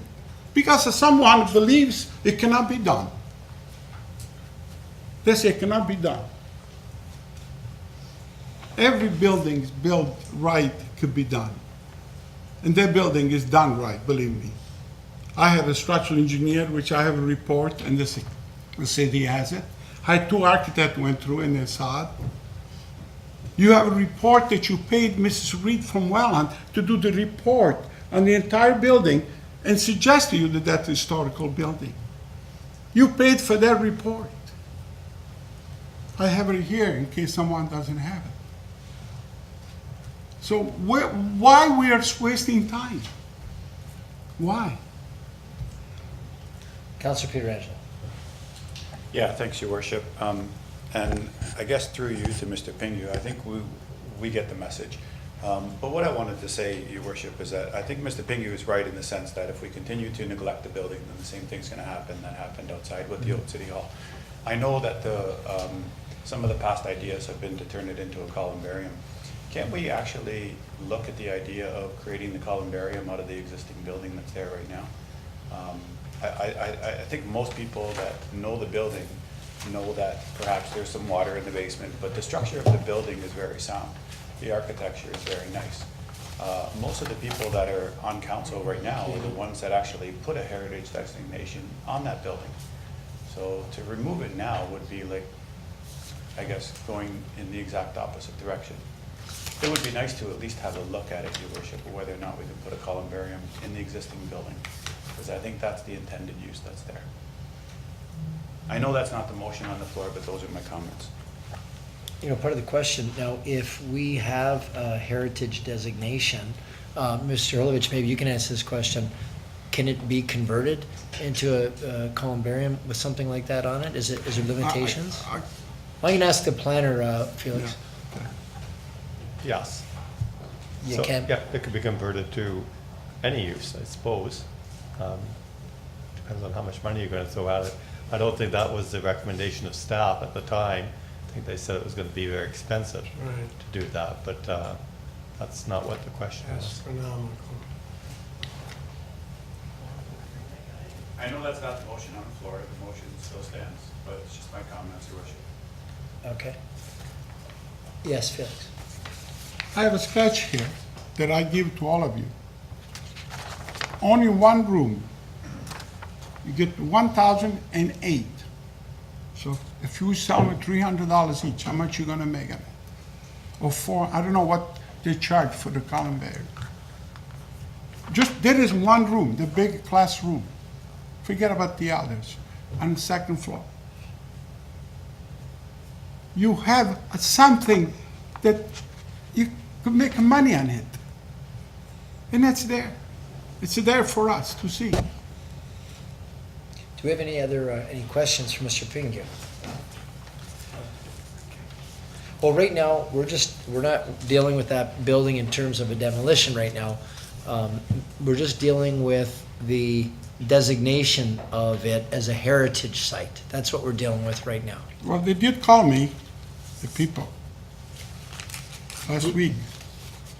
Because someone believes it cannot be done. They say it cannot be done. Every building is built right could be done. And that building is done right, believe me. I have a structural engineer, which I have a report, and the city has it. I had 2 architects went through and they saw it. You have a report that you paid Mrs. Reed from Welland to do the report on the entire building and suggest to you that that's a historical building. You paid for that report. I have it here in case someone doesn't have it. So why we are wasting time? Why?
Councillor Pietrangelo.
Yeah, thanks, Your Worship. And I guess through you to Mr. Pingu, I think we get the message. But what I wanted to say, Your Worship, is that I think Mr. Pingu is right in the sense that if we continue to neglect the building, then the same thing's going to happen that happened outside with the old City Hall. I know that some of the past ideas have been to turn it into a columbarium. Can't we actually look at the idea of creating the columbarium out of the existing building that's there right now? I think most people that know the building know that perhaps there's some water in the basement, but the structure of the building is very sound. The architecture is very nice. Most of the people that are on council right now are the ones that actually put a heritage designation on that building. So to remove it now would be like, I guess, going in the exact opposite direction. It would be nice to at least have a look at it, Your Worship, of whether or not we can put a columbarium in the existing building, because I think that's the intended use that's there. I know that's not the motion on the floor, but those are my comments.
You know, part of the question, now, if we have a heritage designation, Mr. Holovich, maybe you can answer this question. Can it be converted into a columbarium with something like that on it? Is there limitations? I can ask the planner, Felix.
Yes.
You
So,
can?
yeah, it could be converted to any use, I suppose. Depends on how much money you're going to throw at it. I don't think that was the recommendation of staff at the time. I think they said it was going to be very expensive to do that, but that's not what the question was.
Astronomical.
I know that's not the motion on the floor, the motion still stands, but it's just my comments, Your Worship.
Okay. Yes, Felix.
I have a sketch here that I give to all of you. Only one room. You get 1,008. So if you sell me $300 each, how much you gonna make on it? Or four, I don't know what they charge for the columbarium. Just, there is one room, the big classroom. Forget about the others, on the second floor. You have something that you could make money on it. And that's there. It's there for us to see.
Do we have any questions for Mr. Pingu? Well, right now, we're not dealing with that building in terms of a demolition right now. We're just dealing with the designation of it as a heritage site. That's what we're dealing with right now.
Well, they did call me, the people, last week.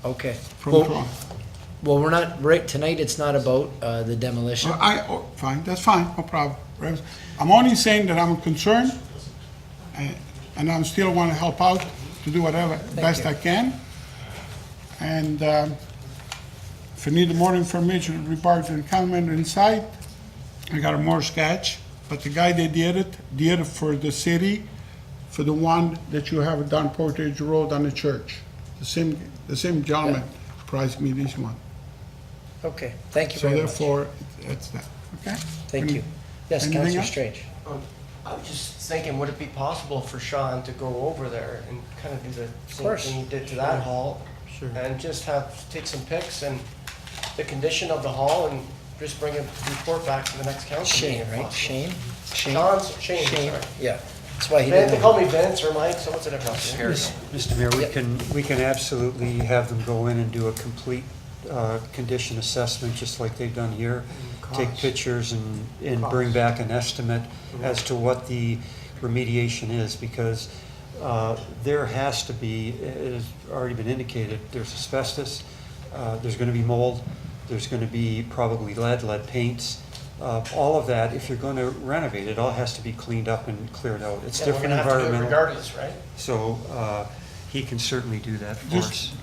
Okay.
From
Well,
Toronto.
well, we're not, right, tonight it's not about the demolition.
Well, fine, that's fine, no problem. I'm only saying that I'm concerned, and I still want to help out to do whatever best I can. And if you need more information regarding comment inside, I got a more sketch. But the guy that did it for the city, for the one that you have down Portage Road on the church. The same gentleman priced me this one.
Okay, thank you
So
very much.
therefore, it's that, okay?
Thank you. Yes,
Anything
Councillor
else?
Strange.
I was just thinking, would it be possible for Sean to go over there and kind of do the same
course.
thing he did to that hall?
Sure.
And just take some pics and the condition of the hall and just bring a report back to the next council meeting.
Shane,
if
right?
possible.
Shane?
Shane, sorry.
Yeah, that's why he
They
didn't.
call me Vince or Mike, so what's the difference?
Mr. Mayor, we can absolutely have them go in and do a complete condition assessment, just like they've done here. Take pictures and bring back an estimate as to what the remediation is, because there has to be, it has already been indicated, there's asbestos, there's going to be mold, there's going to be probably lead paints. All of that, if you're going to renovate, it all has to be cleaned up and cleared out. It's
Yeah, we're
different
gonna have to do it
environmental.
regardless, right?
So he can certainly do that for us.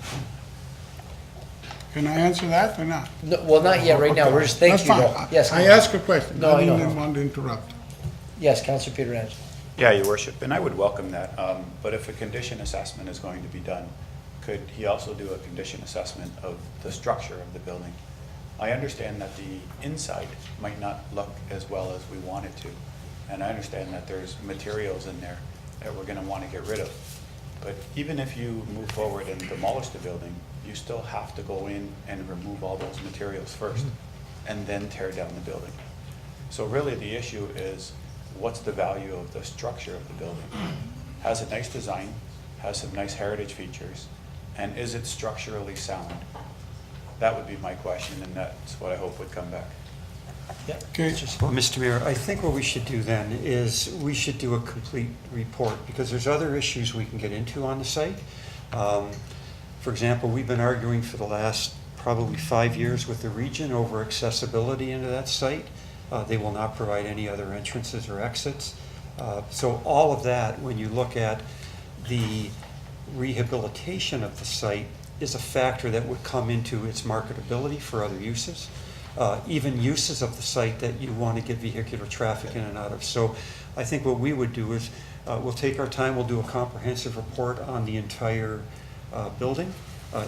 Can I answer that or not?
No, well, not yet, right now, we're just, thank
That's
you.
fine.
though. Yes.
I asked a question.
No, I know.
didn't want to interrupt.
Yes, Councillor Pietrangelo.
Yeah, Your Worship, and I would welcome that, but if a condition assessment is going to be done, could he also do a condition assessment of the structure of the building? I understand that the inside might not look as well as we want it to, and I understand that there's materials in there that we're gonna wanna get rid of. But even if you move forward and demolish the building, you still have to go in and remove all those materials first, and then tear down the building. So really, the issue is, what's the value of the structure of the building? Has a nice design, has some nice heritage features, and is it structurally sound? That would be my question, and that's what I hope would come back.
Okay.
Well, Mr. Mayor, I think what we should do then is we should do a complete report, because there's other issues we can get into on the site. For example, we've been arguing for the last probably 5 years with the region over accessibility into that site. They will not provide any other entrances or exits. So all of that, when you look at the rehabilitation of the site, is a factor that would come into its marketability for other uses. Even uses of the site that you want to get vehicular traffic in and out of. So I think what we would do is we'll take our time, we'll do a comprehensive report on the entire building,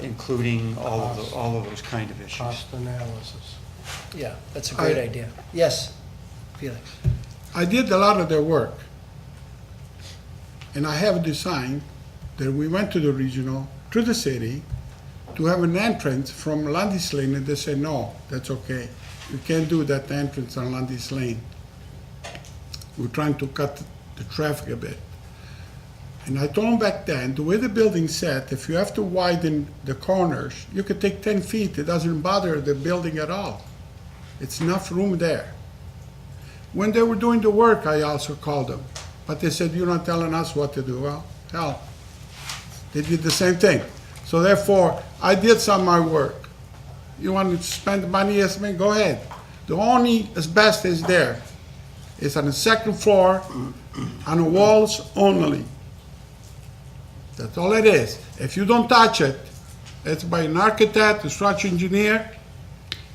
including all of those kind of issues.
Cost analysis.
Yeah, that's a great idea. Yes, Felix.
I did a lot of their work. And I have a design that we went to the regional, to the city, to have an entrance from Landis Lane, and they said, no, that's okay. You can't do that entrance on Landis Lane. We're trying to cut the traffic a bit. And I told them back then, the way the building's set, if you have to widen the corners, you could take 10 feet. It doesn't bother the building at all. It's enough room there. When they were doing the work, I also called them. But they said, you're not telling us what to do. Well, hell, they did the same thing. So therefore, I did some of my work. You want to spend money, yes, man, go ahead. The only asbestos is there. It's on the second floor, on the walls only. That's all it is. If you don't touch it, it's by an architect, a structural engineer.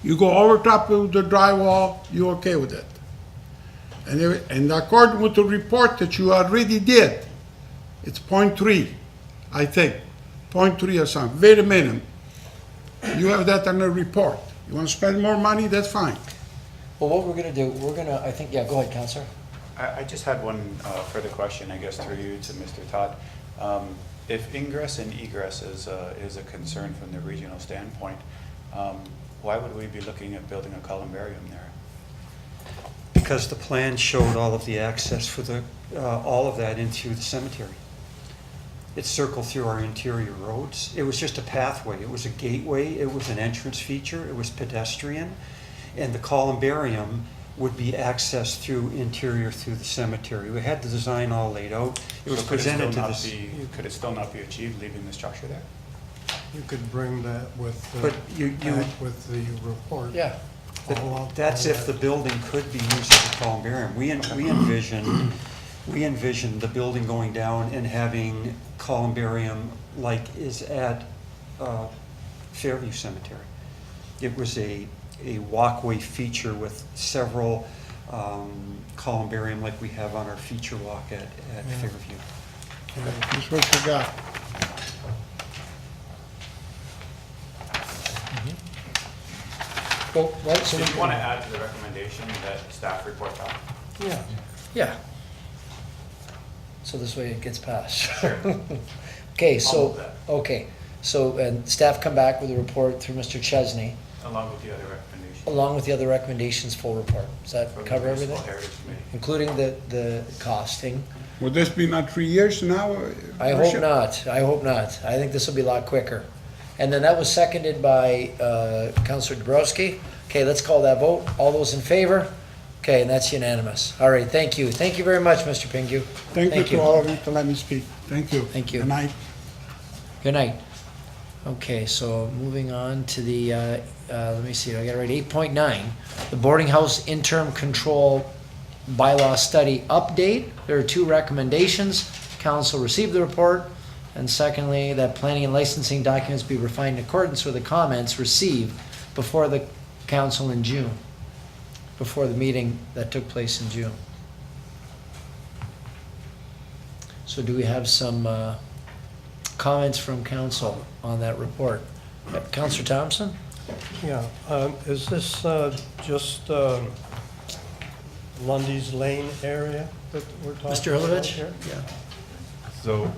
You go over top of the drywall, you're okay with it. And according with the report that you already did, it's 0.3, I think. 0.3 or something, very minimum. You have that on the report. You want to spend more money, that's fine.
Well, what we're gonna do, I think, yeah, go ahead, Councillor.
I just had one further question, I guess, through you to Mr. Todd. If ingress and egress is a concern from the regional standpoint, why would we be looking at building a columbarium there?
Because the plan showed all of the access for all of that into the cemetery. It circled through our interior roads. It was just a pathway. It was a gateway. It was an entrance feature. It was pedestrian. And the columbarium would be accessed through interior through the cemetery. We had the design all laid out. It was presented to this.
Could it still not be achieved leaving the structure there?
You could bring that with,
But
with the report.
Yeah.
That's if the building could be used as a columbarium. We envisioned the building going down and having columbarium like is at Fairview Cemetery. It was a walkway feature with several columbarium like we have on our feature walk at Fairview.
That's what you got.
Well, right, so
Did you want to add to the recommendation that staff report back?
Yeah. Yeah. So this way it gets passed.
Sure.
Okay,
I'll move that.
and staff come back with a report through Mr. Chesney,
Along with the other recommendations.
along with the other recommendations, full report. Does that
From the
cover
Municipal
everything?
Heritage Committee.
Including the costing?
Would this be not 3 years now?
I hope not, I hope not. I think this will be a lot quicker. And then that was seconded by Councillor Dabrowski. Okay, let's call that vote. All those in favor? Okay, and that's unanimous. All right, thank you. Thank you very much, Mr. Pingu.
Thank you to all of you to let me speak. Thank you.
Thank you.
Good night.
Good night. Okay, so moving on to the, let me see, I got it right, 8.9, the boarding house interim control bylaw study update. There are two recommendations. Council received the report, and secondly, that planning and licensing documents be refined in accordance with the comments received before the council in June, before the meeting that took place in June. So do we have some comments from council on that report? Councillor Thompson?
Yeah, is this just Lundy's Lane area that we're talking
Mr.
about
Hilovich?
here?
Yeah.
So,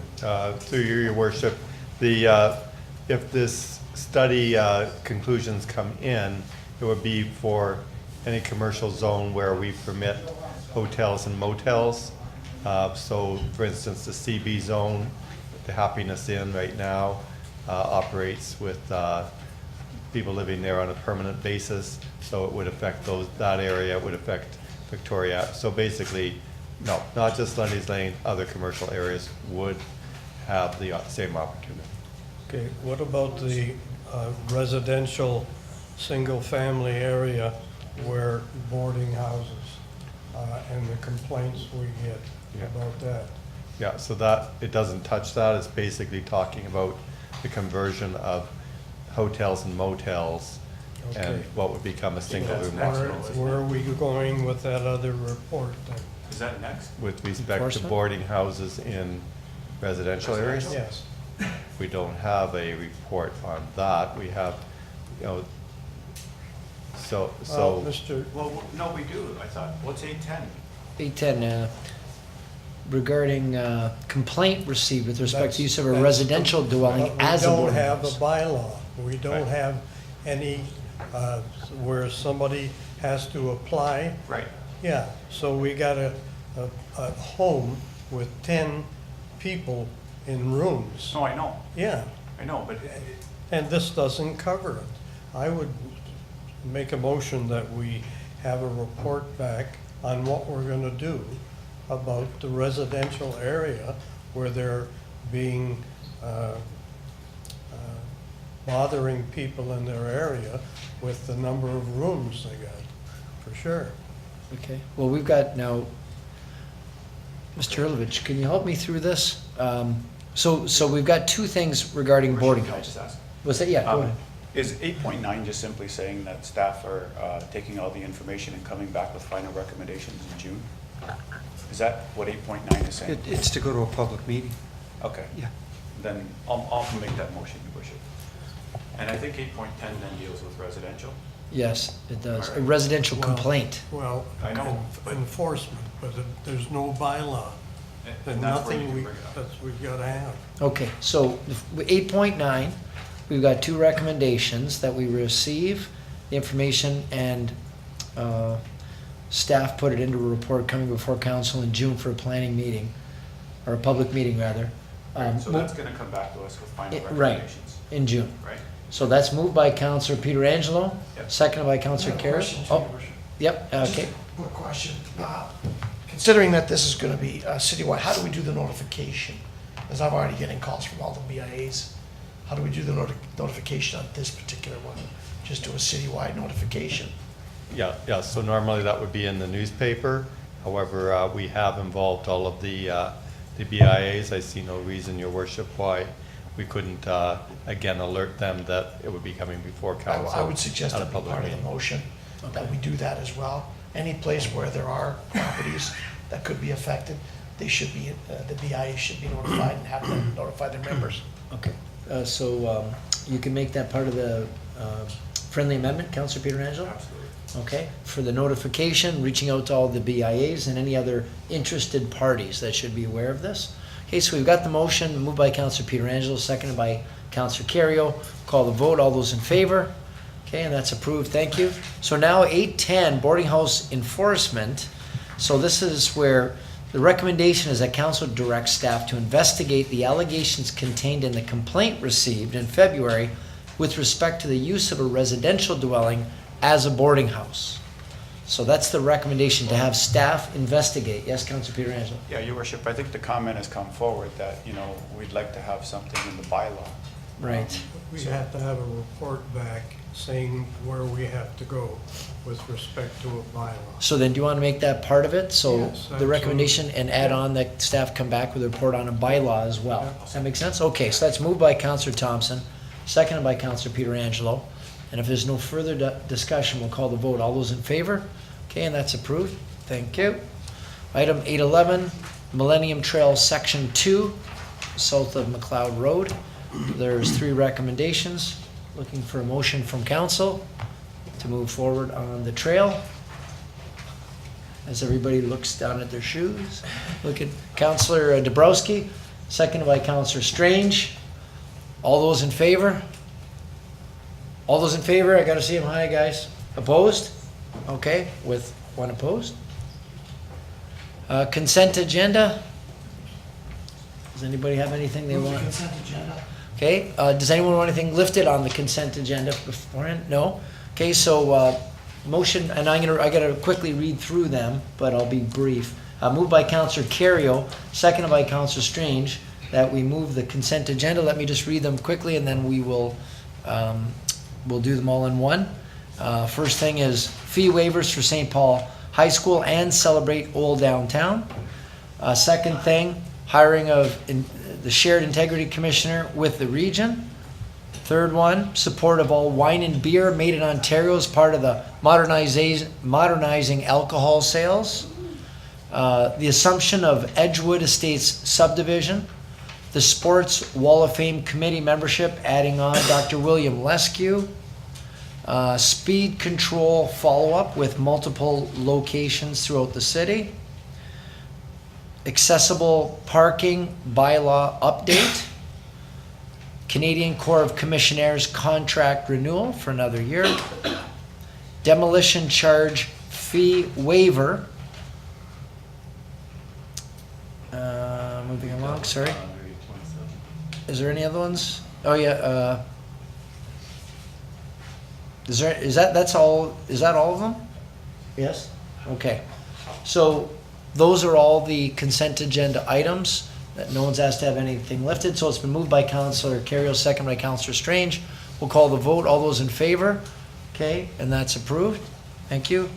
through your worship, the, if this study conclusions come in, it would be for any commercial zone where we permit hotels and motels. So, for instance, the CB zone, the Happiness Inn right now operates with people living there on a permanent basis. So it would affect that area, it would affect Victoria. So basically, no, not just Lundy's Lane, other commercial areas would have the same opportunity.
Okay, what about the residential, single-family area where boarding houses and the complaints we get about that?
Yeah, so that, it doesn't touch that. It's basically talking about the conversion of hotels and motels and
Okay.
what would become a single room.
Where are we going with that other report then?
Is that next?
With respect to
Enforcement?
boarding houses in residential areas?
Yes.
We don't have a report on that. We have, you know, so,
Well, no, we do, I thought. What's 810?
810, regarding complaint received with respect to use of a
That's-
residential dwelling as a
We
boarding
don't have
house.
a bylaw. We don't have any, where somebody has to apply.
Right.
Yeah, so we got a home with 10 people in rooms.
No, I know.
Yeah.
I know, but
And this doesn't cover it. I would make a motion that we have a report back on what we're gonna do about the residential area where they're being, bothering people in their area with the number of rooms they got, for sure.
Okay, well, we've got now, Mr. Erlovich, can you help me through this? So we've got two things regarding boarding
Can I
houses.
just ask?
Was that, yeah, go ahead.
Is 8.9 just simply saying that staff are taking all the information and coming back with final recommendations in June? Is that what 8.9 is saying?
It's to go to a public meeting.
Okay.
Yeah.
Then I'll make that motion, Your Worship. And I think 8.10 then deals with residential.
Yes, it does. A
Alright.
residential
Well-
complaint.
Well,
I know.
enforcement, but there's no bylaw.
And
And
that's where you
nothing
can bring it up.
we've gotta have.
Okay, so 8.9, we've got two recommendations that we receive the information and staff put it into a report coming before council in June for a planning meeting, or a public meeting rather.
So that's gonna come back to us with final
Right,
recommendations.
in June.
Right?
So that's moved by Councillor Peter Angelo,
Yep.
seconded by Councillor
I have a
Carey.
question to you,
Oh,
Worship.
yep,
Just
okay.
a quick question. Considering that this is gonna be citywide, how do we do the notification? As I'm already getting calls from all the BIAs. How do we do the notification on this particular one? Just do a citywide notification?
Yeah, so normally that would be in the newspaper. However, we have involved all of the BIAs. I see no reason, Your Worship, why we couldn't, again, alert them that it would be coming before council.
I would suggest
at a
that be
public
part of the
meeting.
motion, that we do that as well. Any place where there are properties that could be affected, they should be, the BIA should be notified and have them notify their members.
Okay, so you can make that part of the friendly amendment, Councillor Peter Angelo?
Absolutely.
Okay, for the notification, reaching out to all the BIAs and any other interested parties that should be aware of this. Okay, so we've got the motion moved by Councillor Peter Angelo, seconded by Councillor Carrió. Call the vote, all those in favor? Okay, and that's approved, thank you. So now 810, boarding house enforcement. So this is where the recommendation is that council directs staff to investigate the allegations contained in the complaint received in February with respect to the use of a residential dwelling as a boarding house. So that's the recommendation, to have staff investigate. Yes, Councillor Peter Angelo?
Yeah, Your Worship, I think the comment has come forward that, we'd like to have something in the bylaw.
Right.
We have to have a report back saying where we have to go with respect to a bylaw.
So then do you want to make that part of it? So
Yes,
the recommendation and add on that staff come back with a report on a bylaw as well. Does that make sense? Okay, so that's moved by Councillor Thompson, seconded by Councillor Peter Angelo. And if there's no further discussion, we'll call the vote. All those in favor? Okay, and that's approved. Thank you. Item 811, Millennium Trail Section 2, south of McLeod Road. There's 3 recommendations. Looking for a motion from council to move forward on the trail. As everybody looks down at their shoes. Look at Councillor Dabrowski. seconded by Councillor Strange. All those in favor? All those in favor, I gotta see them high, guys. Opposed? Okay, with one opposed. Consent agenda. Does anybody have anything they want?
Consent agenda.
Okay, does anyone want anything lifted on the consent agenda beforehand? No? Okay, so, motion, and I gotta quickly read through them, but I'll be brief. Moved by Councillor Carrion, seconded by Councillor Strange, that we move the consent agenda. Let me just read them quickly and then we will, we'll do them all in one. First thing is fee waivers for St. Paul High School and Celebrate Old Downtown. Second thing, hiring of the Shared Integrity Commissioner with the region. Third one, support of all wine and beer made in Ontario as part of the modernizing alcohol sales. The assumption of Edgewood Estates subdivision. The Sports Wall of Fame Committee membership, adding on Dr. William Lescue. Speed control follow-up with multiple locations throughout the city. Accessible parking bylaw update. Canadian Corps of Commissioners contract renewal for another year. Demolition charge fee waiver. Moving along, sorry. Is there any other ones? Oh yeah, is that all of them? Yes? Okay. So those are all the consent agenda items that no one's asked to have anything lifted. So it's been moved by Councillor Carrion, second by Councillor Strange. We'll call the vote. All those in favor? Okay, and that's approved. Thank you.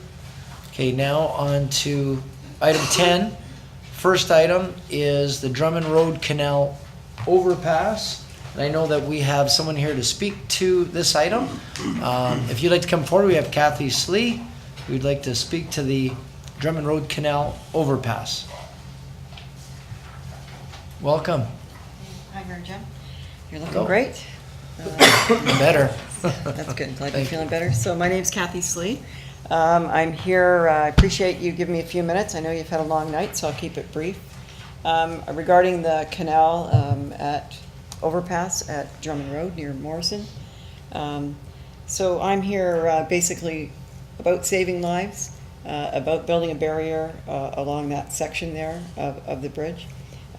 Okay, now on to item 10. First item is the Drummond Road Canal overpass. And I know that we have someone here to speak to this item. If you'd like to come forward, we have Kathy Slee. We'd like to speak to the Drummond Road Canal overpass. Welcome.
Hi, Mary Jo. You're looking
Hello.
great.
Better.
That's good. Glad you're feeling better. So my name's Kathy Slee. I'm here. I appreciate you giving me a few minutes. I know you've had a long night, so I'll keep it brief. Regarding the canal at overpass at Drummond Road near Morrison. So I'm here basically about saving lives, about building a barrier along that section there of the bridge.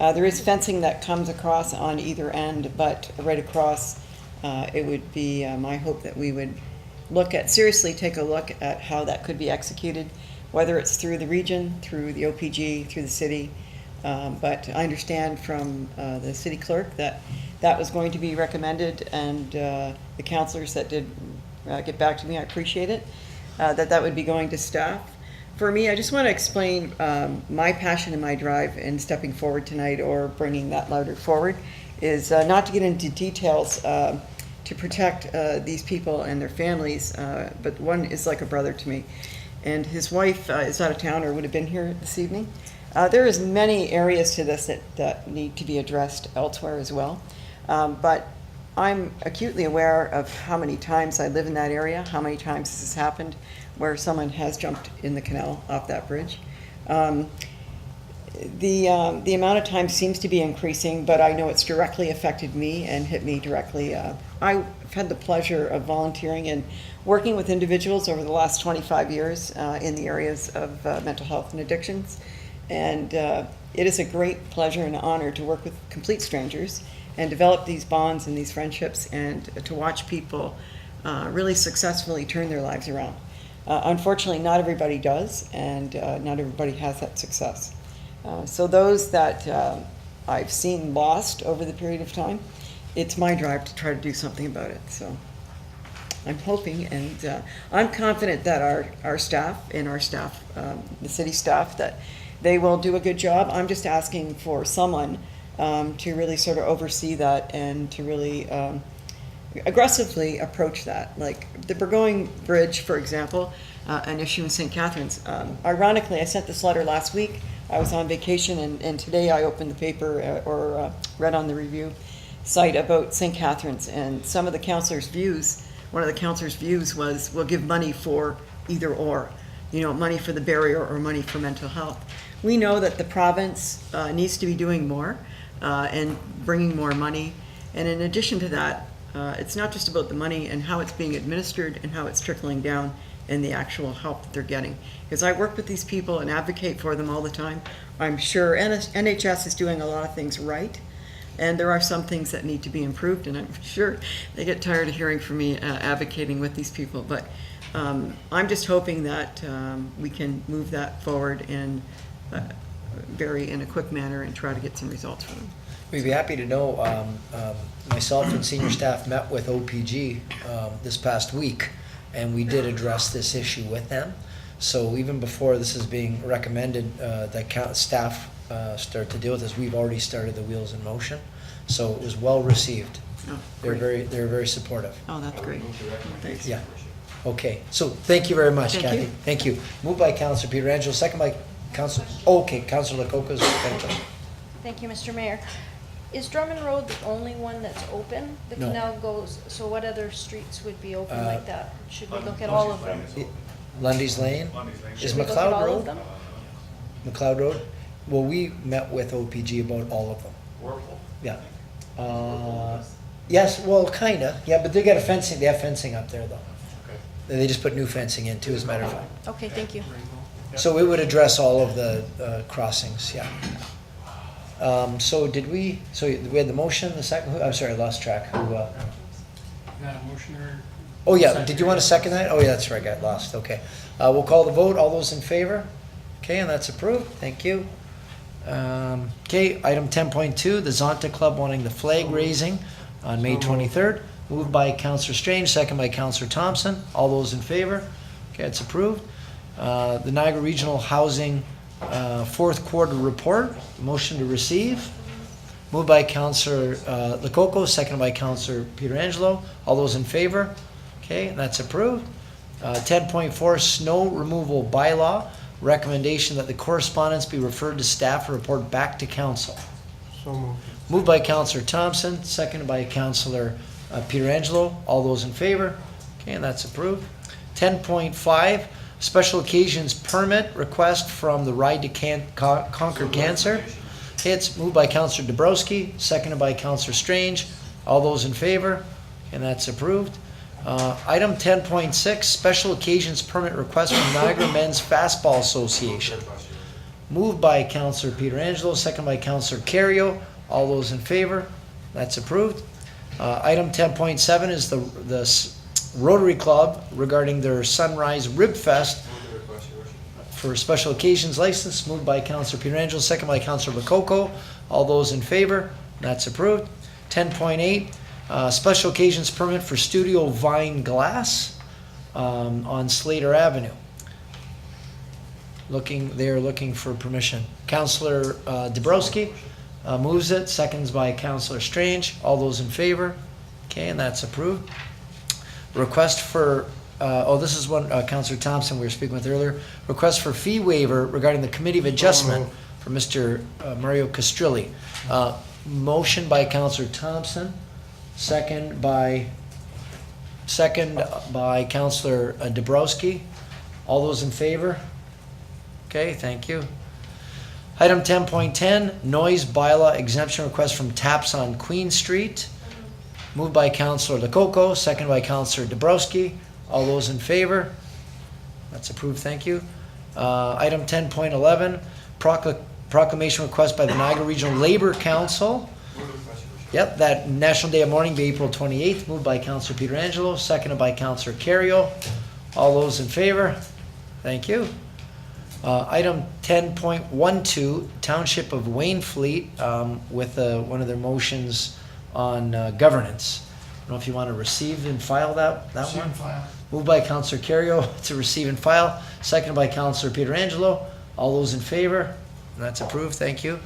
There is fencing that comes across on either end, but right across, it would be my hope that we would seriously take a look at how that could be executed, whether it's through the region, through the OPG, through the city. But I understand from the city clerk that that was going to be recommended, and the councillors that did get back to me, I appreciate it, that would be going to staff. For me, I just want to explain my passion and my drive in stepping forward tonight or bringing that louder forward is not to get into details to protect these people and their families, but one is like a brother to me. And his wife is out of town or would have been here this evening. There is many areas to this that need to be addressed elsewhere as well. But I'm acutely aware of how many times I live in that area, how many times this has happened where someone has jumped in the canal off that bridge. The amount of time seems to be increasing, but I know it's directly affected me and hit me directly. I've had the pleasure of volunteering and working with individuals over the last 25 years in the areas of mental health and addictions. And it is a great pleasure and honor to work with complete strangers and develop these bonds and these friendships and to watch people really successfully turn their lives around. Unfortunately, not everybody does, and not everybody has that success. So those that I've seen lost over the period of time, it's my drive to try to do something about it. So I'm hoping, and I'm confident that our staff and our staff, the city staff, that they will do a good job. I'm just asking for someone to really sort of oversee that and to really aggressively approach that. Like the Burgoyne Bridge, for example, an issue in St. Catharines. Ironically, I sent this letter last week. I was on vacation, and today I opened the paper or read on the review site about St. Catharines, and some of the councillors' views, one of the councillors' views was, we'll give money for either or, money for the barrier or money for mental health. We know that the province needs to be doing more. and bringing more money. And in addition to that, it's not just about the money and how it's being administered and how it's trickling down and the actual help that they're getting. Because I work with these people and advocate for them all the time. I'm sure NHS is doing a lot of things right, and there are some things that need to be improved, and I'm sure they get tired of hearing from me advocating with these people. But I'm just hoping that we can move that forward in a quick manner and try to get some results for them.
We'd be happy to know, myself and senior staff met with OPG this past week, and we did address this issue with them. So even before this is being recommended, that staff start to deal with this, we've already started the wheels in motion. So it was well received.
Oh,
They're very supportive.
Oh, that's great. Thanks.
Yeah. Okay, so thank you very much,
Thank
Kathy.
you.
Thank you. Moved by Councillor Pietrangelo, second by Councillor, okay, Councillor Lococo's got
Thank you, Mr. Mayor. Is Drummond Road the only one that's open? The
No.
canal goes, so what other streets would be open
Uh,
like that? Should we look at all of them?
Lundy's Lane? Is
Should we look at
McLeod
all of
Road?
them?
McLeod Road? Well, we met with OPG about all of them. Yeah. Yes, well, kinda, yeah, but they got a fencing, they have fencing up there though. They just put new fencing in too, as a matter of fact.
Okay, thank you.
So it would address all of the crossings, yeah. So did we had the motion, the second, I'm sorry, I lost track. Who,
Got a motion or?
oh yeah, did you want to second that? Oh yeah, that's right, I got lost, okay. We'll call the vote, all those in favor? Okay, and that's approved, thank you. Okay, item 10.2, the Zonta Club wanting the flag raising on May 23rd. Moved by Councillor Strange, second by Councillor Thompson. All those in favor? Okay, it's approved. The Niagara Regional Housing fourth quarter report, motion to receive. Moved by Councillor Lococo, second by Councillor Pietrangelo. All those in favor? Okay, that's approved. 10.4, snow removal bylaw. Recommendation that the correspondence be referred to staff and report back to council.
So moved.
Moved by Councillor Thompson, seconded by Councillor Pietrangelo. All those in favor? Okay, and that's approved. 10.5, special occasions permit request from the Ride to Conquer Cancer. Okay, it's moved by Councillor Dabrowski, seconded by Councillor Strange. All those in favor? And that's approved. Item 10.6, special occasions permit request from Niagara Men's Fastball Association. Moved by Councillor Pietrangelo, second by Councillor Cario. All those in favor? That's approved. Item 10.7 is the Rotary Club regarding their Sunrise Rib Fest for special occasions license. Moved by Councillor Pietrangelo, second by Councillor Lococo. All those in favor? That's approved. 10.8, special occasions permit for Studio Vine Glass on Slater Avenue. They're looking for permission. Councillor Dabrowski moves it, seconds by Councillor Strange. All those in favor? Okay, and that's approved. Request for, this is one Councillor Thompson we were speaking with earlier. Request for fee waiver regarding the Committee of Adjustment for Mr. Mario Castrilli. Motion by Councillor Thompson, second by Councillor Dabrowski. All those in favor? Okay, thank you. Item 10.10, noise bylaw exemption request from Taps on Queen Street. Moved by Councillor Lococo, second by Councillor Dabrowski. All those in favor? That's approved, thank you. Item 10.11, proclamation request by the Niagara Regional Labor Council. Yep, that National Day of Mourning be April 28th. Moved by Councillor Pietrangelo, seconded by Councillor Cario. All those in favor? Thank you. Item 10.12, Township of Wainfleet, with one of their motions on governance. I don't know if you want to receive and file that
Receive
one.
and file.
Moved by Councillor Cario to receive and file, seconded by Councillor Pietrangelo. All those in favor? And that's approved, thank you.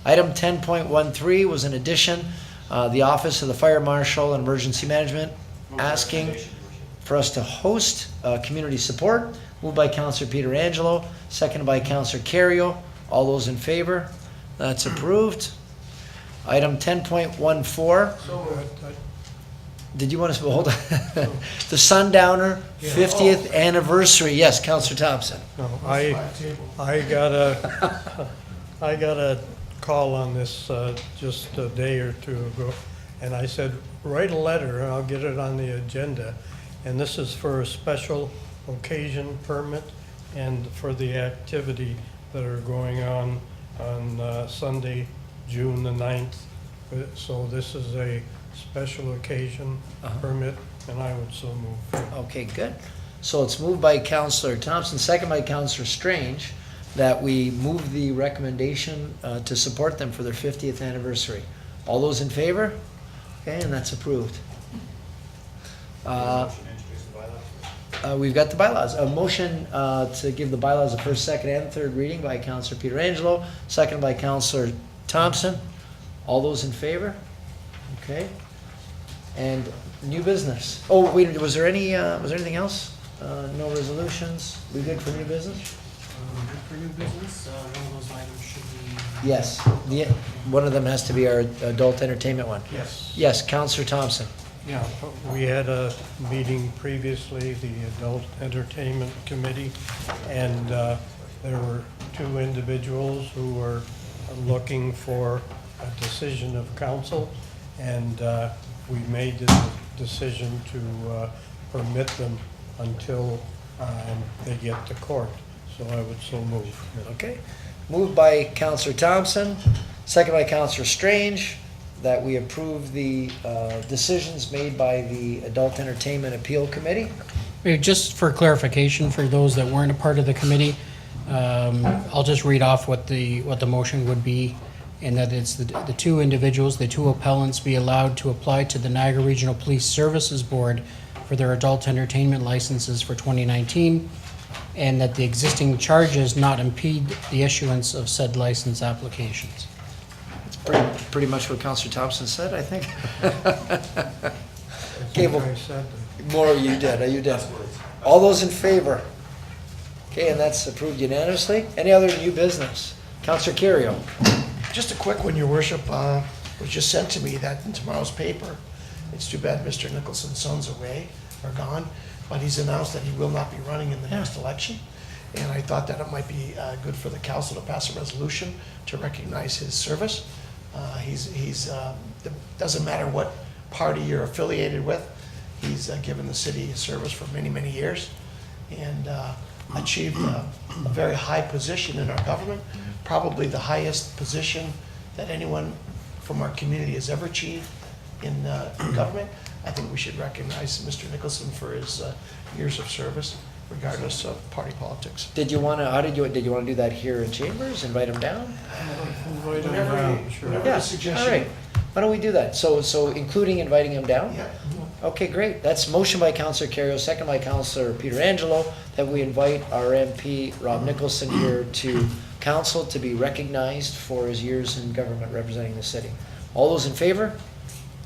Item 10.13 was an addition, the Office of the Fire Marshal and Emergency Management asking for us to host community support. Moved by Councillor Pietrangelo, seconded by Councillor Cario. All those in favor? That's approved. Item 10.14. Did you want to hold on? The Sundowner 50th anniversary. Yes, Councillor Thompson.
No, I got a call on this just a day or two ago, and I said, write a letter and I'll get it on the agenda. And this is for a special occasion permit and for the activity that are going on Sunday, June the 9th. So this is a special occasion permit, and I would so move.
Okay, good. So it's moved by Councillor Thompson, second by Councillor Strange, that we move the recommendation to support them for their 50th anniversary. All those in favor? Okay, and that's approved. We've got the bylaws. A motion to give the bylaws a first, second, and third reading by Councillor Pietrangelo, second by Councillor Thompson. All those in favor? Okay. And new business. Oh, wait, was there anything else? No resolutions? We good for new business?
For new business, one of those items should be.
Yes. One of them has to be our adult entertainment one.
Yes.
Yes, Councillor Thompson.
Yeah, we had a meeting previously, the Adult Entertainment Committee, and there were two individuals who were looking for a decision of council, and we made the decision to permit them until they get to court. So I would so move.
Okay. Moved by Councillor Thompson, second by Councillor Strange, that we approve the decisions made by the Adult Entertainment Appeal Committee.
Just for clarification, for those that weren't a part of the committee, I'll just read off what the motion would be, and that it's the two individuals, the two appellants, be allowed to apply to the Niagara Regional Police Services Board for their adult entertainment licenses for 2019, and that the existing charges not impede the issuance of said license applications.
That's pretty much what Councillor Thompson said, I think. Okay, well, more you did. All those in favor? Okay, and that's approved unanimously. Any other new business? Councillor Carrion.
Just a quick one, Your Worship, was just sent to me that in tomorrow's paper. It's too bad Mr. Nicholson's son's away, or gone, but he's announced that he will not be running in the next election. And I thought that it might be good for the council to pass a resolution to recognize his service. Doesn't matter what party you're affiliated with, he's given the city service for many, many years, and achieved a very high position in our government, probably the highest position that anyone from our community has ever achieved in government. I think we should recognize Mr. Nicholson for his years of service, regardless of party politics.
Did you want to do that here in Chambers? Invite him down?
Invite him down, sure.
Yeah, all right. Why don't we do that? So including inviting him down?
Yeah.
Okay, great. That's motion by Councillor Carrion, second by Councillor Pietrangelo, that we invite our MP, Rob Nicholson, here to council to be recognized for his years in government representing the city. All those in favor?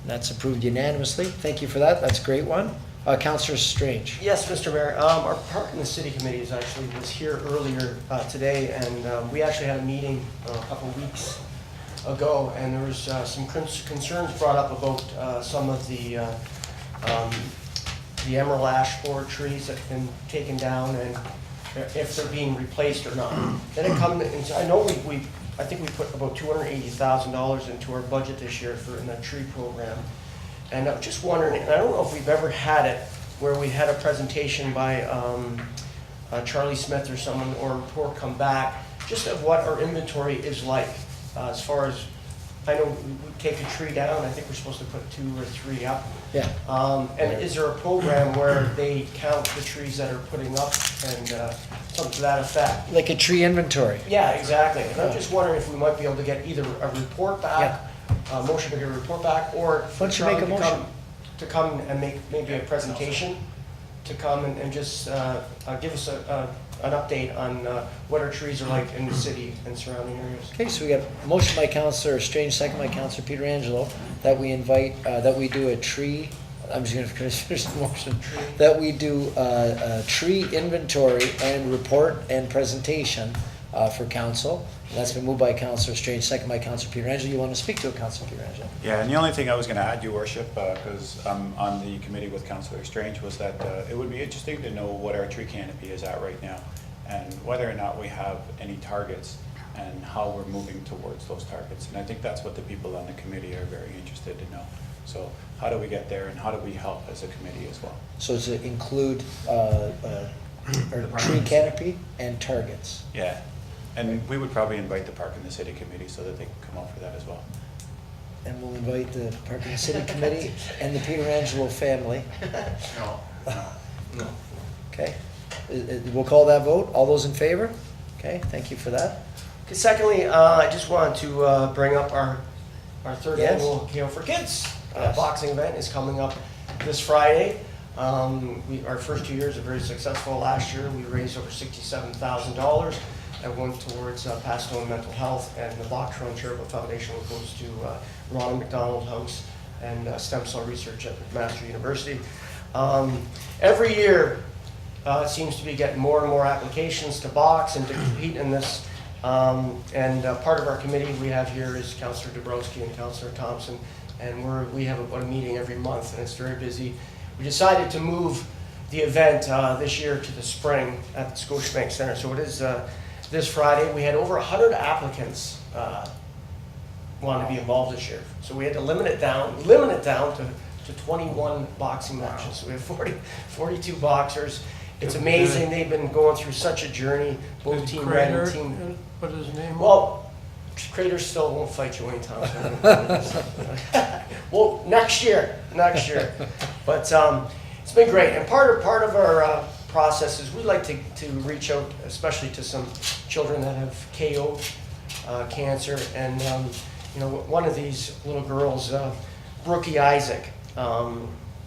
That's approved unanimously. Thank you for that. That's a great one. Councillor Strange.
Yes, Mr. Mayor. Our Park and the City Committee was here earlier today, and we actually had a meeting a couple of weeks ago, and there was some concerns brought up about some of the emerald ash borer trees that have been taken down, and if they're being replaced or not. Then it comes, I know I think we put about $280,000 into our budget this year in the tree program. And I'm just wondering, and I don't know if we've ever had it where we had a presentation by Charlie Smith or someone, or a report come back, just of what our inventory is like, as far as, I know we take a tree down, I think we're supposed to put 2 or 3 up.
Yeah.
And is there a program where they count the trees that are putting up and something to that effect?
Like a tree inventory?
Yeah, exactly. And I'm just wondering if we might be able to get either a report back, a motion to get a report back, or
why don't you make a motion
to come and make maybe a presentation, to come and just give us an update on what our trees are like in the city and surrounding areas.
Okay, so we got a motion by Councillor Strange, second by Councillor Pietrangelo, that we invite, that we do a tree, I'm just going to finish the motion, that we do a tree inventory and report and presentation for council. That's been moved by Councillor Strange, second by Councillor Pietrangelo. You want to speak to it, Councillor Pietrangelo?
Yeah, and the only thing I was going to add, Your Worship, because I'm on the committee with Councillor Strange, was that it would be interesting to know what our tree canopy is at right now, and whether or not we have any targets and how we're moving towards those targets. And I think that's what the people on the committee are very interested to know. So how do we get there, and how do we help as a committee as well?
So does it include tree canopy and targets?
Yeah, and we would probably invite the Park and the City Committee so that they can come out for that as well.
And we'll invite the Park and City Committee and the Peter Angelo family.
No.
Okay, we'll call that vote. All those in favor? Okay, thank you for that.
Okay, secondly, I just wanted to bring up our third
Yes.
annual CAO for Kids
Yes.
boxing event is coming up this Friday. Our first 2 years are very successful. Last year, we raised over $67,000 that went towards Pasadena Mental Health, and the Box Run Charitable Foundation goes to Ronald McDonald House and stem cell research at McMaster University. Every year, it seems to be getting more and more applications to box and to compete in this. Part of our committee we have here is Councillor Dabrowski and Councillor Thompson, and we have about a meeting every month, and it's very busy. We decided to move the event this year to the spring at the Scotiabank Center. So it is this Friday. We had over 100 applicants want to be involved this year. So we had to limit it down to 21 boxing matches. So we have 42 boxers. It's amazing. They've been going through such a journey, both Team Red and Team...
Put his name on?
Well, Crater still won't fight you anytime soon. Well, next year. But it's been great. And part of our process is we like to reach out, especially to some children that have CAO cancer. And one of these little girls, Brookie Isaac,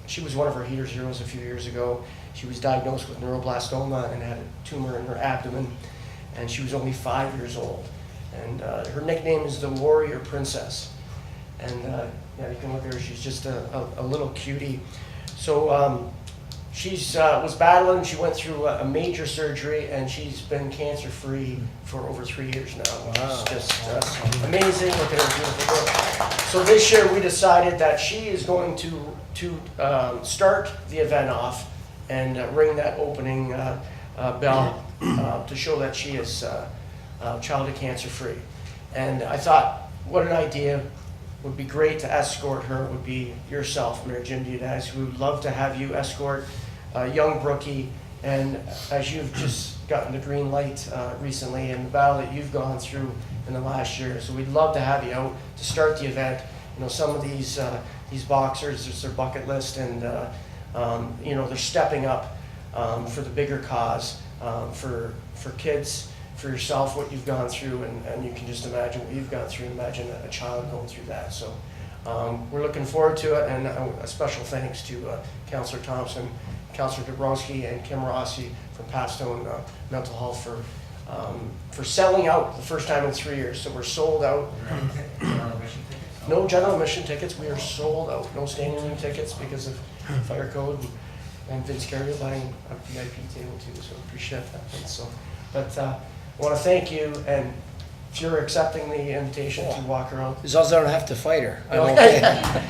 she was one of our Heater Zeros a few years ago. She was diagnosed with neuroblastoma and had a tumor in her abdomen, and she was only 5 years old. And her nickname is the Warrior Princess. And you can look at her, she's just a little cutie. So she was battling, she went through a major surgery, and she's been cancer-free for over 3 years now.
Wow.
It's just amazing. Look at her beautiful girl. So this year we decided that she is going to start the event off and ring that opening bell to show that she is childhood cancer-free. And I thought, what an idea. Would be great to escort her would be yourself, Mayor Jim Diodati. We would love to have you escort young Brookie, and as you've just gotten the green light recently in the battle that you've gone through in the last year. So we'd love to have you out to start the event. Some of these boxers, it's their bucket list, and they're stepping up for the bigger cause, for kids, for yourself, what you've gone through, and you can just imagine what you've gone through, and imagine a child going through that. So we're looking forward to it, and a special thanks to Councillor Thompson, Councillor Dabrowski, and Kim Rossi from Pasadena Mental Health for selling out the first time in 3 years. So we're sold out. No general admission tickets. We are sold out. No standing room tickets because of fire code, and Vince Carrier buying a VIP table too. So appreciate that. So, but I want to thank you, and if you're accepting the invitation to walk around.
As long as I don't have to fight her. I'm
No,
okay.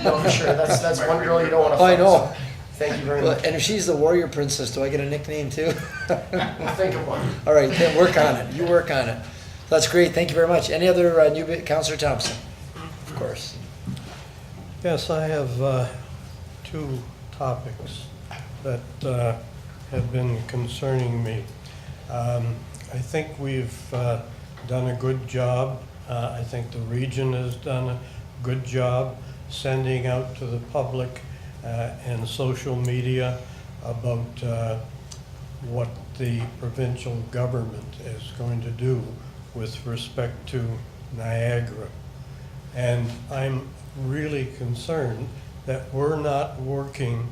no, for sure. That's one girl you don't want to fight.
I know.
So thank you very much.
And if she's the Warrior Princess, do I get a nickname too?
We'll think of one.
All right, then work on it. You work on it. That's great. Thank you very much. Any other new bit? Councillor Thompson, of course.
Yes, I have two topics that have been concerning me. I think we've done a good job. I think the region has done a good job sending out to the public and social media about what the provincial government is going to do with respect to Niagara. And I'm really concerned that we're not working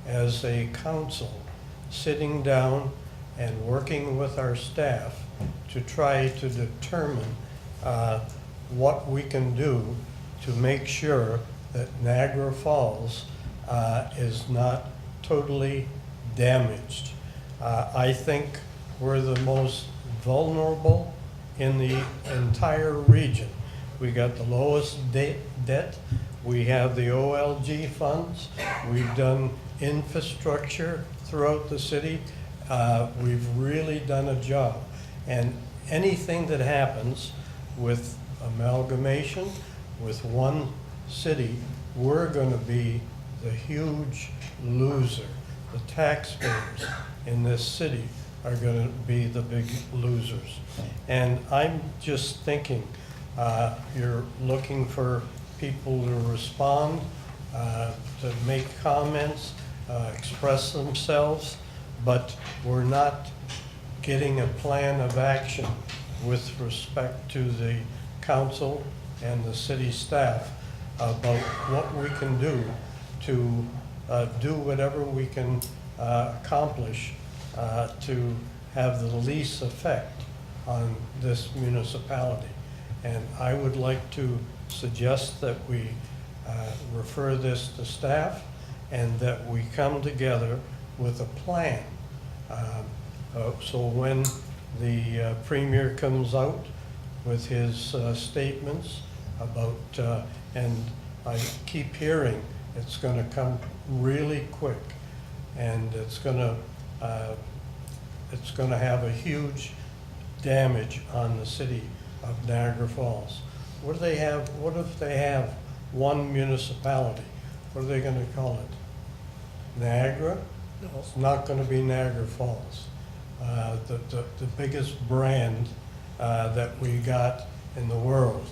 as a council, sitting down and working with our staff to try to determine what we can do to make sure that Niagara Falls is not totally damaged. I think we're the most vulnerable in the entire region. We got the lowest debt. We have the OLG funds. We've done infrastructure throughout the city. We've really done a job. And anything that happens, with amalgamation, with one city, we're going to be the huge loser. The taxpayers in this city are going to be the big losers. And I'm just thinking, you're looking for people to respond, to make comments, express themselves, but we're not getting a plan of action with respect to the council and the city staff about what we can do to do whatever we can accomplish to have the least effect on this municipality. And I would like to suggest that we refer this to staff and that we come together with a plan. So when the Premier comes out with his statements about, and I keep hearing it's going to come really quick, and it's going to have a huge damage on the city of Niagara Falls. What do they have? What if they have one municipality? What are they going to call it? Niagara? No. It's not going to be Niagara Falls. The biggest brand that we got in the world.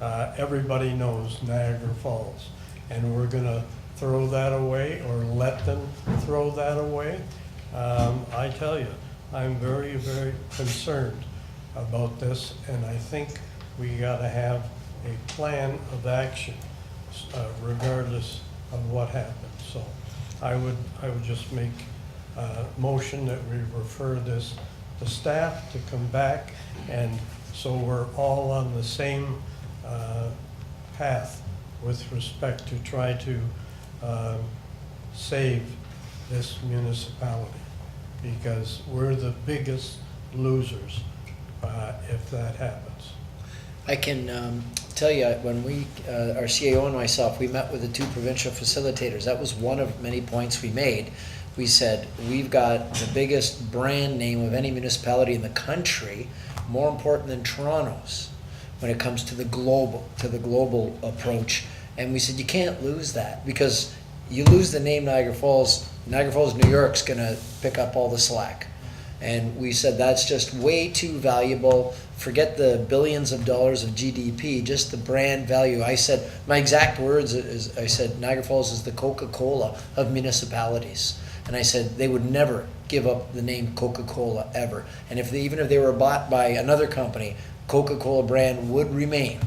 Everybody knows Niagara Falls, and we're going to throw that away or let them throw that away. I tell you, I'm very, very concerned about this, and I think we got to have a plan of action regardless of what happens. So I would just make a motion that we refer this to staff to come back, and so we're all on the same path with respect to try to save this municipality, because we're the biggest losers if that happens.
I can tell you, when we, our CAO and myself, we met with the two provincial facilitators. That was one of many points we made. We said, we've got the biggest brand name of any municipality in the country, more important than Toronto's, when it comes to the global approach. And we said, you can't lose that, because you lose the name Niagara Falls, New York's gonna pick up all the slack. And we said, that's just way too valuable. Forget the billions of dollars of GDP, just the brand value. I said, my exact words is, I said, Niagara Falls is the Coca-Cola of municipalities. And I said, they would never give up the name Coca-Cola ever. And even if they were bought by another company, Coca-Cola brand would remain.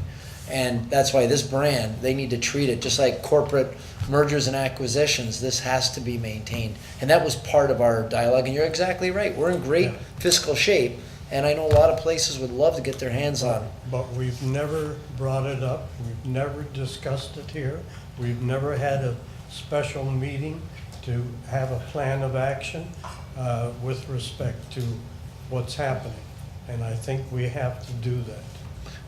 And that's why this brand, they need to treat it just like corporate mergers and acquisitions. This has to be maintained. And that was part of our dialogue. And you're exactly right. We're in great fiscal shape. And I know a lot of places would love to get their hands on it.
But we've never brought it up. We've never discussed it here. We've never had a special meeting to have a plan of action with respect to what's happening. And I think we have to do that.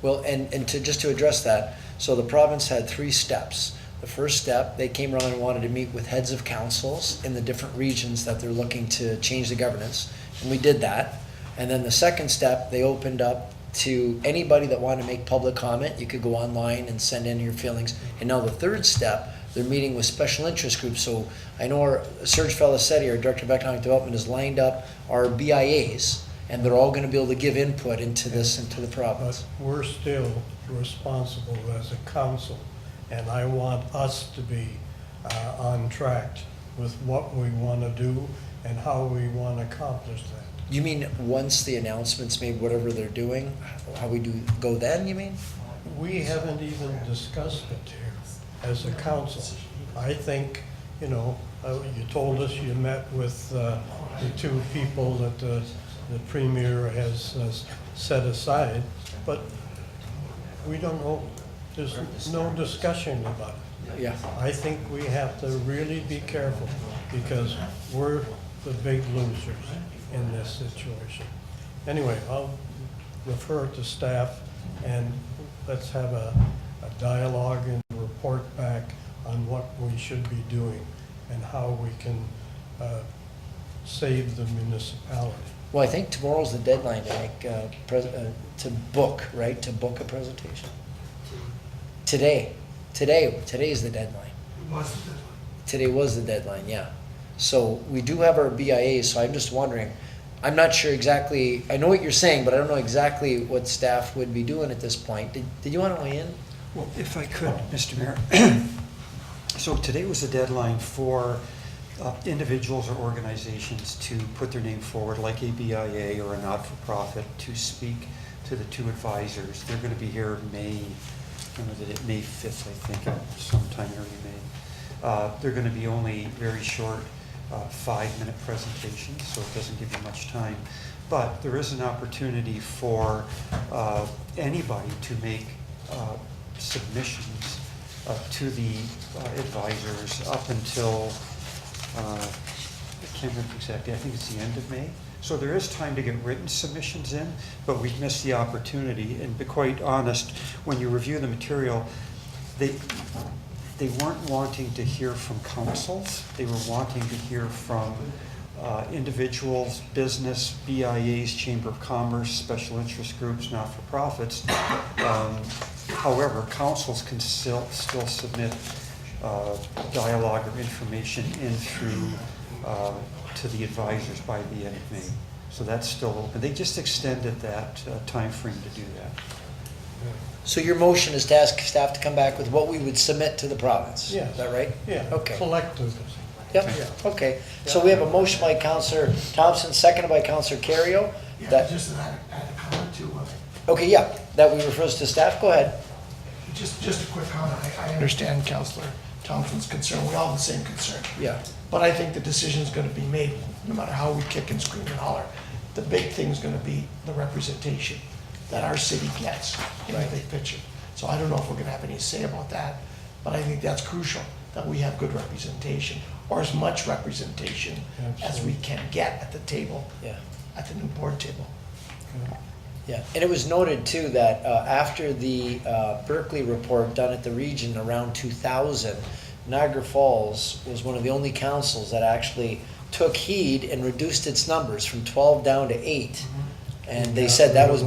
Well, and just to address that, so the province had 3 steps. The first step, they came around and wanted to meet with heads of councils in the different regions that they're looking to change the governance, and we did that. And then the second step, they opened up to anybody that wanted to make public comment. You could go online and send in your feelings. And now the third step, they're meeting with special interest groups. So I know our Serge Felicetti, our Director of Economic Development, has lined up our BIAs, and they're all going to be able to give input into this, into the province.
But we're still responsible as a council, and I want us to be on track with what we want to do and how we want to accomplish that.
You mean once the announcement's made, whatever they're doing, how we do go then, you mean?
We haven't even discussed it here as a council. I think, you know, you told us you met with the 2 people that the Premier has set aside, but we don't know, there's no discussion about it.
Yeah.
I think we have to really be careful, because we're the big losers in this situation. Anyway, I'll refer it to staff, and let's have a dialogue and report back on what we should be doing and how we can save the municipality.
Well, I think tomorrow's the deadline to make, to book, right, to book a presentation. Today is the deadline. Today was the deadline, yeah. So we do have our BIA, so I'm just wondering, I'm not sure exactly, I know what you're saying, but I don't know exactly what staff would be doing at this point. Did you want to weigh in?
Well, if I could, Mr. Mayor. So today was the deadline for individuals or organizations to put their name forward, like a BIA or a not-for-profit, to speak to the two advisors. They're going to be here May 5th, I think, sometime early May. They're going to be only very short 5-minute presentations, so it doesn't give you much time. But there is an opportunity for anybody to make submissions to the advisors up until, I can't remember exactly, I think it's the end of May. So there is time to get written submissions in, but we've missed the opportunity. And to be quite honest, when you review the material, they weren't wanting to hear from councils. They were wanting to hear from individuals, business, BIAs, Chamber of Commerce, special interest groups, not-for-profits. However, councils can still submit dialogue or information in through to the advisors by the end of May. So that's still open. They just extended that time frame to do that.
So your motion is to ask staff to come back with what we would submit to the province?
Yes.
Is that right?
Yeah,
Okay.
collective.
Yep, okay. So we have a motion by Councillor Thompson, seconded by Councillor Carrion.
Yeah, just add a comment to
Okay, yeah, that we refer to staff, go ahead.
just a quick comment. I understand Councillor Thompson's concern. We all have the same concern.
Yeah.
But I think the decision is going to be made, no matter how we kick and scream and holler. The big thing is going to be the representation that our city gets in the big picture. So I don't know if we're going to have any say about that, but I think that's crucial, that we have good representation, or as much representation as we can get at the table, at the new board table.
Yeah, and it was noted too that after the Berkeley report done at the region around 2000, Niagara Falls was one of the only councils that actually took heed and reduced its numbers from 12 down to 8. And they said that was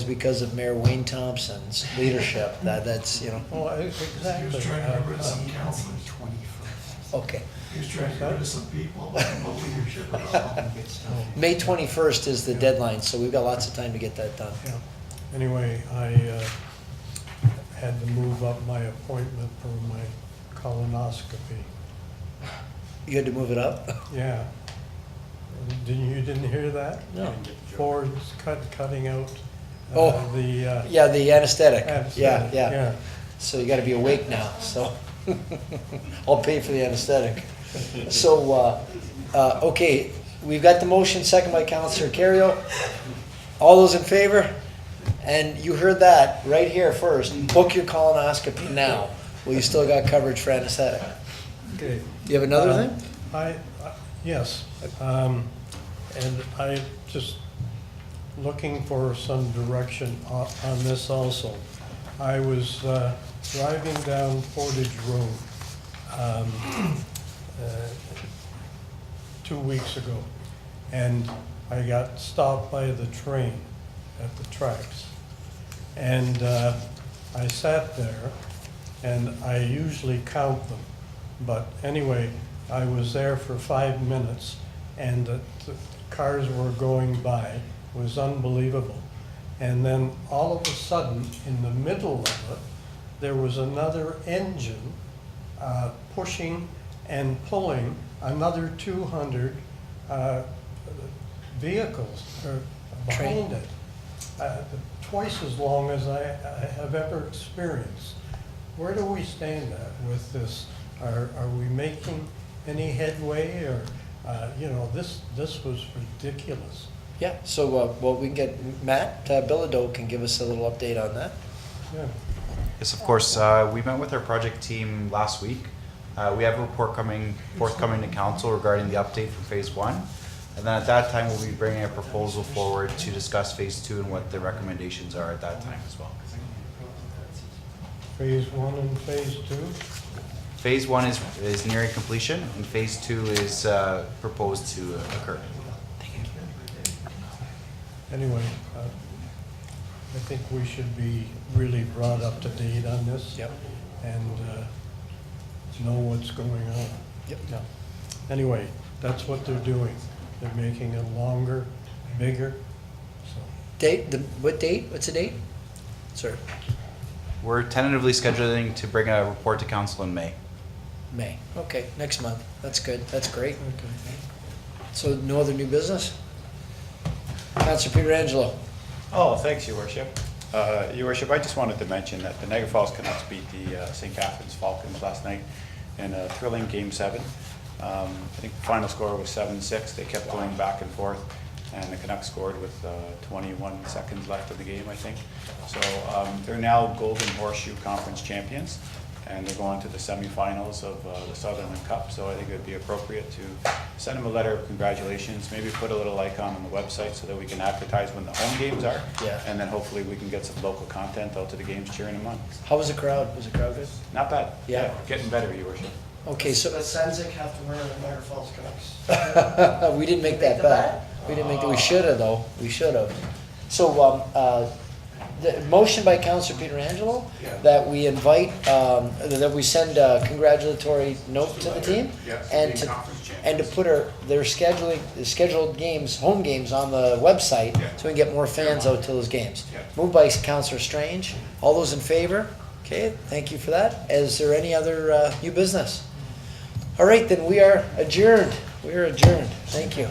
because of Mayor Wayne Thompson's leadership. That's, you know.
Oh, exactly.
He was trying to get rid of some councilors.
Okay.
He was trying to get rid of some people, but no leadership at all.
May 21st is the deadline, so we've got lots of time to get that done.
Yeah. Anyway, I had to move up my appointment for my colonoscopy.
You had to move it up?
Yeah. You didn't hear that?
No.
Ford's cutting out the...
yeah, the anesthetic.
Anesthetic,
Yeah. So you gotta be awake now, so I'll pay for the anesthetic. So, okay, we've got the motion, second by Councillor Carrion. All those in favor? And you heard that right here first. Book your colonoscopy now. Well, you still got coverage for anesthetic.
Okay.
Do you have another thing?
Yes. And I just looking for some direction on this also. I was driving down Portage Road 2 weeks ago, and I got stopped by the train at the tracks. And I sat there, and I usually count them. But anyway, I was there for 5 minutes, and the cars were going by. It was unbelievable. And then all of a sudden, in the middle of it, there was another engine pushing and pulling another 200 vehicles behind it. Twice as long as I have ever experienced. Where do we stand at with this? Are we making any headway, or this was ridiculous.
Yeah, so we can get Matt Bilodeau can give us a little update on that.
Yeah.
Yes, of course. We met with our project team last week. We have a report forthcoming to council regarding the update for phase 1. And then at that time, we'll be bringing a proposal forward to discuss phase 2 and what the recommendations are at that time as well.
Phase 1 and phase 2?
Phase 1 is nearing completion, and phase 2 is proposed to occur.
Anyway, I think we should be really brought up to date on this.
Yep.
And know what's going on.
Yep.
Yeah. Anyway, that's what they're doing. They're making it longer, bigger, so.
Date, what date? What's the date? Sir?
We're tentatively scheduling to bring a report to council in May.
May. Okay, next month. That's good. That's great. So no other new business? Councillor Pietrangelo.
Oh, thanks, Your Worship. Your Worship, I just wanted to mention that the Niagara Falls Canucks beat the St. Catharines Falcons last night in a thrilling Game 7. I think the final score was 7-6. They kept going back and forth, and the Canucks scored with 21 seconds left of the game, I think. So they're now Golden Horseshoe Conference champions, and they're going to the semifinals of the Sutherland Cup. So I think it would be appropriate to send them a letter of congratulations, maybe put a little icon on the website so that we can advertise when the home games are.
Yeah.
And then hopefully we can get some local content out to the games cheering them on.
How was the crowd? Was the crowd good?
Not bad.
Yeah.
Getting better, Your Worship.
Okay, so
Does Senzik have to wear the Niagara Falls Canucks?
we didn't make that bet. We didn't make that. We should have though. We should have. So the motion by Councillor Pietrangelo that we invite, that we send a congratulatory note to the team, and to put their scheduled games, home games, on the website so we can get more fans out to those games. Moved by Councillor Strange. All those in favor? Okay, thank you for that. Is there any other new business? All right, then we are adjourned. We are adjourned. Thank you.